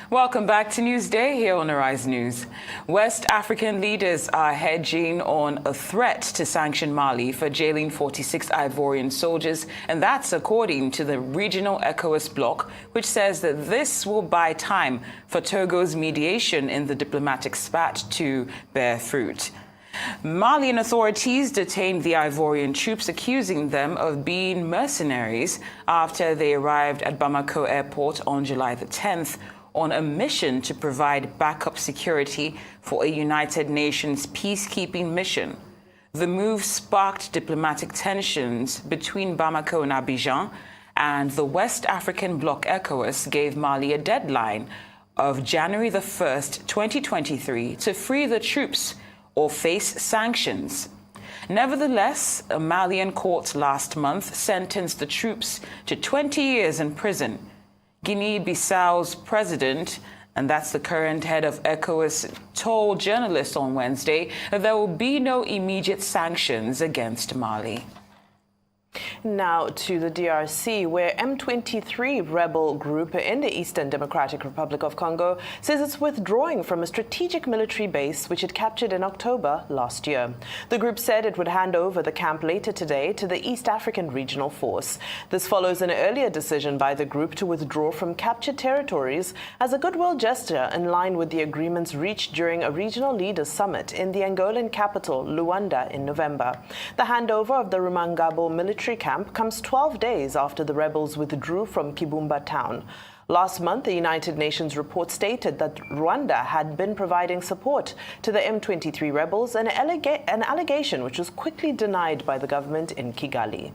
Welcome back to Newsday here on Arise News. West African leaders are hedging on a threat to sanction Mali for jailing 46 Ivorian soldiers, and that's according to the regional ECOWAS bloc, which says that this will buy time for Togo's mediation in the diplomatic spat to bear fruit. Malian authorities detained the Ivorian troops, accusing them of being mercenaries after they arrived at Bamako airport on July the 10th. On a mission to provide backup security for a United Nations peacekeeping mission. The move sparked diplomatic tensions between Bamako and Abidjan, and the West African bloc ECOWAS gave Mali a deadline of January the 1st, 2023 to free the troops or face sanctions. Nevertheless, a Malian court last month sentenced the troops to 20 years in prison. Guinea-Bissau's president, and that's the current head of ECOWAS, told journalists on Wednesday that there will be no immediate sanctions against Mali. Now to the DRC, where M23 rebel group in the Eastern Democratic Republic of Congo says it's withdrawing from a strategic military base which it captured in October last year. The group said it would hand over the camp later today to the East African Regional Force. This follows an earlier decision by the group to withdraw from captured territories as a goodwill gesture in line with the agreements reached during a regional leaders summit in the Angolan capital, Luanda, in November. The handover of the Rumangabo military camp camp comes 12 days after the rebels withdrew from Kibumba town. Last month, the United Nations report stated that Rwanda had been providing support to the M23 rebels, an allegation which was quickly denied by the government in Kigali.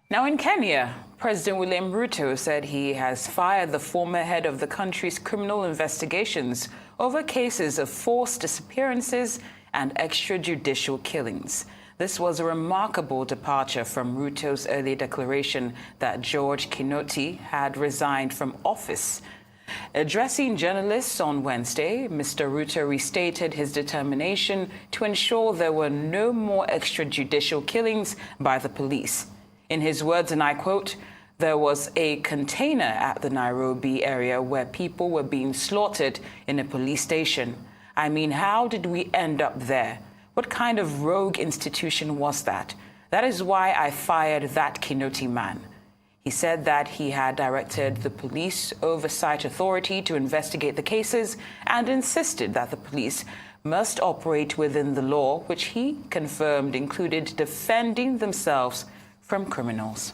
Now in Kenya, President William Ruto said he has fired the former head of the country's criminal investigations over cases of forced disappearances and extrajudicial killings. This was a remarkable departure from Ruto's earlier declaration that George Kinoti had resigned from office. Addressing journalists on Wednesday, Mr. Ruto restated his determination to ensure there were no more extrajudicial killings by the police. In his words, and I quote, "There was a container at the Nairobi area where people were being slaughtered in a police station. I mean, how did we end up there? What kind of rogue institution was that? That is why I fired that Kinoti man." He said that he had directed the Police Oversight Authority to investigate the cases and insisted that the police must operate within the law, which he confirmed included defending themselves from criminals.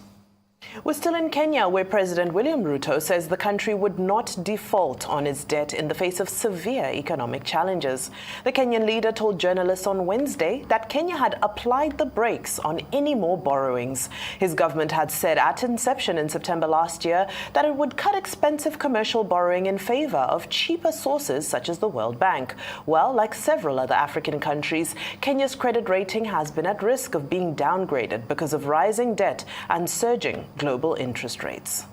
We're still in Kenya, where President William Ruto says the country would not default on its debt in the face of severe economic challenges. The Kenyan leader told journalists on Wednesday that Kenya had applied the brakes on any more borrowings. His government had said at inception in September last year that it would cut expensive commercial borrowing in favor of cheaper sources such as the World Bank. Well, like several other African countries, Kenya's credit rating has been at risk of being downgraded because of rising debt and surging global interest rates.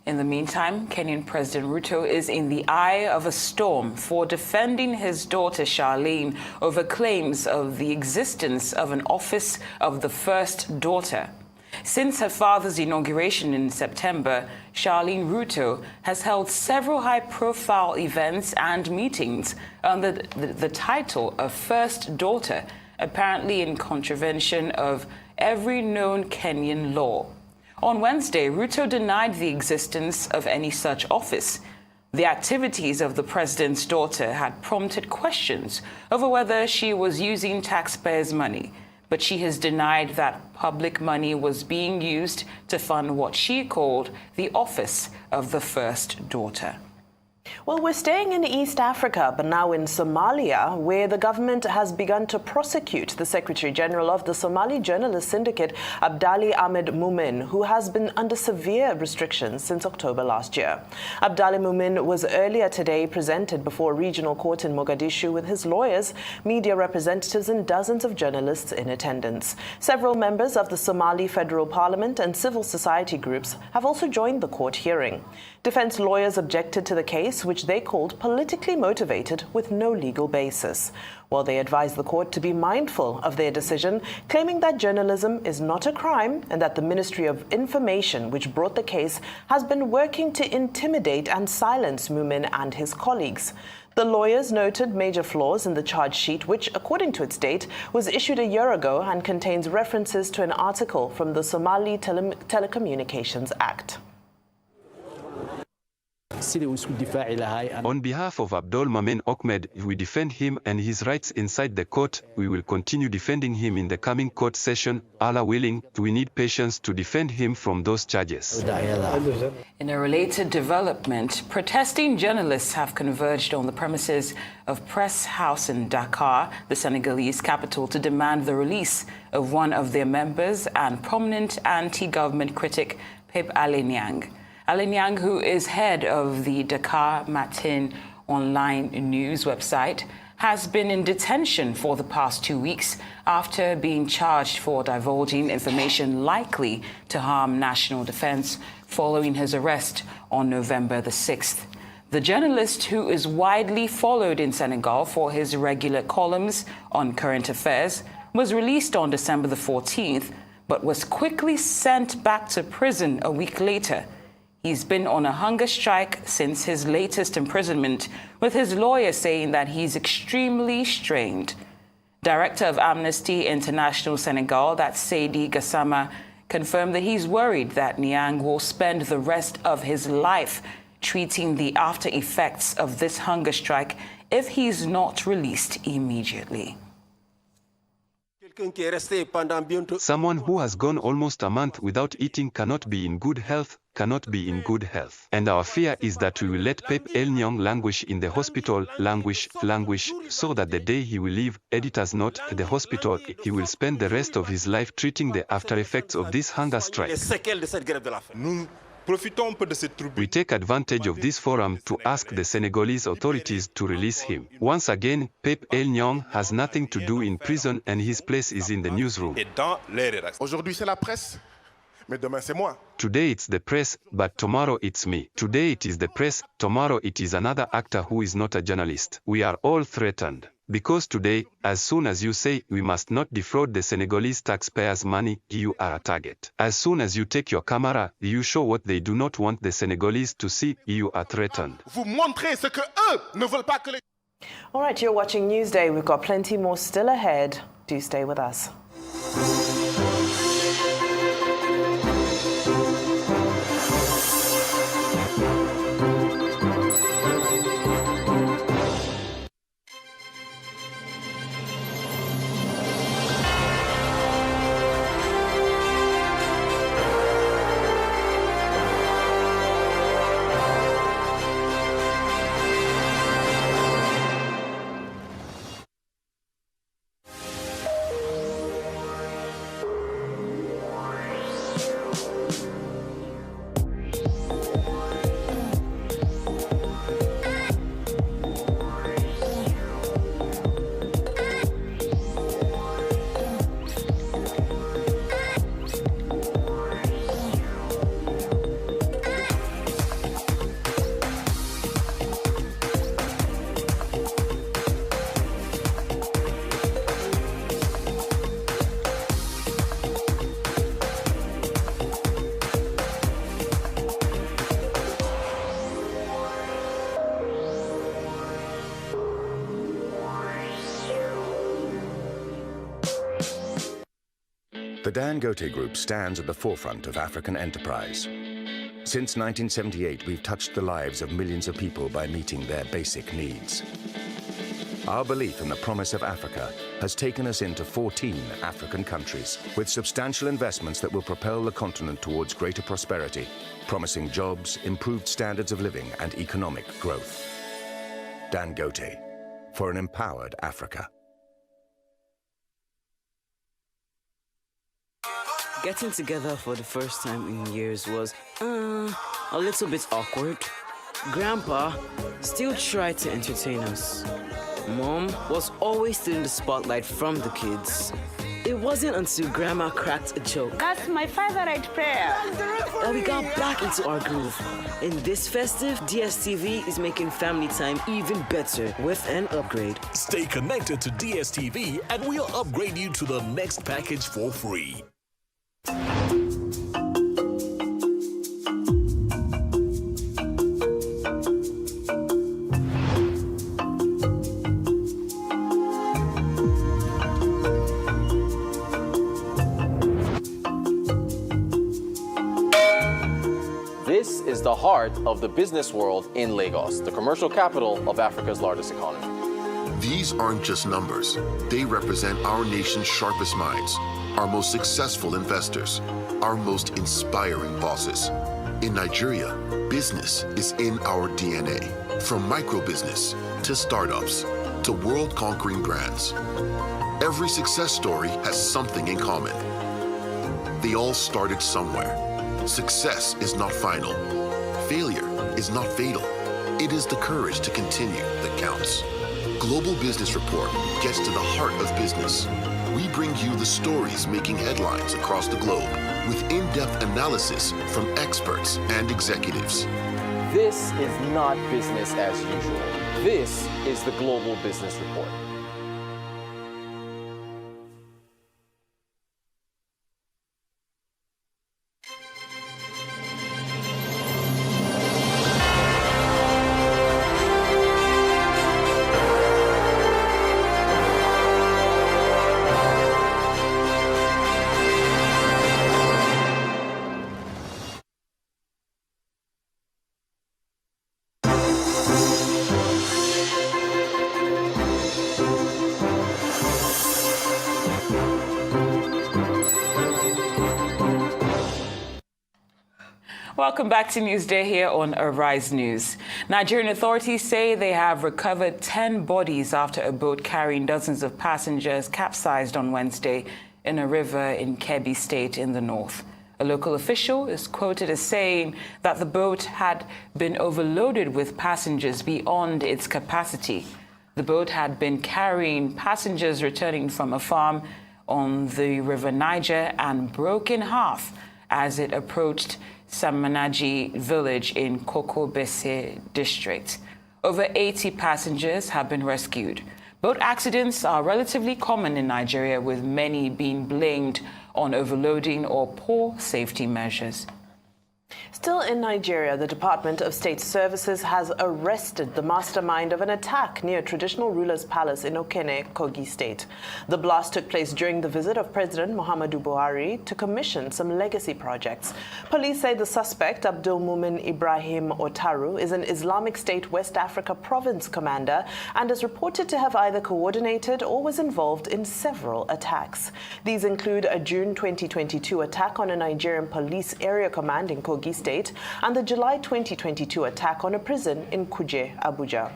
In the meantime, Kenyan President Ruto is in the eye of a storm for defending his daughter Charlene over claims of the existence of an office of the first daughter. Since her father's inauguration in September, Charlene Ruto has held several high-profile events and meetings under the title of First Daughter, apparently in contravention of every known Kenyan law. On Wednesday, Ruto denied the existence of any such office. The activities of the president's daughter had prompted questions over whether she was using taxpayers' money, but she has denied that public money was being used to fund what she called the office of the first daughter. Well, we're staying in East Africa, but now in Somalia, where the government has begun to prosecute the Secretary General of the Somali Journalist Syndicate, Abdali Ahmed Mumin, who has been under severe restrictions since October last year. Abdali Mumin was earlier today presented before a regional court in Mogadishu with his lawyers, media representatives, and dozens of journalists in attendance. Several members of the Somali Federal Parliament and civil society groups have also joined the court hearing. Defense lawyers objected to the case, which they called politically motivated with no legal basis, while they advised the court to be mindful of their decision, claiming that journalism is not a crime and that the Ministry of Information, which brought the case, has been working to intimidate and silence Mumin and his colleagues. The lawyers noted major flaws in the charge sheet, which, according to its date, was issued a year ago and contains references to an article from the Somali Telecommunications Act. On behalf of Abdul Mamen Ahmed, we defend him and his rights inside the court. We will continue defending him in the coming court session. Allah willing, we need patience to defend him from those charges. In a related development, protesting journalists have converged on the premises of Press House in Dakar, the Senegalese capital, to demand the release of one of their members and prominent anti-government critic, Pape Alé Niang. Alé Niang, who is head of the Dakar Matin online news website, has been in detention for the past 2 weeks after being charged for divulging information likely to harm national defense following his arrest on November the 6th. The journalist, who is widely followed in Senegal for his regular columns on current affairs, was released on December the 14th, but was quickly sent back to prison a week later. He's been on a hunger strike since his latest imprisonment, with his lawyer saying that he's extremely strained. Director of Amnesty International Senegal, that's Seydi Gassama, confirmed that he's worried that Niang will spend the rest of his life treating the after effects of this hunger strike if he's not released immediately. Someone who has gone almost a month without eating cannot be in good health, And our fear is that we will let Pep El Nyong languish in the hospital, languish, so that the day he will leave, editors note, the hospital, he will spend the rest of his life treating the after effects of this hunger strike. We take advantage of this forum to ask the Senegalese authorities to release him. Once again, Pep El Nyong has nothing to do in prison and his place is in the newsroom. Aujourd'hui, c'est la presse, mais demain, c'est moi. Today it's the press, but tomorrow it's me. Today it is the press, tomorrow it is another actor who is not a journalist. We are all threatened. Because today, as soon as you say we must not defraud the Senegalese taxpayers' money, you are a target. As soon as you take your camera, you show what they do not want the Senegalese to see, you are threatened. Vous montrez ce que eux ne veulent pas que les... All right, you're watching Newsday. We've got plenty more still ahead. Do stay with us. The Dangote Group stands at the forefront of African enterprise. Since 1978, we've touched the lives of millions of people by meeting their basic needs. Our belief in the promise of Africa has taken us into 14 African countries, with substantial investments that will propel the continent towards greater prosperity, promising jobs, improved standards of living, and economic growth. Dangote, for an empowered Africa. Getting together for the first time in years was a little bit awkward. Grandpa still tried to entertain us. Mom was always stealing the spotlight from the kids. It wasn't until Grandma cracked a joke That's my favorite prayer. that we got back into our groove. In this festive, DSTV is making family time even better with an upgrade. Stay connected to DSTV and we'll upgrade you to the next package for free. This is the heart of the business world in Lagos, the commercial capital of Africa's largest economy. These aren't just numbers. They represent our nation's sharpest minds, our most successful investors, our most inspiring bosses. In Nigeria, business is in our DNA. From micro-business to startups to world-conquering brands. Every success story has something in common. They all started somewhere. Success is not final. Failure is not fatal. It is the courage to continue that counts. Global Business Report gets to the heart of business. We bring you the stories making headlines across the globe with in-depth analysis from experts and executives. This is not business as usual. This is the Global Business Report. Welcome back to Newsday here on Arise News. Nigerian authorities say they have recovered 10 bodies after a boat carrying dozens of passengers capsized on Wednesday in a river in Kebbi State in the north. A local official is quoted as saying that the boat had been overloaded with passengers beyond its capacity. The boat had been carrying passengers returning from a farm on the River Niger and broke in half as it approached Samanaji village in Kokobese district. Over 80 passengers have been rescued. Boat accidents are relatively common in Nigeria, with many being blamed on overloading or poor safety measures. Still in Nigeria, the Department of State Services has arrested the mastermind of an attack near traditional ruler's palace in Okene, Kogi State. The blast took place during the visit of President Muhammadu Buhari to commission some legacy projects. Police say the suspect, Abdul Mumin Ibrahim Otaru, is an Islamic State West Africa province commander and is reported to have either coordinated or was involved in several attacks. These include a June 2022 attack on a Nigerian police area command in Kogi State and the July 2022 attack on a prison in Kuje, Abuja.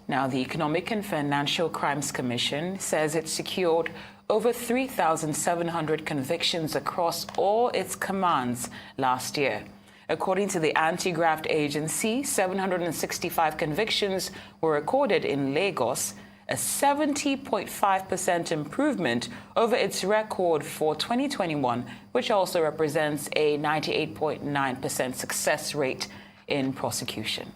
Now, the Economic and Financial Crimes Commission says it secured over 3,700 convictions across all its commands last year. According to the anti-graft agency, 765 convictions were recorded in Lagos, a 70.5% improvement over its record for 2021, which also represents a 98.9% success rate in prosecution.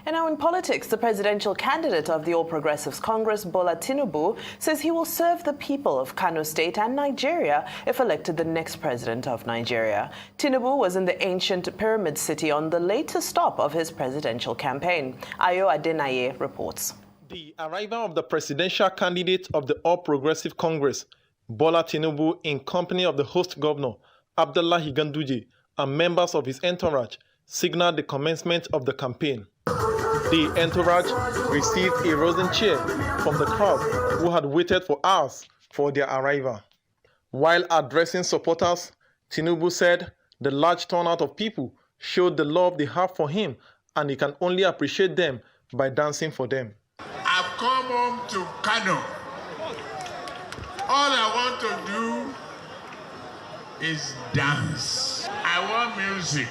And now in politics, the presidential candidate of the All Progressives Congress, Bola Tinubu, says he will serve the people of Kano State and Nigeria if elected the next president of Nigeria. Tinubu was in the ancient pyramid city on the latest stop of his presidential campaign. Ayo Adenaye reports. The arrival of the presidential candidate of the All Progressive Congress, Bola Tinubu, in company of the host governor, Abdullahi Ganduje, and members of his entourage, signaled the commencement of the campaign. The entourage received a rousing cheer from the crowd who had waited for hours for their arrival. While addressing supporters, Tinubu said the large turnout of people showed the love they have for him, and he can only appreciate them by dancing for them. I've come home to Kano. All I want to do is dance. I want music.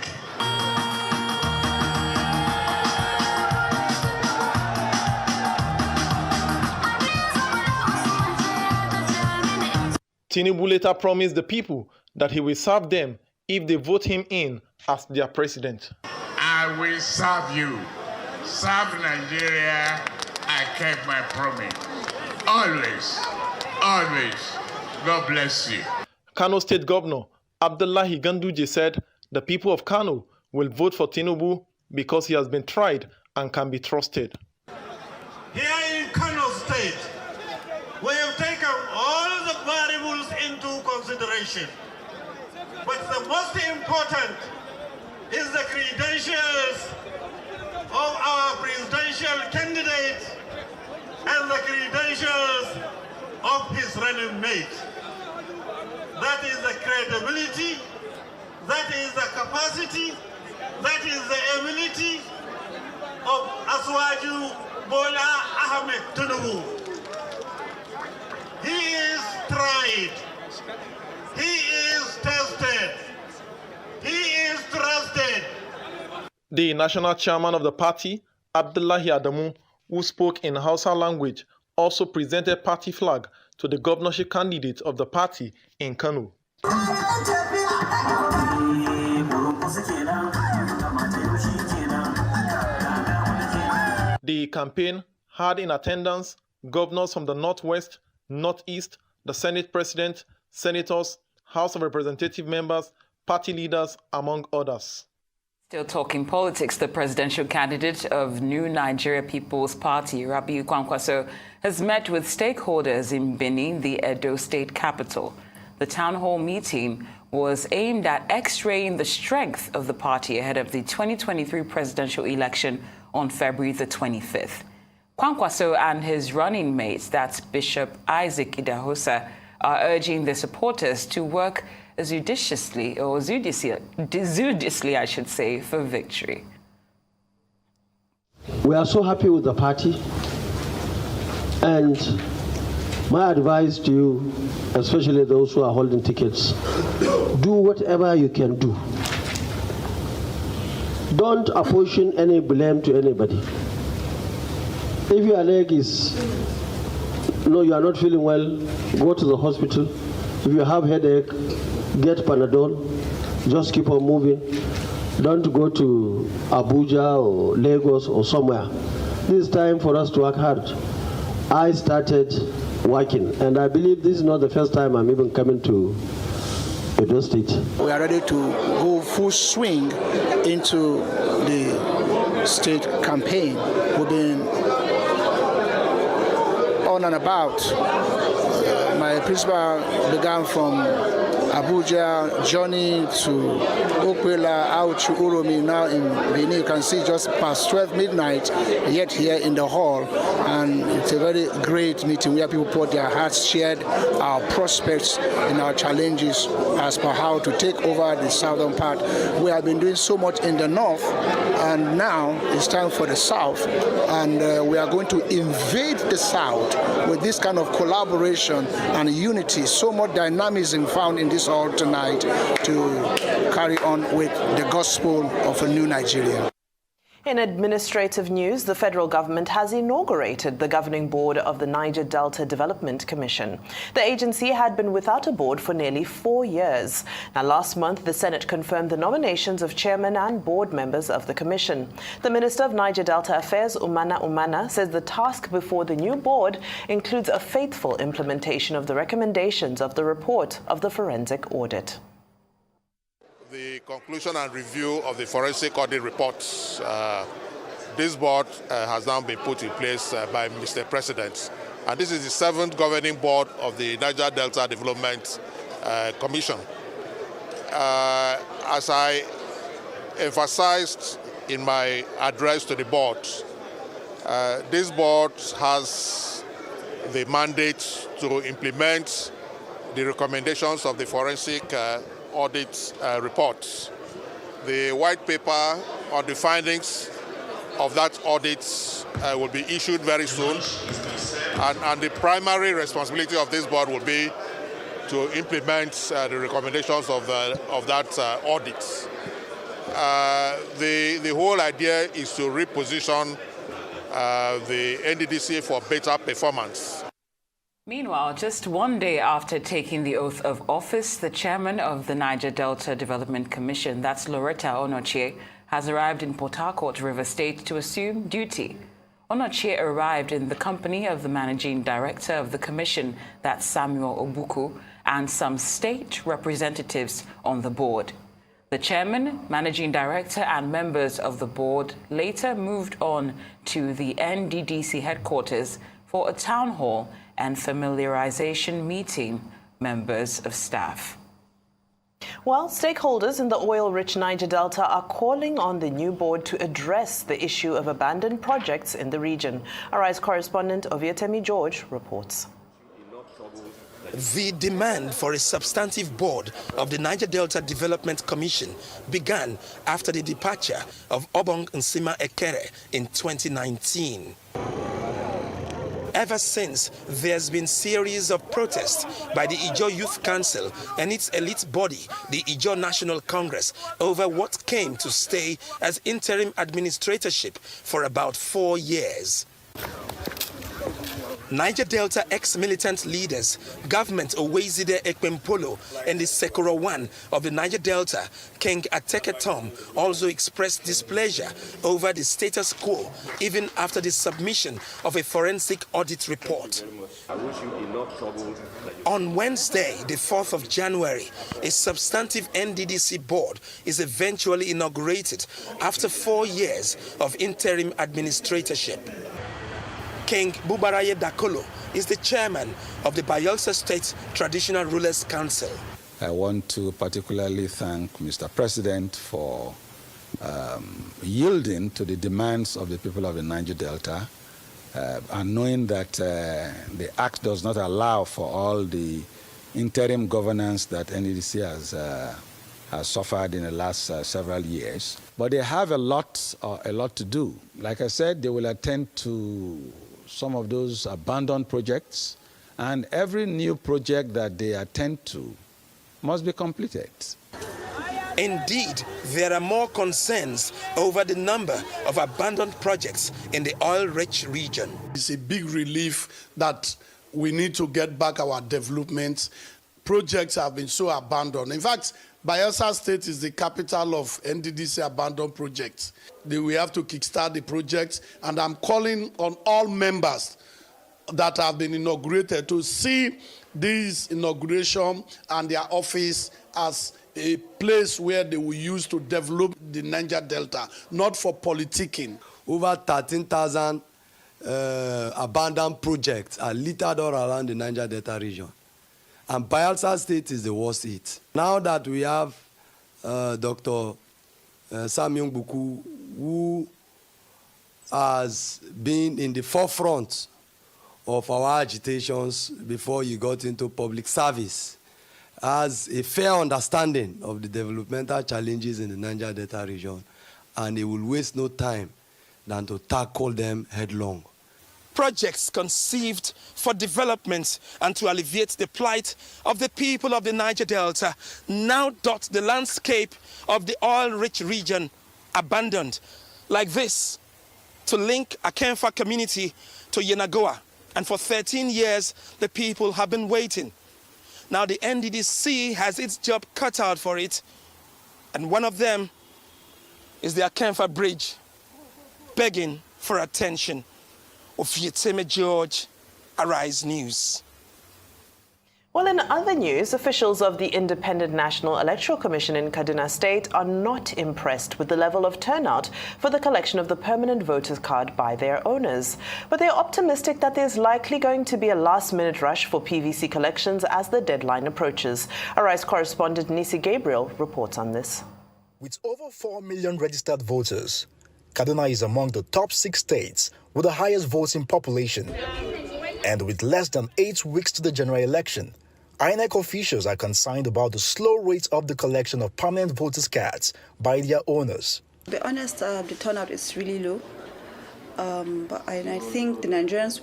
Tinubu later promised the people that he will serve them if they vote him in as their president. I will serve you. Serve Nigeria. I kept my promise. Always, always. God bless you. Kano State Governor Abdullahi Ganduje said the people of Kano will vote for Tinubu because he has been tried and can be trusted. Here in Kano State, we have taken all the variables into consideration. But the most important is the credentials of our presidential candidate and the credentials of his running mate. That is the credibility, that is the capacity, that is the ability of Aswaju Bola Ahmed Tinubu. He is tried, he is tested, he is trusted. The national chairman of the party, Abdullahi Adamu, who spoke in Hausa language, also presented party flag to the governorship candidate of the party in Kano. The campaign had in attendance governors from the Northwest, Northeast, the Senate President, senators, House of Representative members, party leaders, among others. Still talking politics, the presidential candidate of New Nigeria People's Party, Rabiu Kwankwaso, has met with stakeholders in Benin, the Edo state capital. The town hall meeting was aimed at x-raying the strength of the party ahead of the 2023 presidential election on February the 25th. Kwankwaso and his running mate, that's Bishop Isaac Idahosa, are urging the supporters to work judiciously, I should say, for victory. We are so happy with the party, and my advice to you, especially those who are holding tickets, do whatever you can do. Don't apportion any blame to anybody. If your leg is, you are not feeling well, go to the hospital. If you have headache, get Panadol. Just keep on moving. Don't go to Abuja or Lagos or somewhere. This is time for us to work hard. I started working, and I believe this is not the first time I'm even coming to Edo State. We are ready to go full swing into the state campaign. We've been on and about. My principal began from Abuja, journey to Okwela, out to Uromi, now in Benin. You can see just past 12 midnight, yet here in the hall. And it's a very great meeting where people put their hearts, shared our prospects and our challenges as per how to take over the southern part. We have been doing so much in the north, and now it's time for the south. And we are going to invade the south with this kind of collaboration and unity, so much dynamism found in this hall tonight to carry on with the gospel of a new Nigeria. In administrative news, the federal government has inaugurated the governing board of the Niger Delta Development Commission. The agency had been without a board for nearly 4 years. Now, last month, the Senate confirmed the nominations of chairman and board members of the commission. The Minister of Niger Delta Affairs, Umana Umana, says the task before the new board includes a faithful implementation of the recommendations of the report of the forensic audit. The conclusion and review of the forensic audit reports. This board has now been put in place by Mr. President. And this is the 7th governing board of the Niger Delta Development Commission. As I emphasized in my address to the board, this board has the mandate to implement the recommendations of the forensic audit reports. The white paper on the findings of that audit will be issued very soon, and the primary responsibility of this board will be to implement the recommendations of that audit. The whole idea is to reposition the NDDC for better performance. Meanwhile, just 1 day after taking the oath of office, the chairman of the Niger Delta Development Commission, that's Loretta Onochie, has arrived in Port Harcourt, Rivers State, to assume duty. Onochie arrived in the company of the managing director of the commission, that's Samuel Obuku, and some state representatives on the board. The chairman, managing director, and members of the board later moved on to the NDDC headquarters for a town hall and familiarization meeting members of staff. Well, stakeholders in the oil-rich Niger Delta are calling on the new board to address the issue of abandoned projects in the region. Arise correspondent Oviatemi George reports. The demand for a substantive board of the Niger Delta Development Commission began after the departure of Obong Nsima Ekere in 2019. Ever since, there's been series of protests by the Ijaw Youth Council and its elite body, the Ijaw National Congress, over what came to stay as interim administratorship for about 4 years. Niger Delta ex-militant leaders, Government Owezide Ekpempolo, and the Sekoro One of the Niger Delta, King Ateke Tom, also expressed displeasure over the status quo, even after the submission of a forensic audit report. On Wednesday, the 4th of January, a substantive NDDC board is eventually inaugurated after 4 years of interim administratorship. King Bubaraye Dakolo is the chairman of the Bayelsa State Traditional Rulers Council. I want to particularly thank Mr. President for yielding to the demands of the people of the Niger Delta, and knowing that the Act does not allow for all the interim governance that NDDC has suffered in the last several years. But they have a lot to do. Like I said, they will attend to some of those abandoned projects, and every new project that they attend to must be completed. Indeed, there are more concerns over the number of abandoned projects in the oil-rich region. It's a big relief that we need to get back our development. Projects have been so abandoned. In fact, Bayelsa State is the capital of NDDC abandoned projects. We have to kickstart the project, and I'm calling on all members that have been inaugurated to see this inauguration and their office as a place where they will use to develop the Niger Delta, not for politicking. Over 13,000 abandoned projects are littered all around the Niger Delta region. And Bayelsa State is the worst hit. Now that we have Dr. Sam Youngbuku, who has been in the forefront of our agitations before he got into public service, has a fair understanding of the developmental challenges in the Niger Delta region, and he will waste no time than to tackle them headlong. Projects conceived for development and to alleviate the plight of the people of the Niger Delta now dot the landscape of the oil-rich region, abandoned, like this, to link Akenfa community to Yenagoa. And for 13 years, the people have been waiting. Now the NDDC has its job cut out for it, and one of them is the Akenfa Bridge, begging for attention. Ofieteme George, Arise News. Well, in other news, officials of the Independent National Electoral Commission in Kaduna State are not impressed with the level of turnout for the collection of the permanent voters card by their owners. But they are optimistic that there's likely going to be a last-minute rush for PVC collections as the deadline approaches. Arise correspondent Nisi Gabriel reports on this. With over 4 million registered voters, Kaduna is among the top 6 states with the highest voting population. And with less than 8 weeks to the general election, INEC officials are concerned about the slow rate of the collection of permanent voters' cards by their owners. To be honest, the turnout is really low. But I think the Nigerians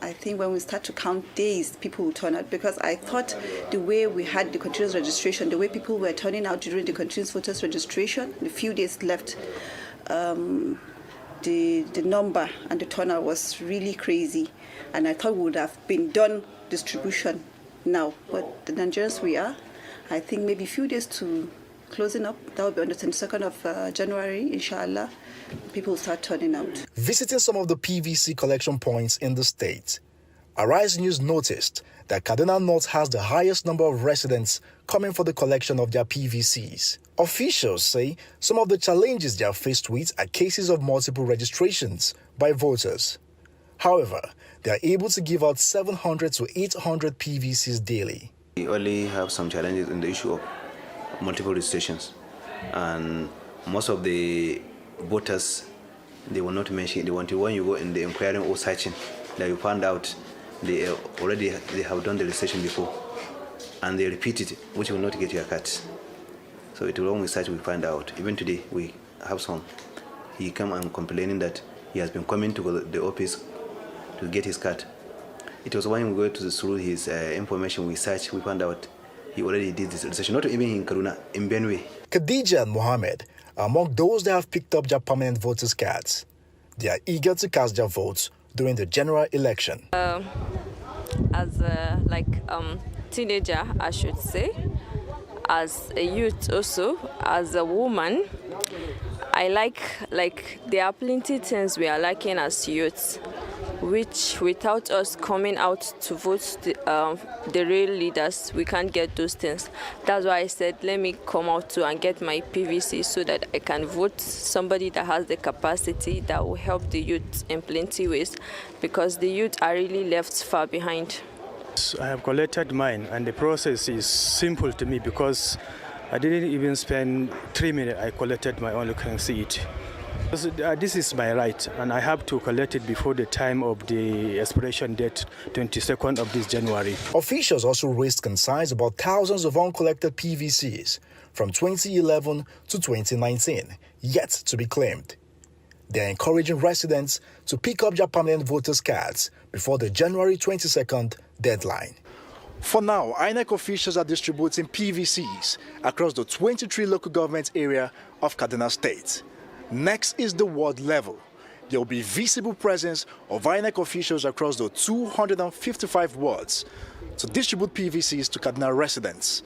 I think when we start to count days, people will turn out, because I thought the way we had the continuous registration, the way people were turning out during the continuous voters registration, the few days left, the number and the turnout was really crazy, and I thought we would have been done distribution now. But the Nigerians I think maybe a few days to closing up. That will be on the 22nd of January, inshallah. People will start turning out. Visiting some of the PVC collection points in the state, Arise News noticed that Kaduna North has the highest number of residents coming for the collection of their PVCs. Officials say some of the challenges they are faced with are cases of multiple registrations by voters. However, they are able to give out 700 to 800 PVCs daily. We only have some challenges in the issue of multiple registrations, and most of the voters, they will not mention it until when you go in the inquiring or searching that you find out they have done the registration before and they repeat it, which will not get your card. So it will only search, we find out. Even today we have some. He came and complaining that he has been coming to the office to get his card. It was when we go through his information, we search, we found out he already did this registration, not even in Kaduna, in Benue. Khadija and Mohammed are among those that have picked up their permanent voters' cards. They are eager to cast their votes during the general election. As a teenager, I should say, as a youth also, as a woman, I like there are plenty things we are lacking as youths, which without us coming out to vote the real leaders, we can't get those things. That's why I said, let me come out too and get my PVC so that I can vote somebody that has the capacity that will help the youth in plenty ways, because the youth are really left far behind. I have collected mine, and the process is simple to me because I didn't even spend 3 minutes. I collected my own, you can see it. This is my right, and I have to collect it before the time of the expiration date, 22nd of this January. Officials also raised concerns about thousands of uncollected PVCs from 2011 to 2019, yet to be claimed. They are encouraging residents to pick up their permanent voters' cards before the January 22nd deadline. For now, INEC officials are distributing PVCs across the 23 local government area of Kaduna State. Next is the ward level. There will be visible presence of INEC officials across the 255 wards to distribute PVCs to Kaduna residents.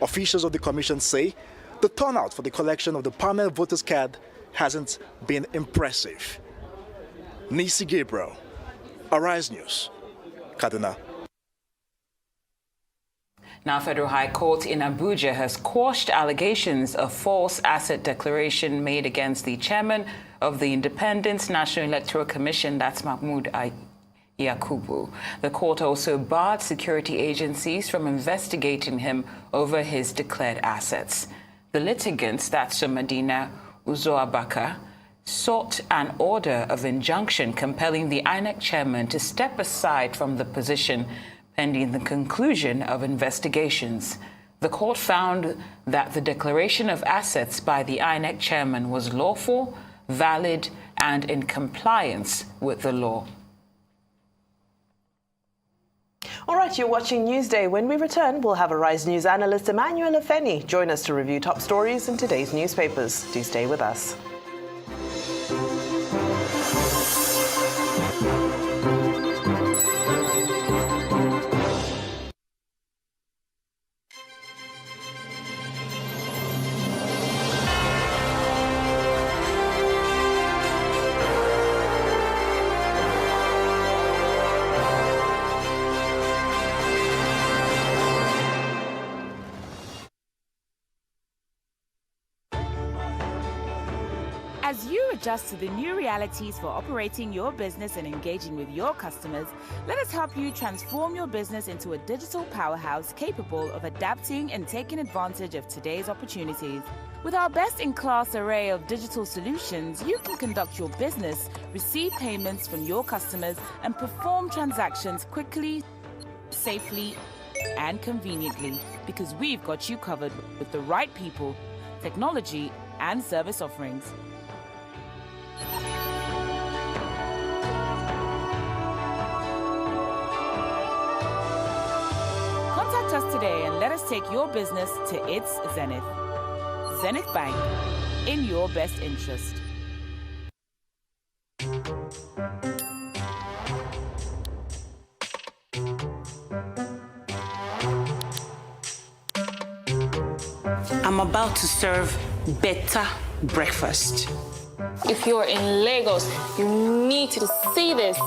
Officials of the commission say the turnout for the collection of the permanent voters card hasn't been impressive. Nisi Gabriel, Arise News, Kaduna. Now, Federal High Court in Abuja has quashed allegations of false asset declaration made against the chairman of the Independent National Electoral Commission, that's Mahmood Yakubu. The court also barred security agencies from investigating him over his declared assets. The litigants, that's Medina Uzoabaka, sought an order of injunction compelling the INEC chairman to step aside from the position pending the conclusion of investigations. The court found that the declaration of assets by the INEC chairman was lawful, valid, and in compliance with the law. All right, you're watching Newsday. When we return, we'll have Arise News analyst Emmanuel Afeni join us to review top stories in today's newspapers. Do stay with us. As you adjust to the new realities for operating your business and engaging with your customers, let us help you transform your business into a digital powerhouse capable of adapting and taking advantage of today's opportunities. With our best-in-class array of digital solutions, you can conduct your business, receive payments from your customers, and perform transactions quickly, safely, and conveniently, because we've got you covered with the right people, technology, and service offerings. Contact us today and let us take your business to its zenith. Zenith Bank, in your best interest. I'm about to serve better breakfast. If you're in Lagos, you need to see this.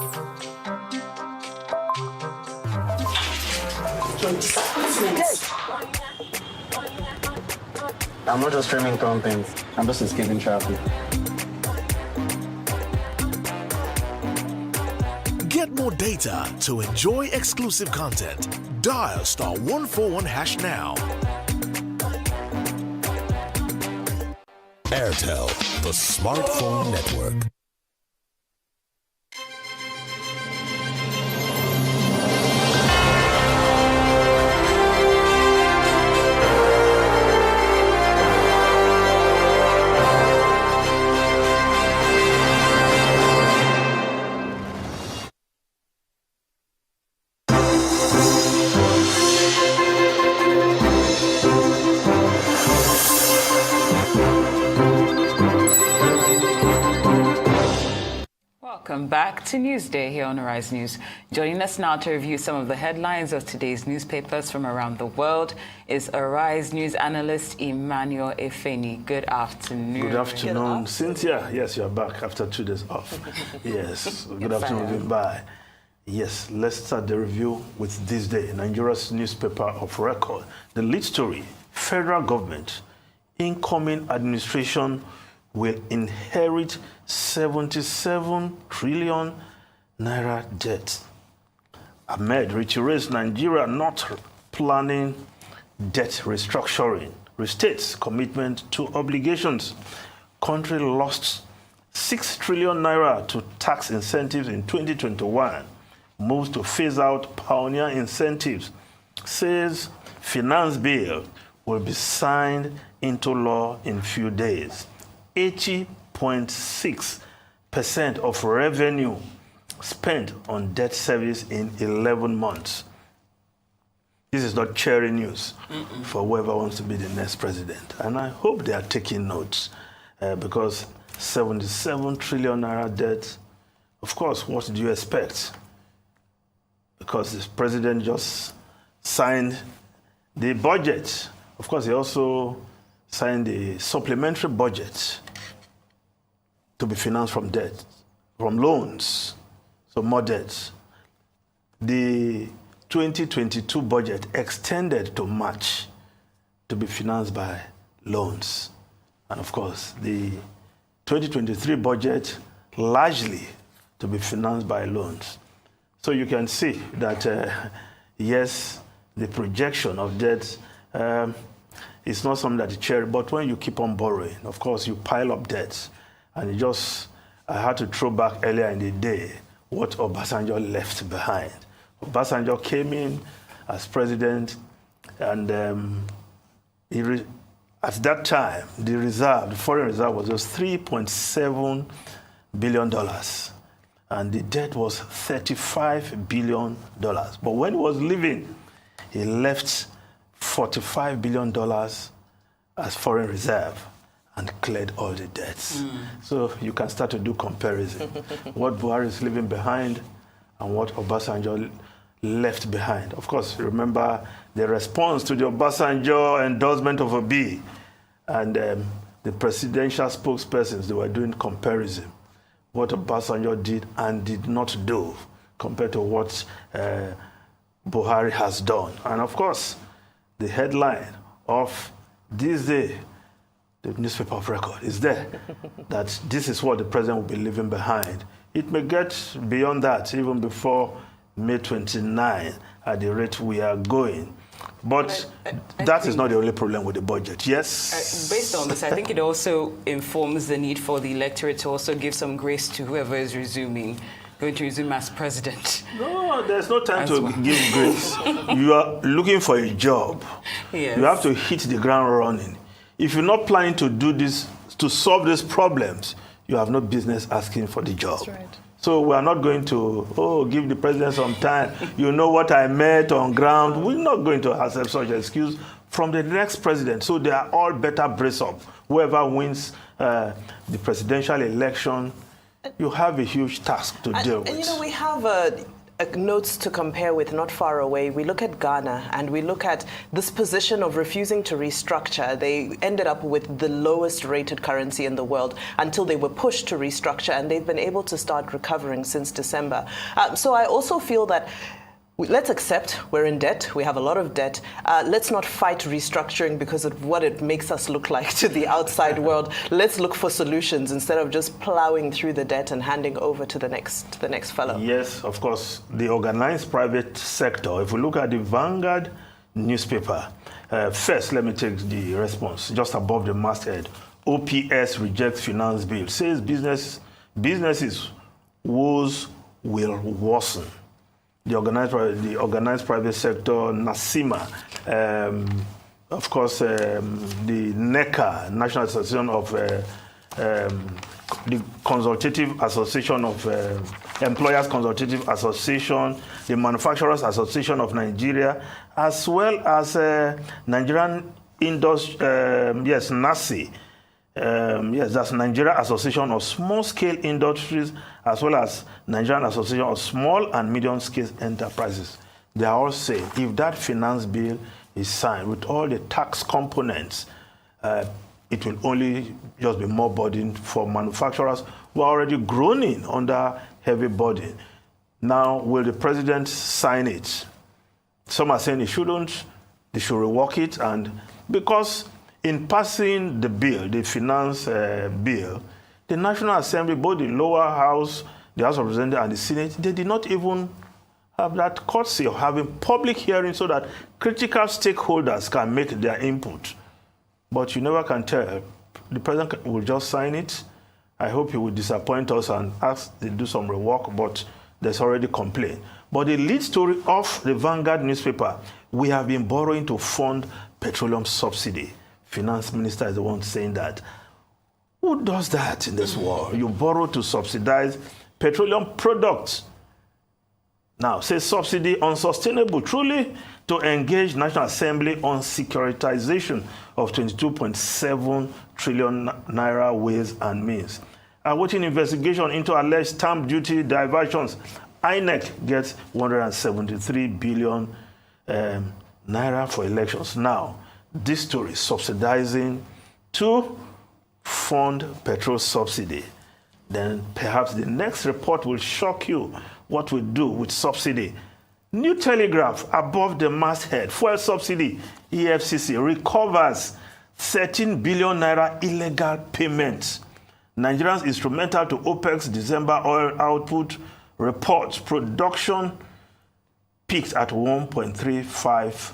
I'm not just streaming content, I'm just escaping traffic. Get more data to enjoy exclusive content. Dial *141# now. Airtel, the smartphone network. Welcome back to Newsday here on Arise News. Joining us now to review some of the headlines of today's newspapers from around the world is Arise News analyst Emmanuel Afeni. Good afternoon. Good afternoon, Cynthia. Yes, you're back after 2 days off. Yes, good afternoon, goodbye. Yes, let's start the review with this day, Nigeria's newspaper of record. The lead story, federal government, incoming administration will inherit 77 trillion naira debt. Ahmed reiterates Nigeria not planning debt restructuring, restates commitment to obligations. Country lost 6 trillion naira to tax incentives in 2021. Moves to phase out pioneer incentives. Says finance bill will be signed into law in few days. 80.6% of revenue spent on debt service in 11 months. This is not cherry news for whoever wants to be the next president. And I hope they are taking notes because 77 trillion naira debt, of course, what do you expect? Because the president just signed the budget. Of course, he also signed the supplementary budget to be financed from debt, from loans, so more debts. The 2022 budget extended to March to be financed by loans. And of course, the 2023 budget largely to be financed by loans. So you can see that, yes, the projection of debt is not something that you cherry, but when you keep on borrowing, of course, you pile up debts. And I had to throw back earlier in the day what Obasanjo left behind. Obasanjo came in as president, and at that time, the foreign reserve was just $3.7 billion. And the debt was $35 billion. But when he was leaving, he left $45 billion as foreign reserve and cleared all the debts. So you can start to do comparison. What Buhari is leaving behind and what Obasanjo left behind. Of course, remember the response to the Obasanjo endorsement of Obi and the presidential spokespersons, they were doing comparison. What Obasanjo did and did not do compared to what Buhari has done. And of course, the headline of this day, the newspaper of record, is there, that this is what the president will be leaving behind. It may get beyond that, even before May 29, at the rate we are going. But that is not the only problem with the budget. Yes? Based on this, I think it also informs the need for the electorate to also give some grace to whoever is going to resume as president. No, there's no time to give grace. You are looking for a job. Yes. You have to hit the ground running. If you're not planning to do this, to solve these problems, you have no business asking for the job. That's right. So we are not going to, give the president some time. You know what I met on ground. We're not going to accept such an excuse from the next president. So they are all better brace up. Whoever wins the presidential election, you have a huge task to deal with. And you know, we have notes to compare with not far away. We look at Ghana and we look at this position of refusing to restructure. They ended up with the lowest rated currency in the world until they were pushed to restructure, and they've been able to start recovering since December. So I also feel that let's accept we're in debt. We have a lot of debt. Let's not fight restructuring because of what it makes us look like to the outside world. Let's look for solutions instead of just plowing through the debt and handing over to the next fellow. Yes, of course. The organized private sector, if we look at the Vanguard newspaper, first, let me take the response just above the masthead. OPS rejects finance bill. Says businesses' woes will worsen. The organized private sector, NASIMA, of course, the NECA, National Association of the Consultative Association of Employers Consultative Association, the Manufacturers Association of Nigeria, as well as Nigerian Industry, NASI. That's Nigeria Association of Small-Scale Industries, as well as Nigerian Association of Small and Medium-Scale Enterprises. They are all saying if that finance bill is signed with all the tax components, it will only just be more burden for manufacturers who are already groaning under heavy burden. Now, will the president sign it? Some are saying he shouldn't. They should rework it, and because in passing the bill, the finance bill, the National Assembly, both the lower house, the House of Representatives, and the Senate, they did not even have that courtesy of having public hearings so that critical stakeholders can make their input. But you never can tell. The president will just sign it, I hope he will disappoint us and ask to do some rework, but there's already complaint. But the lead story of the Vanguard newspaper, we have been borrowing to fund petroleum subsidy. Finance minister is the one saying that. Who does that in this world? You borrow to subsidize petroleum products. Now, say subsidy unsustainable. Truly, to engage National Assembly on securitization of 22.7 trillion naira ways and means. Awaiting investigation into alleged stamp duty diversions. INEC gets 173 billion naira for elections. Now, this story subsidizing to fund petrol subsidy. Then perhaps the next report will shock you what we do with subsidy. New Telegraph above the masthead. Fuel subsidy. EFCC recovers 13 billion naira illegal payments. Nigerians instrumental to OPEC's December oil output reports production peaked at 1.35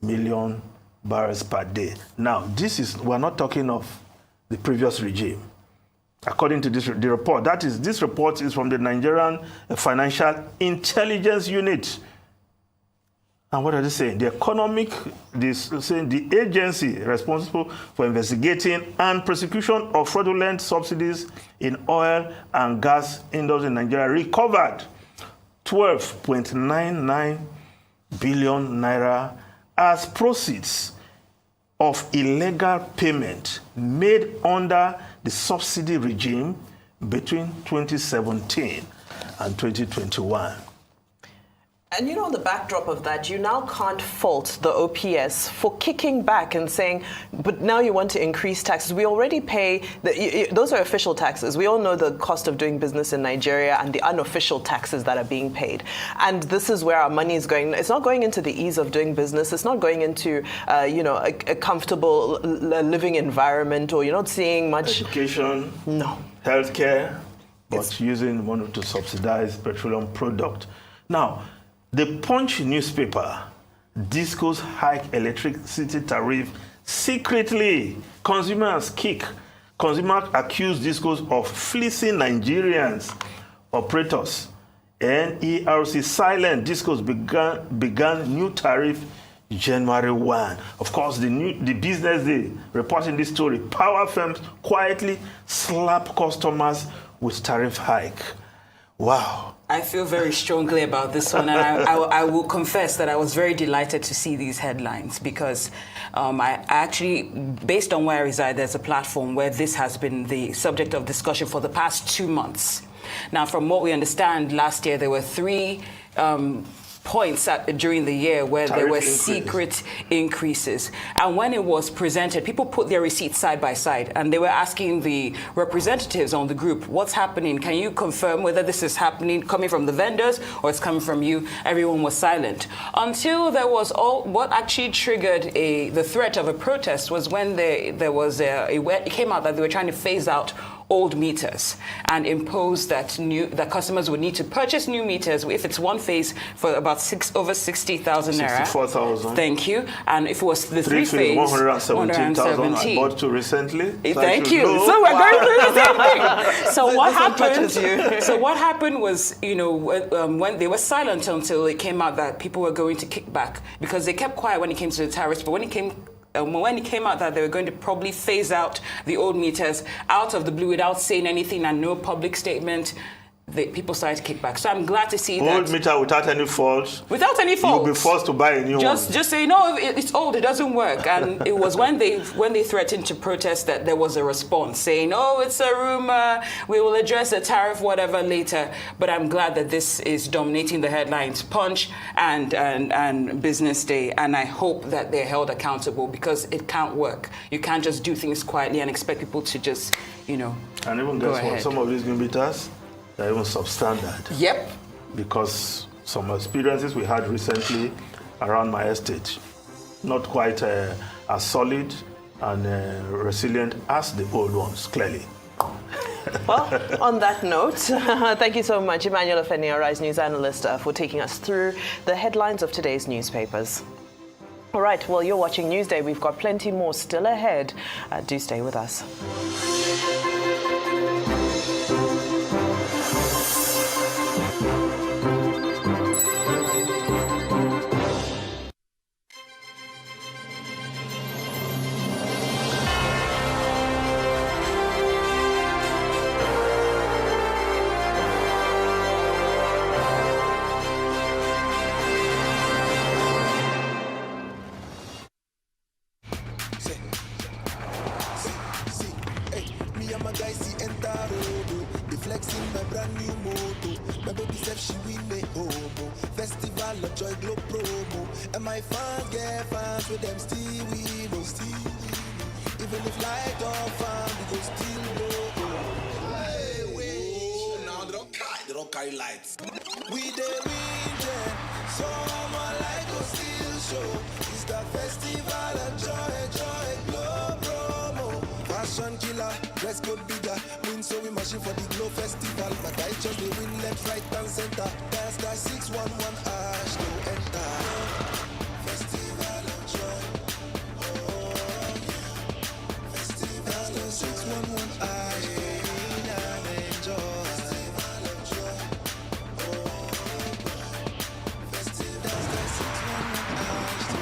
million barrels per day. Now, we're not talking of the previous regime. According to the report, this report is from the Nigerian Financial Intelligence Unit. And what are they saying? The agency responsible for investigating and prosecution of fraudulent subsidies in oil and gas industry in Nigeria recovered 12.99 billion naira as proceeds of illegal payment made under the subsidy regime between 2017 and 2021. And you know, on the backdrop of that, you now can't fault the OPS for kicking back and saying, but now you want to increase taxes. We already pay, those are official taxes. We all know the cost of doing business in Nigeria and the unofficial taxes that are being paid. And this is where our money is going. It's not going into the ease of doing business. It's not going into, a comfortable living environment, or you're not seeing much. Education. No. Healthcare, but using money to subsidize petroleum product. Now, the Punch newspaper, Discos hike electricity tariff secretly. Consumers kick. Consumers accuse Discos of fleecing Nigerians. Operators, NERC silent. Discos began new tariff January 1. Of course, the Business Day reporting this story. Power firms quietly slap customers with tariff hike. Wow. I feel very strongly about this one, and I will confess that I was very delighted to see these headlines because I actually, based on where I reside, there's a platform where this has been the subject of discussion for the past 2 months. Now, from what we understand, last year there were 3 points during the year where there were secret increases. And when it was presented, people put their receipts side by side and they were asking the representatives on the group, what's happening? Can you confirm whether this is happening, coming from the vendors or it's coming from you? Everyone was silent. Until there was what actually triggered the threat of a protest was when it came out that they were trying to phase out old meters and impose that customers would need to purchase new meters if it's one phase for about over 60,000 naira. 64,000. Thank you. And if it was the 3 phase, 117,000. I bought 2 recently. Thank you. So we're going through the same thing. So what happened? So what happened was, when they were silent until it came out that people were going to kick back because they kept quiet when it came to the tariffs, but when it came out that they were going to probably phase out the old meters out of the blue without saying anything and no public statement, people started to kick back. So I'm glad to see that. Old meter without any fault. Without any fault. You'll be forced to buy a new one. Just say, no, it's old, it doesn't work. And it was when they threatened to protest that there was a response saying, oh, it's a rumor, we will address the tariff, whatever, later. But I'm glad that this is dominating the headlines, Punch and Business Day. And I hope that they're held accountable because it can't work. You can't just do things quietly and expect people to just, And even guess what? Some of these new meters, they're even substandard. Yep. Because some experiences we had recently around my estate, not quite as solid and resilient as the old ones, clearly. Well, on that note, thank you so much, Emmanuel Afeni, our Rise News analyst, for taking us through the headlines of today's newspapers. All right, well, you're watching Newsday. We've got plenty more still ahead. Do stay with us. joy glow promo. And my fans get fans with them still we know. Even if light on fan, we go still blow. Now they don't carry lights. We the region, someone like us still show. It's the festival of joy glow promo. Fashion killer, dress code bigger. Win so we machine for the glow festival. My guys just they win left, right and center. Dance that 611 ash to enter. Festival of joy. Oh yeah. Festival of 611 ash. And enjoy. Festival of joy. Oh festival of 611 ash to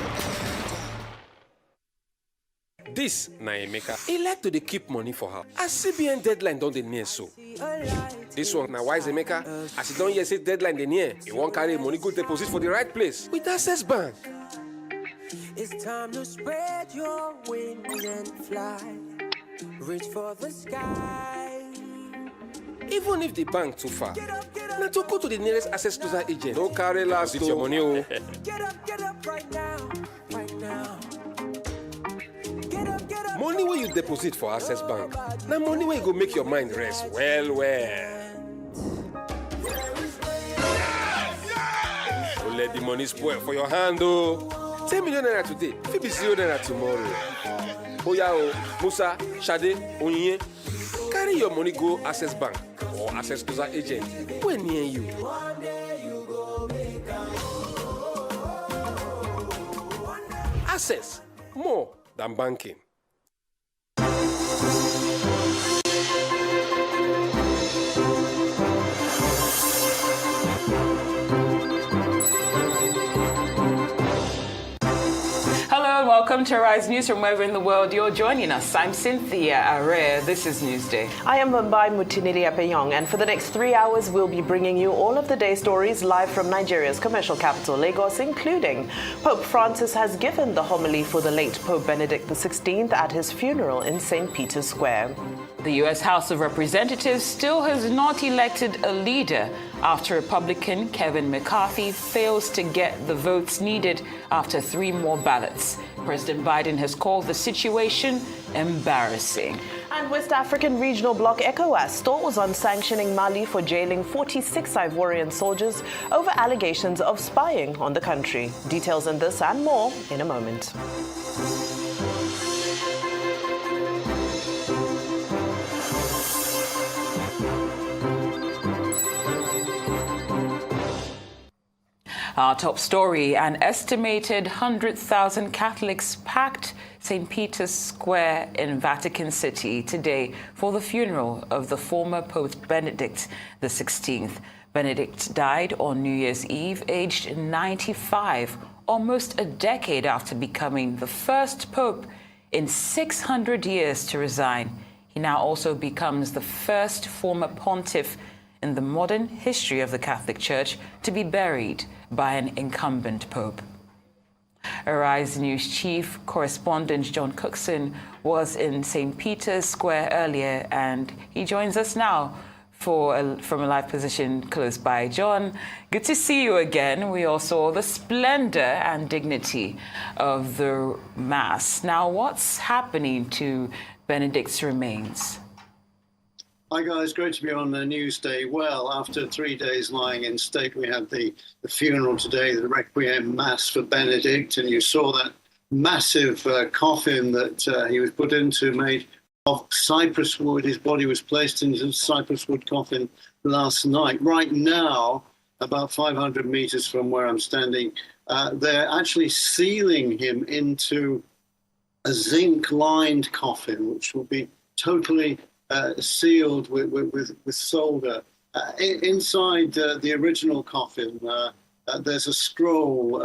enter. This na Emeka. He like to dey keep money for her. As CBN deadline don dey near so. This one na wise Emeka. As he don hear say deadline dey near, he wan carry money go deposit for the right place with Access Bank. It's time to spread your wings and fly. Reach for the sky. Even if the bank too far, na to go to the nearest Access Closer agent. No carry last with your money o. Get up right now, right now. Money wey you deposit for Access Bank, na money wey go make your mind rest well well. Don't let the money spoil for your hand o. 10 million naira today, fit be 0 naira tomorrow. Oya o, Musa, Shade, Onyinye, carry your money go Access Bank or Access Closer agent wey near you. Access, more than banking. Hello and welcome to Arise News from wherever in the world you're joining us. I'm Cynthia Araya. This is Newsday. I am Mumbai Mutiniri Apeyong, and for the next 3 hours, we'll be bringing you all of the day's stories live from Nigeria's commercial capital, Lagos, including Pope Francis has given the homily for the late Pope Benedict XVI at his funeral in St. Peter's Square. The U.S. House of Representatives still has not elected a leader after Republican Kevin McCarthy fails to get the votes needed after 3 more ballots. President Biden has called the situation embarrassing. And West African Regional Bloc ECOWAS stalls on sanctioning Mali for jailing 46 Ivorian soldiers over allegations of spying on the country. Details on this and more in a moment. Our top story, an estimated 100,000 Catholics packed St. Peter's Square in Vatican City today for the funeral of the former Pope Benedict XVI. Benedict died on New Year's Eve, aged 95, almost a decade after becoming the first pope in 600 years to resign. He now also becomes the first former pontiff in the modern history of the Catholic Church to be buried by an incumbent pope. Arise News chief correspondent John Cookson was in St. Peter's Square earlier, and he joins us now from a live position close by. John, good to see you again. We all saw the splendor and dignity of the Mass. Now, what's happening to Benedict's remains? Hi guys, great to be on the Newsday. Well, after 3 days lying in state, we had the funeral today, the Requiem Mass for Benedict, and you saw that massive coffin that he was put into, made of cypress wood. His body was placed into a cypress wood coffin last night. Right now, about 500 meters from where I'm standing, they're actually sealing him into a zinc-lined coffin, which will be totally sealed with solder. Inside the original coffin, there's a scroll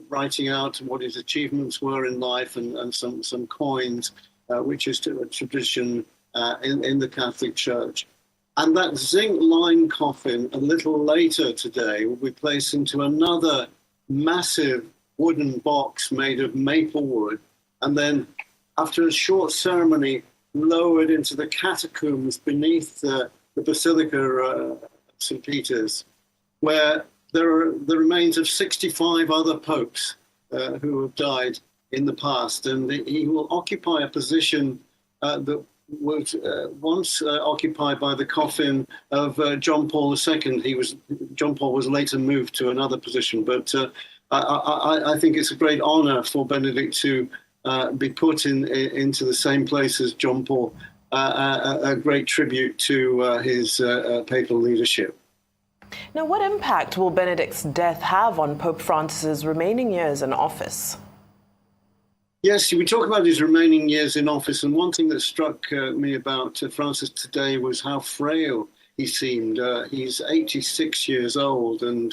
writing out what his achievements were in life and some coins, which is a tradition in the Catholic Church. And that zinc-lined coffin, a little later today, will be placed into another massive wooden box made of maple wood, and then after a short ceremony, lowered into the catacombs beneath the Basilica of St. Peter's, where there are the remains of 65 other popes who have died in the past, and he will occupy a position that was once occupied by the coffin of John Paul II. John Paul was later moved to another position, but I think it's a great honour for Benedict to be put into the same place as John Paul, a great tribute to his papal leadership. Now, what impact will Benedict's death have on Pope Francis's remaining years in office? Yes, we talk about his remaining years in office, and one thing that struck me about Francis today was how frail he seemed. He's 86 years old, and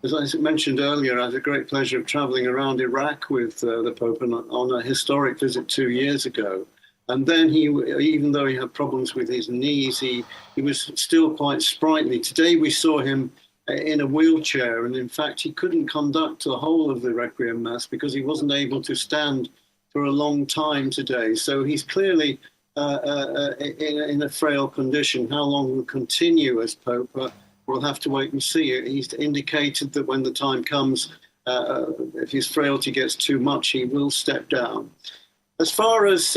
as I mentioned earlier, I had a great pleasure of traveling around Iraq with the Pope on a historic visit 2 years ago. And then even though he had problems with his knees, he was still quite sprightly. Today we saw him in a wheelchair, and in fact he couldn't conduct the whole of the Requiem Mass because he wasn't able to stand for a long time today. So he's clearly in a frail condition. How long he'll continue as Pope, we'll have to wait and see. He's indicated that when the time comes, if his frailty gets too much, he will step down. As far as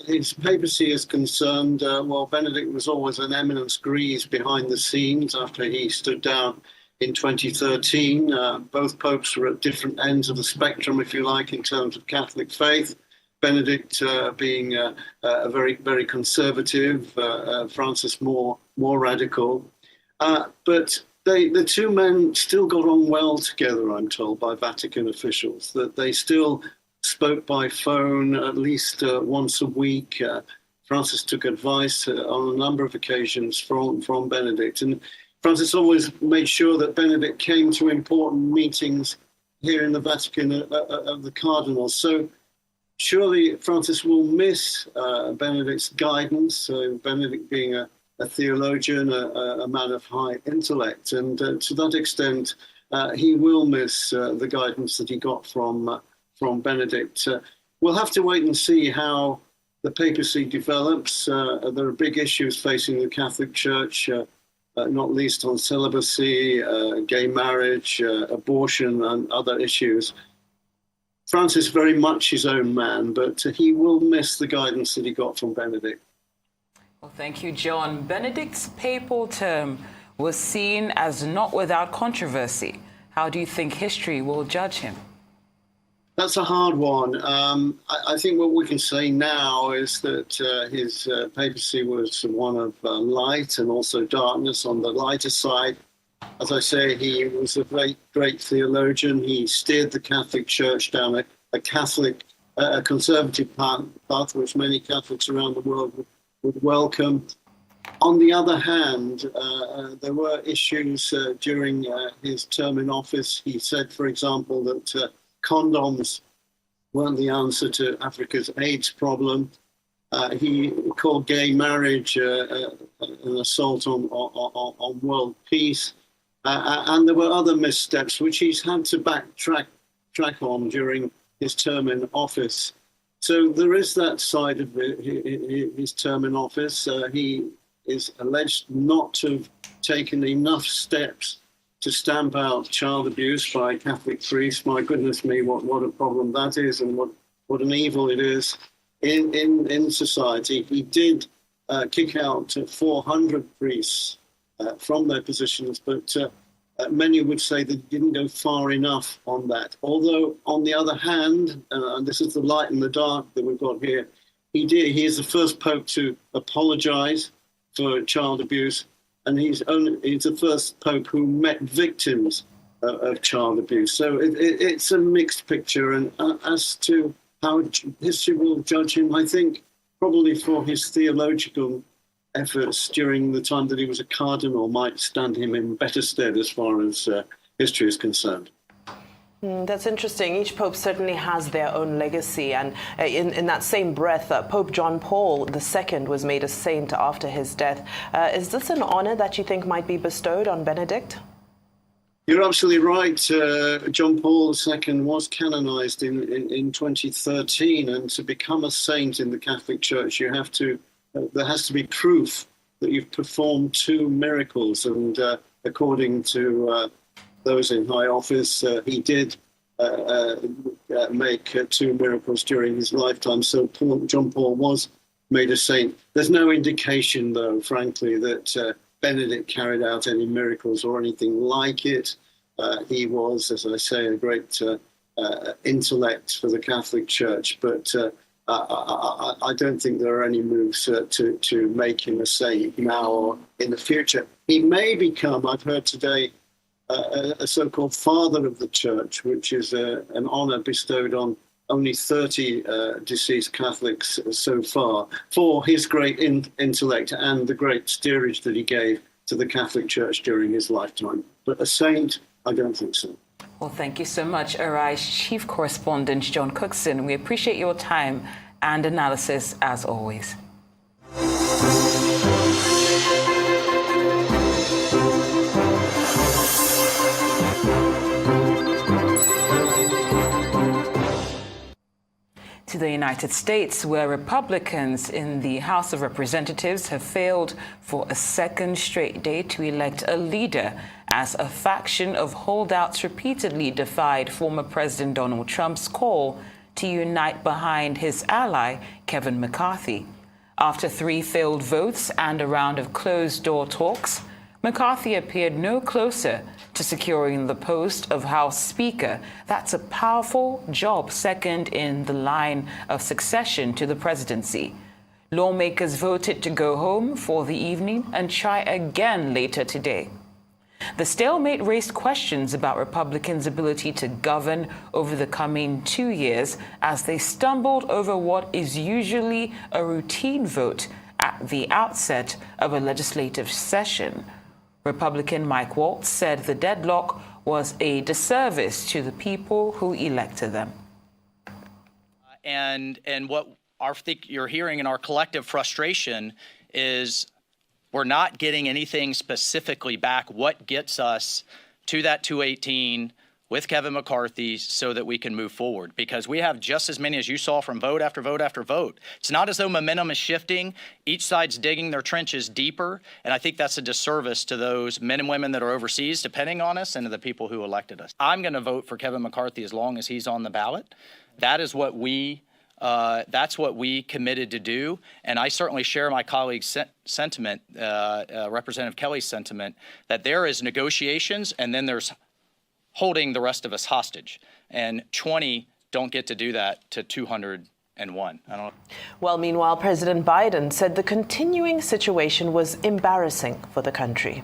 his papacy is concerned, well, Benedict was always an eminence grise behind the scenes after he stood down in 2013. Both popes were at different ends of the spectrum, if you like, in terms of Catholic faith. Benedict being a very, very conservative, Francis more radical. But the two men still got on well together, I'm told, by Vatican officials, that they still spoke by phone at least once a week. Francis took advice on a number of occasions from Benedict. And Francis always made sure that Benedict came to important meetings here in the Vatican of the cardinals. So surely Francis will miss Benedict's guidance, Benedict being a theologian, a man of high intellect. And to that extent, he will miss the guidance that he got from Benedict. We'll have to wait and see how the papacy develops. There are big issues facing the Catholic Church, not least on celibacy, gay marriage, abortion, and other issues. Francis is very much his own man, but he will miss the guidance that he got from Benedict. Well, thank you, John. Benedict's papal term was seen as not without controversy. How do you think history will judge him? That's a hard one. I think what we can say now is that his papacy was one of light and also darkness. On the lighter side, as I say, he was a great theologian. He steered the Catholic Church down a conservative path, which many Catholics around the world would welcome. On the other hand, there were issues during his term in office. He said, for example, that condoms weren't the answer to Africa's AIDS problem. He called gay marriage an assault on world peace. And there were other missteps which he's had to backtrack on during his term in office. So there is that side of his term in office. He is alleged not to have taken enough steps to stamp out child abuse by Catholic priests. My goodness me, what a problem that is, and what an evil it is in society. He did kick out 400 priests from their positions, but many would say that he didn't go far enough on that. Although, on the other hand, and this is the light and the dark that we've got here, he is the first pope to apologize for child abuse, and he's the first pope who met victims of child abuse. So it's a mixed picture, and as to how history will judge him, I think probably for his theological efforts during the time that he was a cardinal might stand him in better stead as far as history is concerned. That's interesting. Each pope certainly has their own legacy, and in that same breath, Pope John Paul II was made a saint after his death. Is this an honor that you think might be bestowed on Benedict? You're absolutely right. John Paul II was canonized in 2013, and to become a saint in the Catholic Church, there has to be proof that you've performed 2 miracles, and according to those in high office. He did make 2 miracles during his lifetime. So John Paul was made a saint. There's no indication, though, frankly, that Benedict carried out any miracles or anything like it. He was, as I say, a great intellect for the Catholic Church, but I don't think there are any moves to make him a saint now or in the future. He may become, I've heard today, a so-called father of the Church, which is an honour bestowed on only 30 deceased Catholics so far for his great intellect and the great steerage that he gave to the Catholic Church during his lifetime. But a saint, I don't think so. Well, thank you so much, Arise Chief Correspondent John Cookson. We appreciate your time and analysis as always. To the United States, where Republicans in the House of Representatives have failed for a second straight day to elect a leader, as a faction of holdouts repeatedly defied former President Donald Trump's call to unite behind his ally, Kevin McCarthy. After 3 failed votes and a round of closed-door talks, McCarthy appeared no closer to securing the post of House Speaker. That's a powerful job, second in the line of succession to the presidency. Lawmakers voted to go home for the evening and try again later today. The stalemate raised questions about Republicans' ability to govern over the coming 2 years as they stumbled over what is usually a routine vote at the outset of a legislative session. Republican Mike Waltz said the deadlock was a disservice to the people who elected them. And what I think you're hearing in our collective frustration is we're not getting anything specifically back. What gets us to that 218 with Kevin McCarthy so that we can move forward? Because we have just as many as you saw from vote after vote after vote. It's not as though momentum is shifting. Each side's digging their trenches deeper. And I think that's a disservice to those men and women that are overseas depending on us and to the people who elected us. I'm going to vote for Kevin McCarthy as long as he's on the ballot. That is what that's what we committed to do. And I certainly share my colleague's sentiment, Representative Kelly's sentiment, that there is negotiations and then there's holding the rest of us hostage. And 20 don't get to do that to 201. I don't know. Well, meanwhile, President Biden said the continuing situation was embarrassing for the country.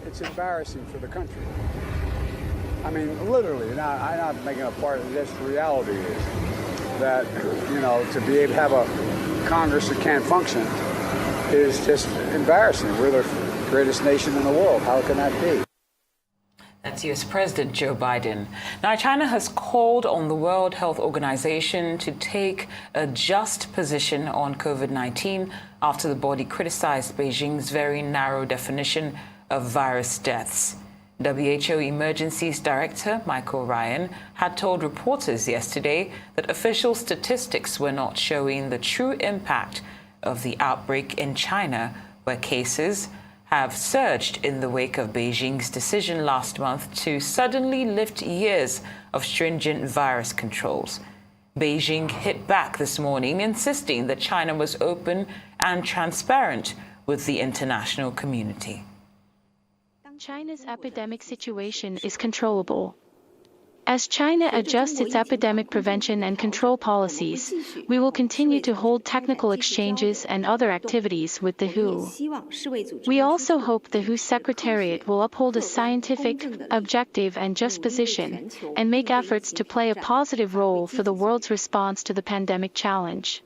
It's embarrassing for the country. I mean, literally, I'm not making a part of this. Reality is that, to be able to have a Congress that can't function is just embarrassing. We're the greatest nation in the world. How can that be? That's U.S. President Joe Biden. Now, China has called on the World Health Organization to take a just position on COVID-19 after the body criticized Beijing's very narrow definition of virus deaths. WHO Emergencies Director Michael Ryan had told reporters yesterday that official statistics were not showing the true impact of the outbreak in China, where cases have surged in the wake of Beijing's decision last month to suddenly lift years of stringent virus controls. Beijing hit back this morning, insisting that China was open and transparent with the international community. China's epidemic situation is controllable. As China adjusts its epidemic prevention and control policies, we will continue to hold technical exchanges and other activities with the WHO. We also hope the WHO Secretariat will uphold a scientific, objective, and just position, and make efforts to play a positive role for the world's response to the pandemic challenge.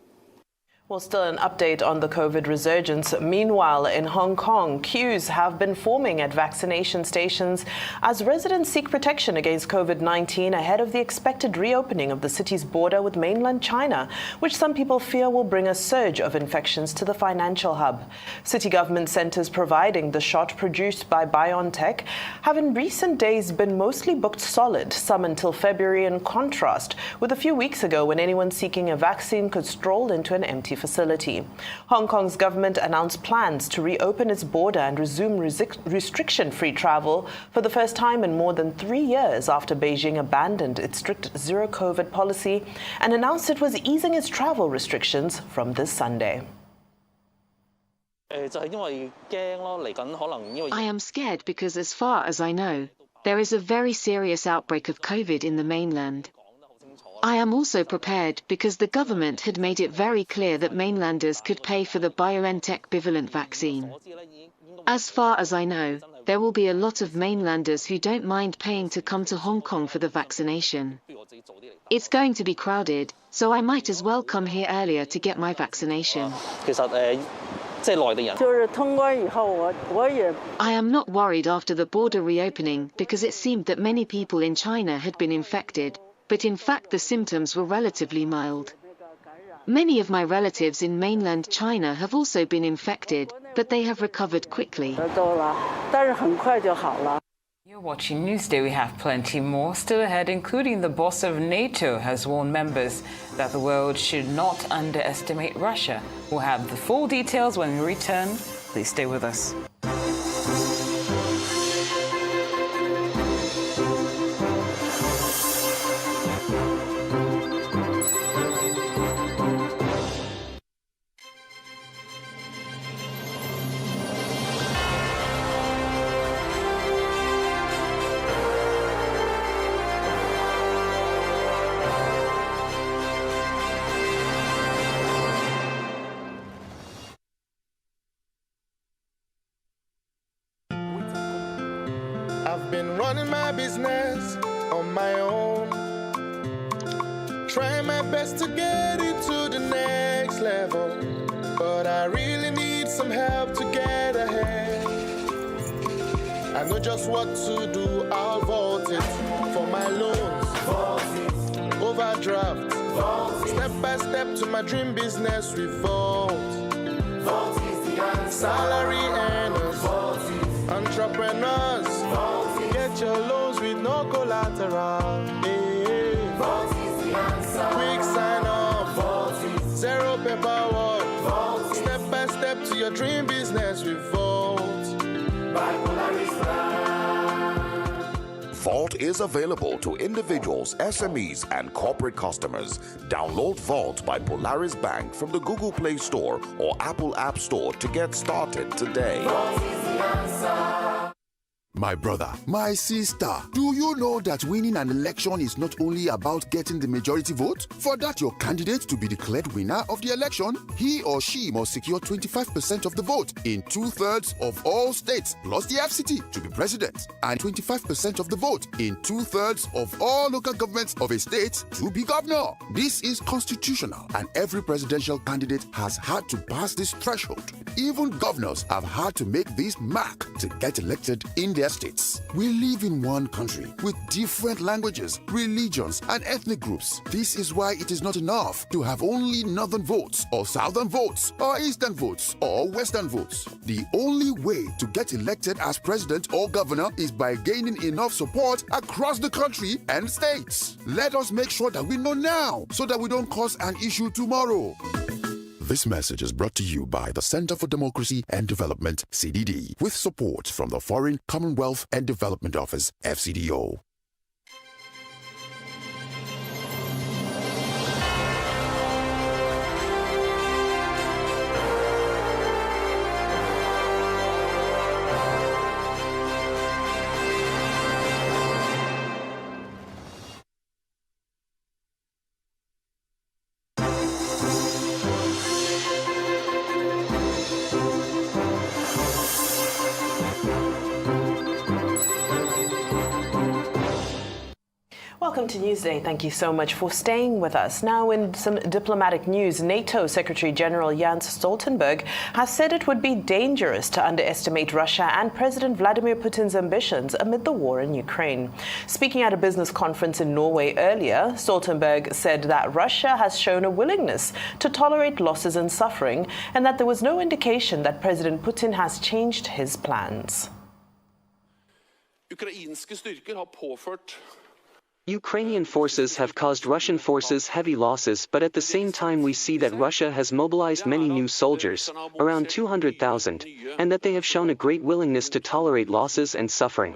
Well, still an update on the COVID resurgence. Meanwhile, in Hong Kong, queues have been forming at vaccination stations as residents seek protection against COVID-19 ahead of the expected reopening of the city's border with mainland China, which some people fear will bring a surge of infections to the financial hub. City government centres providing the shot produced by BioNTech have in recent days been mostly booked solid, some until February, in contrast with a few weeks ago when anyone seeking a vaccine could stroll into an empty facility. Hong Kong's government announced plans to reopen its border and resume restriction-free travel for the first time in more than 3 years after Beijing abandoned its strict zero-COVID policy and announced it was easing its travel restrictions from this Sunday. I am scared because, as far as I know, there is a very serious outbreak of COVID in the mainland. I am also prepared because the government had made it very clear that mainlanders could pay for the BioNTech bivalent vaccine. As far as I know, there will be a lot of mainlanders who don't mind paying to come to Hong Kong for the vaccination. It's going to be crowded, so I might as well come here earlier to get my vaccination. I am not worried after the border reopening because it seemed that many people in China had been infected, but in fact the symptoms were relatively mild. Many of my relatives in mainland China have also been infected, but they have recovered quickly. You're watching Newsday. We have plenty more still ahead, including the boss of NATO has warned members that the world should not underestimate Russia. We'll have the full details when we return. Please stay with us. I've been running my business on my own, trying my best to get it to the next level, but I really need some help to get ahead. I know just what to do, I'll vault it for my loans, overdraft, step by step to my dream business with Vault. Vault is the answer. Salary earners, entrepreneurs, get your loans with no collateral. Hey. Vault is the answer. Quick sign up, zero paperwork, step by step to your dream business with Vault. By Polaris Bank. Vault is available to individuals, SMEs, and corporate customers. Download Vault by Polaris Bank from the Google Play Store or Apple App Store to get started today. Vault is the answer. My brother, my sister, do you know that winning an election is not only about getting the majority vote? For that your candidate to be declared winner of the election, he or she must secure 25% of the vote in 2/3 of all states, plus the FCT to be president, and 25% of the vote in 2/3 of all local governments of a state to be governor. This is constitutional, and every presidential candidate has had to pass this threshold. Even governors have had to make this mark to get elected in their states. We live in one country with different languages, religions, and ethnic groups. This is why it is not enough to have only northern votes, or southern votes, or eastern votes, or western votes. The only way to get elected as president or governor is by gaining enough support across the country and states. Let us make sure that we know now so that we don't cause an issue tomorrow. This message is brought to you by the Center for Democracy and Development, CDD, with support from the Foreign, Commonwealth and Development Office, FCDO. Welcome to Newsday. Thank you so much for staying with us. Now, in some diplomatic news, NATO Secretary General Jens Stoltenberg has said it would be dangerous to underestimate Russia and President Vladimir Putin's ambitions amid the war in Ukraine. Speaking at a business conference in Norway earlier, Stoltenberg said that Russia has shown a willingness to tolerate losses and suffering, and that there was no indication that President Putin has changed his plans. Ukrainske styrker har påført Ukrainian forces have caused Russian forces heavy losses, but at the same time we see that Russia has mobilized many new soldiers, around 200,000, and that they have shown a great willingness to tolerate losses and suffering.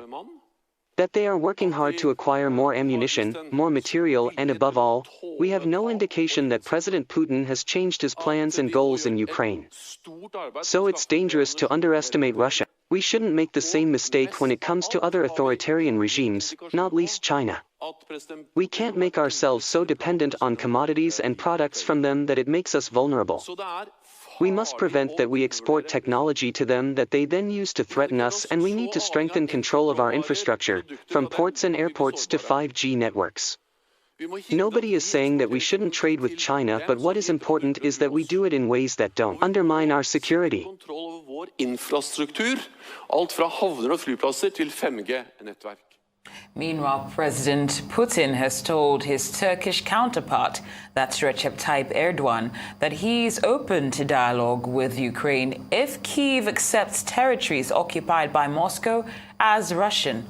That they are working hard to acquire more ammunition, more material, and above all, we have no indication that President Putin has changed his plans and goals in Ukraine. So it's dangerous to underestimate Russia. We shouldn't make the same mistake when it comes to other authoritarian regimes, not least China. We can't make ourselves so dependent on commodities and products from them that it makes us vulnerable. We must prevent that we export technology to them that they then use to threaten us, and we need to strengthen control of our infrastructure, from ports and airports to 5G networks. Nobody is saying that we shouldn't trade with China, but what is important is that we do it in ways that don't undermine our security. Infrastruktur, alt fra havner og flyplasser til 5G-nettverk. Meanwhile, President Putin has told his Turkish counterpart, that's Recep Tayyip Erdogan, that he's open to dialogue with Ukraine if Kyiv accepts territories occupied by Moscow as Russian.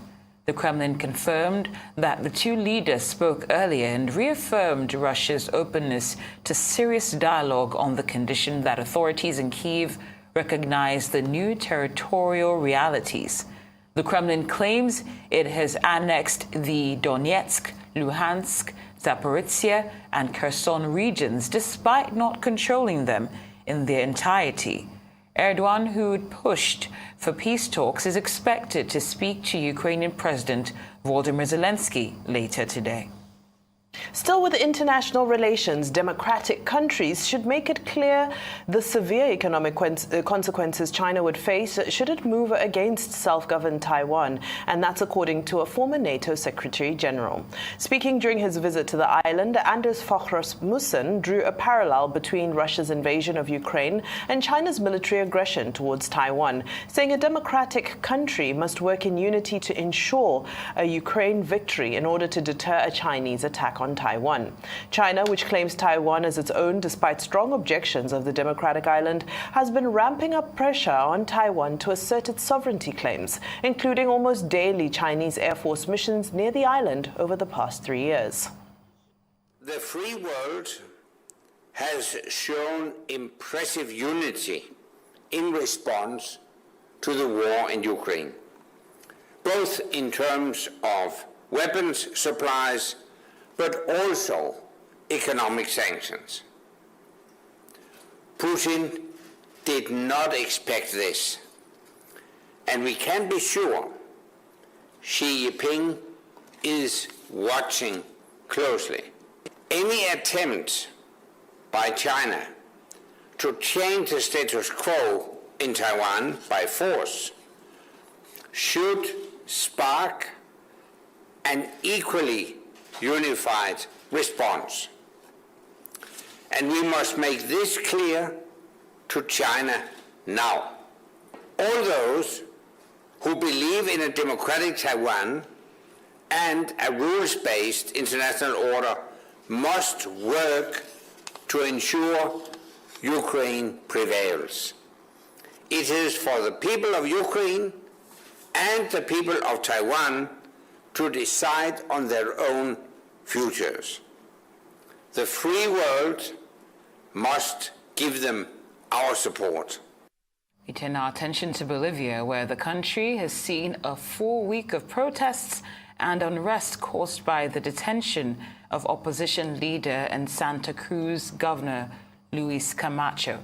The Kremlin confirmed that the two leaders spoke earlier and reaffirmed Russia's openness to serious dialogue on the condition that authorities in Kyiv recognize the new territorial realities. The Kremlin claims it has annexed the Donetsk, Luhansk, Zaporizhia, and Kherson regions despite not controlling them in their entirety. Erdogan, who had pushed for peace talks, is expected to speak to Ukrainian President Volodymyr Zelensky later today. Still with international relations, democratic countries should make it clear the severe economic consequences China would face should it move against self-governed Taiwan, and that's according to a former NATO Secretary General. Speaking during his visit to the island, Anders Fogh Rasmussen drew a parallel between Russia's invasion of Ukraine and China's military aggression towards Taiwan, saying a democratic country must work in unity to ensure a Ukraine victory in order to deter a Chinese attack on Taiwan. China, which claims Taiwan as its own despite strong objections of the democratic island, has been ramping up pressure on Taiwan to assert its sovereignty claims, including almost daily Chinese Air Force missions near the island over the past 3 years. The free world has shown impressive unity in response to the war in Ukraine, both in terms of weapons supplies but also economic sanctions. Putin did not expect this, and we can be sure Xi Jinping is watching closely. Any attempt by China to change the status quo in Taiwan by force should spark an equally unified response. And we must make this clear to China now. All those who believe in a democratic Taiwan and a rules-based international order must work to ensure Ukraine prevails. It is for the people of Ukraine and the people of Taiwan to decide on their own futures. The free world must give them our support. We turn our attention to Bolivia, where the country has seen a full week of protests and unrest caused by the detention of opposition leader and Santa Cruz Governor Luis Camacho.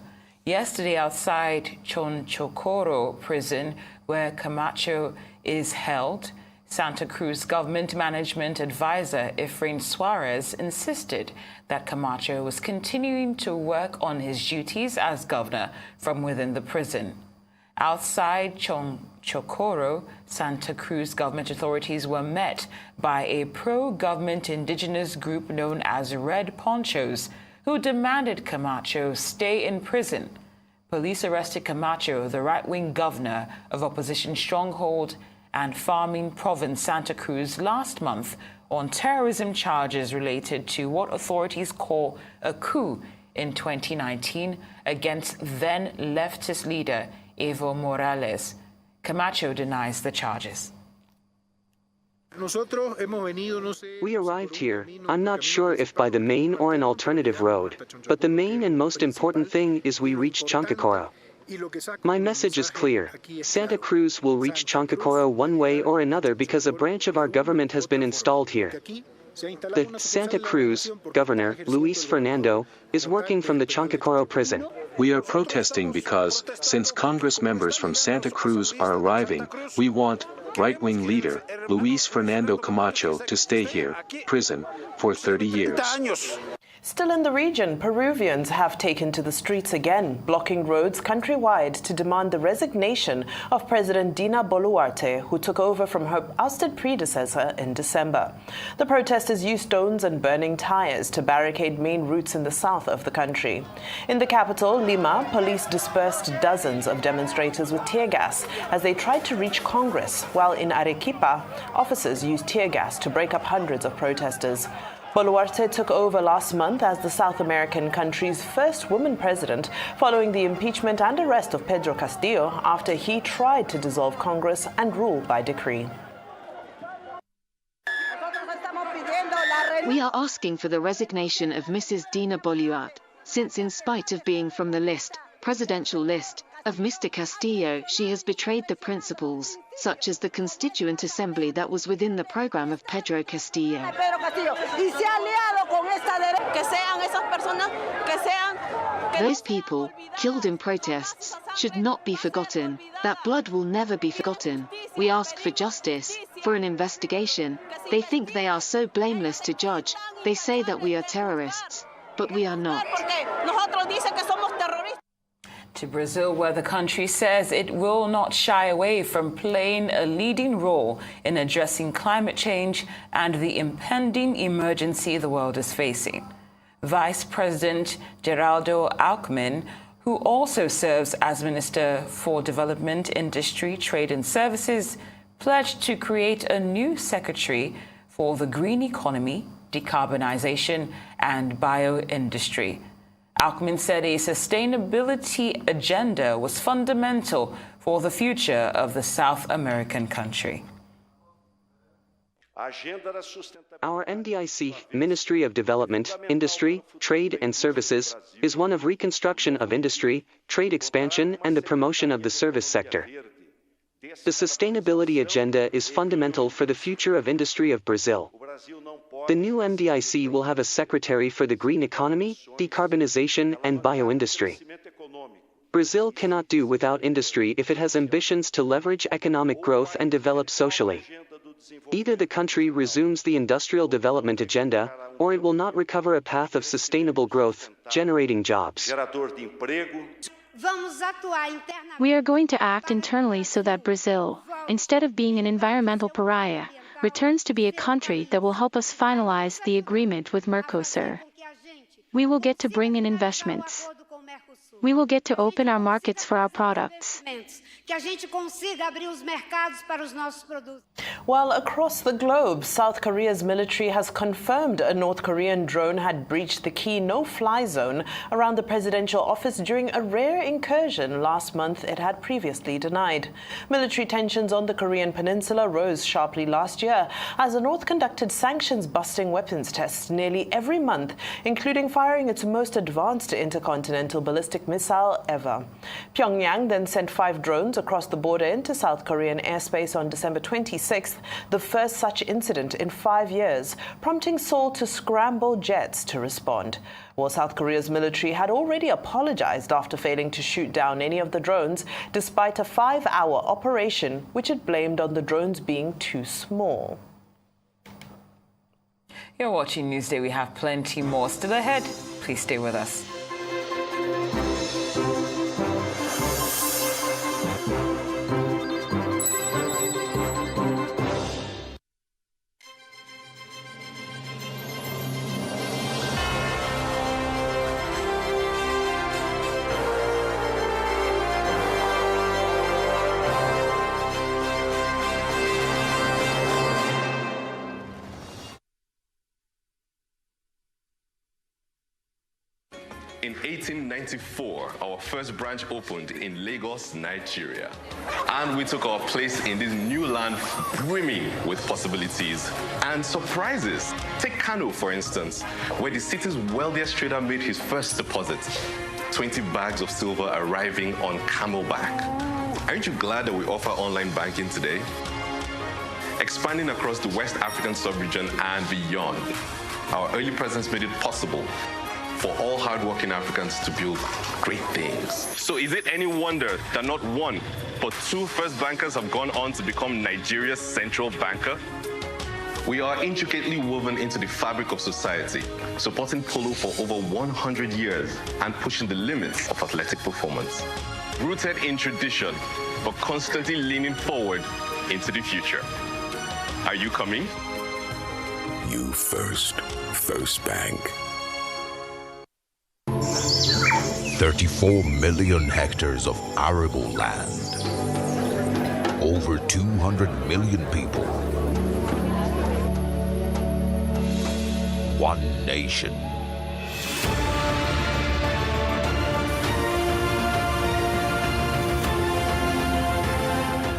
Yesterday, outside Chonchocoro prison, where Camacho is held, Santa Cruz government management advisor Efrain Suarez insisted that Camacho was continuing to work on his duties as governor from within the prison. Outside Chonchocoro, Santa Cruz government authorities were met by a pro-government indigenous group known as Red Ponchos, who demanded Camacho stay in prison. Police arrested Camacho, the right-wing governor of opposition stronghold and farming province Santa Cruz, last month on terrorism charges related to what authorities call a coup in 2019 against then leftist leader Evo Morales. Camacho denies the charges. We arrived here, I'm not sure if by the main or an alternative road, but the main and most important thing is we reach Chancacoro. My message is clear. Santa Cruz will reach Chancacoro one way or another because a branch of our government has been installed here. The Santa Cruz governor, Luis Fernando, is working from the Chancacoro prison. We are protesting because, since Congress members from Santa Cruz are arriving, we want right-wing leader, Luis Fernando Camacho, to stay here, prison, for 30 years. Still in the region, Peruvians have taken to the streets again, blocking roads countrywide to demand the resignation of President Dina Boluarte, who took over from her ousted predecessor in December. The protesters used stones and burning tires to barricade main routes in the south of the country. In the capital, Lima, police dispersed dozens of demonstrators with tear gas as they tried to reach Congress, while in Arequipa, officers used tear gas to break up hundreds of protesters. Boluarte took over last month as the South American country's first woman president, following the impeachment and arrest of Pedro Castillo after he tried to dissolve Congress and rule by decree. We are asking for the resignation of Mrs. Dina Boluarte, since in spite of being from the presidential list, of Mr. Castillo, she has betrayed the principles, such as the Constituent Assembly that was within the program of Pedro Castillo. Those people, killed in protests, should not be forgotten. That blood will never be forgotten. We ask for justice, for an investigation. They think they are so blameless to judge. They say that we are terrorists, but we are not. To Brazil, where the country says it will not shy away from playing a leading role in addressing climate change and the impending emergency the world is facing. Vice President Geraldo Alckmin, who also serves as Minister for Development, Industry, Trade and Services, pledged to create a new secretary for the green economy, decarbonization and bioindustry. Alckmin said a sustainability agenda was fundamental for the future of the South American country. Our MDIC, Ministry of Development, Industry, Trade and Services, is one of reconstruction of industry, trade expansion and the promotion of the service sector. The sustainability agenda is fundamental for the future of industry of Brazil. The new MDIC will have a secretary for the green economy, decarbonization and bioindustry. Brazil cannot do without industry if it has ambitions to leverage economic growth and develop socially. Either the country resumes the industrial development agenda, or it will not recover a path of sustainable growth, generating jobs. We are going to act internally so that Brazil, instead of being an environmental pariah, returns to be a country that will help us finalize the agreement with Mercosur. We will get to bring in investments. We will get to open our markets for our products. While across the globe, South Korea's military has confirmed a North Korean drone had breached the key no-fly zone around the presidential office during a rare incursion last month it had previously denied. Military tensions on the Korean peninsula rose sharply last year as the North conducted sanctions-busting weapons tests nearly every month, including firing its most advanced intercontinental ballistic missile ever. Pyongyang then sent 5 drones across the border into South Korean airspace on December 26th, the first such incident in 5 years, prompting Seoul to scramble jets to respond. While South Korea's military had already apologized after failing to shoot down any of the drones, despite a 5-hour operation which it blamed on the drones being too small. You're watching Newsday. We have plenty more still ahead. Please stay with us. In 1894, our first branch opened in Lagos, Nigeria. And we took our place in this new land brimming with possibilities and surprises. Take Kano, for instance, where the city's wealthiest trader made his first deposit. 20 bags of silver arriving on camelback. Aren't you glad that we offer online banking today? Expanding across the West African sub-region and beyond, our early presence made it possible for all hardworking Africans to build great things. So is it any wonder that not one, but two first bankers have gone on to become Nigeria's central banker? We are intricately woven into the fabric of society, supporting polo for over 100 years and pushing the limits of athletic performance. Rooted in tradition, but constantly leaning forward into the future. Are you coming? You first. First Bank. 34 million hectares of arable land. Over 200 million people. One nation.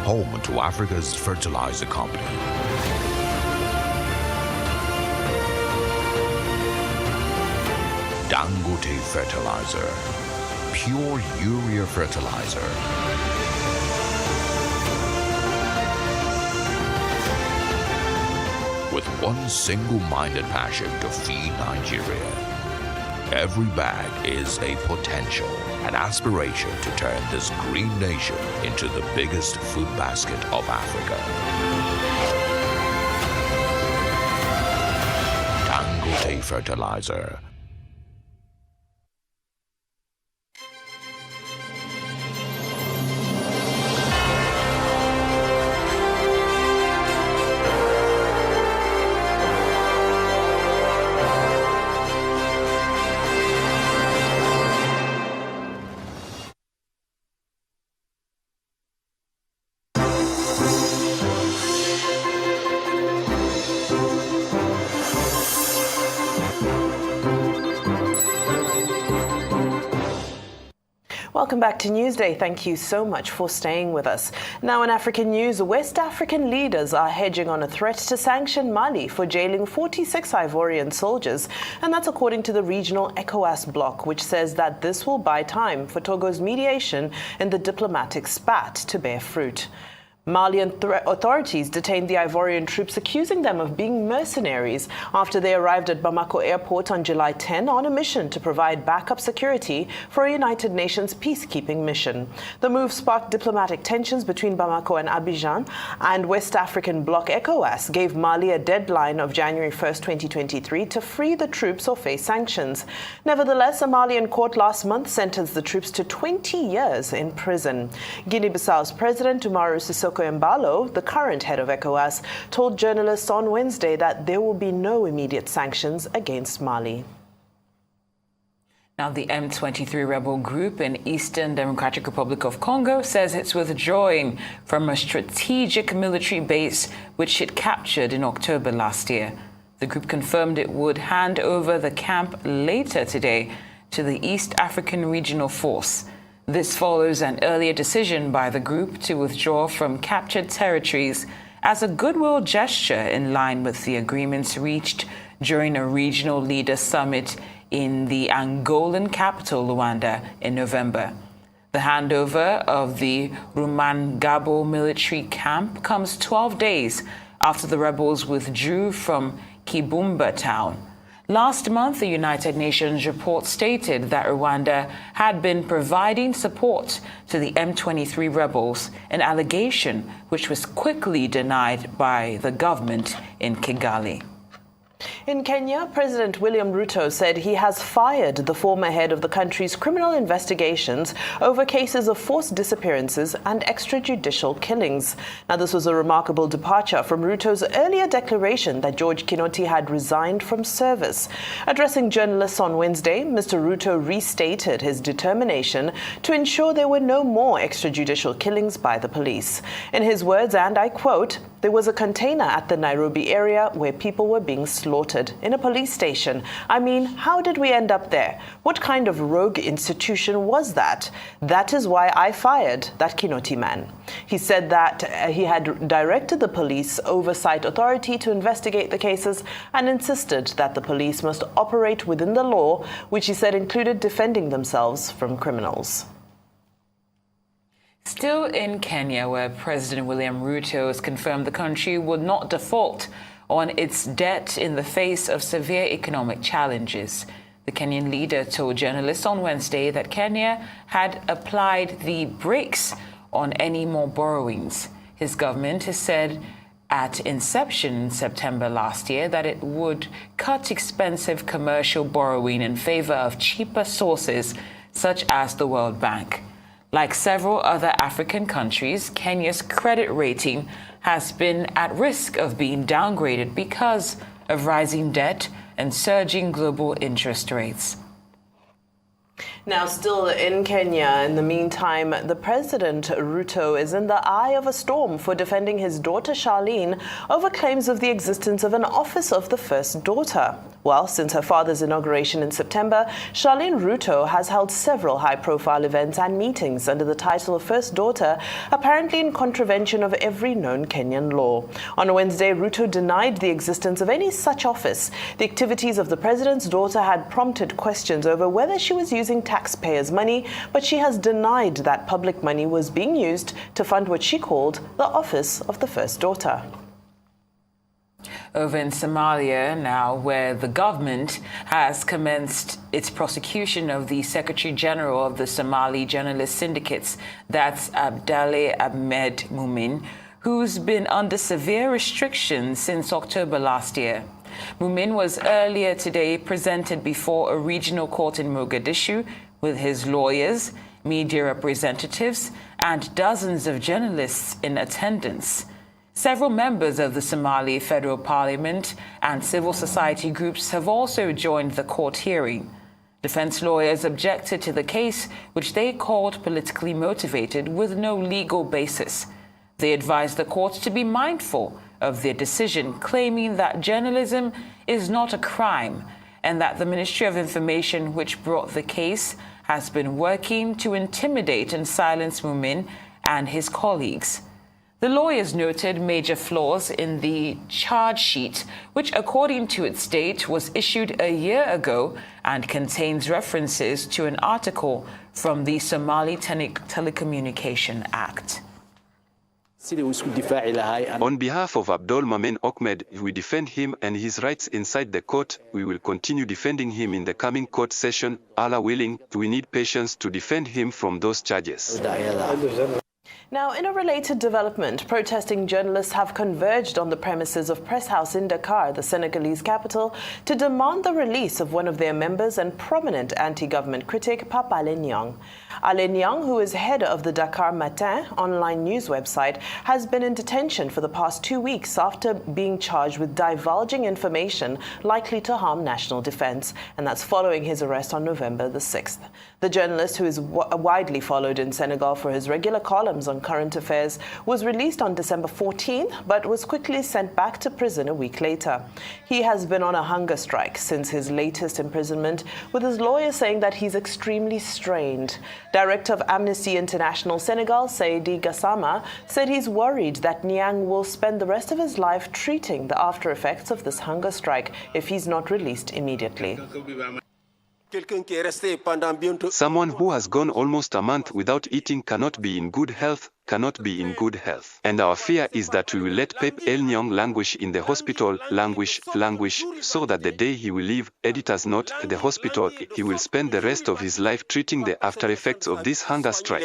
Home to Africa's fertilizer company. Dangote Fertilizer. Pure urea fertilizer. With one single-minded passion to feed Nigeria. Every bag is a potential, an aspiration to turn this green nation into the biggest food basket of Africa. Dangote Fertilizer. Welcome back to Newsday. Thank you so much for staying with us. Now in African news, West African leaders are hedging on a threat to sanction Mali for jailing 46 Ivorian soldiers. And that's according to the regional ECOWAS bloc, which says that this will buy time for Togo's mediation in the diplomatic spat to bear fruit. Malian authorities detained the Ivorian troops, accusing them of being mercenaries after they arrived at Bamako airport on July 10 on a mission to provide backup security for a United Nations peacekeeping mission. The move sparked diplomatic tensions between Bamako and Abidjan, and West African bloc ECOWAS gave Mali a deadline of January 1st, 2023 to free the troops or face sanctions. Nevertheless, a Malian court last month sentenced the troops to 20 years in prison. Guinea-Bissau's President Umaru Sissoko Embalo, the current head of ECOWAS, told journalists on Wednesday that there will be no immediate sanctions against Mali. Now, the M23 rebel group in Eastern Democratic Republic of Congo says it's withdrawing from a strategic military base which it captured in October last year. The group confirmed it would hand over the camp later today to the East African Regional Force. This follows an earlier decision by the group to withdraw from captured territories as a goodwill gesture in line with the agreements reached during a regional leaders summit in the Angolan capital, Luanda, in November. The handover of the Rumangabo military camp comes 12 days after the rebels withdrew from Kibumba town. Last month, the United Nations report stated that Rwanda had been providing support to the M23 rebels, an allegation which was quickly denied by the government in Kigali. In Kenya, President William Ruto said he has fired the former head of the country's criminal investigations over cases of forced disappearances and extrajudicial killings. Now, this was a remarkable departure from Ruto's earlier declaration that George Kinoti had resigned from service. Addressing journalists on Wednesday, Mr. Ruto restated his determination to ensure there were no more extrajudicial killings by the police. In his words, and I quote, "There was a container at the Nairobi area where people were being slaughtered. assaulted in a police station. I mean, how did we end up there? What kind of rogue institution was that? That is why I fired that Kinoti man. He said that he had directed the Police Oversight Authority to investigate the cases and insisted that the police must operate within the law, which he said included defending themselves from criminals. Still in Kenya, where President William Ruto has confirmed the country would not default on its debt in the face of severe economic challenges. The Kenyan leader told journalists on Wednesday that Kenya had applied the brakes on any more borrowings. His government has said at inception in September last year that it would cut expensive commercial borrowing in favor of cheaper sources such as the World Bank. Like several other African countries, Kenya's credit rating has been at risk of being downgraded because of rising debt and surging global interest rates. Now, still in Kenya, in the meantime, the President Ruto is in the eye of a storm for defending his daughter Charlene over claims of the existence of an office of the first daughter. Well, since her father's inauguration in September, Charlene Ruto has held several high-profile events and meetings under the title of First Daughter, apparently in contravention of every known Kenyan law. On Wednesday, Ruto denied the existence of any such office. The activities of the president's daughter had prompted questions over whether she was using taxpayers' money, but she has denied that public money was being used to fund what she called the Office of the First Daughter. Over in Somalia now, where the government has commenced its prosecution of the Secretary General of the Somali Journalist Syndicates, that's Abdallah Ahmed Mumin, who's been under severe restrictions since October last year. Mumin was earlier today presented before a regional court in Mogadishu with his lawyers, media representatives, and dozens of journalists in attendance. Several members of the Somali Federal Parliament and civil society groups have also joined the court hearing. Defense lawyers objected to the case, which they called politically motivated with no legal basis. They advised the court to be mindful of their decision, claiming that journalism is not a crime and that the Ministry of Information, which brought the case, has been working to intimidate and silence Mumin and his colleagues. The lawyers noted major flaws in the charge sheet, which, according to its date, was issued a year ago and contains references to an article from the Somali Telecommunication Act. On behalf of Abdul Mamen Ahmed, we defend him and his rights inside the court. We will continue defending him in the coming court session. Allah willing, we need patience to defend him from those charges. Now, in a related development, protesting journalists have converged on the premises of Press House in Dakar, the Senegalese capital, to demand the release of one of their members and prominent anti-government critic, Pape Alé Niang. Alé Niang, who is head of the Dakar Matin online news website, has been in detention for the past 2 weeks after being charged with divulging information likely to harm national defense, and that's following his arrest on November the 6th. The journalist, who is widely followed in Senegal for his regular columns on current affairs, was released on December 14th, but was quickly sent back to prison a week later. He has been on a hunger strike since his latest imprisonment, with his lawyer saying that he's extremely strained. Director of Amnesty International Senegal, Seydi Gassama, said he's worried that Niang will spend the rest of his life treating the after effects of this hunger strike if he's not released immediately. Someone who has gone almost a month without eating cannot be in good health, And our fear is that we will let Pape Alé Niang languish in the hospital, languish, so that the day he will leave, editor's note, the hospital, he will spend the rest of his life treating the after effects of this hunger strike.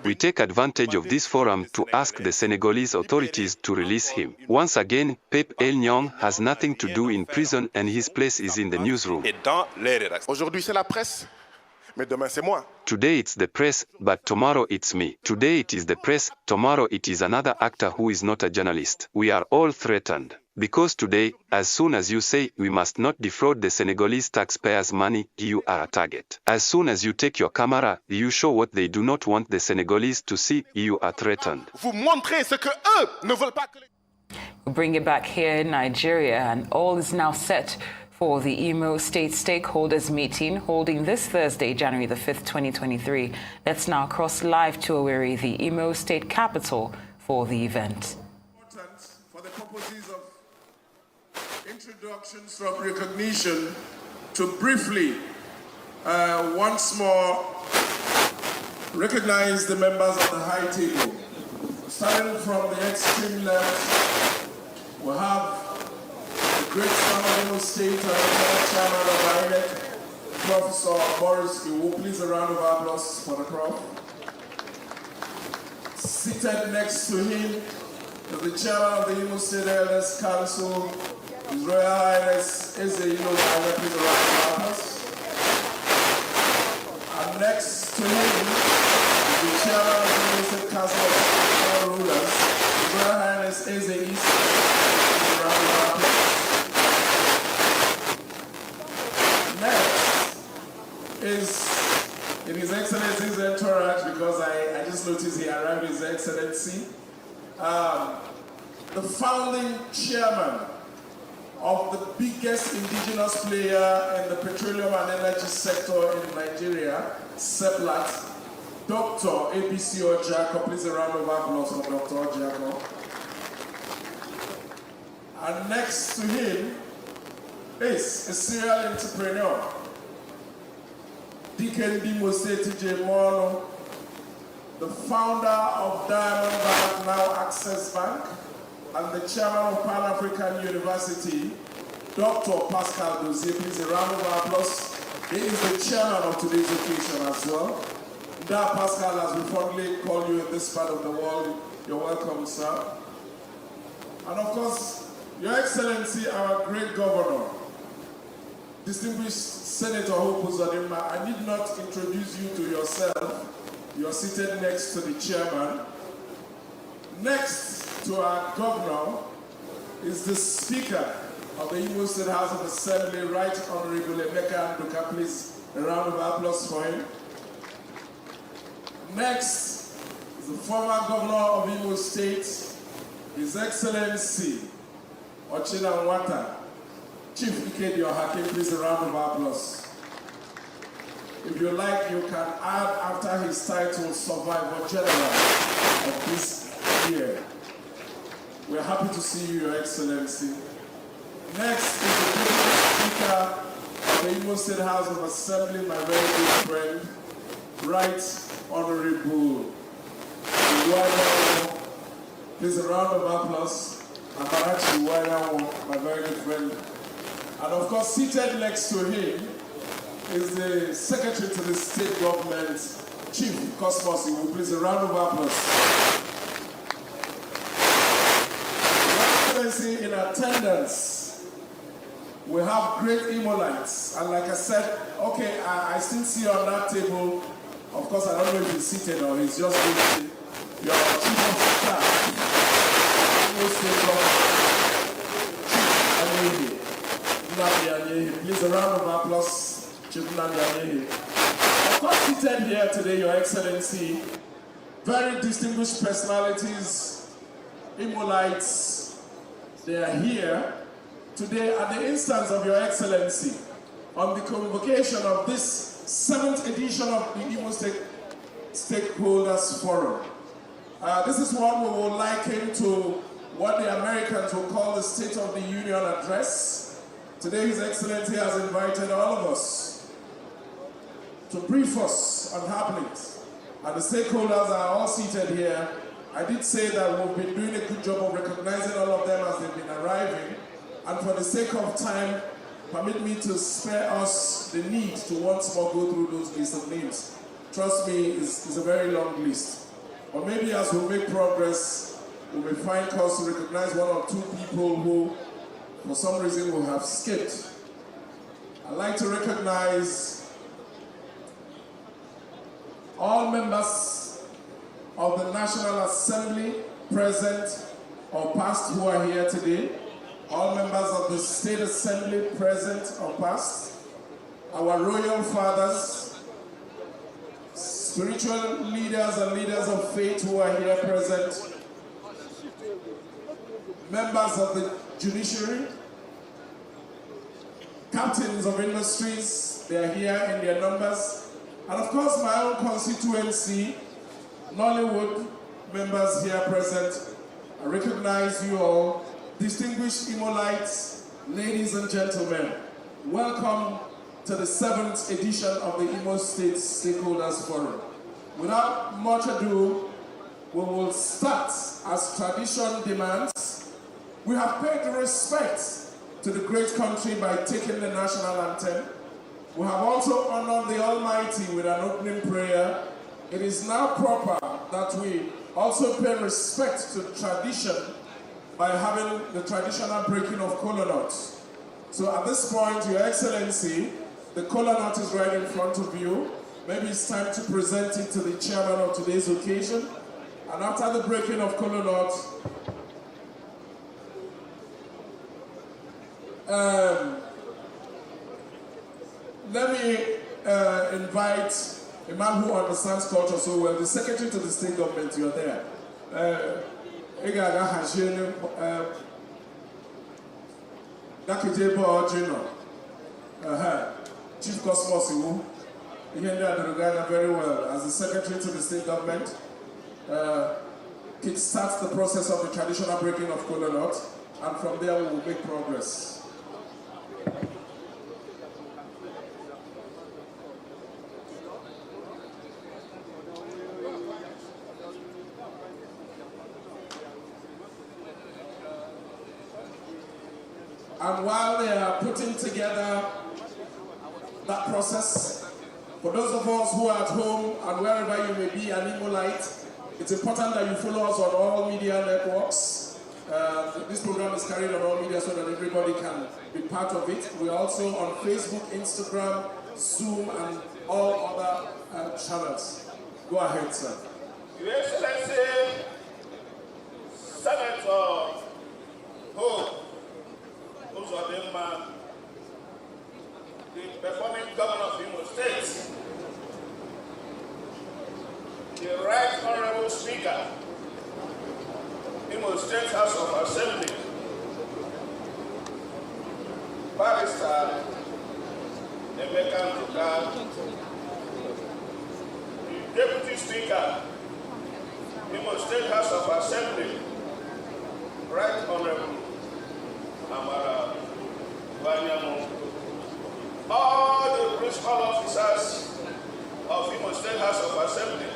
We take advantage of this forum to ask the Senegalese authorities to release him. Once again, Pape Alé Niang has nothing to do in prison and his place is in the newsroom. Today it's the press, but tomorrow it's me. Today it is the press, tomorrow it is another actor who is not a journalist. We are all threatened. Because today, as soon as you say we must not defraud the Senegalese taxpayers' money, you are a target. As soon as you take your camera, you show what they do not want the Senegalese to see, you are threatened. We bring it back here in Nigeria, and all is now set for the Imo State Stakeholders Meeting holding this Thursday, January the 5th, 2023. Let's now cross live to Owerri, the Imo State capital, for the event. For the purposes of introductions from recognition, to briefly once more recognize the members of the high table. Starting from the extreme left, we have the great son of Imo State and the chairman of INEC, Professor Boris Iwu. Please a round of applause for the Prof. Seated next to him is the chairman of the Imo State Elders Council, His Royal Highness Eze Ilo Iwe. Please a round of applause. And next to him is the chairman of the Imo State Council of Rulers, His Royal Highness Eze East. Please a round of applause. Next is in His Excellency's entourage, because I just noticed he arrived, His Excellency, the founding chairman of the biggest indigenous player in the petroleum and energy sector in Nigeria, Seplat, Dr. ABC Ojako. Please a round of applause for Dr. Ojako. And next to him is a serial entrepreneur, Deacon Imo State TJ Mono, the founder of Diamond Bank, now Access Bank, and the chairman of Pan-African University, Dr. Pascal Dozier. Please a round of applause. He is the chairman of today's occasion as well. Da Pascal, as we fondly call you in this part of the world, you're welcome, sir. And of course, Your Excellency, our great governor, distinguished Senator Hope Uzodimma, I need not introduce you to yourself. You're seated next to the chairman. Next to our governor is the Speaker of the Imo State House of Assembly, Right Honorable Emeka Nduka. Please, a round of applause for him. Next is the former governor of Imo State, His Excellency Ochina Nwata, Chief Ikedi Ohake. Please, a round of applause. If you like, you can add after his title, Survivor General of this year. We're happy to see you, Your Excellency. Next is the Deputy Speaker of the Imo State House of Assembly, my very good friend, Right Honorable Iwaiyawo. Please, a round of applause. Amarachi Iwaiyawo, my very good friend. And of course, seated next to him is the Secretary to the State Government, Chief Cosmos Iwu. Please, a round of applause. Your Excellency, in attendance, we have great Imolites. And like I said, okay, I still see you on that table. Of course, I don't know if he's seated or he's just waiting. Your Chief of Staff, Imo State Government, Chief Nnamdi. Please, a round of applause, Chief Nnamdi. Of course, seated here today, Your Excellency, very distinguished personalities, Imolites. They are here today at the instance of Your Excellency on the convocation of this 7th edition of the Imo State Stakeholders Forum. This is what we would liken to what the Americans will call the State of the Union Address. Today, His Excellency has invited all of us to brief us on happenings. And the stakeholders are all seated here. I did say that we've been doing a good job of recognizing all of them as they've been arriving. And for the sake of time, permit me to spare us the need to once more go through those lists of names. Trust me, it's a very long list. But maybe as we make progress, we may find cause to recognize one or two people who, for some reason, will have skipped. I'd like to recognize all members of the National Assembly present or past who are here today, all members of the State Assembly present or past, our royal fathers, spiritual leaders and leaders of faith who are here present, members of the judiciary, captains of industries, they are here in their numbers, and of course my own constituency, Nollywood members here present. I recognize you all, distinguished Imolites, ladies and gentlemen. Welcome to the 7th edition of the Imo State Stakeholders Forum. Without much ado, we will start as tradition demands. We have paid respect to the great country by taking the national anthem. We have also honored the Almighty with an opening prayer. It is now proper that we also pay respect to tradition by having the traditional breaking of kola nuts. So at this point, Your Excellency, the kola nut is right in front of you. Maybe it's time to present it to the chairman of today's occasion. And after the breaking of kola nut, let me invite a man who understands culture so well, the secretary to the state government. You are there. Chief Cosmos Iwu, very well as the secretary to the state government. It starts the process of the traditional breaking of kola nut, and from there we will make progress. And while they are putting together that process, for those of us who are at home and wherever you may be an Imolite, it's important that you follow us on all media networks. This program is carried on all media so that everybody can be part of it. We're also on Facebook, Instagram, Zoom, and all other channels. Go ahead, sir. Your Excellency, Senator Ho Uzodimma, the performing governor of Imo State, the Right Honorable Speaker, Imo State House of Assembly, Barrister Emeka Nduka, the Deputy Speaker, Imo State House of Assembly, Right Honorable Amara Banyamu, all the principal officers of Imo State House of Assembly,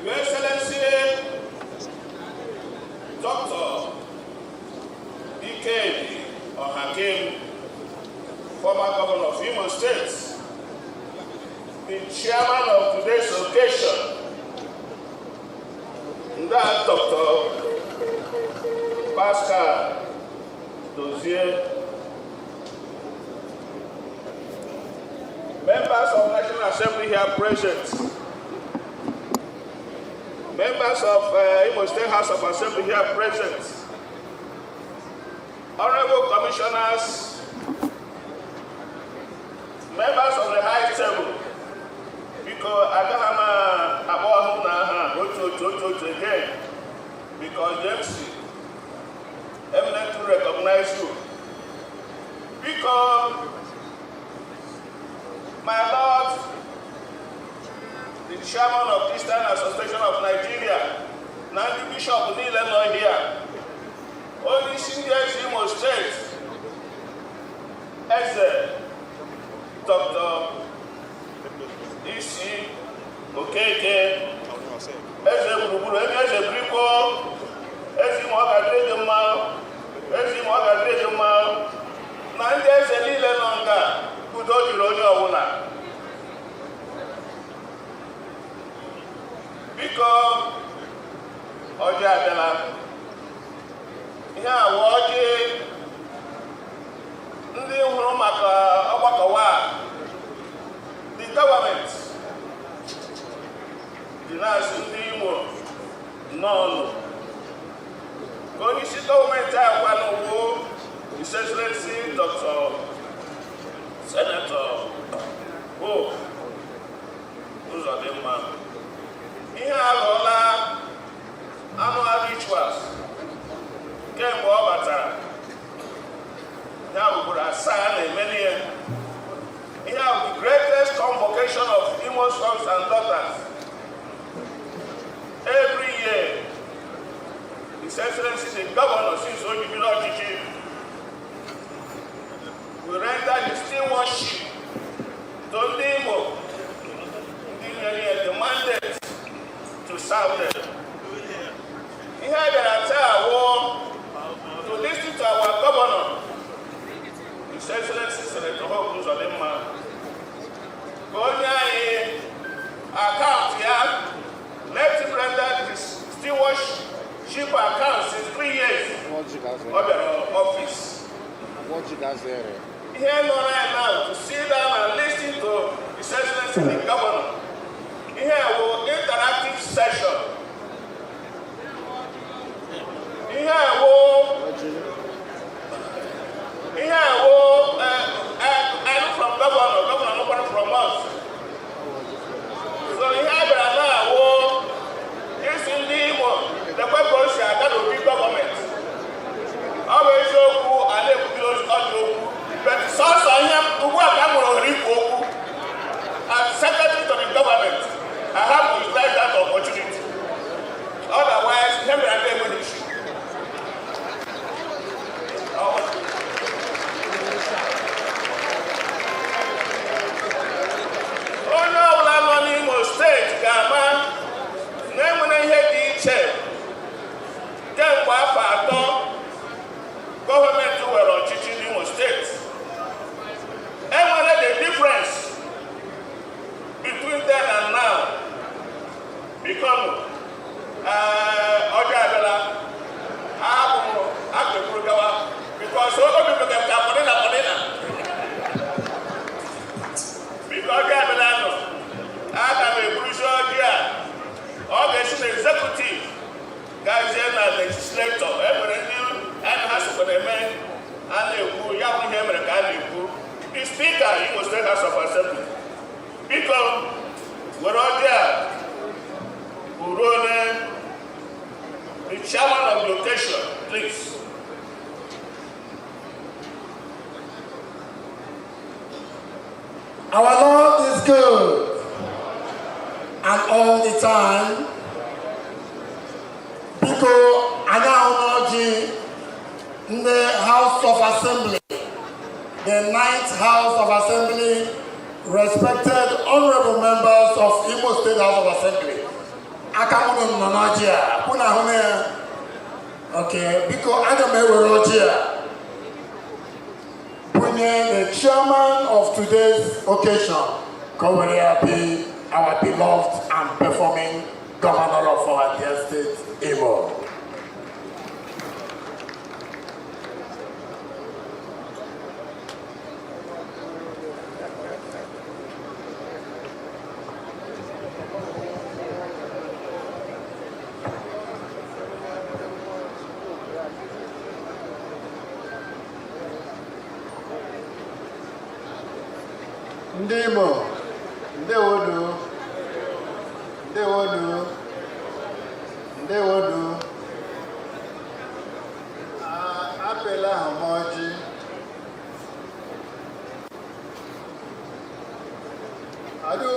Your Excellency, Dr. Ikedi Hakim, former governor of Imo State, the chairman of today's occasion, that Dr. Pascal Dozier, members of National Assembly here present, members of Imo State House of Assembly here present, honorable commissioners, members of the high table, because I don't have again, because James eminently recognize you. Because, my Lord, the chairman of Christian Association of Nigeria, Nandi Bishop Nile here, only seniors in Imo State, as Dr. E.C. Okeke, as a Buru, as a Brico, as a Morgan, Nandi as a little longer, who don't you know. Because Oja Adela, here watching the government, the no. Going to government, His Excellency Dr. Senator Ho Uzodimma. Ihe alụọla annual rituals nke Now we could assign many. We have the greatest convocation of Imo sons and daughters. Every year, His Excellency the Governor, since Ojibirochichi, we render the stewardship to Imo, the mandate to serve them. Here there are to listen to our governor, His Excellency Senator Hope Uzodimma. Account here, let him render his stewardship account since 3 years of the office. Here no right now to sit down and listen to His Excellency the Governor. Here will interactive session. Here will and from governor nobody from us. So here now is in the purpose that will be government. Always so and they will close all but source on him to work as secretary to the government. I have to utilize that opportunity. Otherwise, never and issue. State Gama, Namuna Head Chair, then Wafa government who were on teaching Imo State. And what is the difference between then and now? Become Ojabela, Abu because all people can come because Ojabela. I have a crucial year. August executive, guardian and legislator, and has for the men, and the young American. The speaker, he was the House of Assembly. Because we're all there. Urone, the chairman of the occasion, please. Our Lord is good. And all the time, because Anaonoji in the House of Assembly, the 9th House of Assembly, respected honorable members of Imo State House of Assembly. Akamunum Nanajia, Punahone, okay, because Adamewerojia, the chairman of today's occasion, Kowereapi, our beloved and performing governor of our dear state, Imo. Ndimo, Ndewodu, Apela Hamoji, Adu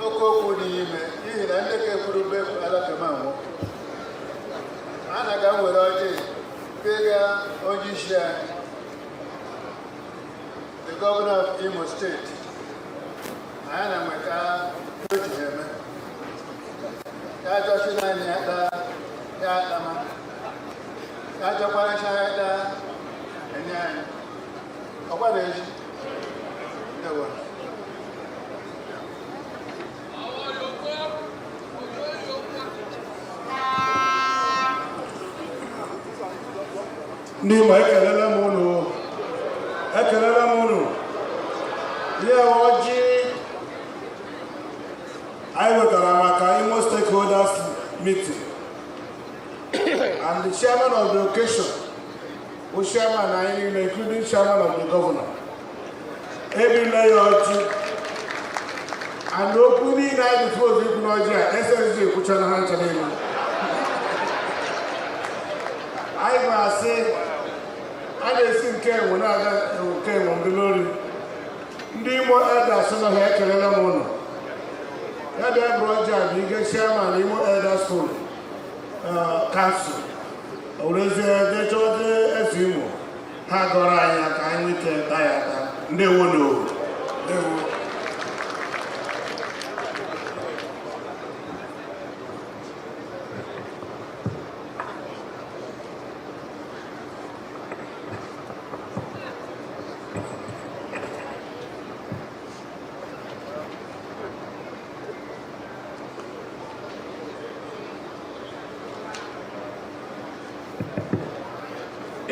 Oko Pudime, Ihi na Ndeke Purube Alakamamu, Anaga Weroji, Pega Ojishia, the governor of Imo State. I am a car to him. Yada, and then, what is the one? Nima Ekelela Munu. Yeah, Oji. I was at Imo stakeholders meeting. And the chairman of the occasion, who chairman, including chairman of the governor, every layer and opening night before the SSG, which are hands I say, a na-esi nke enwe na-aga nke enwe mbelori ndị Imo Elders nọ ha ekelela m ụlọ ya bịa brọja bụ ige chairman Imo Elders Forum Council orezie dechọde efe Imo ha gọrọ anyị ka anyị nwete ta ya ata ndewo n'owu ndewo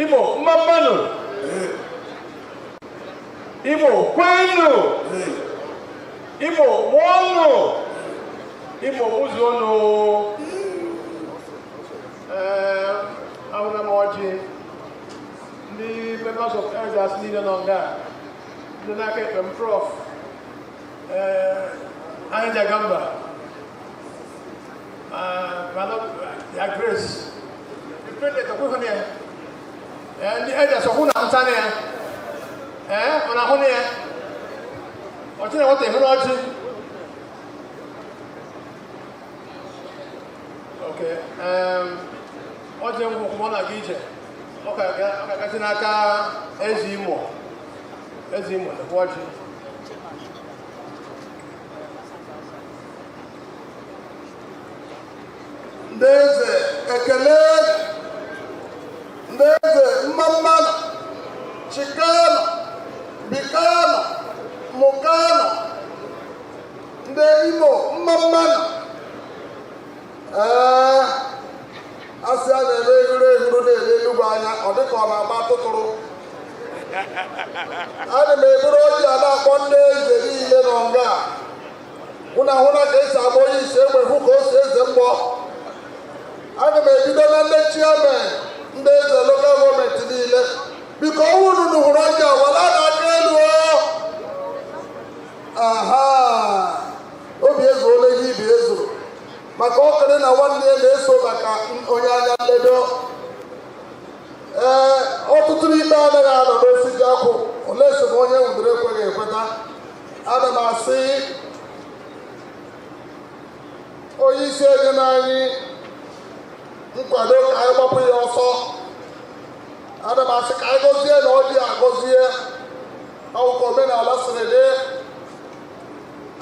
Imo Mamano, Imo Kwenu, Imo Wano, Imo Uzono, Aunamoji, the members of Elders Leader Nonga, the Nake and Prof, Anja Gamba, Your Grace, the President of Wuhan. Ndị Elders ọhụrụ na ntane ya ọ na-ahụ na ya ọchị na nwata ehuru ọchị ọchị ngwụkwụ ọ na-aga ije ọ ga-agachi n'aka eze Imo na ọchị ndị eze ekele Ndeze, Mamana, Chicano, Bicano, Mocano, Nde Imo, Mamana. Asia de Lubanya, or the corner Batotoro. I may brought you about 1 day, the Longa. Una case, I boy, say, who goes the ball. I may be done the chairman. Ndị eze local gọọmenti niile biko unu hụrụ ọja wala na-aka elu obi ezuola ihe ibi ezuru maka okere na nwanne ya na-eso maka onye anya nledo ọtụtụ n'ime anaghị anọ n'osiji akwụ ole esi m onye nwudere ekweghị ekweta ana m asị onye isi enye n'anyị nkwado ka anyị gbapụ ya ọsọ ana m asị ka anyị gọzie na ọ dị agọzie akwụkwọ omenala siri dị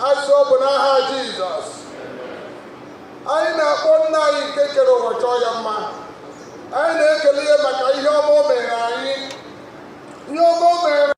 asị ọ bụ n'aha Jizọs anyị na-akpọ nna anyị nke kere ụwa chọọ ya mma anyị na-ekele ya maka ihe ọma o mere anyị ihe ọma o mere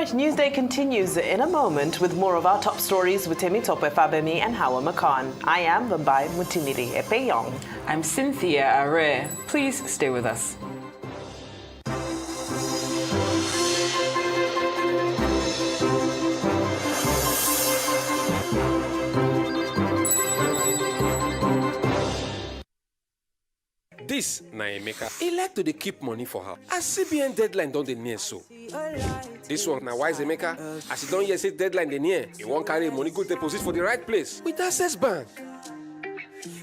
right, Newsday continues in a moment with more of our top stories with Temitope Fabemi and Hawa Makan. I am Vambai Mutiniri Epeyong. I'm Cynthia Are. Please stay with us. This na Emeka. He like to dey keep money for her. As CBN deadline don dey near so. This one na wise Emeka. As he don hear say deadline dey near, he wan carry money go deposit for the right place with Access Bank.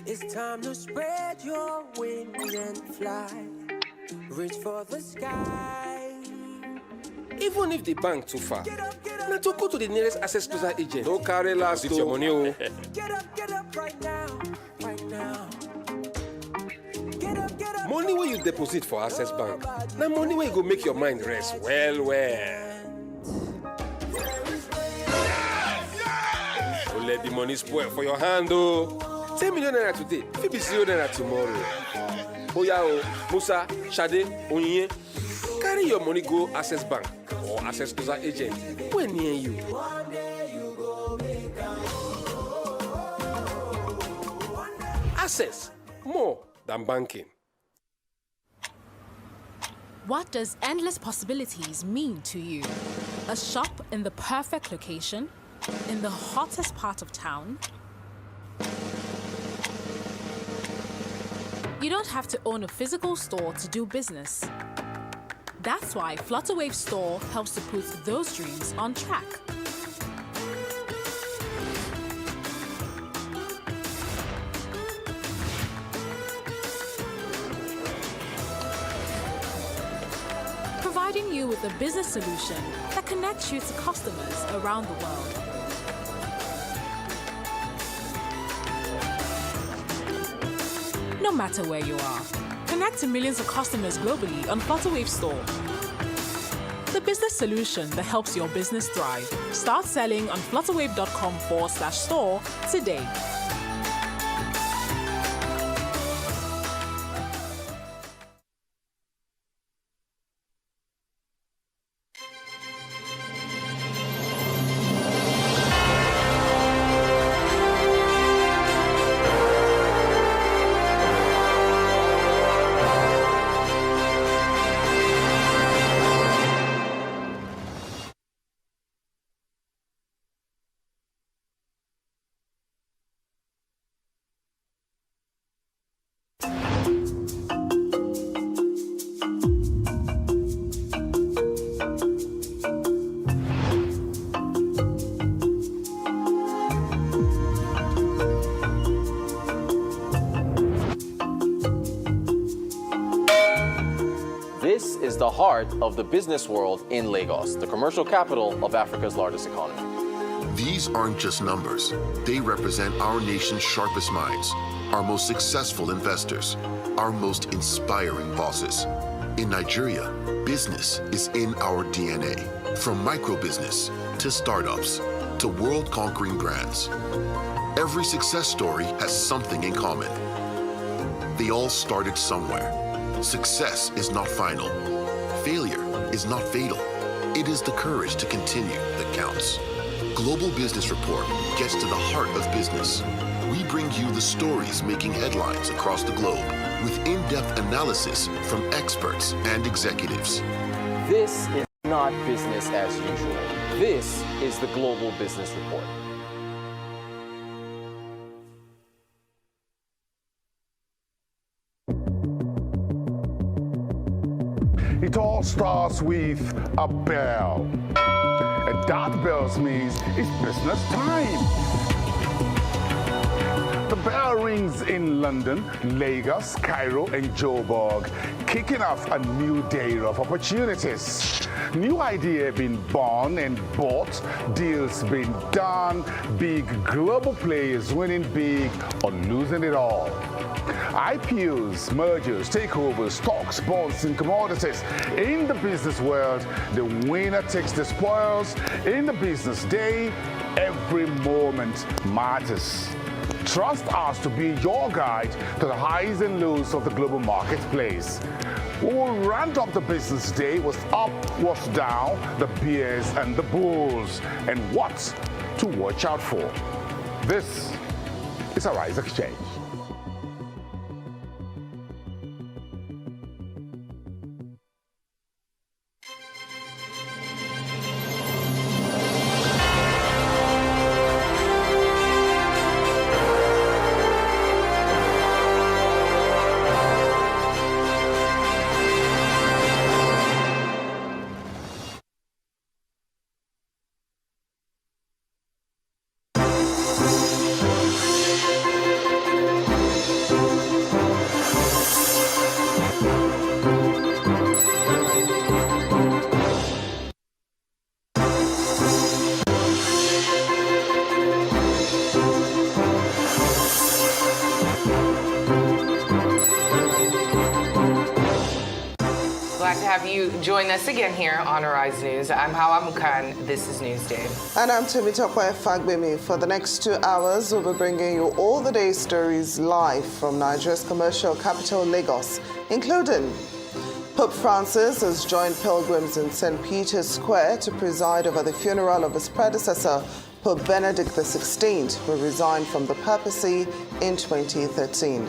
It's time to spread your wings and fly. Reach for the sky. Even if the bank too far, na to go to the nearest Access Closer agent. No carry last with your money o. Get up right now, right now. Money wey you deposit for Access Bank, na money wey go make your mind rest well well. Don't let the money spoil for your hand o. 10 million naira today, fit be 0 naira tomorrow. Oya o, Musa, Shade, Onyinye, carry your money go Access Bank or Access Closer agent wey near you. Access, more than banking. What does endless possibilities mean to you? A shop in the perfect location, in the hottest part of town? You don't have to own a physical store to do business. That's why Flutterwave Store helps to put those dreams on track. Providing you with a business solution that connects you to customers around the world. No matter where you are, connect to millions of customers globally on Flutterwave Store. The business solution that helps your business thrive. Start selling on flutterwave.com/store today. This is the heart of the business world in Lagos, the commercial capital of Africa's largest economy. These aren't just numbers. They represent our nation's sharpest minds, our most successful investors, our most inspiring bosses. In Nigeria, business is in our DNA. From micro-business to startups to world-conquering brands. Every success story has something in common. They all started somewhere. Success is not final. Failure is not fatal. It is the courage to continue that counts. Global Business Report gets to the heart of business. We bring you the stories making headlines across the globe with in-depth analysis from experts and executives. This is not business as usual. This is the Global Business Report. It all starts with a bell. And that bell means it's business time. The bell rings in London, Lagos, Cairo, and Joburg, kicking off a new day of opportunities. New idea being born and bought, deals being done, big global players winning big or losing it all. IPOs, mergers, takeovers, stocks, bonds, and commodities. In the business world, the winner takes the spoils. In the business day, every moment matters. Trust us to be your guide to the highs and lows of the global marketplace. We will round up the business day with up, what's down, the bears and the bulls, and what to watch out for. This is Arise Exchange. Have you join us again here on Arise News. I'm Hawa Mukan. This is Newsday. And I'm Temitope Fagbemi. For the next 2 hours, we'll be bringing you all the day's stories live from Nigeria's commercial capital, Lagos, including Pope Francis has joined pilgrims in St. Peter's Square to preside over the funeral of his predecessor, Pope Benedict XVI, who resigned from the papacy in 2013.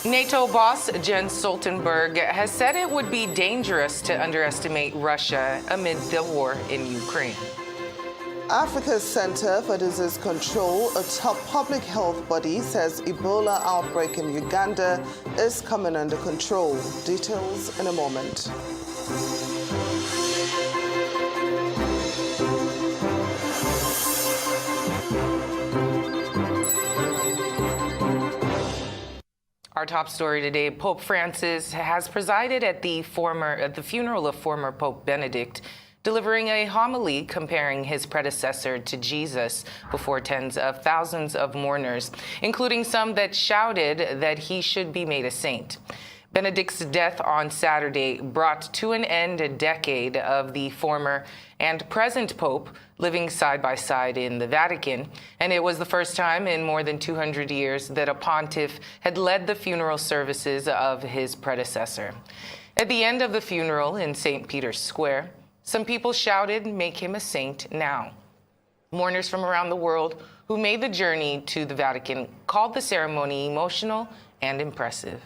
NATO boss Jens Stoltenberg has said it would be dangerous to underestimate Russia amid the war in Ukraine. Africa's Center for Disease Control, a top public health body, says Ebola outbreak in Uganda is coming under control. Details in a moment. Our top story today, Pope Francis has presided at the funeral of former Pope Benedict, delivering a homily comparing his predecessor to Jesus before tens of thousands of mourners, including some that shouted that he should be made a saint. Benedict's death on Saturday brought to an end a decade of the former and present Pope living side by side in the Vatican, and it was the first time in more than 200 years that a pontiff had led the funeral services of his predecessor. At the end of the funeral in St. Peter's Square, some people shouted, "Make him a saint now." Mourners from around the world who made the journey to the Vatican called the ceremony emotional and impressive.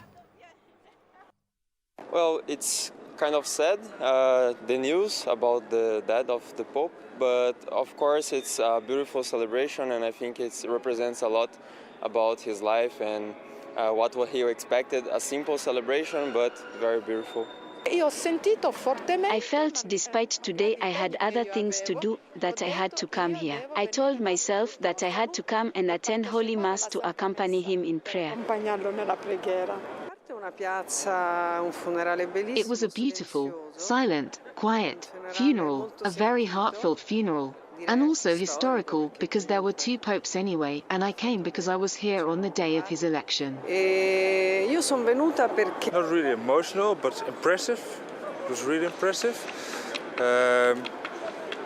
Well, it's kind of sad, the news about the death of the Pope, but of course it's a beautiful celebration, and I think it represents a lot about his life and what he expected. A simple celebration, but very beautiful. I felt despite today I had other things to do that I had to come here. I told myself that I had to come and attend Holy Mass to accompany him in prayer. It was a beautiful, silent, quiet funeral, a very heartfelt funeral, and also historical because there were two popes anyway, and I came because I was here on the day of his election. Not really emotional, but impressive. It was really impressive.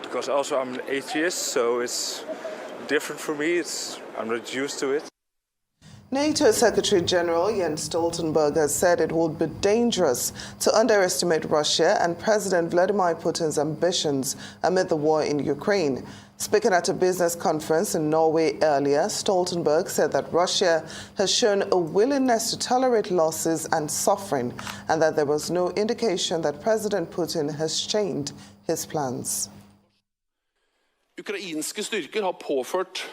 Because also I'm an atheist, so it's different for me. I'm not used to it. NATO Secretary General Jens Stoltenberg has said it would be dangerous to underestimate Russia and President Vladimir Putin's ambitions amid the war in Ukraine. Speaking at a business conference in Norway earlier, Stoltenberg said that Russia has shown a willingness to tolerate losses and suffering, and that there was no indication that President Putin has changed his plans. Ukrainske styrker har påført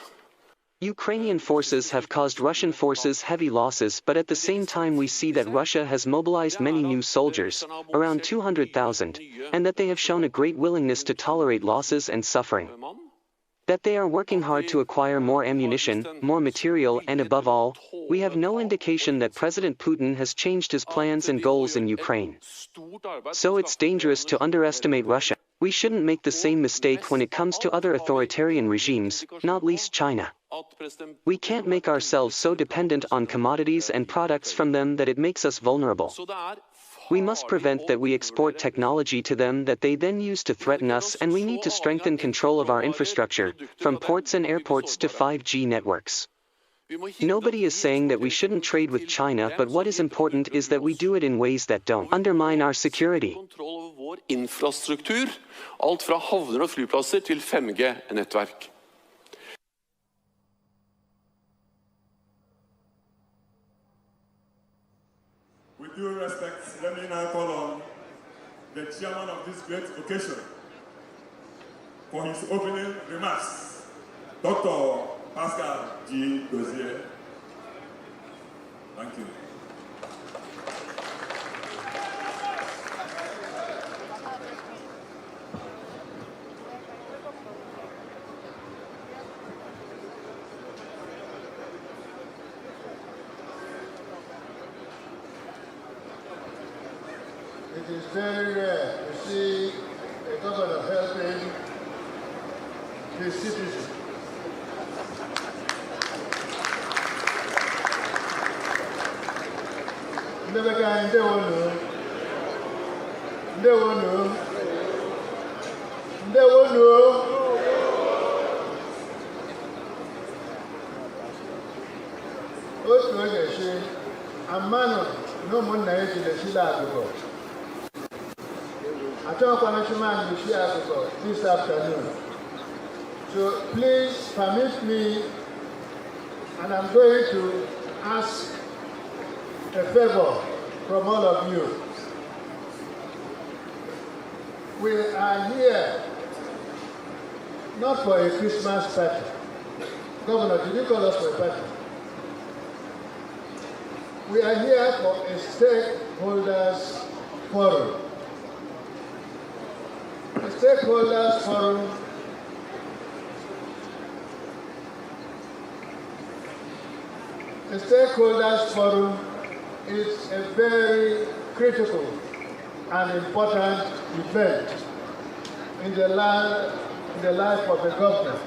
Ukrainian forces have caused Russian forces heavy losses, but at the same time we see that Russia has mobilized many new soldiers, around 200,000, and that they have shown a great willingness to tolerate losses and suffering. That they are working hard to acquire more ammunition, more material, and above all, we have no indication that President Putin has changed his plans and goals in Ukraine. So it's dangerous to underestimate Russia. We shouldn't make the same mistake when it comes to other authoritarian regimes, not least China. We can't make ourselves so dependent on commodities and products from them that it makes us vulnerable. We must prevent that we export technology to them that they then use to threaten us, and we need to strengthen control of our infrastructure, from ports and airports to 5G networks. Nobody is saying that we shouldn't trade with China, but what is important is that we do it in ways that don't undermine our security. Kontroll over vår infrastruktur, alt fra havner og flyplasser til 5G-nettverk. With due respect, let me now call on the chairman of this great occasion for his opening remarks, Dr. Pascal G. Dozier. Thank you. It is very rare to see a governor helping his citizens. Otu oge shi, amano no munna yeji le shila agogo. Atokwana chimani le shila agogo this afternoon. So please permit me, and I'm going to ask a favor from all of you. We are here not for a Christmas party. Governor, did you call us for a party? We are here for a stakeholders forum. A stakeholders forum is a very critical and important event in the life of the government.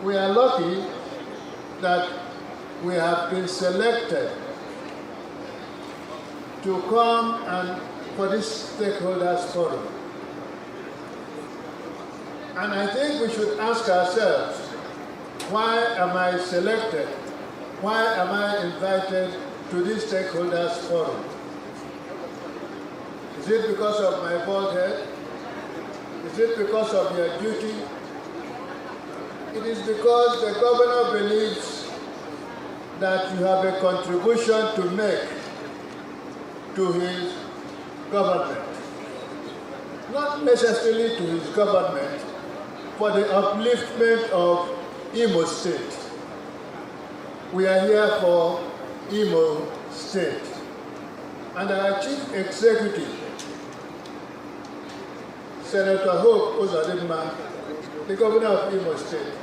We are lucky that we have been selected to come and for this stakeholders forum. And I think we should ask ourselves, why am I selected? Why am I invited to this stakeholders forum? Is it because of my bald head? Is it because of your duty? It is because the governor believes that you have a contribution to make to his government. Not necessarily to his government, for the upliftment of Imo State. We are here for Imo State. And our Chief Executive, Senator Hope Uzodimma, the Governor of Imo State,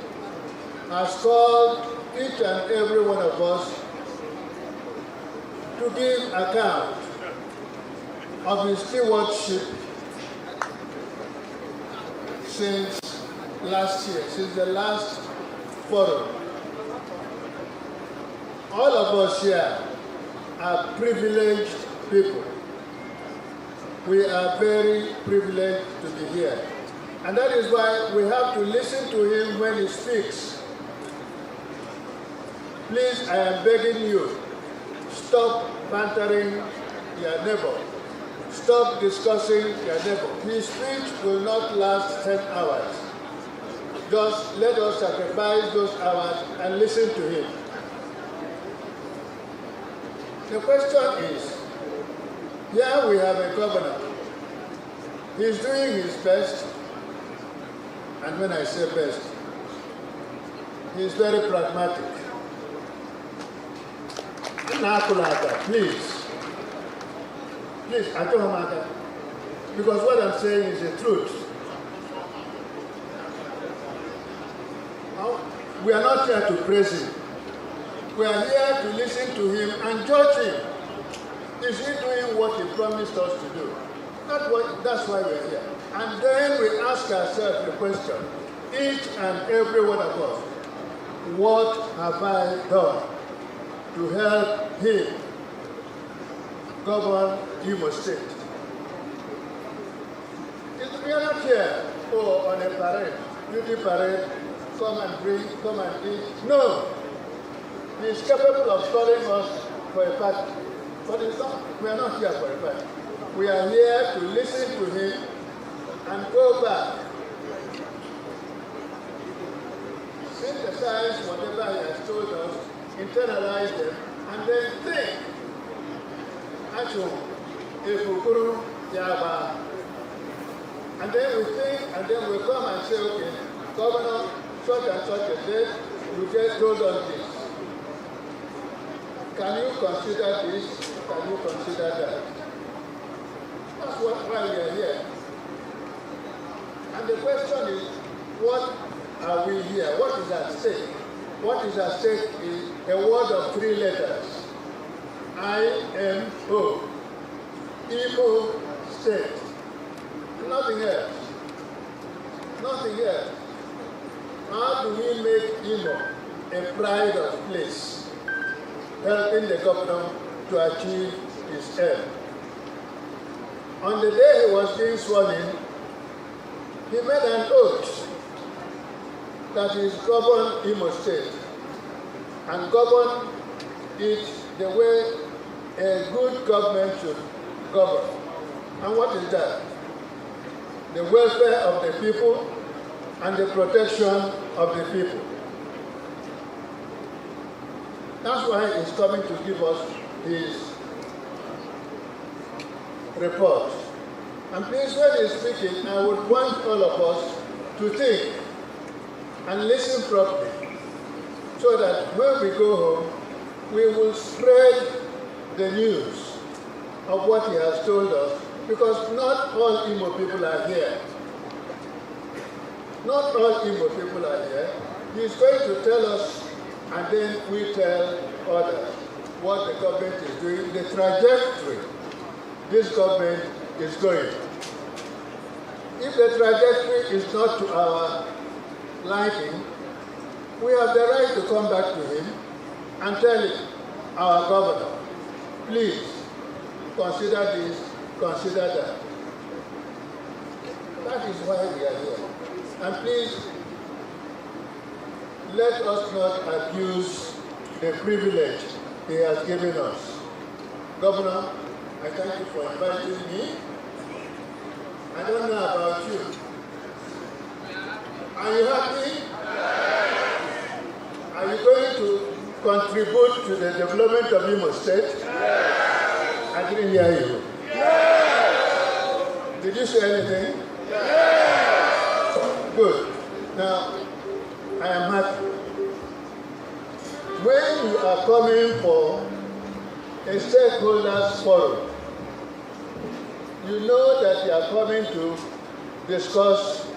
has called each and every one of us to give account of his stewardship since last year, since the last forum. All of us here are privileged people. We are very privileged to be here. And that is why we have to listen to him when he speaks. Please, I am begging you, stop bantering your neighbor. Stop discussing your neighbor. His speech will not last 10 hours. Just let us sacrifice those hours and listen to him. The question is, here we have a governor. He's doing his best, and when I say best, he's very pragmatic. Please, Atomaka, because what I'm saying is the truth. We are not here to praise him. We are here to listen to him and judge him. Is he doing what he promised us to do? That's why we're here. And then we ask ourselves the question, each and every one of us, what have I done to help him govern Imo State? We are not here on a parade, beauty parade, come and drink, come and eat. No. He is capable of calling us for a party. But it's not, we are not here for a party. We are here to listen to him and go back. Synthesize whatever he has told us, internalize them, and then think. Actually, if we couldn't, and then we think, and then we come and say, okay, Governor, such and such a date, you just told us this. Can you consider this? Can you consider that? That's why we are here. And the question is, what are we here? What is at stake? What is at stake is a word of 3 letters. IMO. Imo State. Nothing else. Nothing else. How do we make Imo a pride of place, helping the governor to achieve his aim? On the day he was being sworn in, he made an oath that he is govern Imo State and govern it the way a good government should govern. And what is that? The welfare of the people and the protection of the people. That's why he's coming to give us his report. And please, when he's speaking, I would want all of us to think and listen properly, so that when we go home, we will spread the news of what he has told us, because not all Imo people are here. Not all Imo people are here. He is going to tell us, and then we tell others what the government is doing, the trajectory this government is going. If the trajectory is not to our liking, we have the right to come back to him and tell him, our governor, please consider this, consider that. That is why we are here. And please, let us not abuse the privilege he has given us. Governor, I thank you for inviting me. I don't know about you. Are you happy? Are you going to contribute to the development of Imo State? I didn't hear you. Did you say anything? Good. Now, I am happy. When you are coming for a stakeholders forum, you know that you are coming to discuss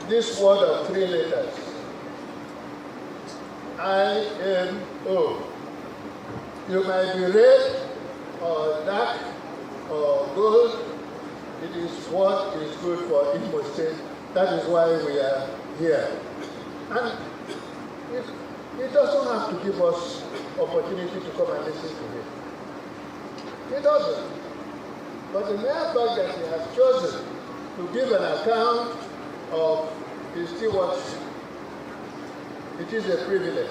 this word of 3 letters. IMO. You might be red or dark or gold. It is what is good for Imo State. That is why we are here. And it doesn't have to give us opportunity to come and listen to him. It doesn't. But the mere fact that he has chosen to give an account of his stewardship, it is a privilege.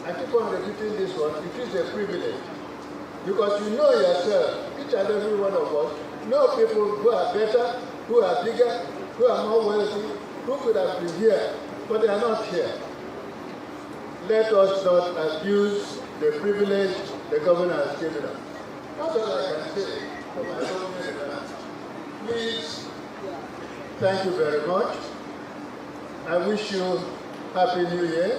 I keep on repeating this one, it is a privilege. Because you know yourself, each and every one of us, know people who are better, who are bigger, who are more wealthy, who could have been here, but they are not here. Let us not abuse the privilege the governor has given us. That's all I can say for my own benefit. Please, thank you very much. I wish you Happy New Year.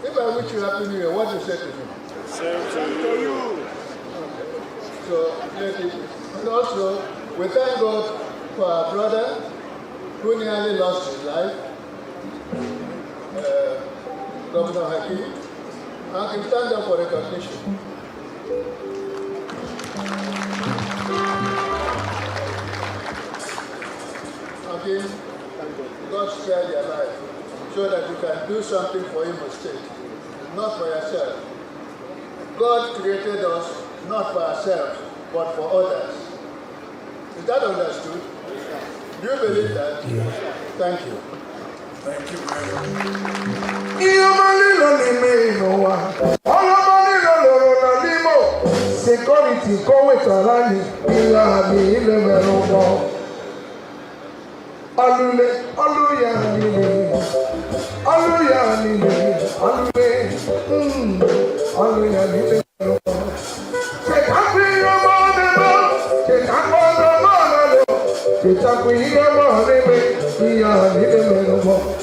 If I wish you Happy New Year, what do you say to me? Same to you. So, let it. And also, we thank God for our brother who nearly lost his life, Governor Hakeem. I can stand up for recognition. Hakeem, God spared your life so that you can do something for Imo State, not for yourself. God created us not for ourselves, but for others. Is that understood? Do you believe that? Yes. Thank you. Thank you very much. Security go with Alani, Ilani, Ilemeromo. Alule, Aluya, Aluya, Alule, Aluya, take up your money, take up your money, take up your money,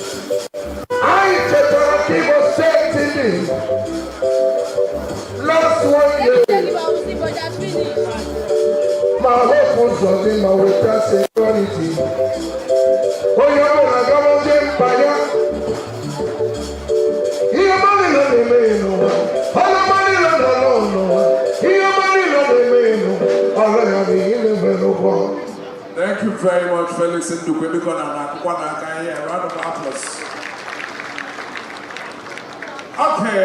I just keep on saying last 1 year. My hope was something my water security. Oh, you're going to come on, Jim Paya. Your money, no, they may know. All the money, no. Your money, no, they may know. All I have is a Thank you very much, Felix Ndukwe. A round of applause. Okay,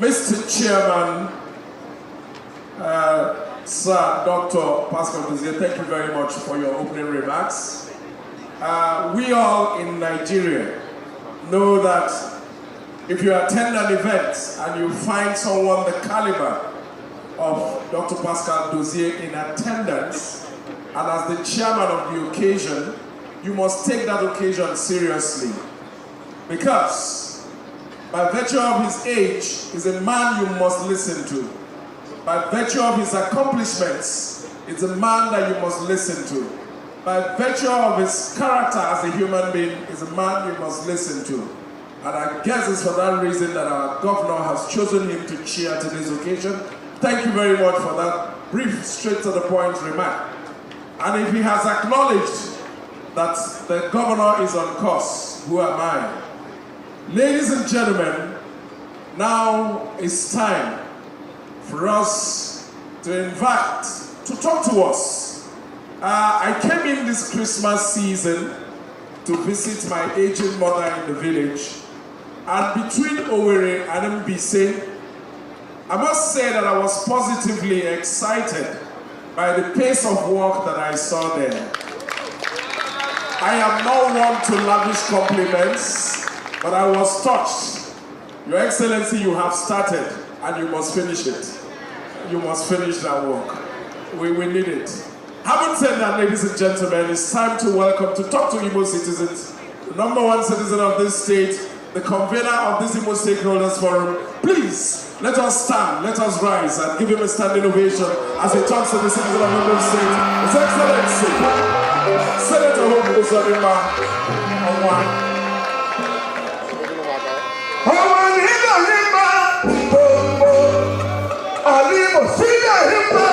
Mr. Chairman, Sir Dr. Pascal Dozie, thank you very much for your opening remarks. We all in Nigeria know that if you attend an event and you find someone the caliber of Dr. Pascal Dozie in attendance, and as the chairman of the occasion, you must take that occasion seriously. Because by virtue of his age, he's a man you must listen to. By virtue of his accomplishments, it's a man that you must listen to. By virtue of his character as a human being, is a man you must listen to. And I guess it's for that reason that our governor has chosen him to chair today's occasion. Thank you very much for that brief, straight to the point remark. And if he has acknowledged that the governor is on course, who am I? Ladies and gentlemen, now it's time for us to invite, to talk to us. I came in this Christmas season to visit my aging mother in the village. And between Owerri and Mbise, I must say that I was positively excited by the pace of work that I saw there. I am not one to lavish compliments, but I was touched. Your Excellency, you have started and you must finish it. You must finish that work. We need it. Having said that, ladies and gentlemen, it's time to welcome, to talk to Imo citizens, the #1 citizen of this state, the convener of this Imo Stakeholders Forum. Please, let us stand, let us rise and give him a standing ovation as he talks to the citizen of Imo State. His Excellency, Senator Hope Uzodimma Onwa.